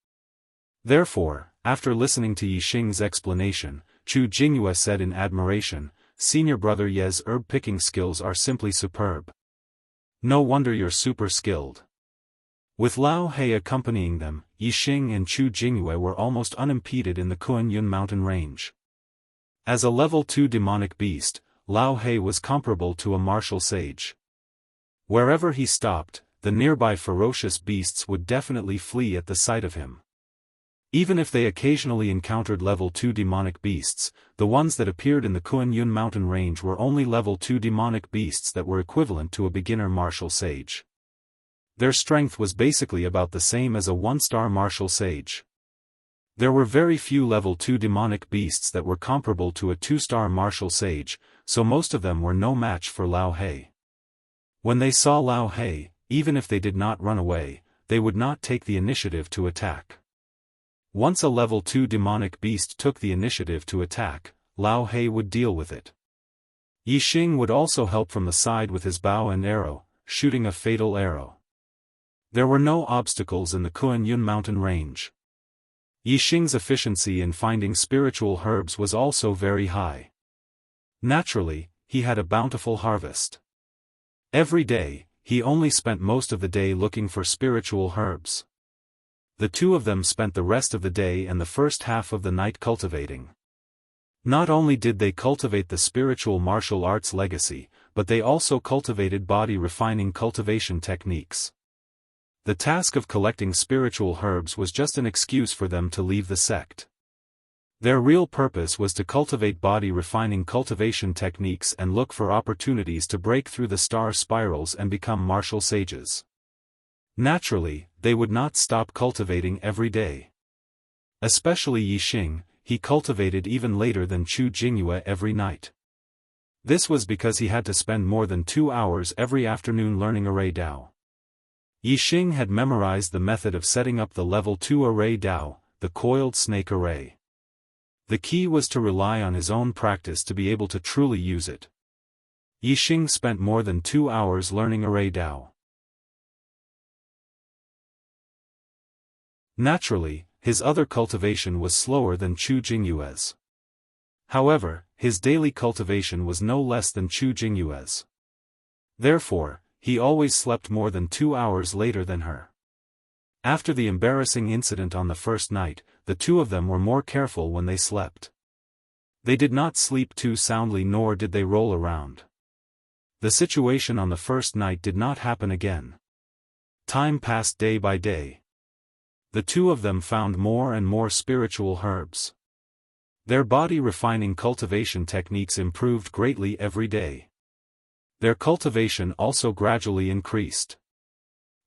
Therefore, after listening to Yixing's explanation, Chu Jingyue said in admiration, "Senior brother Ye's herb-picking skills are simply superb. No wonder you're super skilled." With Lao He accompanying them, Yixing and Chu Jingyue were almost unimpeded in the Kuan-Yun mountain range. As a level 2 demonic beast, Lao He was comparable to a martial sage. Wherever he stopped, the nearby ferocious beasts would definitely flee at the sight of him. Even if they occasionally encountered level 2 demonic beasts, the ones that appeared in the Kuan-Yun mountain range were only level 2 demonic beasts that were equivalent to a beginner martial sage. Their strength was basically about the same as a 1-star martial sage. There were very few level 2 demonic beasts that were comparable to a 2-star martial sage, so most of them were no match for Lao He. When they saw Lao He, even if they did not run away, they would not take the initiative to attack. Once a level 2 demonic beast took the initiative to attack, Lao He would deal with it. Yixing would also help from the side with his bow and arrow, shooting a fatal arrow. There were no obstacles in the Kuan-Yun mountain range. Yixing's efficiency in finding spiritual herbs was also very high. Naturally, he had a bountiful harvest. Every day, he only spent most of the day looking for spiritual herbs. The two of them spent the rest of the day and the first half of the night cultivating. Not only did they cultivate the spiritual martial arts legacy, but they also cultivated body-refining cultivation techniques. The task of collecting spiritual herbs was just an excuse for them to leave the sect. Their real purpose was to cultivate body-refining cultivation techniques and look for opportunities to break through the star spirals and become martial sages. Naturally, they would not stop cultivating every day. Especially Yixing, he cultivated even later than Chu Jingyue every night. This was because he had to spend more than 2 hours every afternoon learning array Dao. Yixing had memorized the method of setting up the level 2 array Dao, the coiled snake array. The key was to rely on his own practice to be able to truly use it. Yixing spent more than 2 hours learning array Dao. Naturally, his other cultivation was slower than Chu Jingyue's. However, his daily cultivation was no less than Chu Jingyue's. Therefore, he always slept more than 2 hours later than her. After the embarrassing incident on the first night, the two of them were more careful when they slept. They did not sleep too soundly nor did they roll around. The situation on the first night did not happen again. Time passed day by day. The two of them found more and more spiritual herbs. Their body-refining cultivation techniques improved greatly every day. Their cultivation also gradually increased.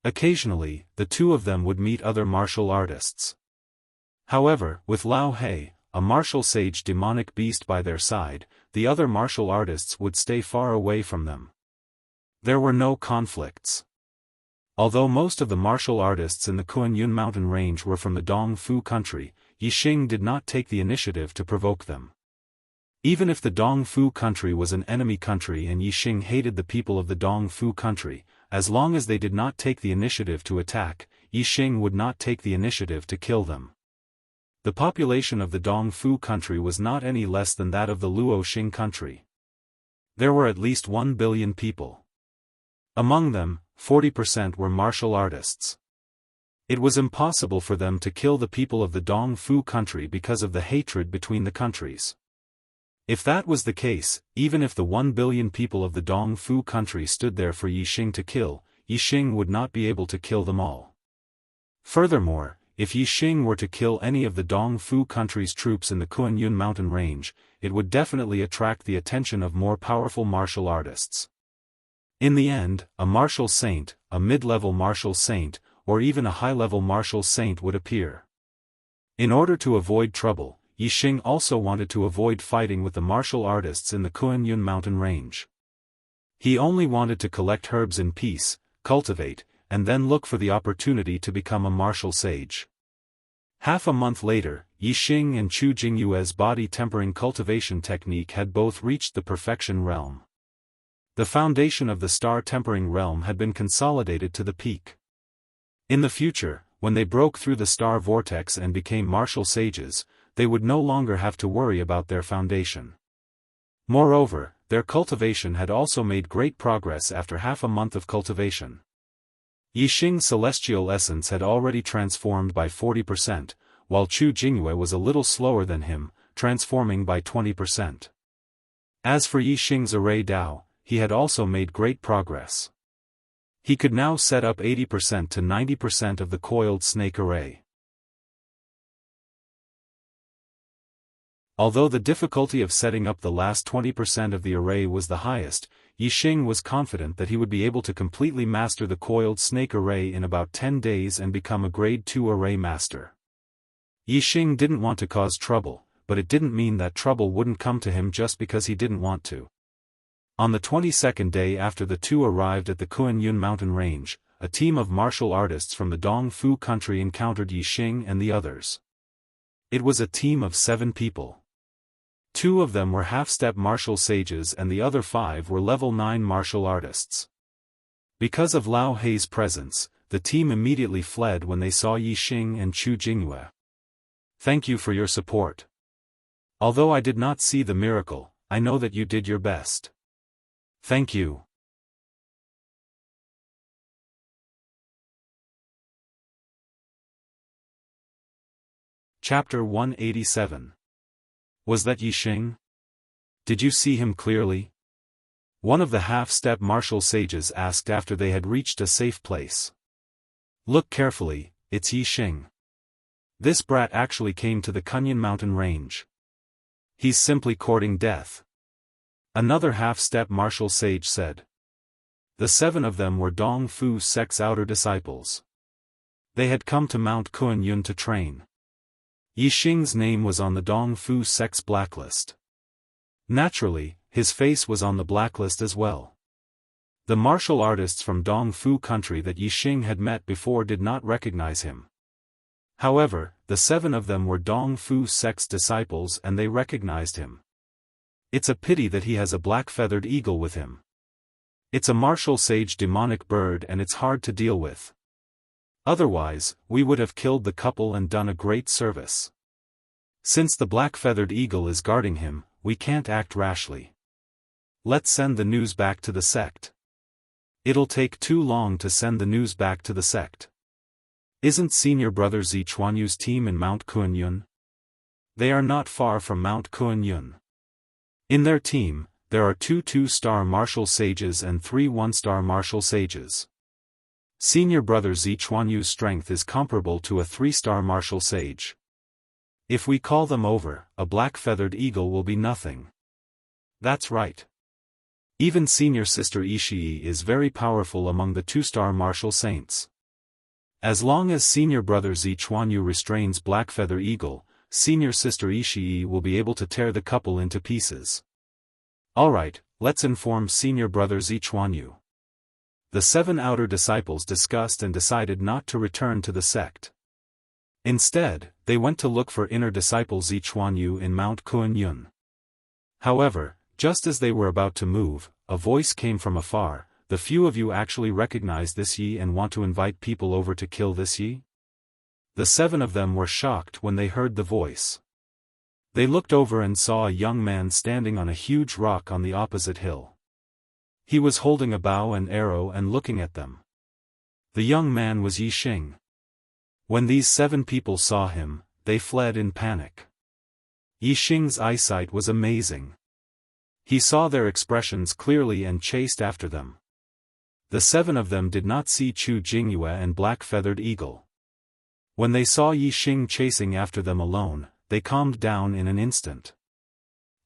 Occasionally, the two of them would meet other martial artists. However, with Lao He, a martial sage demonic beast by their side, the other martial artists would stay far away from them. There were no conflicts. Although most of the martial artists in the Kuan-Yun mountain range were from the Dongfu country, Yixing did not take the initiative to provoke them. Even if the Dongfu country was an enemy country and Yixing hated the people of the Dongfu country, as long as they did not take the initiative to attack, Yixing would not take the initiative to kill them. The population of the Dongfu country was not any less than that of the Luoxing country. There were at least 1 billion people. Among them, 40% were martial artists. It was impossible for them to kill the people of the Dongfu country because of the hatred between the countries. If that was the case, even if the 1 billion people of the Dongfu country stood there for Yixing to kill, Yixing would not be able to kill them all. Furthermore, if Yixing were to kill any of the Dongfu country's troops in the Kuan-Yun mountain range, it would definitely attract the attention of more powerful martial artists. In the end, a martial saint, a mid-level martial saint, or even a high-level martial saint would appear. In order to avoid trouble, Yixing also wanted to avoid fighting with the martial artists in the Kuan-Yun mountain range. He only wanted to collect herbs in peace, cultivate, and then look for the opportunity to become a martial sage. Half a month later, Yixing and Chu Jingyue's body tempering cultivation technique had both reached the perfection realm. The foundation of the star tempering realm had been consolidated to the peak. In the future, when they broke through the star vortex and became martial sages, they would no longer have to worry about their foundation. Moreover, their cultivation had also made great progress after half a month of cultivation. Yixing's celestial essence had already transformed by 40%, while Chu Jingyue was a little slower than him, transforming by 20%. As for Yixing's array Dao, he had also made great progress. He could now set up 80% to 90% of the coiled snake array. Although the difficulty of setting up the last 20% of the array was the highest, Yixing was confident that he would be able to completely master the coiled snake array in about 10 days and become a grade 2 array master. Yixing didn't want to cause trouble, but it didn't mean that trouble wouldn't come to him just because he didn't want to. On the 22nd day after the two arrived at the Kuan-Yun mountain range, a team of martial artists from the Dongfu country encountered Yixing and the others. It was a team of 7 people. 2 of them were half-step martial sages and the other 5 were level 9 martial artists. Because of Lao Hei's presence, the team immediately fled when they saw Yixing and Chu Jingyue. Thank you for your support. Although I did not see the miracle, I know that you did your best. Thank you. Chapter 187. Was that Yixing? Did you see him clearly? One of the half-step martial sages asked after they had reached a safe place. Look carefully, it's Yixing. This brat actually came to the Kunyan mountain range. He's simply courting death. Another half-step martial sage said. The 7 of them were Dongfu sect's outer disciples. They had come to Mount Kuan-Yun to train. Yixing's name was on the Dongfu sect's blacklist. Naturally, his face was on the blacklist as well. The martial artists from Dongfu country that Yixing had met before did not recognize him. However, the 7 of them were Dongfu sect's disciples and they recognized him. It's a pity that he has a black-feathered eagle with him. It's a martial sage demonic bird and it's hard to deal with. Otherwise, we would have killed the couple and done a great service. Since the black-feathered eagle is guarding him, we can't act rashly. Let's send the news back to the sect. It'll take too long to send the news back to the sect. Isn't senior brother Zichuanyu's team in Mount Kuan-Yun? They are not far from Mount Kuan-Yun. In their team, there are 2 2-star martial sages and 3 1-star martial sages. Senior brother Zichuanyu's strength is comparable to a 3-star martial sage. If we call them over, a black-feathered eagle will be nothing. That's right. Even senior sister Ishii is very powerful among the 2-star martial saints. As long as senior brother Zichuanyu restrains black-feather eagle, senior sister Ishii will be able to tear the couple into pieces. Alright, let's inform senior brother Zichuanyu. The 7 outer disciples discussed and decided not to return to the sect. Instead, they went to look for inner disciple Zichuanyu in Mount Kuan-Yun. However, just as they were about to move, a voice came from afar. The few of you actually recognize this Yi and want to invite people over to kill this Yi? The 7 of them were shocked when they heard the voice. They looked over and saw a young man standing on a huge rock on the opposite hill. He was holding a bow and arrow and looking at them. The young man was Yixing. When these 7 people saw him, they fled in panic. Yixing's eyesight was amazing. He saw their expressions clearly and chased after them. The 7 of them did not see Chu Jingyue and Black-Feathered Eagle. When they saw Yixing chasing after them alone, they calmed down in an instant.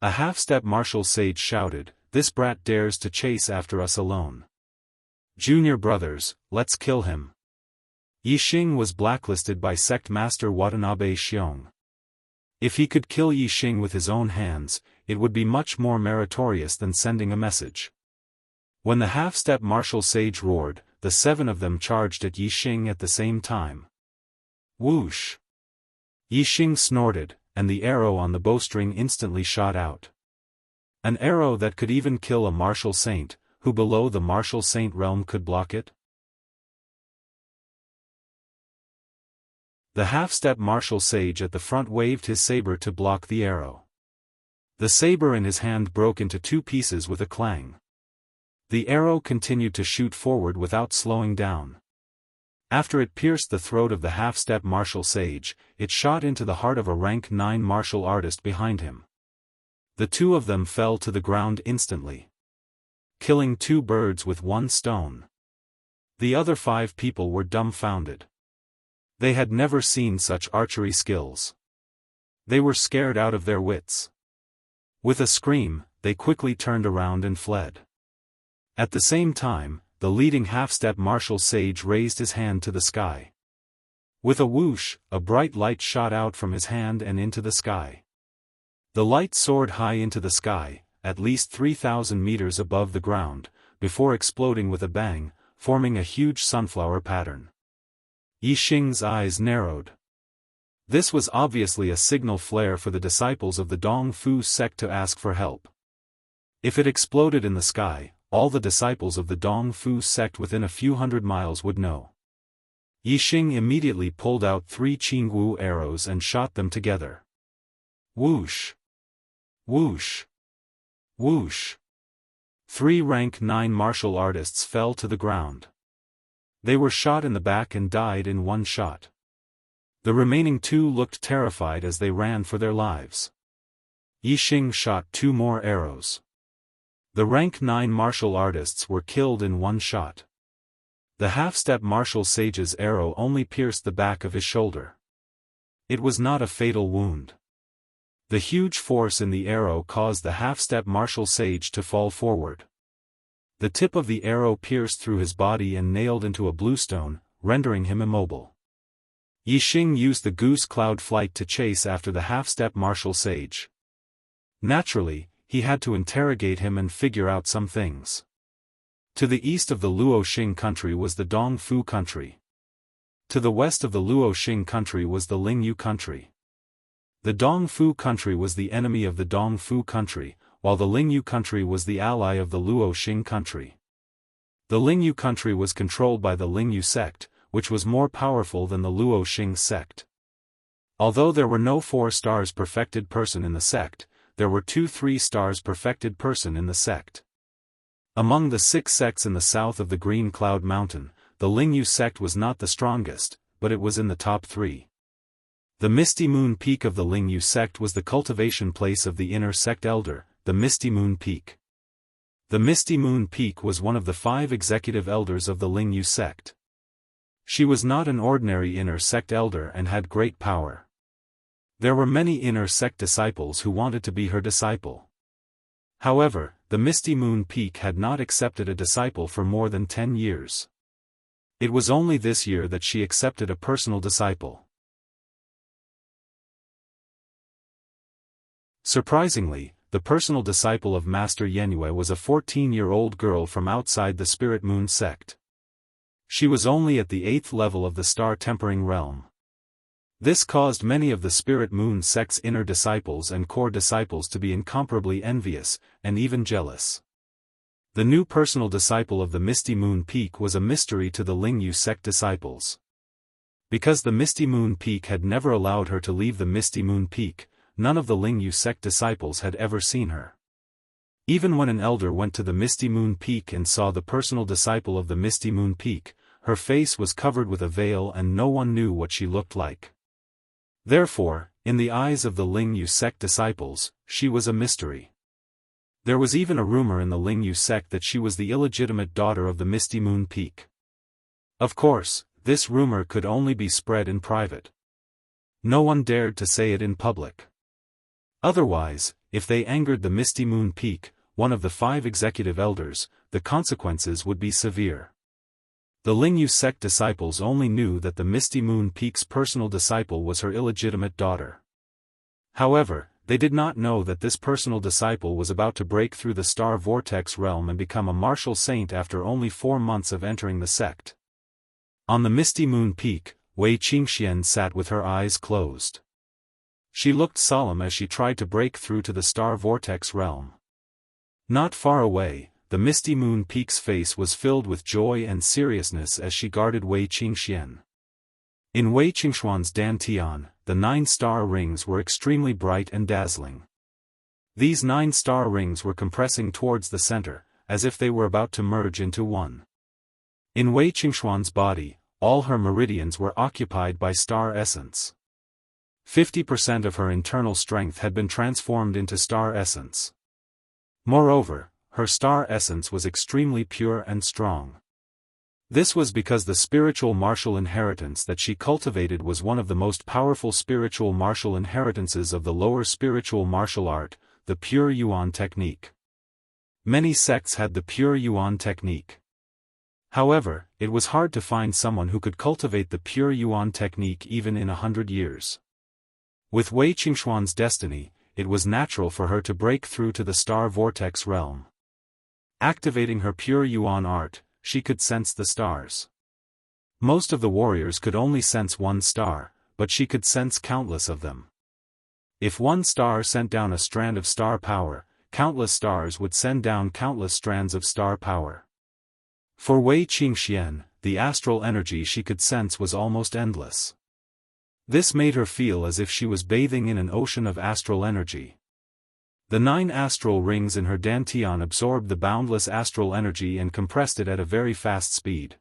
A half-step martial sage shouted, "This brat dares to chase after us alone. Junior brothers, let's kill him." Yixing was blacklisted by sect master Watanabe Xiong. If he could kill Yi Xing with his own hands, it would be much more meritorious than sending a message. When the half-step martial sage roared, the 7 of them charged at Yi Xing at the same time. Whoosh! Yi Xing snorted, and the arrow on the bowstring instantly shot out. An arrow that could even kill a martial saint, who below the martial saint realm could block it? The half-step martial sage at the front waved his saber to block the arrow. The saber in his hand broke into 2 pieces with a clang. The arrow continued to shoot forward without slowing down. After it pierced the throat of the half-step martial sage, it shot into the heart of a rank 9 martial artist behind him. The 2 of them fell to the ground instantly, killing 2 birds with 1 stone. The other 5 people were dumbfounded. They had never seen such archery skills. They were scared out of their wits. With a scream, they quickly turned around and fled. At the same time, the leading half-step martial sage raised his hand to the sky. With a whoosh, a bright light shot out from his hand and into the sky. The light soared high into the sky, at least 3,000 meters above the ground, before exploding with a bang, forming a huge sunflower pattern. Yi Xing's eyes narrowed. This was obviously a signal flare for the disciples of the Dong Fu sect to ask for help. If it exploded in the sky, all the disciples of the Dong Fu sect within a few hundred miles would know. Yi Xing immediately pulled out 3 Qingwu arrows and shot them together. Whoosh! Whoosh! Whoosh! 3 rank 9 martial artists fell to the ground. They were shot in the back and died in 1 shot. The remaining 2 looked terrified as they ran for their lives. Yi Xing shot 2 more arrows. The rank 9 martial artists were killed in 1 shot. The half-step martial sage's arrow only pierced the back of his shoulder. It was not a fatal wound. The huge force in the arrow caused the half-step martial sage to fall forward. The tip of the arrow pierced through his body and nailed into a bluestone, rendering him immobile. Yi Xing used the goose cloud flight to chase after the half-step martial sage. Naturally, he had to interrogate him and figure out some things. To the east of the Luoxing country was the Dong Fu country. To the west of the Luoxing country was the Lingyu country. The Dong Fu country was the enemy of the Dong Fu country, while the Lingyu country was the ally of the Luoxing country. The Lingyu country was controlled by the Lingyu sect, which was more powerful than the Luoxing sect. Although there were no 4 stars perfected person in the sect, there were 2 3 stars perfected person in the sect. Among the 6 sects in the south of the Green Cloud Mountain, the Lingyu sect was not the strongest, but it was in the top 3. The Misty Moon Peak of the Lingyu sect was the cultivation place of the inner sect elder, the Misty Moon Peak. The Misty Moon Peak was one of the 5 executive elders of the Lingyu sect. She was not an ordinary inner sect elder and had great power. There were many inner sect disciples who wanted to be her disciple. However, the Misty Moon Peak had not accepted a disciple for more than 10 years. It was only this year that she accepted a personal disciple. Surprisingly, the personal disciple of Master Yenyue was a 14-year-old girl from outside the Spirit Moon sect. She was only at the 8th level of the Star Tempering realm. This caused many of the Spirit Moon sect's inner disciples and core disciples to be incomparably envious, and even jealous. The new personal disciple of the Misty Moon Peak was a mystery to the Lingyu sect disciples. Because the Misty Moon Peak had never allowed her to leave the Misty Moon Peak, none of the Lingyu sect disciples had ever seen her. Even when an elder went to the Misty Moon Peak and saw the personal disciple of the Misty Moon Peak, her face was covered with a veil and no one knew what she looked like. Therefore, in the eyes of the Lingyu sect disciples, she was a mystery. There was even a rumor in the Lingyu sect that she was the illegitimate daughter of the Misty Moon Peak. Of course, this rumor could only be spread in private. No one dared to say it in public. Otherwise, if they angered the Misty Moon Peak, one of the 5 executive elders, the consequences would be severe. The Lingyu sect disciples only knew that the Misty Moon Peak's personal disciple was her illegitimate daughter. However, they did not know that this personal disciple was about to break through the star vortex realm and become a martial saint after only 4 months of entering the sect. On the misty moon peak, Wei Qingxian sat with her eyes closed. She looked solemn as she tried to break through to the star vortex realm. Not far away, the misty moon peak's face was filled with joy and seriousness as she guarded Wei Qingxian. In Wei Qingxuan's dantian, the 9 star rings were extremely bright and dazzling. These 9 star rings were compressing towards the center, as if they were about to merge into one. In Wei Qingxuan's body, all her meridians were occupied by star essence. 50% of her internal strength had been transformed into star essence. Moreover, her star essence was extremely pure and strong. This was because the spiritual martial inheritance that she cultivated was one of the most powerful spiritual martial inheritances of the lower spiritual martial art, the pure Yuan technique. Many sects had the pure Yuan technique. However, it was hard to find someone who could cultivate the pure Yuan technique even in 100 years. With Wei Qingxuan's destiny, it was natural for her to break through to the star vortex realm. Activating her pure Yuan art, she could sense the stars. Most of the warriors could only sense 1 star, but she could sense countless of them. If 1 star sent down a strand of star power, countless stars would send down countless strands of star power. For Wei Qingxian, the astral energy she could sense was almost endless. This made her feel as if she was bathing in an ocean of astral energy. The 9 astral rings in her dantian absorbed the boundless astral energy and compressed it at a very fast speed.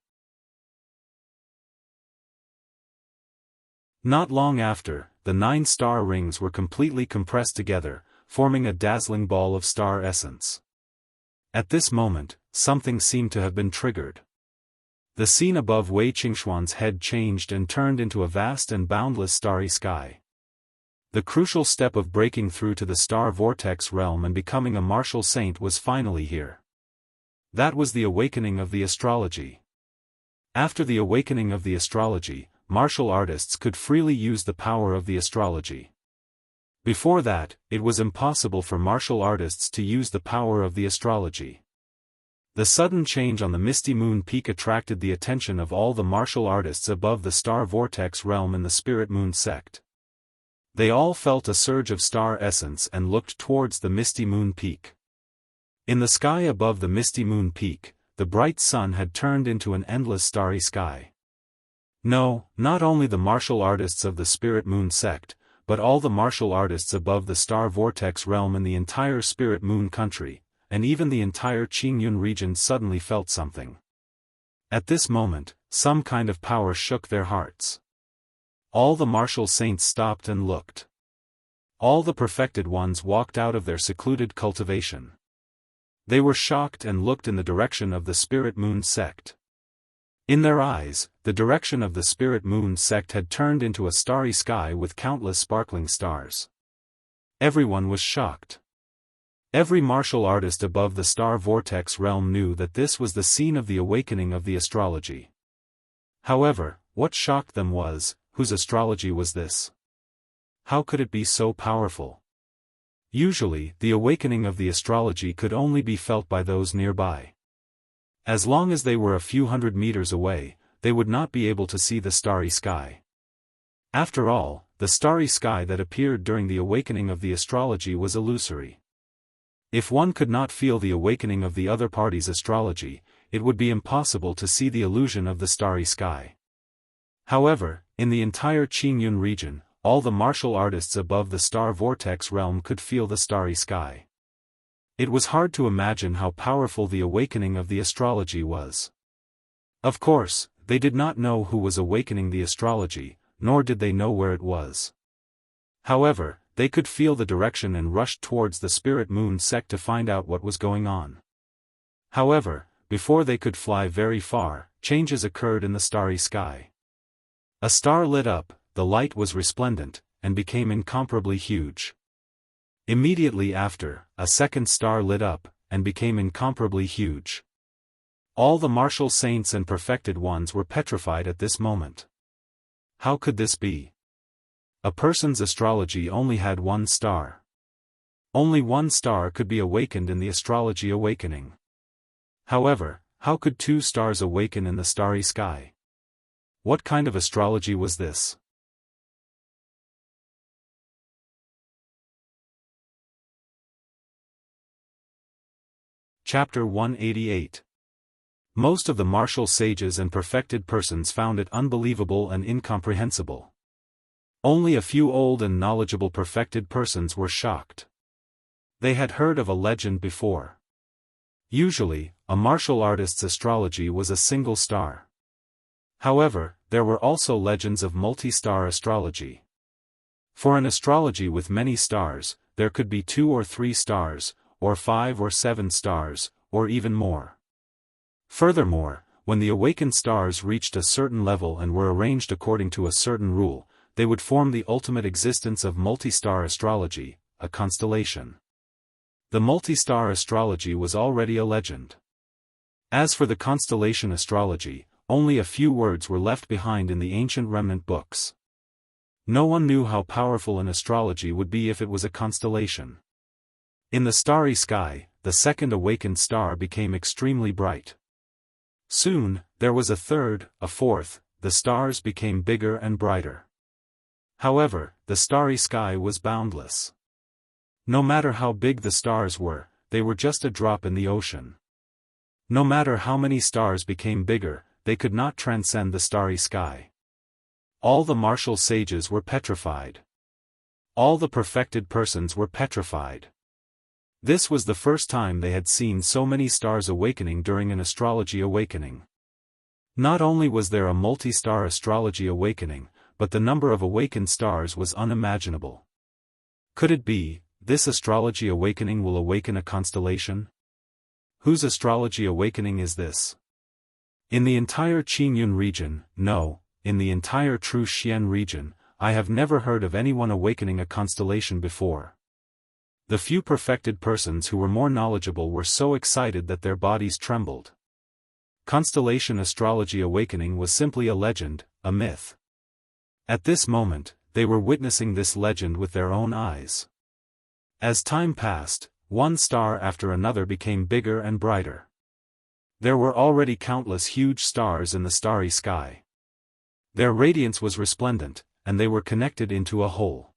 Not long after, the 9 star rings were completely compressed together, forming a dazzling ball of star essence. At this moment, something seemed to have been triggered. The scene above Wei Qingxuan's head changed and turned into a vast and boundless starry sky. The crucial step of breaking through to the star vortex realm and becoming a martial saint was finally here. That was the awakening of the astrology. After the awakening of the astrology, martial artists could freely use the power of the astrology. Before that, it was impossible for martial artists to use the power of the astrology. The sudden change on the misty moon peak attracted the attention of all the martial artists above the star vortex realm in the Spirit Moon sect. They all felt a surge of star essence and looked towards the misty moon peak. In the sky above the misty moon peak, the bright sun had turned into an endless starry sky. No, not only the martial artists of the Spirit Moon sect, but all the martial artists above the star vortex realm in the entire Spirit Moon country, and even the entire Qingyun region suddenly felt something. At this moment, some kind of power shook their hearts. All the martial saints stopped and looked. All the perfected ones walked out of their secluded cultivation. They were shocked and looked in the direction of the Spirit Moon sect. In their eyes, the direction of the Spirit Moon sect had turned into a starry sky with countless sparkling stars. Everyone was shocked. Every martial artist above the star vortex realm knew that this was the scene of the awakening of the astrology. However, what shocked them was, whose astrology was this? How could it be so powerful? Usually, the awakening of the astrology could only be felt by those nearby. As long as they were a few hundred meters away, they would not be able to see the starry sky. After all, the starry sky that appeared during the awakening of the astrology was illusory. If one could not feel the awakening of the other party's astrology, it would be impossible to see the illusion of the starry sky. However, in the entire Qingyun region, all the martial artists above the star vortex realm could feel the starry sky. It was hard to imagine how powerful the awakening of the astrology was. Of course, they did not know who was awakening the astrology, nor did they know where it was. However, they could feel the direction and rushed towards the Spirit Moon sect to find out what was going on. However, before they could fly very far, changes occurred in the starry sky. A star lit up, the light was resplendent, and became incomparably huge. Immediately after, a second star lit up, and became incomparably huge. All the martial saints and perfected ones were petrified at this moment. How could this be? A person's astrology only had one star. Only one star could be awakened in the astrology awakening. However, how could two stars awaken in the starry sky? What kind of astrology was this? Chapter 188. Most of the martial sages and perfected persons found it unbelievable and incomprehensible. Only a few old and knowledgeable perfected persons were shocked. They had heard of a legend before. Usually, a martial artist's astrology was a single star. However, there were also legends of multi-star astrology. For an astrology with many stars, there could be 2 or 3 stars, or 5 or 7 stars, or even more. Furthermore, when the awakened stars reached a certain level and were arranged according to a certain rule, they would form the ultimate existence of multi-star astrology, a constellation. The multi-star astrology was already a legend. As for the constellation astrology, only a few words were left behind in the ancient remnant books. No one knew how powerful an astrology would be if it was a constellation. In the starry sky, the second awakened star became extremely bright. Soon, there was a third, a fourth, the stars became bigger and brighter. However, the starry sky was boundless. No matter how big the stars were, they were just a drop in the ocean. No matter how many stars became bigger, they could not transcend the starry sky. All the martial sages were petrified. All the perfected persons were petrified. This was the first time they had seen so many stars awakening during an astrology awakening. Not only was there a multi-star astrology awakening, but the number of awakened stars was unimaginable. Could it be, this astrology awakening will awaken a constellation? Whose astrology awakening is this? In the entire Qingyun region, no, in the entire True Xian region, I have never heard of anyone awakening a constellation before. The few perfected persons who were more knowledgeable were so excited that their bodies trembled. Constellation astrology awakening was simply a legend, a myth. At this moment, they were witnessing this legend with their own eyes. As time passed, one star after another became bigger and brighter. There were already countless huge stars in the starry sky. Their radiance was resplendent, and they were connected into a whole.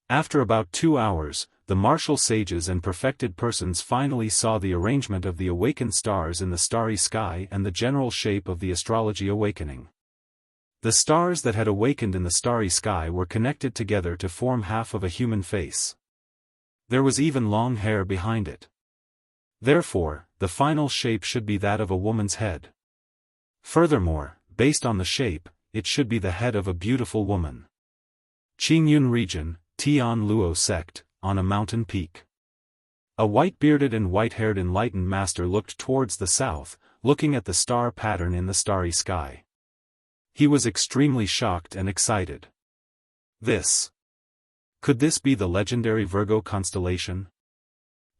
After about 2 hours, the martial sages and perfected persons finally saw the arrangement of the awakened stars in the starry sky and the general shape of the astrology awakening. The stars that had awakened in the starry sky were connected together to form half of a human face. There was even long hair behind it. Therefore, the final shape should be that of a woman's head. Furthermore, based on the shape, it should be the head of a beautiful woman. Qingyun region, Tianluo sect, on a mountain peak. A white-bearded and white-haired enlightened master looked towards the south, looking at the star pattern in the starry sky. He was extremely shocked and excited. Could this be the legendary Virgo constellation?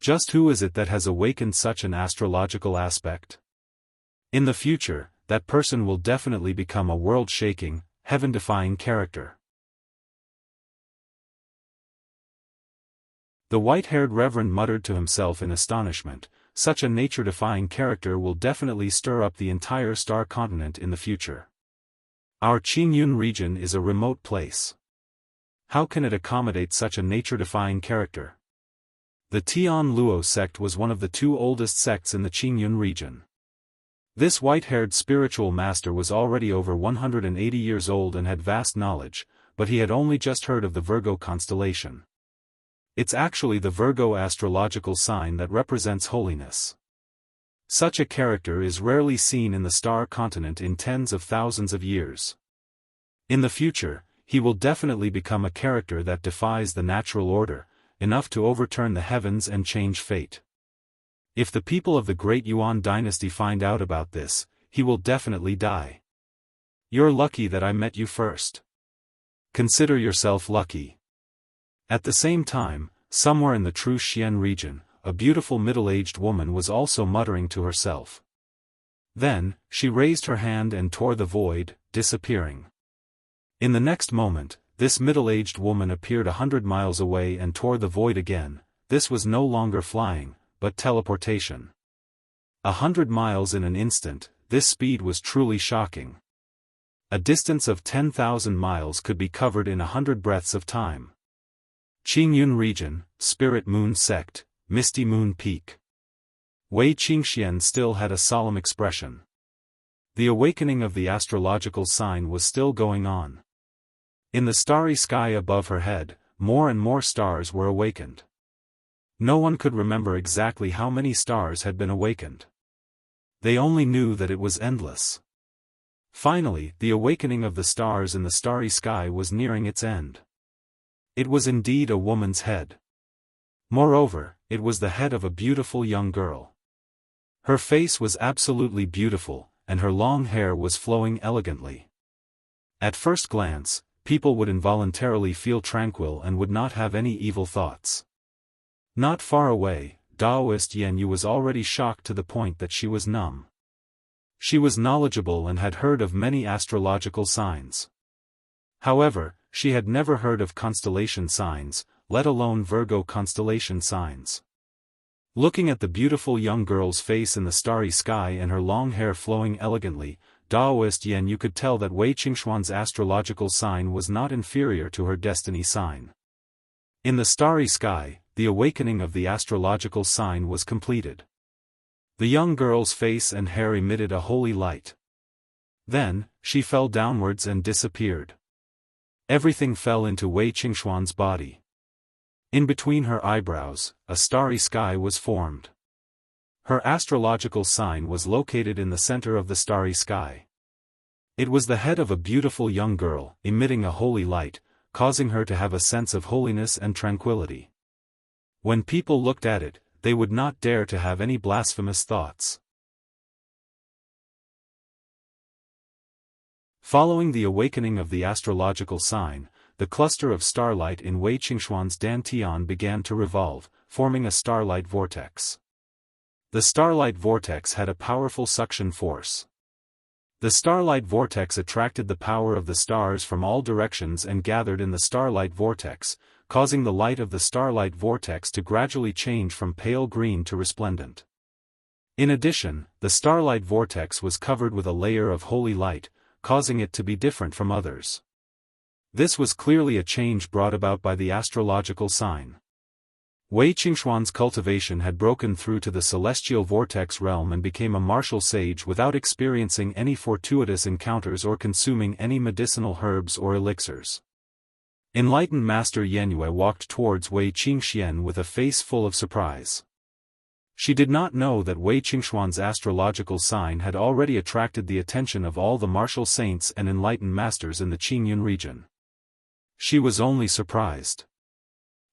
Just who is it that has awakened such an astrological aspect? In the future, that person will definitely become a world-shaking, heaven-defying character. The white-haired reverend muttered to himself in astonishment, such a nature-defying character will definitely stir up the entire star continent in the future. Our Qingyun region is a remote place. How can it accommodate such a nature-defying character? The Tianluo sect was one of the 2 oldest sects in the Qingyun region. This white-haired spiritual master was already over 180 years old and had vast knowledge, but he had only just heard of the Virgo constellation. It's actually the Virgo astrological sign that represents holiness. Such a character is rarely seen in the star continent in tens of thousands of years. In the future, he will definitely become a character that defies the natural order, enough to overturn the heavens and change fate. If the people of the Great Yuan dynasty find out about this, he will definitely die. You're lucky that I met you first. Consider yourself lucky. At the same time, somewhere in the True Xian region, a beautiful middle-aged woman was also muttering to herself. Then, she raised her hand and tore the void, disappearing. In the next moment, this middle-aged woman appeared 100 miles away and tore the void again. This was no longer flying, but teleportation. 100 miles in an instant, this speed was truly shocking. A distance of 10,000 miles could be covered in 100 breaths of time. Qingyun region, Spirit Moon sect, Misty Moon Peak. Wei Qingxian still had a solemn expression. The awakening of the astrological sign was still going on. In the starry sky above her head, more and more stars were awakened. No one could remember exactly how many stars had been awakened. They only knew that it was endless. Finally, the awakening of the stars in the starry sky was nearing its end. It was indeed a woman's head. Moreover, it was the head of a beautiful young girl. Her face was absolutely beautiful, and her long hair was flowing elegantly. At first glance, people would involuntarily feel tranquil and would not have any evil thoughts. Not far away, Daoist Jianghu was already shocked to the point that she was numb. She was knowledgeable and had heard of many astrological signs. However, she had never heard of constellation signs, let alone Virgo constellation signs. Looking at the beautiful young girl's face in the starry sky and her long hair flowing elegantly, Daoist Jianghu could tell that Wei Qingxuan's astrological sign was not inferior to her destiny sign. In the starry sky, the awakening of the astrological sign was completed. The young girl's face and hair emitted a holy light. Then, she fell downwards and disappeared. Everything fell into Wei Qingxuan's body. In between her eyebrows, a starry sky was formed. Her astrological sign was located in the center of the starry sky. It was the head of a beautiful young girl, emitting a holy light, causing her to have a sense of holiness and tranquility. When people looked at it, they would not dare to have any blasphemous thoughts. Following the awakening of the astrological sign, the cluster of starlight in Wei Qingxuan's dantian began to revolve, forming a starlight vortex. The starlight vortex had a powerful suction force. The starlight vortex attracted the power of the stars from all directions and gathered in the starlight vortex, causing the light of the starlight vortex to gradually change from pale green to resplendent. In addition, the starlight vortex was covered with a layer of holy light, causing it to be different from others. This was clearly a change brought about by the astrological sign. Wei Qingxuan's cultivation had broken through to the celestial vortex realm and became a martial sage without experiencing any fortuitous encounters or consuming any medicinal herbs or elixirs. Enlightened Master Yanue walked towards Wei Qingxian with a face full of surprise. She did not know that Wei Qingxuan's astrological sign had already attracted the attention of all the martial saints and enlightened masters in the Qingyun region. She was only surprised.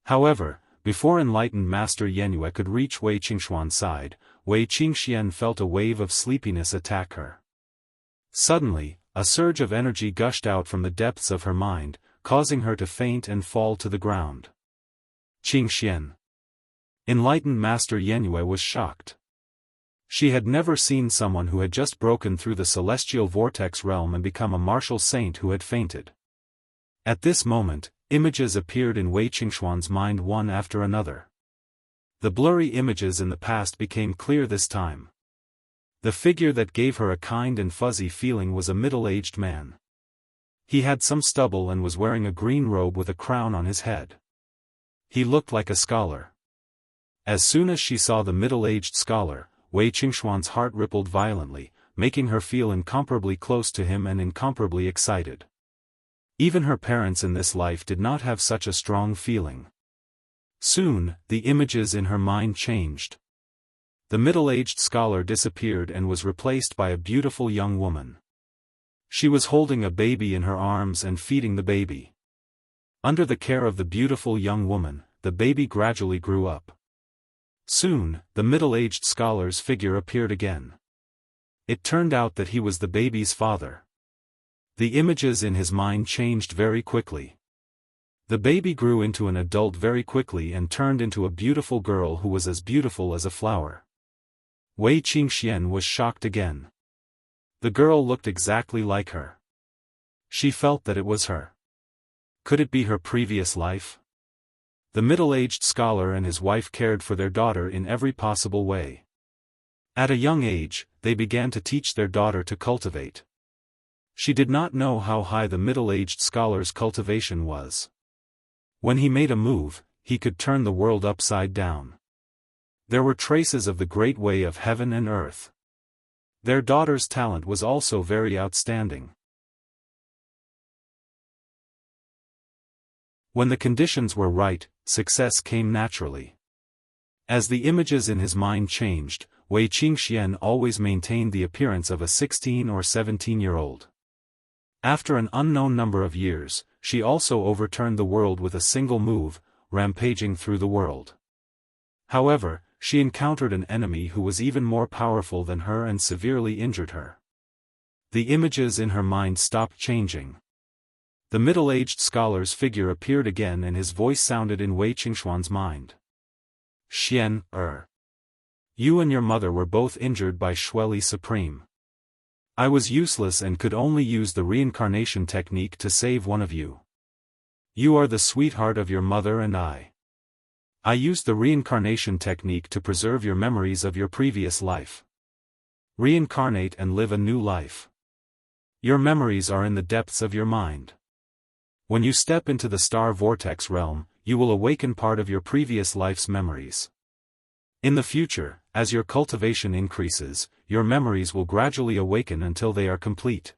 However, before enlightened Master Yanue could reach Wei Qingxuan's side, Wei Qingxian felt a wave of sleepiness attack her. Suddenly, a surge of energy gushed out from the depths of her mind, causing her to faint and fall to the ground. Qingxian. Enlightened Master Yanue was shocked. She had never seen someone who had just broken through the celestial vortex realm and become a martial saint who had fainted. At this moment, images appeared in Wei Qingxuan's mind one after another. The blurry images in the past became clear this time. The figure that gave her a kind and fuzzy feeling was a middle-aged man. He had some stubble and was wearing a green robe with a crown on his head. He looked like a scholar. As soon as she saw the middle-aged scholar, Wei Qingxuan's heart rippled violently, making her feel incomparably close to him and incomparably excited. Even her parents in this life did not have such a strong feeling. Soon, the images in her mind changed. The middle-aged scholar disappeared and was replaced by a beautiful young woman. She was holding a baby in her arms and feeding the baby. Under the care of the beautiful young woman, the baby gradually grew up. Soon, the middle-aged scholar's figure appeared again. It turned out that he was the baby's father. The images in his mind changed very quickly. The baby grew into an adult very quickly and turned into a beautiful girl who was as beautiful as a flower. Wei Qingxian was shocked again. The girl looked exactly like her. She felt that it was her. Could it be her previous life? The middle-aged scholar and his wife cared for their daughter in every possible way. At a young age, they began to teach their daughter to cultivate. She did not know how high the middle-aged scholar's cultivation was. When he made a move, he could turn the world upside down. There were traces of the great way of heaven and earth. Their daughter's talent was also very outstanding. When the conditions were right, success came naturally. As the images in his mind changed, Wei Qingxian always maintained the appearance of a 16 or 17-year-old. After an unknown number of years, she also overturned the world with a single move, rampaging through the world. However, she encountered an enemy who was even more powerful than her and severely injured her. The images in her mind stopped changing. The middle-aged scholar's figure appeared again and his voice sounded in Wei Qingxuan's mind. Xian, you and your mother were both injured by Shueli Supreme. I was useless and could only use the reincarnation technique to save one of you. You are the sweetheart of your mother and I used the reincarnation technique to preserve your memories of your previous life. Reincarnate and live a new life. Your memories are in the depths of your mind. When you step into the star vortex realm, you will awaken part of your previous life's memories. In the future, as your cultivation increases, your memories will gradually awaken until they are complete.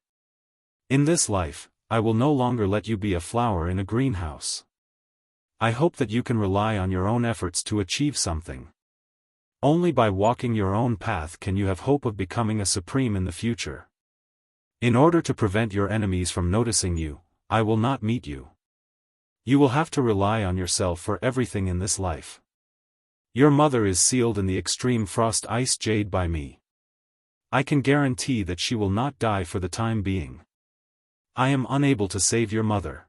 In this life, I will no longer let you be a flower in a greenhouse. I hope that you can rely on your own efforts to achieve something. Only by walking your own path can you have hope of becoming a supreme in the future. In order to prevent your enemies from noticing you, I will not meet you. You will have to rely on yourself for everything in this life. Your mother is sealed in the extreme frost ice jade by me. I can guarantee that she will not die for the time being. I am unable to save your mother.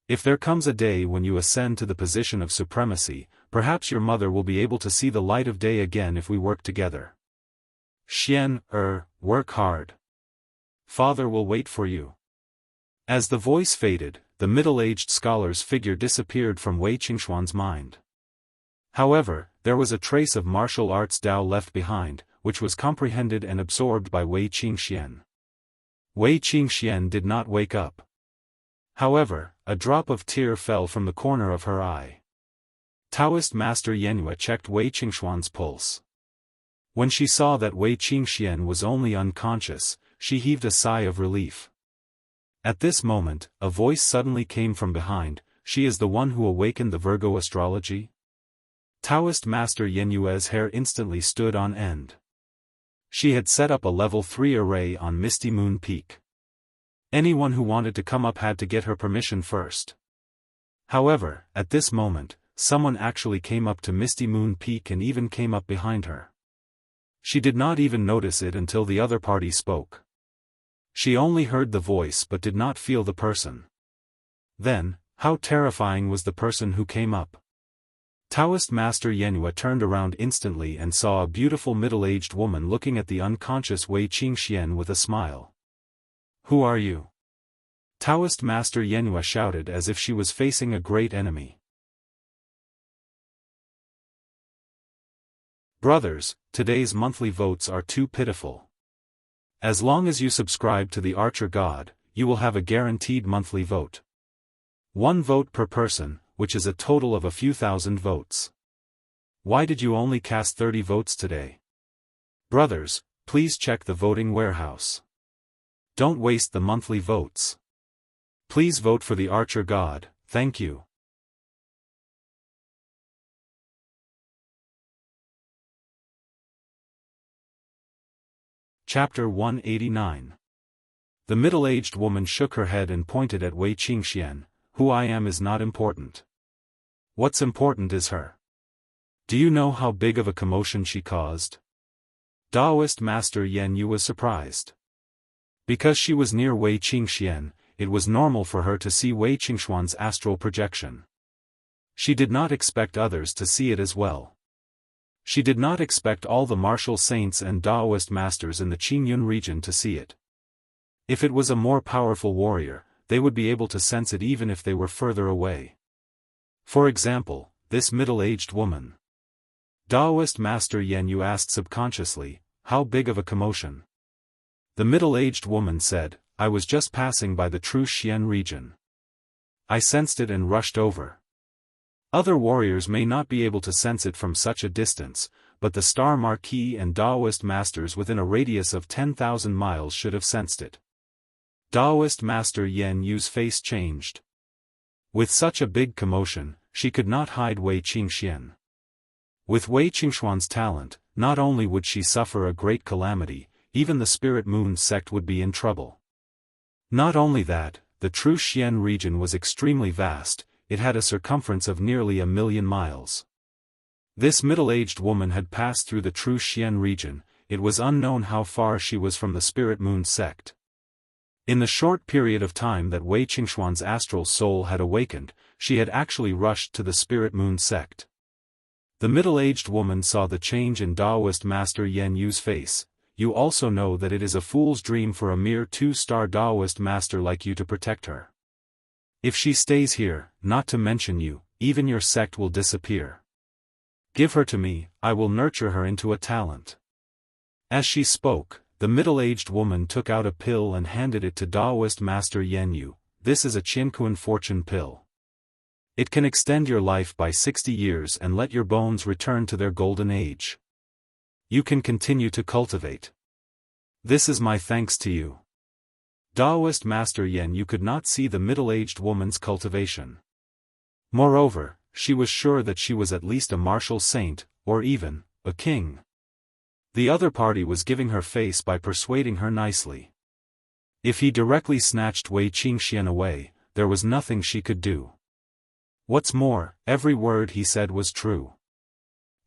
If there comes a day when you ascend to the position of supremacy, perhaps your mother will be able to see the light of day again if we work together. Xian, work hard. Father will wait for you. As the voice faded, the middle-aged scholar's figure disappeared from Wei Qingxuan's mind. However, there was a trace of martial arts Dao left behind, which was comprehended and absorbed by Wei Qingxian. Wei Qingxian did not wake up. However, a drop of tear fell from the corner of her eye. Daoist Master Yenhua checked Wei Qingxuan's pulse. When she saw that Wei Qingxian was only unconscious, she heaved a sigh of relief. At this moment, a voice suddenly came from behind. She is the one who awakened the Virgo astrology? Daoist Master Yenyue's hair instantly stood on end. She had set up a level 3 array on Misty Moon Peak. Anyone who wanted to come up had to get her permission first. However, at this moment, someone actually came up to Misty Moon Peak and even came up behind her. She did not even notice it until the other party spoke. She only heard the voice but did not feel the person. Then, how terrifying was the person who came up. Daoist Master Yenhua turned around instantly and saw a beautiful middle-aged woman looking at the unconscious Wei Qingxian with a smile. Who are you? Daoist Master Yenhua shouted as if she was facing a great enemy. Brothers, today's monthly votes are too pitiful. As long as you subscribe to the Archer God, you will have a guaranteed monthly vote. 1 vote per person, which is a total of a few thousand votes. Why did you only cast 30 votes today? Brothers, please check the voting warehouse. Don't waste the monthly votes. Please vote for the Archer God, thank you. Chapter 189. The middle-aged woman shook her head and pointed at Wei Qingxian. Who I am is not important. What's important is her. Do you know how big of a commotion she caused? Daoist Master Yenyu was surprised. Because she was near Wei Qingxian, it was normal for her to see Wei Qingxuan's astral projection. She did not expect others to see it as well. She did not expect all the martial saints and Daoist masters in the Qingyun region to see it. If it was a more powerful warrior, they would be able to sense it even if they were further away. For example, this middle-aged woman. Daoist Master Yanyu asked subconsciously, "How big of a commotion?" The middle-aged woman said, "I was just passing by the True Xian region. I sensed it and rushed over." Other warriors may not be able to sense it from such a distance, but the Star Marquis and Daoist masters within a radius of 10,000 miles should have sensed it. Daoist Master Yan Yu's face changed. With such a big commotion, she could not hide Wei Qingxian. With Wei Qingxuan's talent, not only would she suffer a great calamity, even the Spirit Moon sect would be in trouble. Not only that, the True Xian region was extremely vast, it had a circumference of nearly 1,000,000 miles. This middle-aged woman had passed through the True Xian region, it was unknown how far she was from the Spirit Moon sect. In the short period of time that Wei Qingxuan's astral soul had awakened, she had actually rushed to the Spirit Moon sect. The middle-aged woman saw the change in Daoist Master Yan Yu's face. "You also know that it is a fool's dream for a mere 2-star Daoist master like you to protect her. If she stays here, not to mention you, even your sect will disappear. Give her to me, I will nurture her into a talent." As she spoke, the middle-aged woman took out a pill and handed it to Daoist Master Yan Yu. "This is a Qianquan fortune pill. It can extend your life by 60 years and let your bones return to their golden age. You can continue to cultivate. This is my thanks to you." Daoist Master Yan Yu could not see the middle-aged woman's cultivation. Moreover, she was sure that she was at least a martial saint, or even, a king. The other party was giving her face by persuading her nicely. If he directly snatched Wei Qingxian away, there was nothing she could do. What's more, every word he said was true.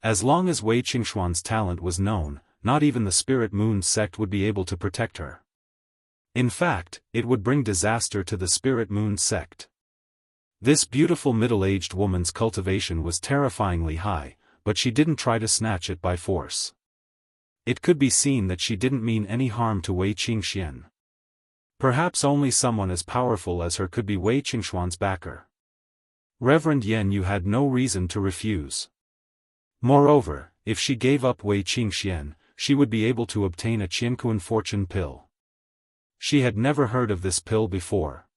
As long as Wei Qingxuan's talent was known, not even the Spirit Moon sect would be able to protect her. In fact, it would bring disaster to the Spirit Moon sect. This beautiful middle-aged woman's cultivation was terrifyingly high, but she didn't try to snatch it by force. It could be seen that she didn't mean any harm to Wei Qingxian. Perhaps only someone as powerful as her could be Wei Qingxuan's backer. Reverend Yan Yu had no reason to refuse. Moreover, if she gave up Wei Qingxian, she would be able to obtain a Qianquan fortune pill. She had never heard of this pill before.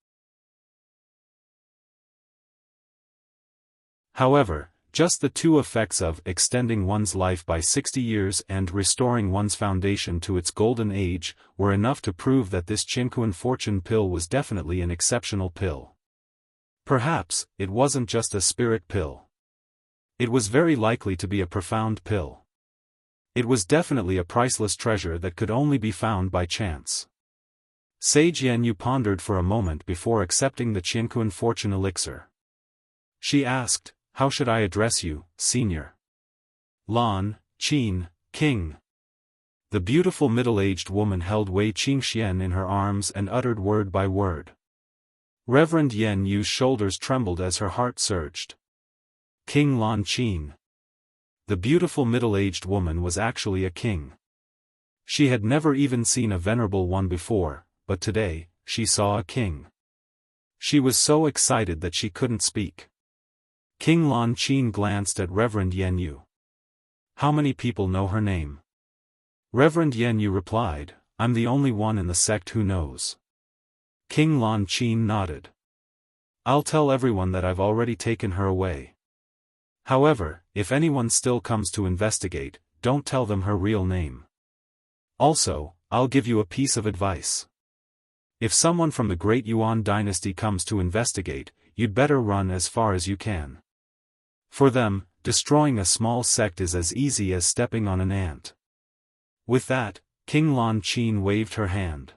However, just the two effects of extending one's life by 60 years and restoring one's foundation to its golden age were enough to prove that this Qianquan fortune pill was definitely an exceptional pill. Perhaps, it wasn't just a spirit pill. It was very likely to be a profound pill. It was definitely a priceless treasure that could only be found by chance. Sage Yan Yu pondered for a moment before accepting the Qianquan fortune elixir. She asked, "How should I address you, Senior?" "Lan, Qin, King." The beautiful middle-aged woman held Wei Qingxian in her arms and uttered word by word. Reverend Yan Yu's shoulders trembled as her heart surged. King Lan Qin. The beautiful middle-aged woman was actually a king. She had never even seen a venerable one before, but today, she saw a king. She was so excited that she couldn't speak. King Lan Qin glanced at Reverend Yan Yu. "How many people know her name?" Reverend Yan Yu replied, "I'm the only one in the sect who knows." King Lan Qin nodded. "I'll tell everyone that I've already taken her away. However, if anyone still comes to investigate, don't tell them her real name. Also, I'll give you a piece of advice. If someone from the Great Yuan dynasty comes to investigate, you'd better run as far as you can. For them, destroying a small sect is as easy as stepping on an ant." With that, King Lan Qin waved her hand.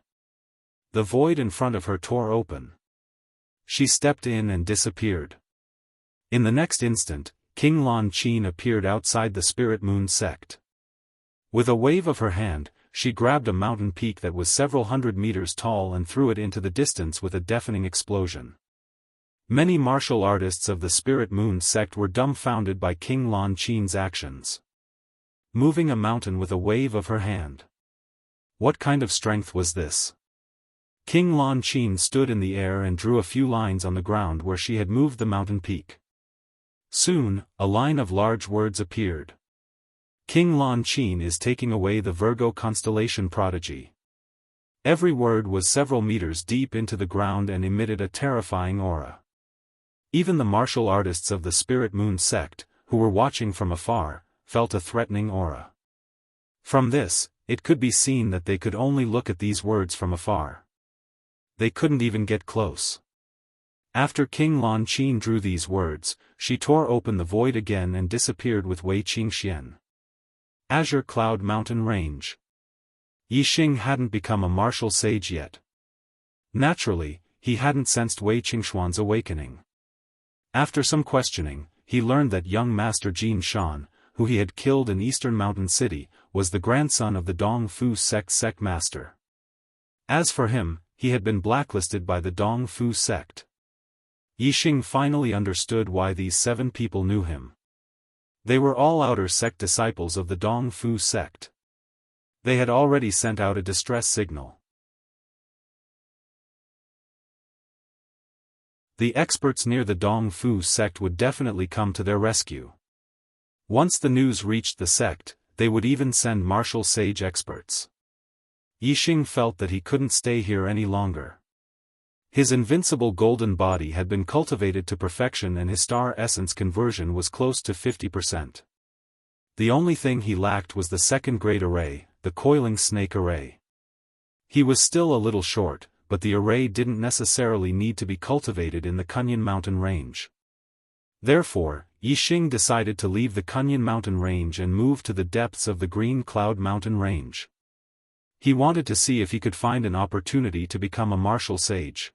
The void in front of her tore open. She stepped in and disappeared. In the next instant, King Lan Qin appeared outside the Spirit Moon sect. With a wave of her hand, she grabbed a mountain peak that was several hundred meters tall and threw it into the distance with a deafening explosion. Many martial artists of the Spirit Moon sect were dumbfounded by King Lan Qin's actions. Moving a mountain with a wave of her hand. What kind of strength was this? King Lan Qin stood in the air and drew a few lines on the ground where she had moved the mountain peak. Soon, a line of large words appeared. King Lan Qin is taking away the Virgo constellation prodigy. Every word was several meters deep into the ground and emitted a terrifying aura. Even the martial artists of the Spirit Moon sect, who were watching from afar, felt a threatening aura. From this, it could be seen that they could only look at these words from afar. They couldn't even get close. After King Lan Qin drew these words, she tore open the void again and disappeared with Wei Qingxian. Azure Cloud Mountain Range. Yixing hadn't become a martial sage yet. Naturally, he hadn't sensed Wei Qingxuan's awakening. After some questioning, he learned that young Master Jin Shan, who he had killed in Eastern Mountain City, was the grandson of the Dong Fu sect master. As for him, he had been blacklisted by the Dong Fu sect. Yixing finally understood why these 7 people knew him. They were all outer sect disciples of the Dong Fu sect. They had already sent out a distress signal. The experts near the Dong Fu sect would definitely come to their rescue. Once the news reached the sect, they would even send martial sage experts. Yixing felt that he couldn't stay here any longer. His invincible golden body had been cultivated to perfection and his star essence conversion was close to 50%. The only thing he lacked was the second-grade array, the coiling snake array. He was still a little short, but the array didn't necessarily need to be cultivated in the Kunyan Mountain Range. Therefore, Yixing decided to leave the Kunyan Mountain Range and move to the depths of the Green Cloud Mountain Range. He wanted to see if he could find an opportunity to become a martial sage.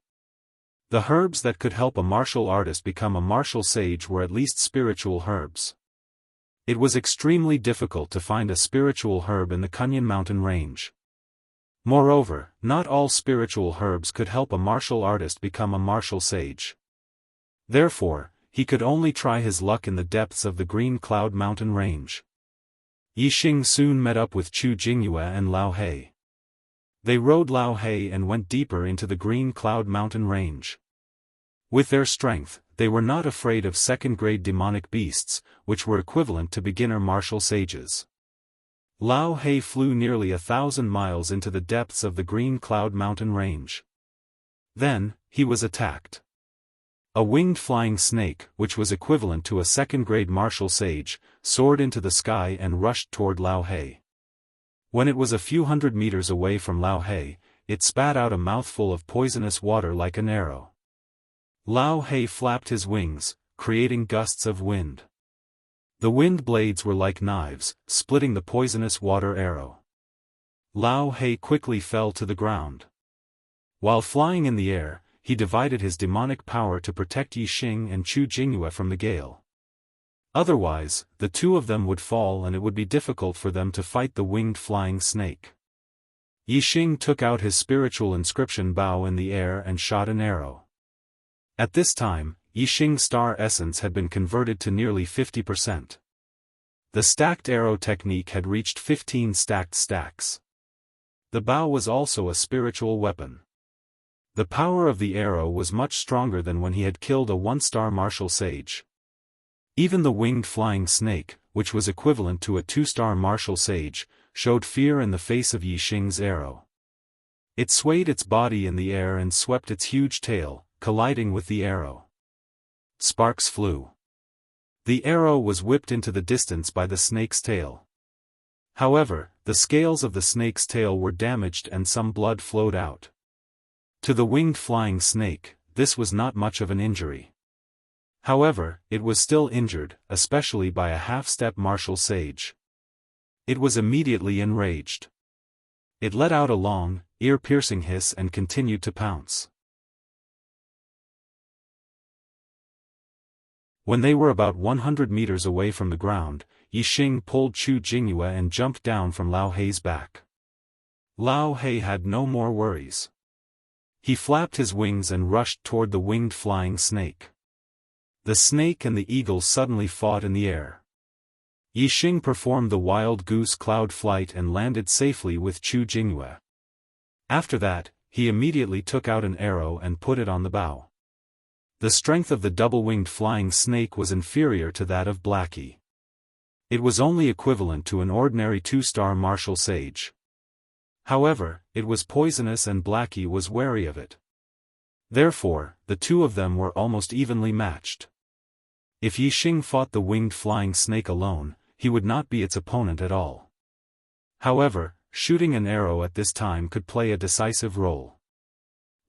The herbs that could help a martial artist become a martial sage were at least spiritual herbs. It was extremely difficult to find a spiritual herb in the Kunyan Mountain Range. Moreover, not all spiritual herbs could help a martial artist become a martial sage. Therefore, he could only try his luck in the depths of the Green Cloud Mountain Range. Yixing soon met up with Chu Jingyue and Lao He. They rode Lao He and went deeper into the Green Cloud Mountain Range. With their strength, they were not afraid of second-grade demonic beasts, which were equivalent to beginner martial sages. Lao He flew nearly 1,000 miles into the depths of the Green Cloud Mountain Range. Then, he was attacked. A winged flying snake, which was equivalent to a second-grade martial sage, soared into the sky and rushed toward Lao He. When it was a few hundred meters away from Lao He, it spat out a mouthful of poisonous water like an arrow. Lao He flapped his wings, creating gusts of wind. The wind blades were like knives, splitting the poisonous water arrow. Lao He quickly fell to the ground. While flying in the air, he divided his demonic power to protect Yixing and Chu Jingyue from the gale. Otherwise, the two of them would fall and it would be difficult for them to fight the winged flying snake. Yixing took out his spiritual inscription bow in the air and shot an arrow. At this time, Yixing's star essence had been converted to nearly 50%. The stacked arrow technique had reached 15 stacked stacks. The bow was also a spiritual weapon. The power of the arrow was much stronger than when he had killed a 1-star martial sage. Even the winged flying snake, which was equivalent to a 2-star martial sage, showed fear in the face of Yixing's arrow. It swayed its body in the air and swept its huge tail, colliding with the arrow. Sparks flew. The arrow was whipped into the distance by the snake's tail. However, the scales of the snake's tail were damaged and some blood flowed out. To the winged flying snake, this was not much of an injury. However, it was still injured, especially by a half-step martial sage. It was immediately enraged. It let out a long, ear-piercing hiss and continued to pounce. When they were about 100 meters away from the ground, Yixing pulled Chu Jingyue and jumped down from Lao He's back. Lao He had no more worries. He flapped his wings and rushed toward the winged flying snake. The snake and the eagle suddenly fought in the air. Yixing performed the wild goose cloud flight and landed safely with Chu Jingyue. After that, he immediately took out an arrow and put it on the bow. The strength of the double-winged flying snake was inferior to that of Blackie. It was only equivalent to an ordinary 2-star martial sage. However, it was poisonous and Blackie was wary of it. Therefore, the two of them were almost evenly matched. If Yixing fought the winged flying snake alone, he would not be its opponent at all. However, shooting an arrow at this time could play a decisive role.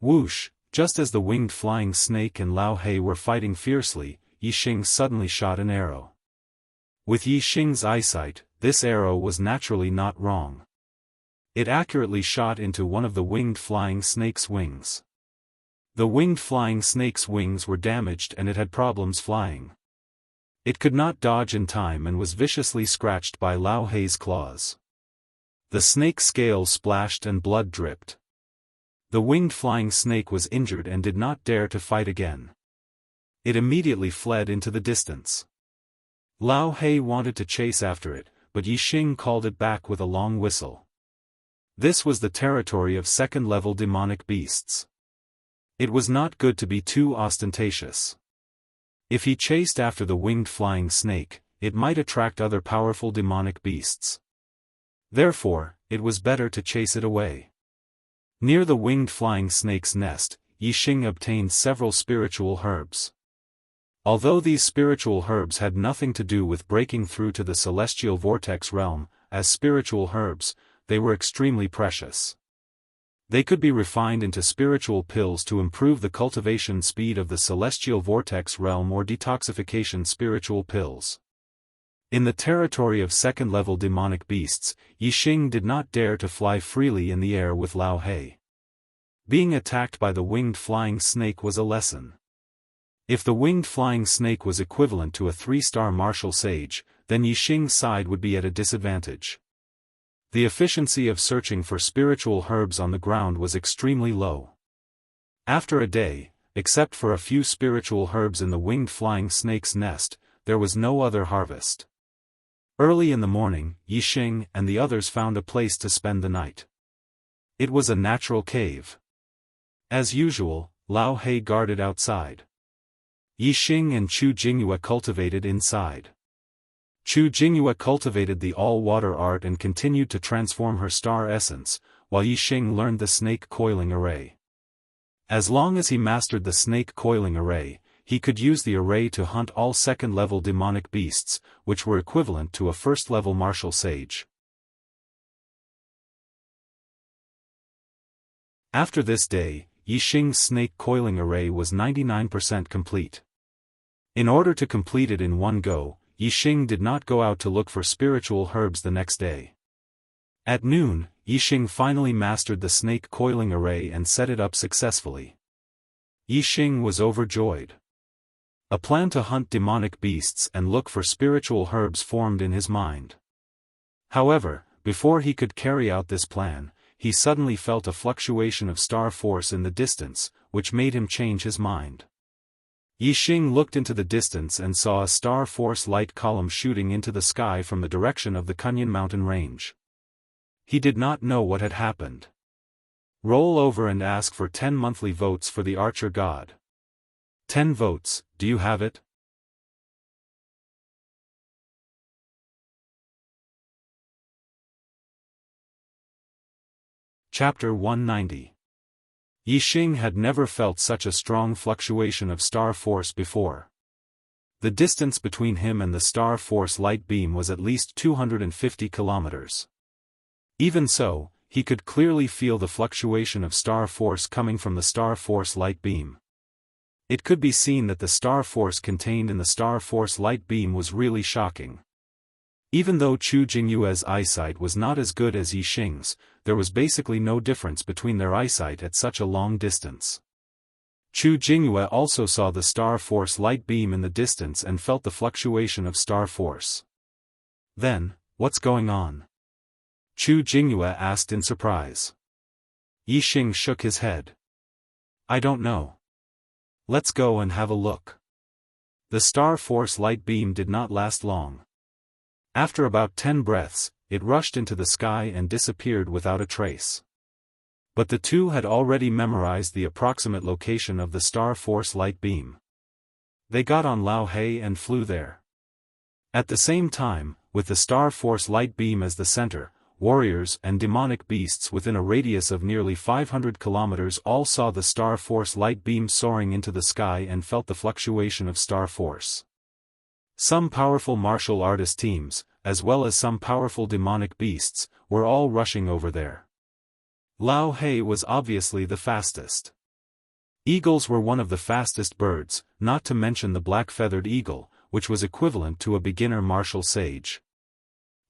Whoosh! Just as the winged flying snake and Lao He were fighting fiercely, Yixing suddenly shot an arrow. With Yixing's eyesight, this arrow was naturally not wrong. It accurately shot into one of the winged flying snake's wings. The winged flying snake's wings were damaged and it had problems flying. It could not dodge in time and was viciously scratched by Lao He's claws. The snake's scales splashed and blood dripped. The winged flying snake was injured and did not dare to fight again. It immediately fled into the distance. Lao He wanted to chase after it, but Yixing called it back with a long whistle. This was the territory of second-level demonic beasts. It was not good to be too ostentatious. If he chased after the winged flying snake, it might attract other powerful demonic beasts. Therefore, it was better to chase it away. Near the winged flying snake's nest, Yixing obtained several spiritual herbs. Although these spiritual herbs had nothing to do with breaking through to the celestial vortex realm, as spiritual herbs, they were extremely precious. They could be refined into spiritual pills to improve the cultivation speed of the celestial vortex realm or detoxification spiritual pills. In the territory of second-level demonic beasts, Yixing did not dare to fly freely in the air with Lao He. Being attacked by the winged flying snake was a lesson. If the winged flying snake was equivalent to a 3-star martial sage, then Yixing's side would be at a disadvantage. The efficiency of searching for spiritual herbs on the ground was extremely low. After a day, except for a few spiritual herbs in the winged flying snake's nest, there was no other harvest. Early in the morning, Yixing and the others found a place to spend the night. It was a natural cave. As usual, Lao He guarded outside. Yixing and Chu Jingyue cultivated inside. Chu Jingyue cultivated the all-water art and continued to transform her star essence, while Yixing learned the snake coiling array. As long as he mastered the snake coiling array, he could use the array to hunt all second-level demonic beasts, which were equivalent to a first-level martial sage. After this day, Yixing's snake coiling array was 99% complete. In order to complete it in one go, Yixing did not go out to look for spiritual herbs the next day. At noon, Yixing finally mastered the snake coiling array and set it up successfully. Yixing was overjoyed. A plan to hunt demonic beasts and look for spiritual herbs formed in his mind. However, before he could carry out this plan, he suddenly felt a fluctuation of star force in the distance, which made him change his mind. Yixing looked into the distance and saw a star force light column shooting into the sky from the direction of the Kunyan mountain range. He did not know what had happened. Roll over and ask for 10 monthly votes for the archer god. 10 votes, do you have it? Chapter 190. Yixing had never felt such a strong fluctuation of star force before. The distance between him and the star force light beam was at least 250 kilometers. Even so, he could clearly feel the fluctuation of star force coming from the star force light beam. It could be seen that the star force contained in the star force light beam was really shocking. Even though Chu Jingyue's eyesight was not as good as Yixing's, there was basically no difference between their eyesight at such a long distance. Chu Jingyue also saw the star force light beam in the distance and felt the fluctuation of star force. Then, what's going on? Chu Jingyue asked in surprise. Yixing shook his head. I don't know. Let's go and have a look. The star force light beam did not last long. After about 10 breaths, it rushed into the sky and disappeared without a trace. But the two had already memorized the approximate location of the Star Force light beam. They got on Lao He and flew there. At the same time, with the Star Force light beam as the center, warriors and demonic beasts within a radius of nearly 500 kilometers all saw the Star Force light beam soaring into the sky and felt the fluctuation of Star Force. Some powerful martial artist teams, as well as some powerful demonic beasts, were all rushing over there. Lao He was obviously the fastest. Eagles were one of the fastest birds, not to mention the black-feathered eagle, which was equivalent to a beginner martial sage.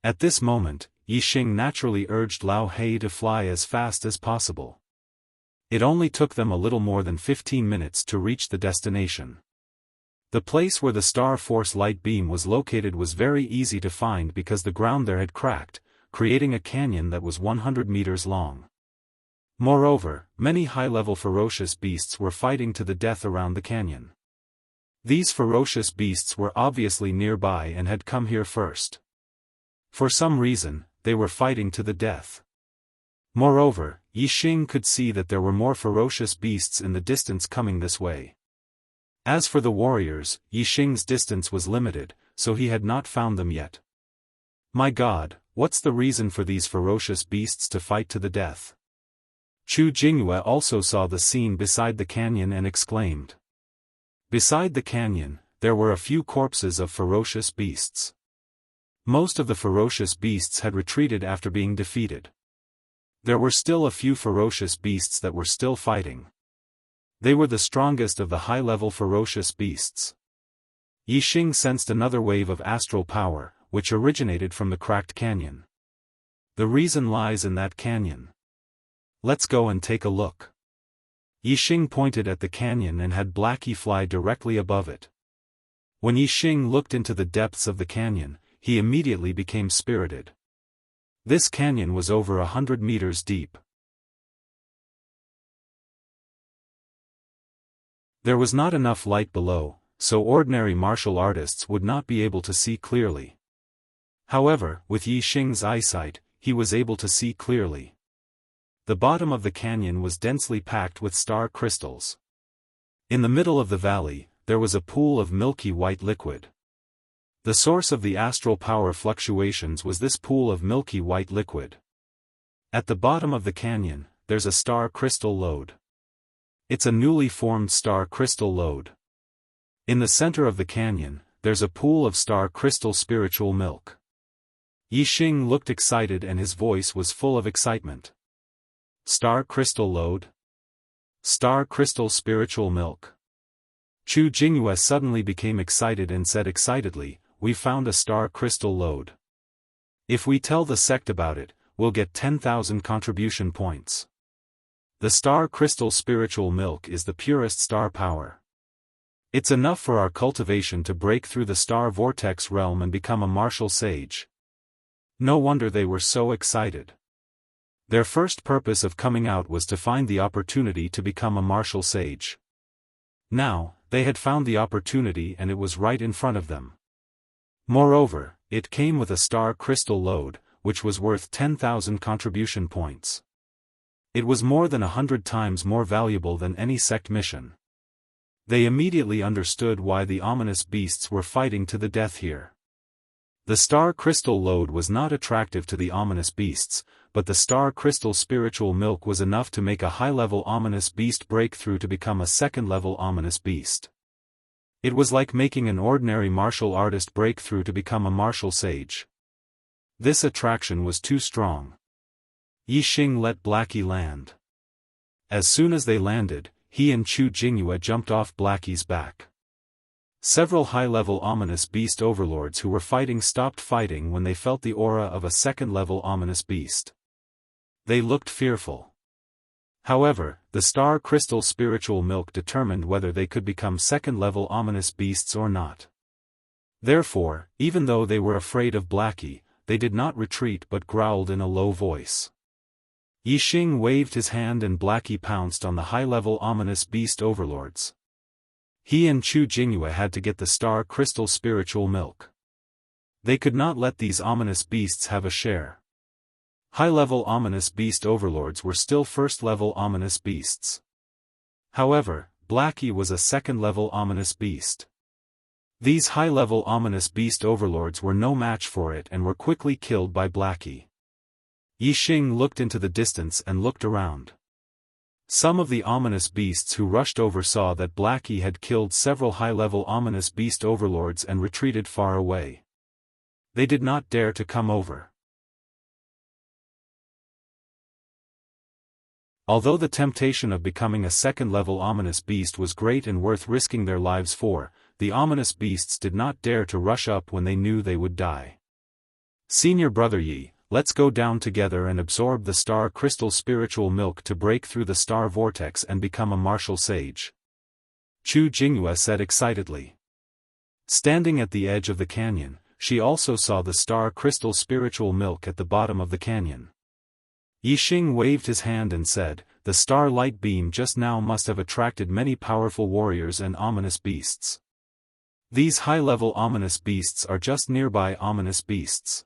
At this moment, Yixing naturally urged Lao He to fly as fast as possible. It only took them a little more than 15 minutes to reach the destination. The place where the Star Force light beam was located was very easy to find because the ground there had cracked, creating a canyon that was 100 meters long. Moreover, many high-level ferocious beasts were fighting to the death around the canyon. These ferocious beasts were obviously nearby and had come here first. For some reason, they were fighting to the death. Moreover, Yixing could see that there were more ferocious beasts in the distance coming this way. As for the warriors, Yixing's distance was limited, so he had not found them yet. My God, what's the reason for these ferocious beasts to fight to the death? Chu Jingyue also saw the scene beside the canyon and exclaimed. Beside the canyon, there were a few corpses of ferocious beasts. Most of the ferocious beasts had retreated after being defeated. There were still a few ferocious beasts that were still fighting. They were the strongest of the high-level ferocious beasts. Yixing sensed another wave of astral power, which originated from the cracked canyon. The reason lies in that canyon. Let's go and take a look. Yixing pointed at the canyon and had Blackie fly directly above it. When Yixing looked into the depths of the canyon, he immediately became spirited. This canyon was over 100 meters deep. There was not enough light below, so ordinary martial artists would not be able to see clearly. However, with Yixing's eyesight, he was able to see clearly. The bottom of the canyon was densely packed with star crystals. In the middle of the valley, there was a pool of milky white liquid. The source of the astral power fluctuations was this pool of milky white liquid. At the bottom of the canyon, there's a star crystal lode. It's a newly formed star crystal lode. In the center of the canyon, there's a pool of star crystal spiritual milk. Yixing looked excited and his voice was full of excitement. Star crystal lode? Star crystal spiritual milk. Chu Jingyue suddenly became excited and said excitedly, "We found a star crystal lode. If we tell the sect about it, we'll get 10,000 contribution points. The star crystal spiritual milk is the purest star power. It's enough for our cultivation to break through the star vortex realm and become a martial sage." No wonder they were so excited. Their first purpose of coming out was to find the opportunity to become a martial sage. Now, they had found the opportunity and it was right in front of them. Moreover, it came with a star crystal lode, which was worth 10,000 contribution points. It was more than 100 times more valuable than any sect mission. They immediately understood why the ominous beasts were fighting to the death here. The star crystal lode was not attractive to the ominous beasts, but the star crystal spiritual milk was enough to make a high-level ominous beast break through to become a second-level ominous beast. It was like making an ordinary martial artist break through to become a martial sage. This attraction was too strong. Yixing let Blackie land. As soon as they landed, he and Chu Jingyue jumped off Blackie's back. Several high-level ominous beast overlords who were fighting stopped fighting when they felt the aura of a second-level ominous beast. They looked fearful. However, the star crystal spiritual milk determined whether they could become second-level ominous beasts or not. Therefore, even though they were afraid of Blackie, they did not retreat but growled in a low voice. Yixing waved his hand and Blackie pounced on the high-level ominous beast overlords. He and Chu Jingyue had to get the star crystal spiritual milk. They could not let these ominous beasts have a share. High-level ominous beast overlords were still first-level ominous beasts. However, Blackie was a second-level ominous beast. These high-level ominous beast overlords were no match for it and were quickly killed by Blackie. Yixing looked into the distance and looked around. Some of the ominous beasts who rushed over saw that Blackie had killed several high-level ominous beast overlords and retreated far away. They did not dare to come over. Although the temptation of becoming a second-level ominous beast was great and worth risking their lives for, the ominous beasts did not dare to rush up when they knew they would die. Senior Brother Yi, let's go down together and absorb the star crystal spiritual milk to break through the star vortex and become a martial sage. Chu Jinghua said excitedly. Standing at the edge of the canyon, she also saw the star crystal spiritual milk at the bottom of the canyon. Yixing waved his hand and said, the star light beam just now must have attracted many powerful warriors and ominous beasts. These high-level ominous beasts are just nearby ominous beasts.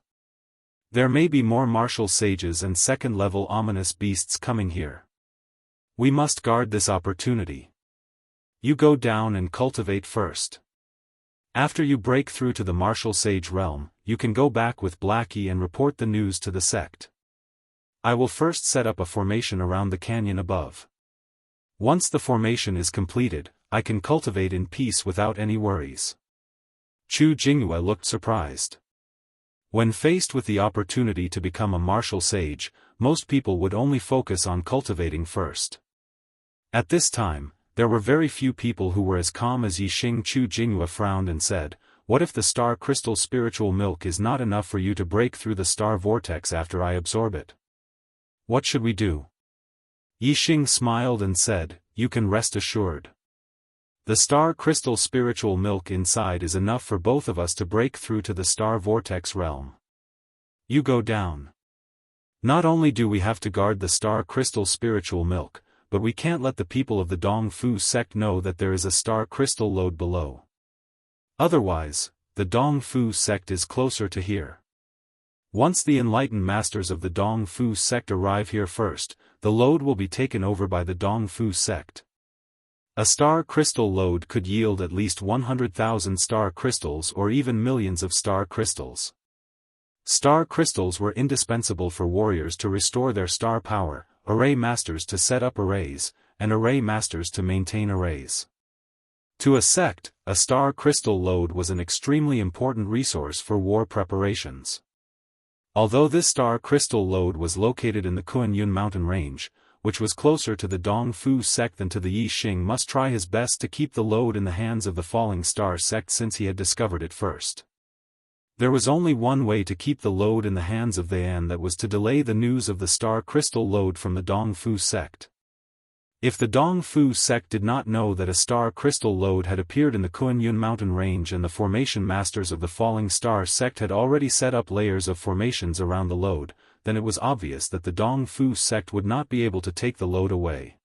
There may be more martial sages and second-level ominous beasts coming here. We must guard this opportunity. You go down and cultivate first. After you break through to the martial sage realm, you can go back with Blackie and report the news to the sect. I will first set up a formation around the canyon above. Once the formation is completed, I can cultivate in peace without any worries. Chu Jinghua looked surprised. When faced with the opportunity to become a martial sage, most people would only focus on cultivating first. At this time, there were very few people who were as calm as Yixing. Chu Jinghua frowned and said, what if the star crystal spiritual milk is not enough for you to break through the star vortex after I absorb it? What should we do? Yixing smiled and said, you can rest assured. The star crystal spiritual milk inside is enough for both of us to break through to the star vortex realm. You go down. Not only do we have to guard the star crystal spiritual milk, but we can't let the people of the Dong Fu sect know that there is a star crystal lode below. Otherwise, the Dong Fu sect is closer to here. Once the enlightened masters of the Dong Fu sect arrive here first, the lode will be taken over by the Dong Fu sect. A star crystal lode could yield at least 100,000 star crystals or even millions of star crystals. Star crystals were indispensable for warriors to restore their star power, array masters to set up arrays, and array masters to maintain arrays. To a sect, a star crystal lode was an extremely important resource for war preparations. Although this star crystal lode was located in the Kuan-Yun mountain range, which was closer to the Dong Fu sect than to the Yixing, must try his best to keep the lode in the hands of the Falling Star sect since he had discovered it first. There was only one way to keep the lode in the hands of Yan, that was to delay the news of the star crystal lode from the Dong Fu sect. If the Dong Fu sect did not know that a star crystal lode had appeared in the Kuan-Yun mountain range and the formation masters of the Falling Star sect had already set up layers of formations around the lode, then it was obvious that the Dong Fu sect would not be able to take the lode away.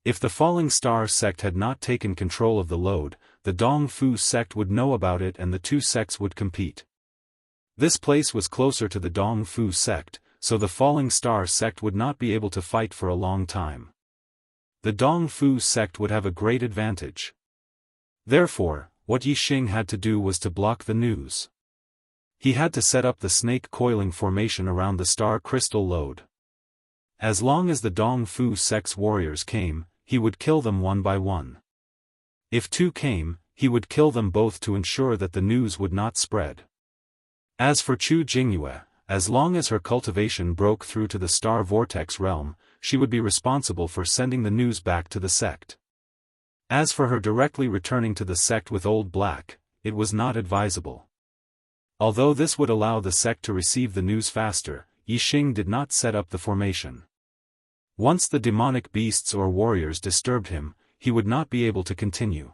If the Falling Star sect had not taken control of the lode, the Dong Fu sect would know about it and the two sects would compete. This place was closer to the Dong Fu sect, so the Falling Star sect would not be able to fight for a long time. The Dong Fu sect would have a great advantage. Therefore, what Yixing had to do was to block the news. He had to set up the snake coiling formation around the star crystal lode. As long as the Dong Fu sect's warriors came, he would kill them one by one. If two came, he would kill them both to ensure that the news would not spread. As for Chu Jinghua, as long as her cultivation broke through to the star vortex realm, she would be responsible for sending the news back to the sect. As for her directly returning to the sect with Old Black, it was not advisable. Although this would allow the sect to receive the news faster, Yixing did not set up the formation. Once the demonic beasts or warriors disturbed him, he would not be able to continue.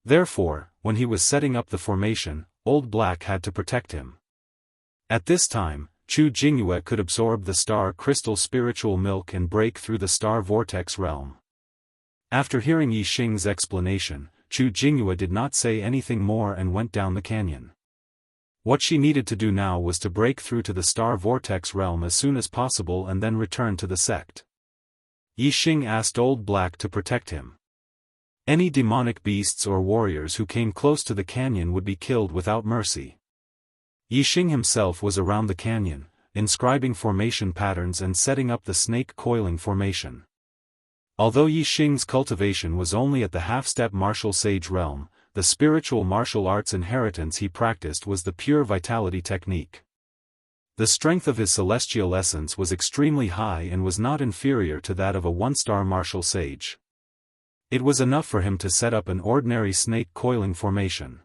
Therefore, when he was setting up the formation, Old Black had to protect him. At this time, Chu Jinghua could absorb the star crystal spiritual milk and break through the star vortex realm. After hearing Yixing's explanation, Chu Jinghua did not say anything more and went down the canyon. What she needed to do now was to break through to the star vortex realm as soon as possible and then return to the sect. Yixing asked Old Black to protect him. Any demonic beasts or warriors who came close to the canyon would be killed without mercy. Yixing himself was around the canyon, inscribing formation patterns and setting up the snake coiling formation. Although Yixing's cultivation was only at the half-step martial sage realm, the spiritual martial arts inheritance he practiced was the pure vitality technique. The strength of his celestial essence was extremely high and was not inferior to that of a one-star martial sage. It was enough for him to set up an ordinary snake coiling formation.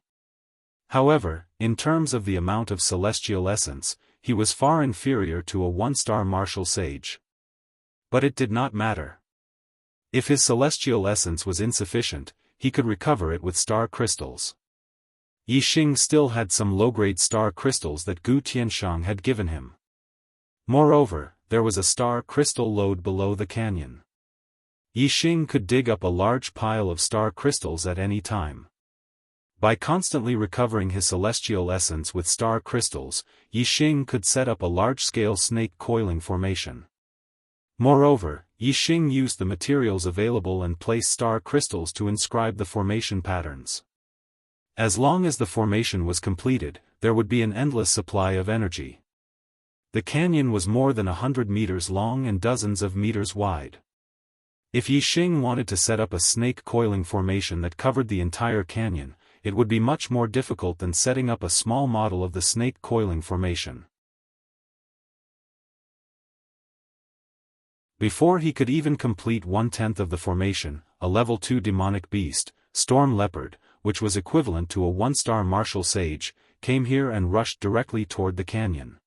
However, in terms of the amount of celestial essence, he was far inferior to a one-star martial sage. But it did not matter. If his celestial essence was insufficient, he could recover it with star crystals. Yixing still had some low-grade star crystals that Gu Tianshang had given him. Moreover, there was a star crystal lode below the canyon. Yixing could dig up a large pile of star crystals at any time. By constantly recovering his celestial essence with star crystals, Yixing could set up a large-scale snake coiling formation. Moreover, Yixing used the materials available and placed star crystals to inscribe the formation patterns. As long as the formation was completed, there would be an endless supply of energy. The canyon was more than 100 meters long and dozens of meters wide. If Yixing wanted to set up a snake coiling formation that covered the entire canyon, it would be much more difficult than setting up a small model of the snake coiling formation. Before he could even complete 1/10 of the formation, a level 2 demonic beast, Storm Leopard, which was equivalent to a one-star martial sage, came here and rushed directly toward the canyon.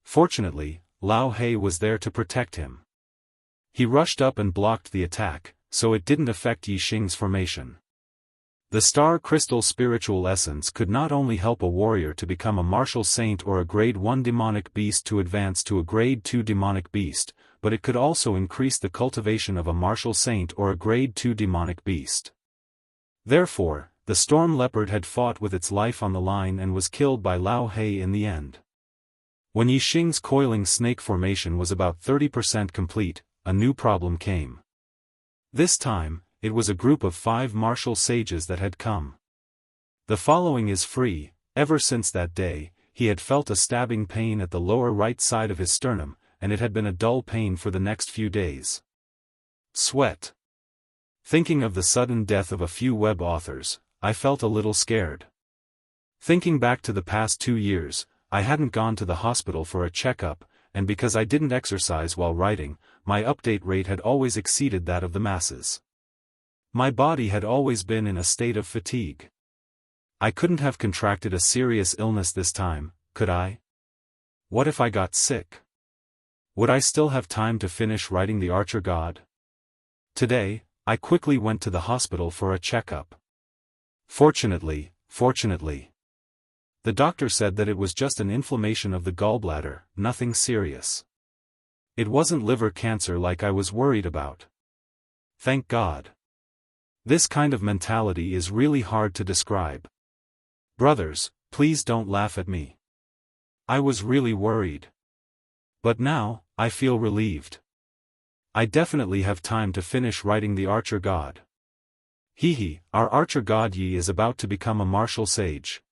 Fortunately, Lao He was there to protect him. He rushed up and blocked the attack, so it didn't affect Yixing's formation. The star crystal spiritual essence could not only help a warrior to become a martial saint or a grade 1 demonic beast to advance to a grade 2 demonic beast, but it could also increase the cultivation of a martial saint or a grade 2 demonic beast. Therefore, the storm leopard had fought with its life on the line and was killed by Lao He in the end. When Yixing's coiling snake formation was about 30% complete, a new problem came. This time, it was a group of 5 martial sages that had come. The following is free. Ever since that day, he had felt a stabbing pain at the lower right side of his sternum, and it had been a dull pain for the next few days. Sweat. Thinking of the sudden death of a few web authors, I felt a little scared. Thinking back to the past 2 years, I hadn't gone to the hospital for a checkup, and because I didn't exercise while writing, my update rate had always exceeded that of the masses. My body had always been in a state of fatigue. I couldn't have contracted a serious illness this time, could I? What if I got sick? Would I still have time to finish writing The Archer God? Today, I quickly went to the hospital for a checkup. Fortunately, the doctor said that it was just an inflammation of the gallbladder, nothing serious. It wasn't liver cancer like I was worried about. Thank God. This kind of mentality is really hard to describe. Brothers, please don't laugh at me. I was really worried. But now, I feel relieved. I definitely have time to finish writing The Archer God. Our Archer God Yi is about to become a martial sage.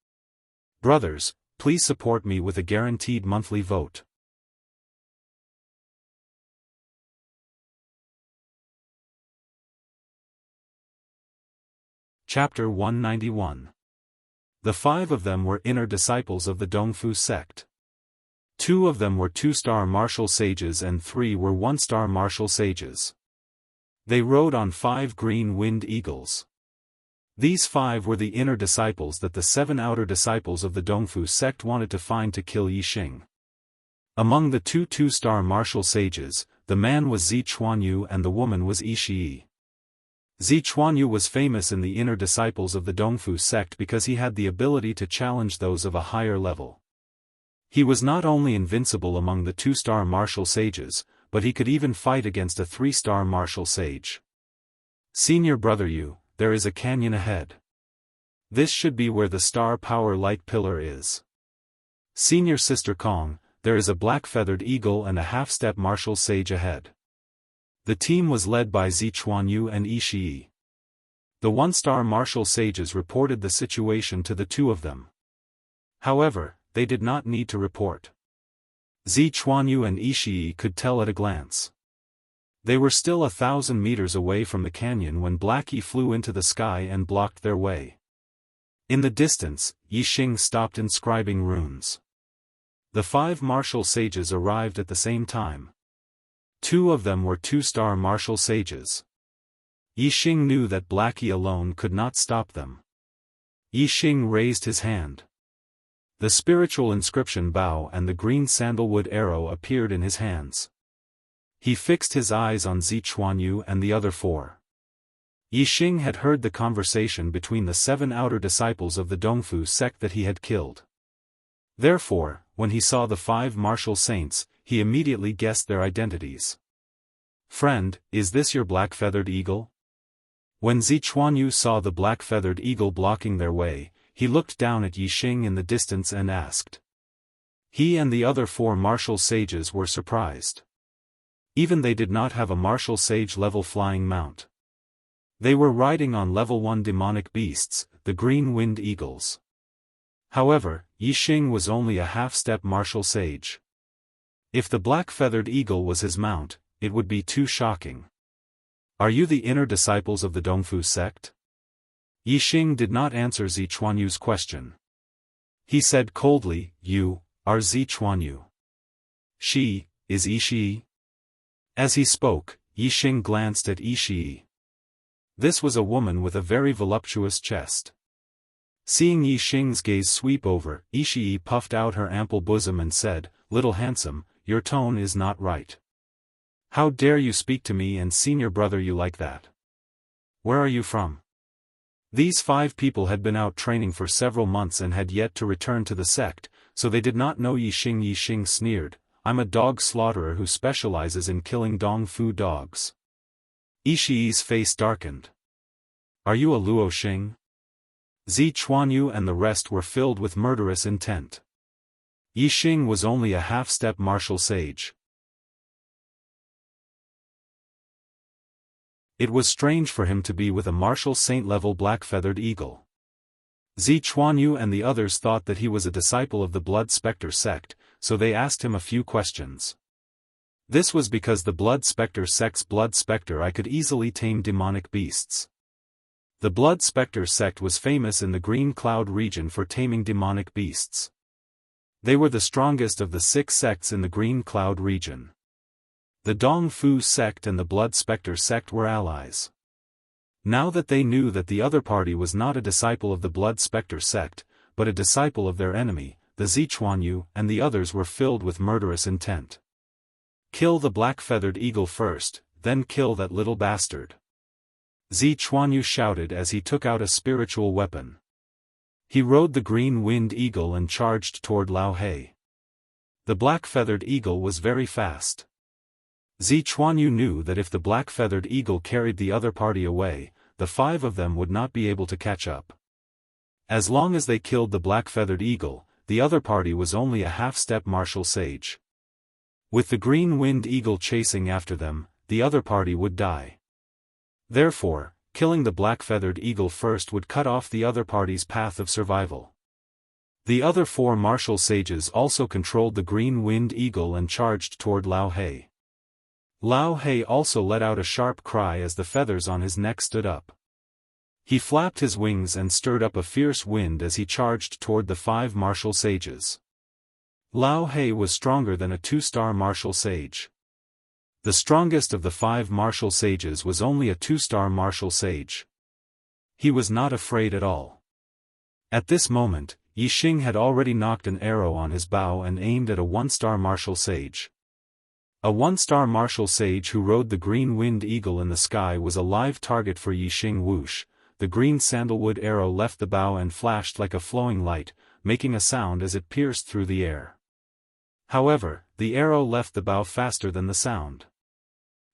Brothers, please support me with a guaranteed monthly vote. Chapter 191. The 5 of them were inner disciples of the Dongfu sect. 2 of them were 2-star martial sages and 3 were 1-star martial sages. They rode on 5 green winged eagles. These 5 were the inner disciples that the 7 outer disciples of the Dongfu sect wanted to find to kill Yixing. Among the 2 2-star martial sages, the man was Zi Chuanyu and the woman was Yixi. Zi Chuanyu was famous in the inner disciples of the Dongfu sect because he had the ability to challenge those of a higher level. He was not only invincible among the 2-star martial sages, but he could even fight against a 3-star martial sage. Senior brother Yu, there is a canyon ahead. This should be where the star power light pillar is. Senior Sister Kong, there is a black-feathered eagle and a half-step martial sage ahead. The team was led by Zichuanyu and Ishii. The one-star martial sages reported the situation to the two of them. However, they did not need to report. Zichuanyu and Ishii could tell at a glance. They were still 1,000 meters away from the canyon when Blackie flew into the sky and blocked their way. In the distance, Yixing stopped inscribing runes. The 5 martial sages arrived at the same time. 2 of them were 2-star martial sages. Yixing knew that Blackie alone could not stop them. Yixing raised his hand. The spiritual inscription bow and the green sandalwood arrow appeared in his hands. He fixed his eyes on Zichuanyu and the other 4. Yixing had heard the conversation between the 7 outer disciples of the Dongfu sect that he had killed. Therefore, when he saw the 5 martial saints, he immediately guessed their identities. "Friend, is this your black-feathered eagle?" When Zichuanyu saw the black-feathered eagle blocking their way, he looked down at Yixing in the distance and asked. He and the other 4 martial sages were surprised. Even they did not have a martial sage-level flying mount. They were riding on level 1 demonic beasts, the green-winged eagles. However, Yixing was only a half-step martial sage. If the black-feathered eagle was his mount, it would be too shocking. "Are you the inner disciples of the Dongfu sect?" Yixing did not answer Zichuanyu's question. He said coldly, "You are Zichuanyu. She is Ishii." As he spoke, Yixing glanced at Ishii. This was a woman with a very voluptuous chest. Seeing Yixing's gaze sweep over, Ishii puffed out her ample bosom and said, "Little handsome, your tone is not right. How dare you speak to me and senior brother you like that? Where are you from?" These 5 people had been out training for several months and had yet to return to the sect, so they did not know Yixing. Yixing sneered, "I'm a dog slaughterer who specializes in killing Dongfu dogs." Ishii's face darkened. "Are you a Luo Xing?" Zichuanyu and the rest were filled with murderous intent. Yixing was only a half-step martial sage. It was strange for him to be with a martial saint-level black-feathered eagle. Zichuanyu and the others thought that he was a disciple of the Blood Spectre sect, so they asked him a few questions. This was because the Blood Spectre sect's Blood Spectre I could easily tame demonic beasts. The Blood Spectre sect was famous in the Green Cloud region for taming demonic beasts. They were the strongest of the 6 sects in the Green Cloud region. The Dongfu sect and the Blood Spectre sect were allies. Now that they knew that the other party was not a disciple of the Blood Spectre sect, but a disciple of their enemy, the Zichuanyu and the others were filled with murderous intent. "Kill the black-feathered eagle first, then kill that little bastard," Zichuanyu shouted as he took out a spiritual weapon. He rode the green-winged eagle and charged toward Lao He. The black-feathered eagle was very fast. Zichuanyu knew that if the black-feathered eagle carried the other party away, the 5 of them would not be able to catch up. As long as they killed the black-feathered eagle, the other party was only a half-step martial sage. With the green-winged eagle chasing after them, the other party would die. Therefore, killing the black-feathered eagle first would cut off the other party's path of survival. The other 4 martial sages also controlled the green-winged eagle and charged toward Lao He. Lao He also let out a sharp cry as the feathers on his neck stood up. He flapped his wings and stirred up a fierce wind as he charged toward the 5 martial sages. Lao He was stronger than a 2-star martial sage. The strongest of the 5 martial sages was only a 2-star martial sage. He was not afraid at all. At this moment, Yixing had already knocked an arrow on his bow and aimed at a 1-star martial sage. A 1-star martial sage who rode the green-winged eagle in the sky was a live target for Yixing. Whoosh, the green sandalwood arrow left the bow and flashed like a flowing light, making a sound as it pierced through the air. However, the arrow left the bow faster than the sound.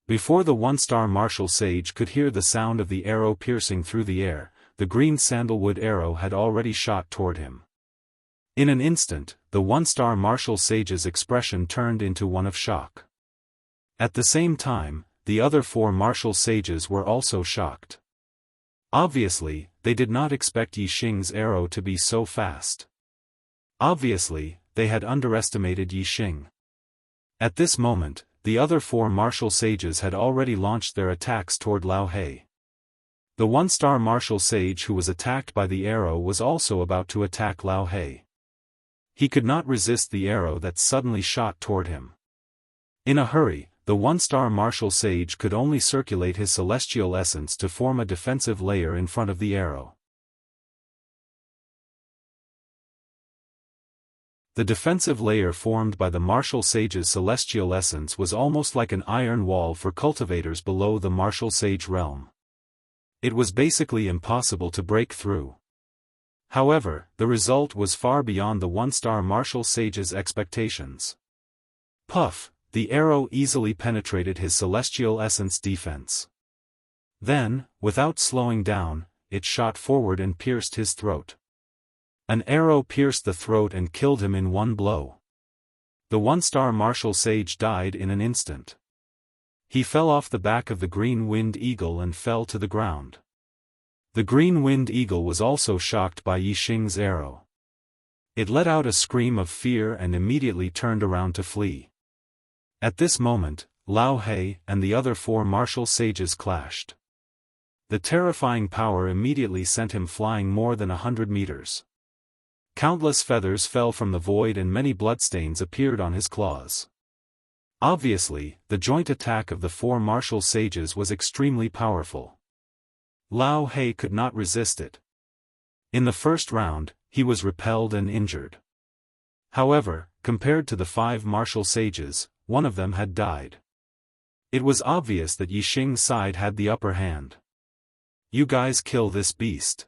Before the 1-star martial sage could hear the sound of the arrow piercing through the air, the green sandalwood arrow had already shot toward him. In an instant, the one-star martial sage's expression turned into one of shock. At the same time, the other 4 martial sages were also shocked. Obviously, they did not expect Yixing's arrow to be so fast. Obviously, they had underestimated Yixing. At this moment, the other 4 martial sages had already launched their attacks toward Lao He. The one-star martial sage who was attacked by the arrow was also about to attack Lao He. He could not resist the arrow that suddenly shot toward him. In a hurry, the one-star martial sage could only circulate his celestial essence to form a defensive layer in front of the arrow. The defensive layer formed by the martial sage's celestial essence was almost like an iron wall for cultivators below the martial sage realm. It was basically impossible to break through. However, the result was far beyond the one-star martial sage's expectations. Puff! The arrow easily penetrated his celestial essence defense. Then, without slowing down, it shot forward and pierced his throat. An arrow pierced the throat and killed him in one blow. The one-star martial sage died in an instant. He fell off the back of the green winged eagle and fell to the ground. The green winged eagle was also shocked by Yixing's arrow. It let out a scream of fear and immediately turned around to flee. At this moment, Lao He and the other 4 martial sages clashed. The terrifying power immediately sent him flying more than 100 meters. Countless feathers fell from the void and many bloodstains appeared on his claws. Obviously, the joint attack of the 4 martial sages was extremely powerful. Lao He could not resist it. In the first round, he was repelled and injured. However, compared to the 5 martial sages, one of them had died. It was obvious that Yixing's side had the upper hand. "You guys kill this beast.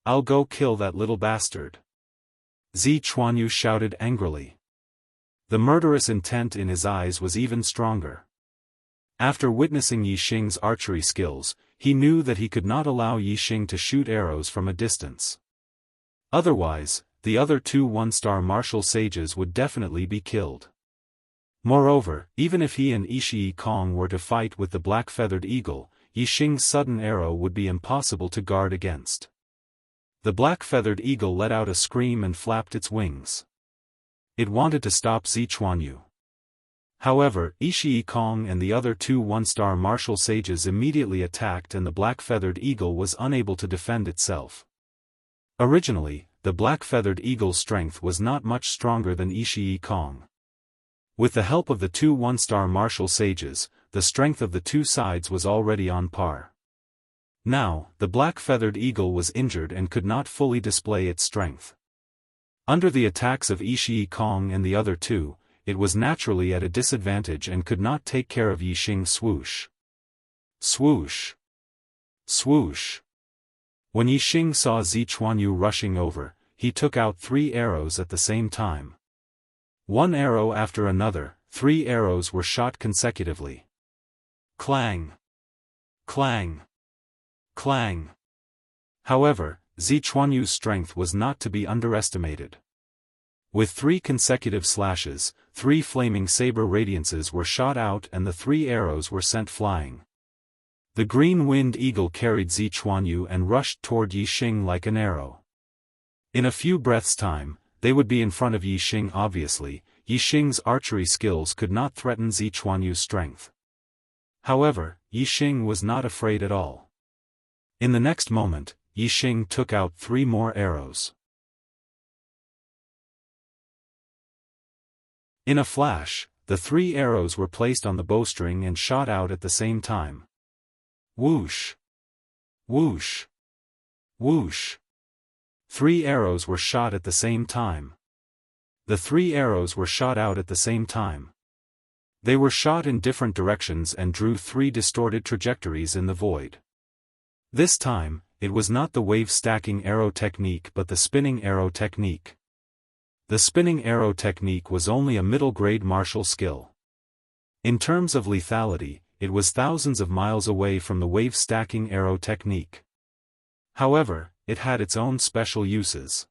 I'll go kill that little bastard," Zichuanyu shouted angrily. The murderous intent in his eyes was even stronger. After witnessing Yixing's archery skills, he knew that he could not allow Yixing to shoot arrows from a distance. Otherwise, the other 2 one-star martial sages would definitely be killed. Moreover, even if he and Ishii Kong were to fight with the black-feathered eagle, Yixing's sudden arrow would be impossible to guard against. The black-feathered eagle let out a scream and flapped its wings. It wanted to stop Zichuanyu. However, Ishii Kong and the other 2 one-star martial sages immediately attacked and the black-feathered eagle was unable to defend itself. Originally, the black-feathered eagle's strength was not much stronger than Ishii Kong. With the help of the 2 one-star martial sages, the strength of the 2 sides was already on par. Now, the black-feathered eagle was injured and could not fully display its strength. Under the attacks of Ishii Kong and the other 2, it was naturally at a disadvantage and could not take care of Yixing's swoosh. Swoosh! Swoosh! When Yixing saw Zichuanyu rushing over, he took out 3 arrows at the same time. One arrow after another, 3 arrows were shot consecutively. Clang! Clang! Clang! However, Zichuanyu's strength was not to be underestimated. With 3 consecutive slashes, 3 flaming saber radiances were shot out and the 3 arrows were sent flying. The green winged eagle carried Zichuanyu and rushed toward Yixing like an arrow. In a few breaths' time, they would be in front of Yixing. Obviously, Yixing's archery skills could not threaten Zichuanyu's strength. However, Yixing was not afraid at all. In the next moment, Yixing took out 3 more arrows. In a flash, the 3 arrows were placed on the bowstring and shot out at the same time. Whoosh! Whoosh! Whoosh! 3 arrows were shot at the same time. The 3 arrows were shot out at the same time. They were shot in different directions and drew 3 distorted trajectories in the void. This time, it was not the wave-stacking arrow technique but the spinning arrow technique. The spinning arrow technique was only a middle-grade martial skill. In terms of lethality, it was thousands of miles away from the wave-stacking arrow technique. However, it had its own special uses.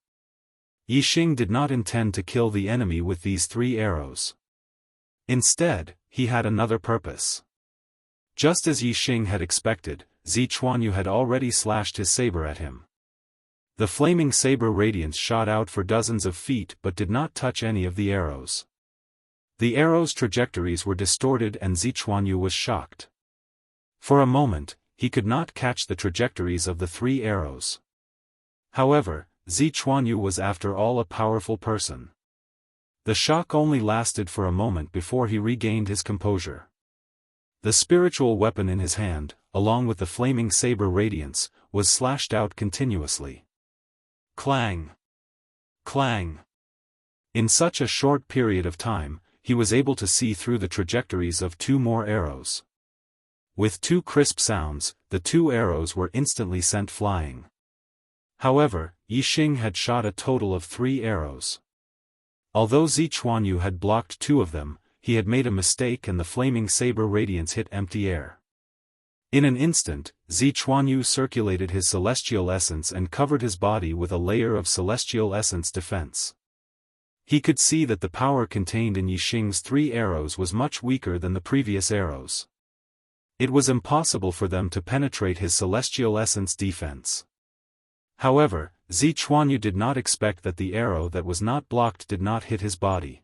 Yixing did not intend to kill the enemy with these 3 arrows. Instead, he had another purpose. Just as Yixing had expected, Zichuanyu had already slashed his saber at him. The flaming saber radiance shot out for dozens of feet but did not touch any of the arrows. The arrows' trajectories were distorted and Zichuanyu was shocked. For a moment, he could not catch the trajectories of the 3 arrows. However, Zichuanyu was after all a powerful person. The shock only lasted for a moment before he regained his composure. The spiritual weapon in his hand, along with the flaming saber radiance, was slashed out continuously. Clang! Clang! In such a short period of time, he was able to see through the trajectories of 2 more arrows. With 2 crisp sounds, the 2 arrows were instantly sent flying. However, Yixing had shot a total of 3 arrows. Although Zichuanyu had blocked 2 of them, he had made a mistake and the flaming saber radiance hit empty air. In an instant, Zichuanyu circulated his celestial essence and covered his body with a layer of celestial essence defense. He could see that the power contained in Yixing's 3 arrows was much weaker than the previous arrows. It was impossible for them to penetrate his celestial essence defense. However, Zichuanyu did not expect that the arrow that was not blocked did not hit his body.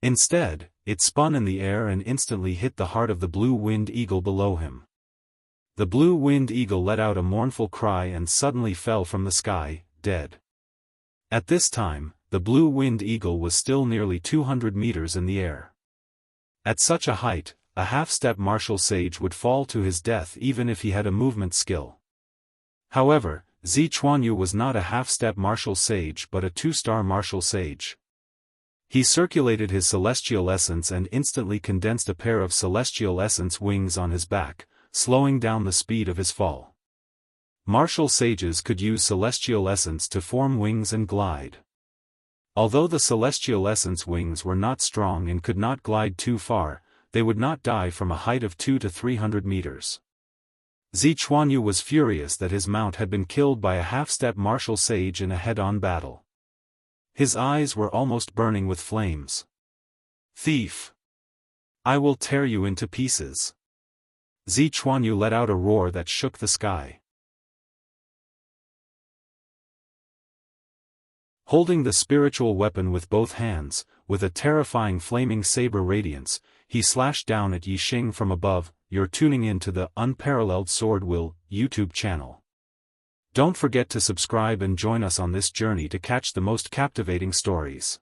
Instead, it spun in the air and instantly hit the heart of the blue-winged eagle below him. The blue-winged eagle let out a mournful cry and suddenly fell from the sky, dead. At this time, the blue-winged eagle was still nearly 200 meters in the air. At such a height, a half-step martial sage would fall to his death even if he had a movement skill. However, Zichuanyu was not a half-step martial sage but a 2-star martial sage. He circulated his celestial essence and instantly condensed a pair of celestial essence wings on his back, slowing down the speed of his fall. Martial sages could use celestial essence to form wings and glide. Although the celestial essence wings were not strong and could not glide too far, they would not die from a height of 200 to 300 meters. Zichuanyu was furious that his mount had been killed by a half-step martial sage in a head-on battle. His eyes were almost burning with flames. "Thief! I will tear you into pieces." Zichuanyu let out a roar that shook the sky. Holding the spiritual weapon with both hands, with a terrifying flaming saber radiance, he slashed down at Yixing from above. You're tuning in to the Unparalleled SwordWill YouTube channel. Don't forget to subscribe and join us on this journey to catch the most captivating stories.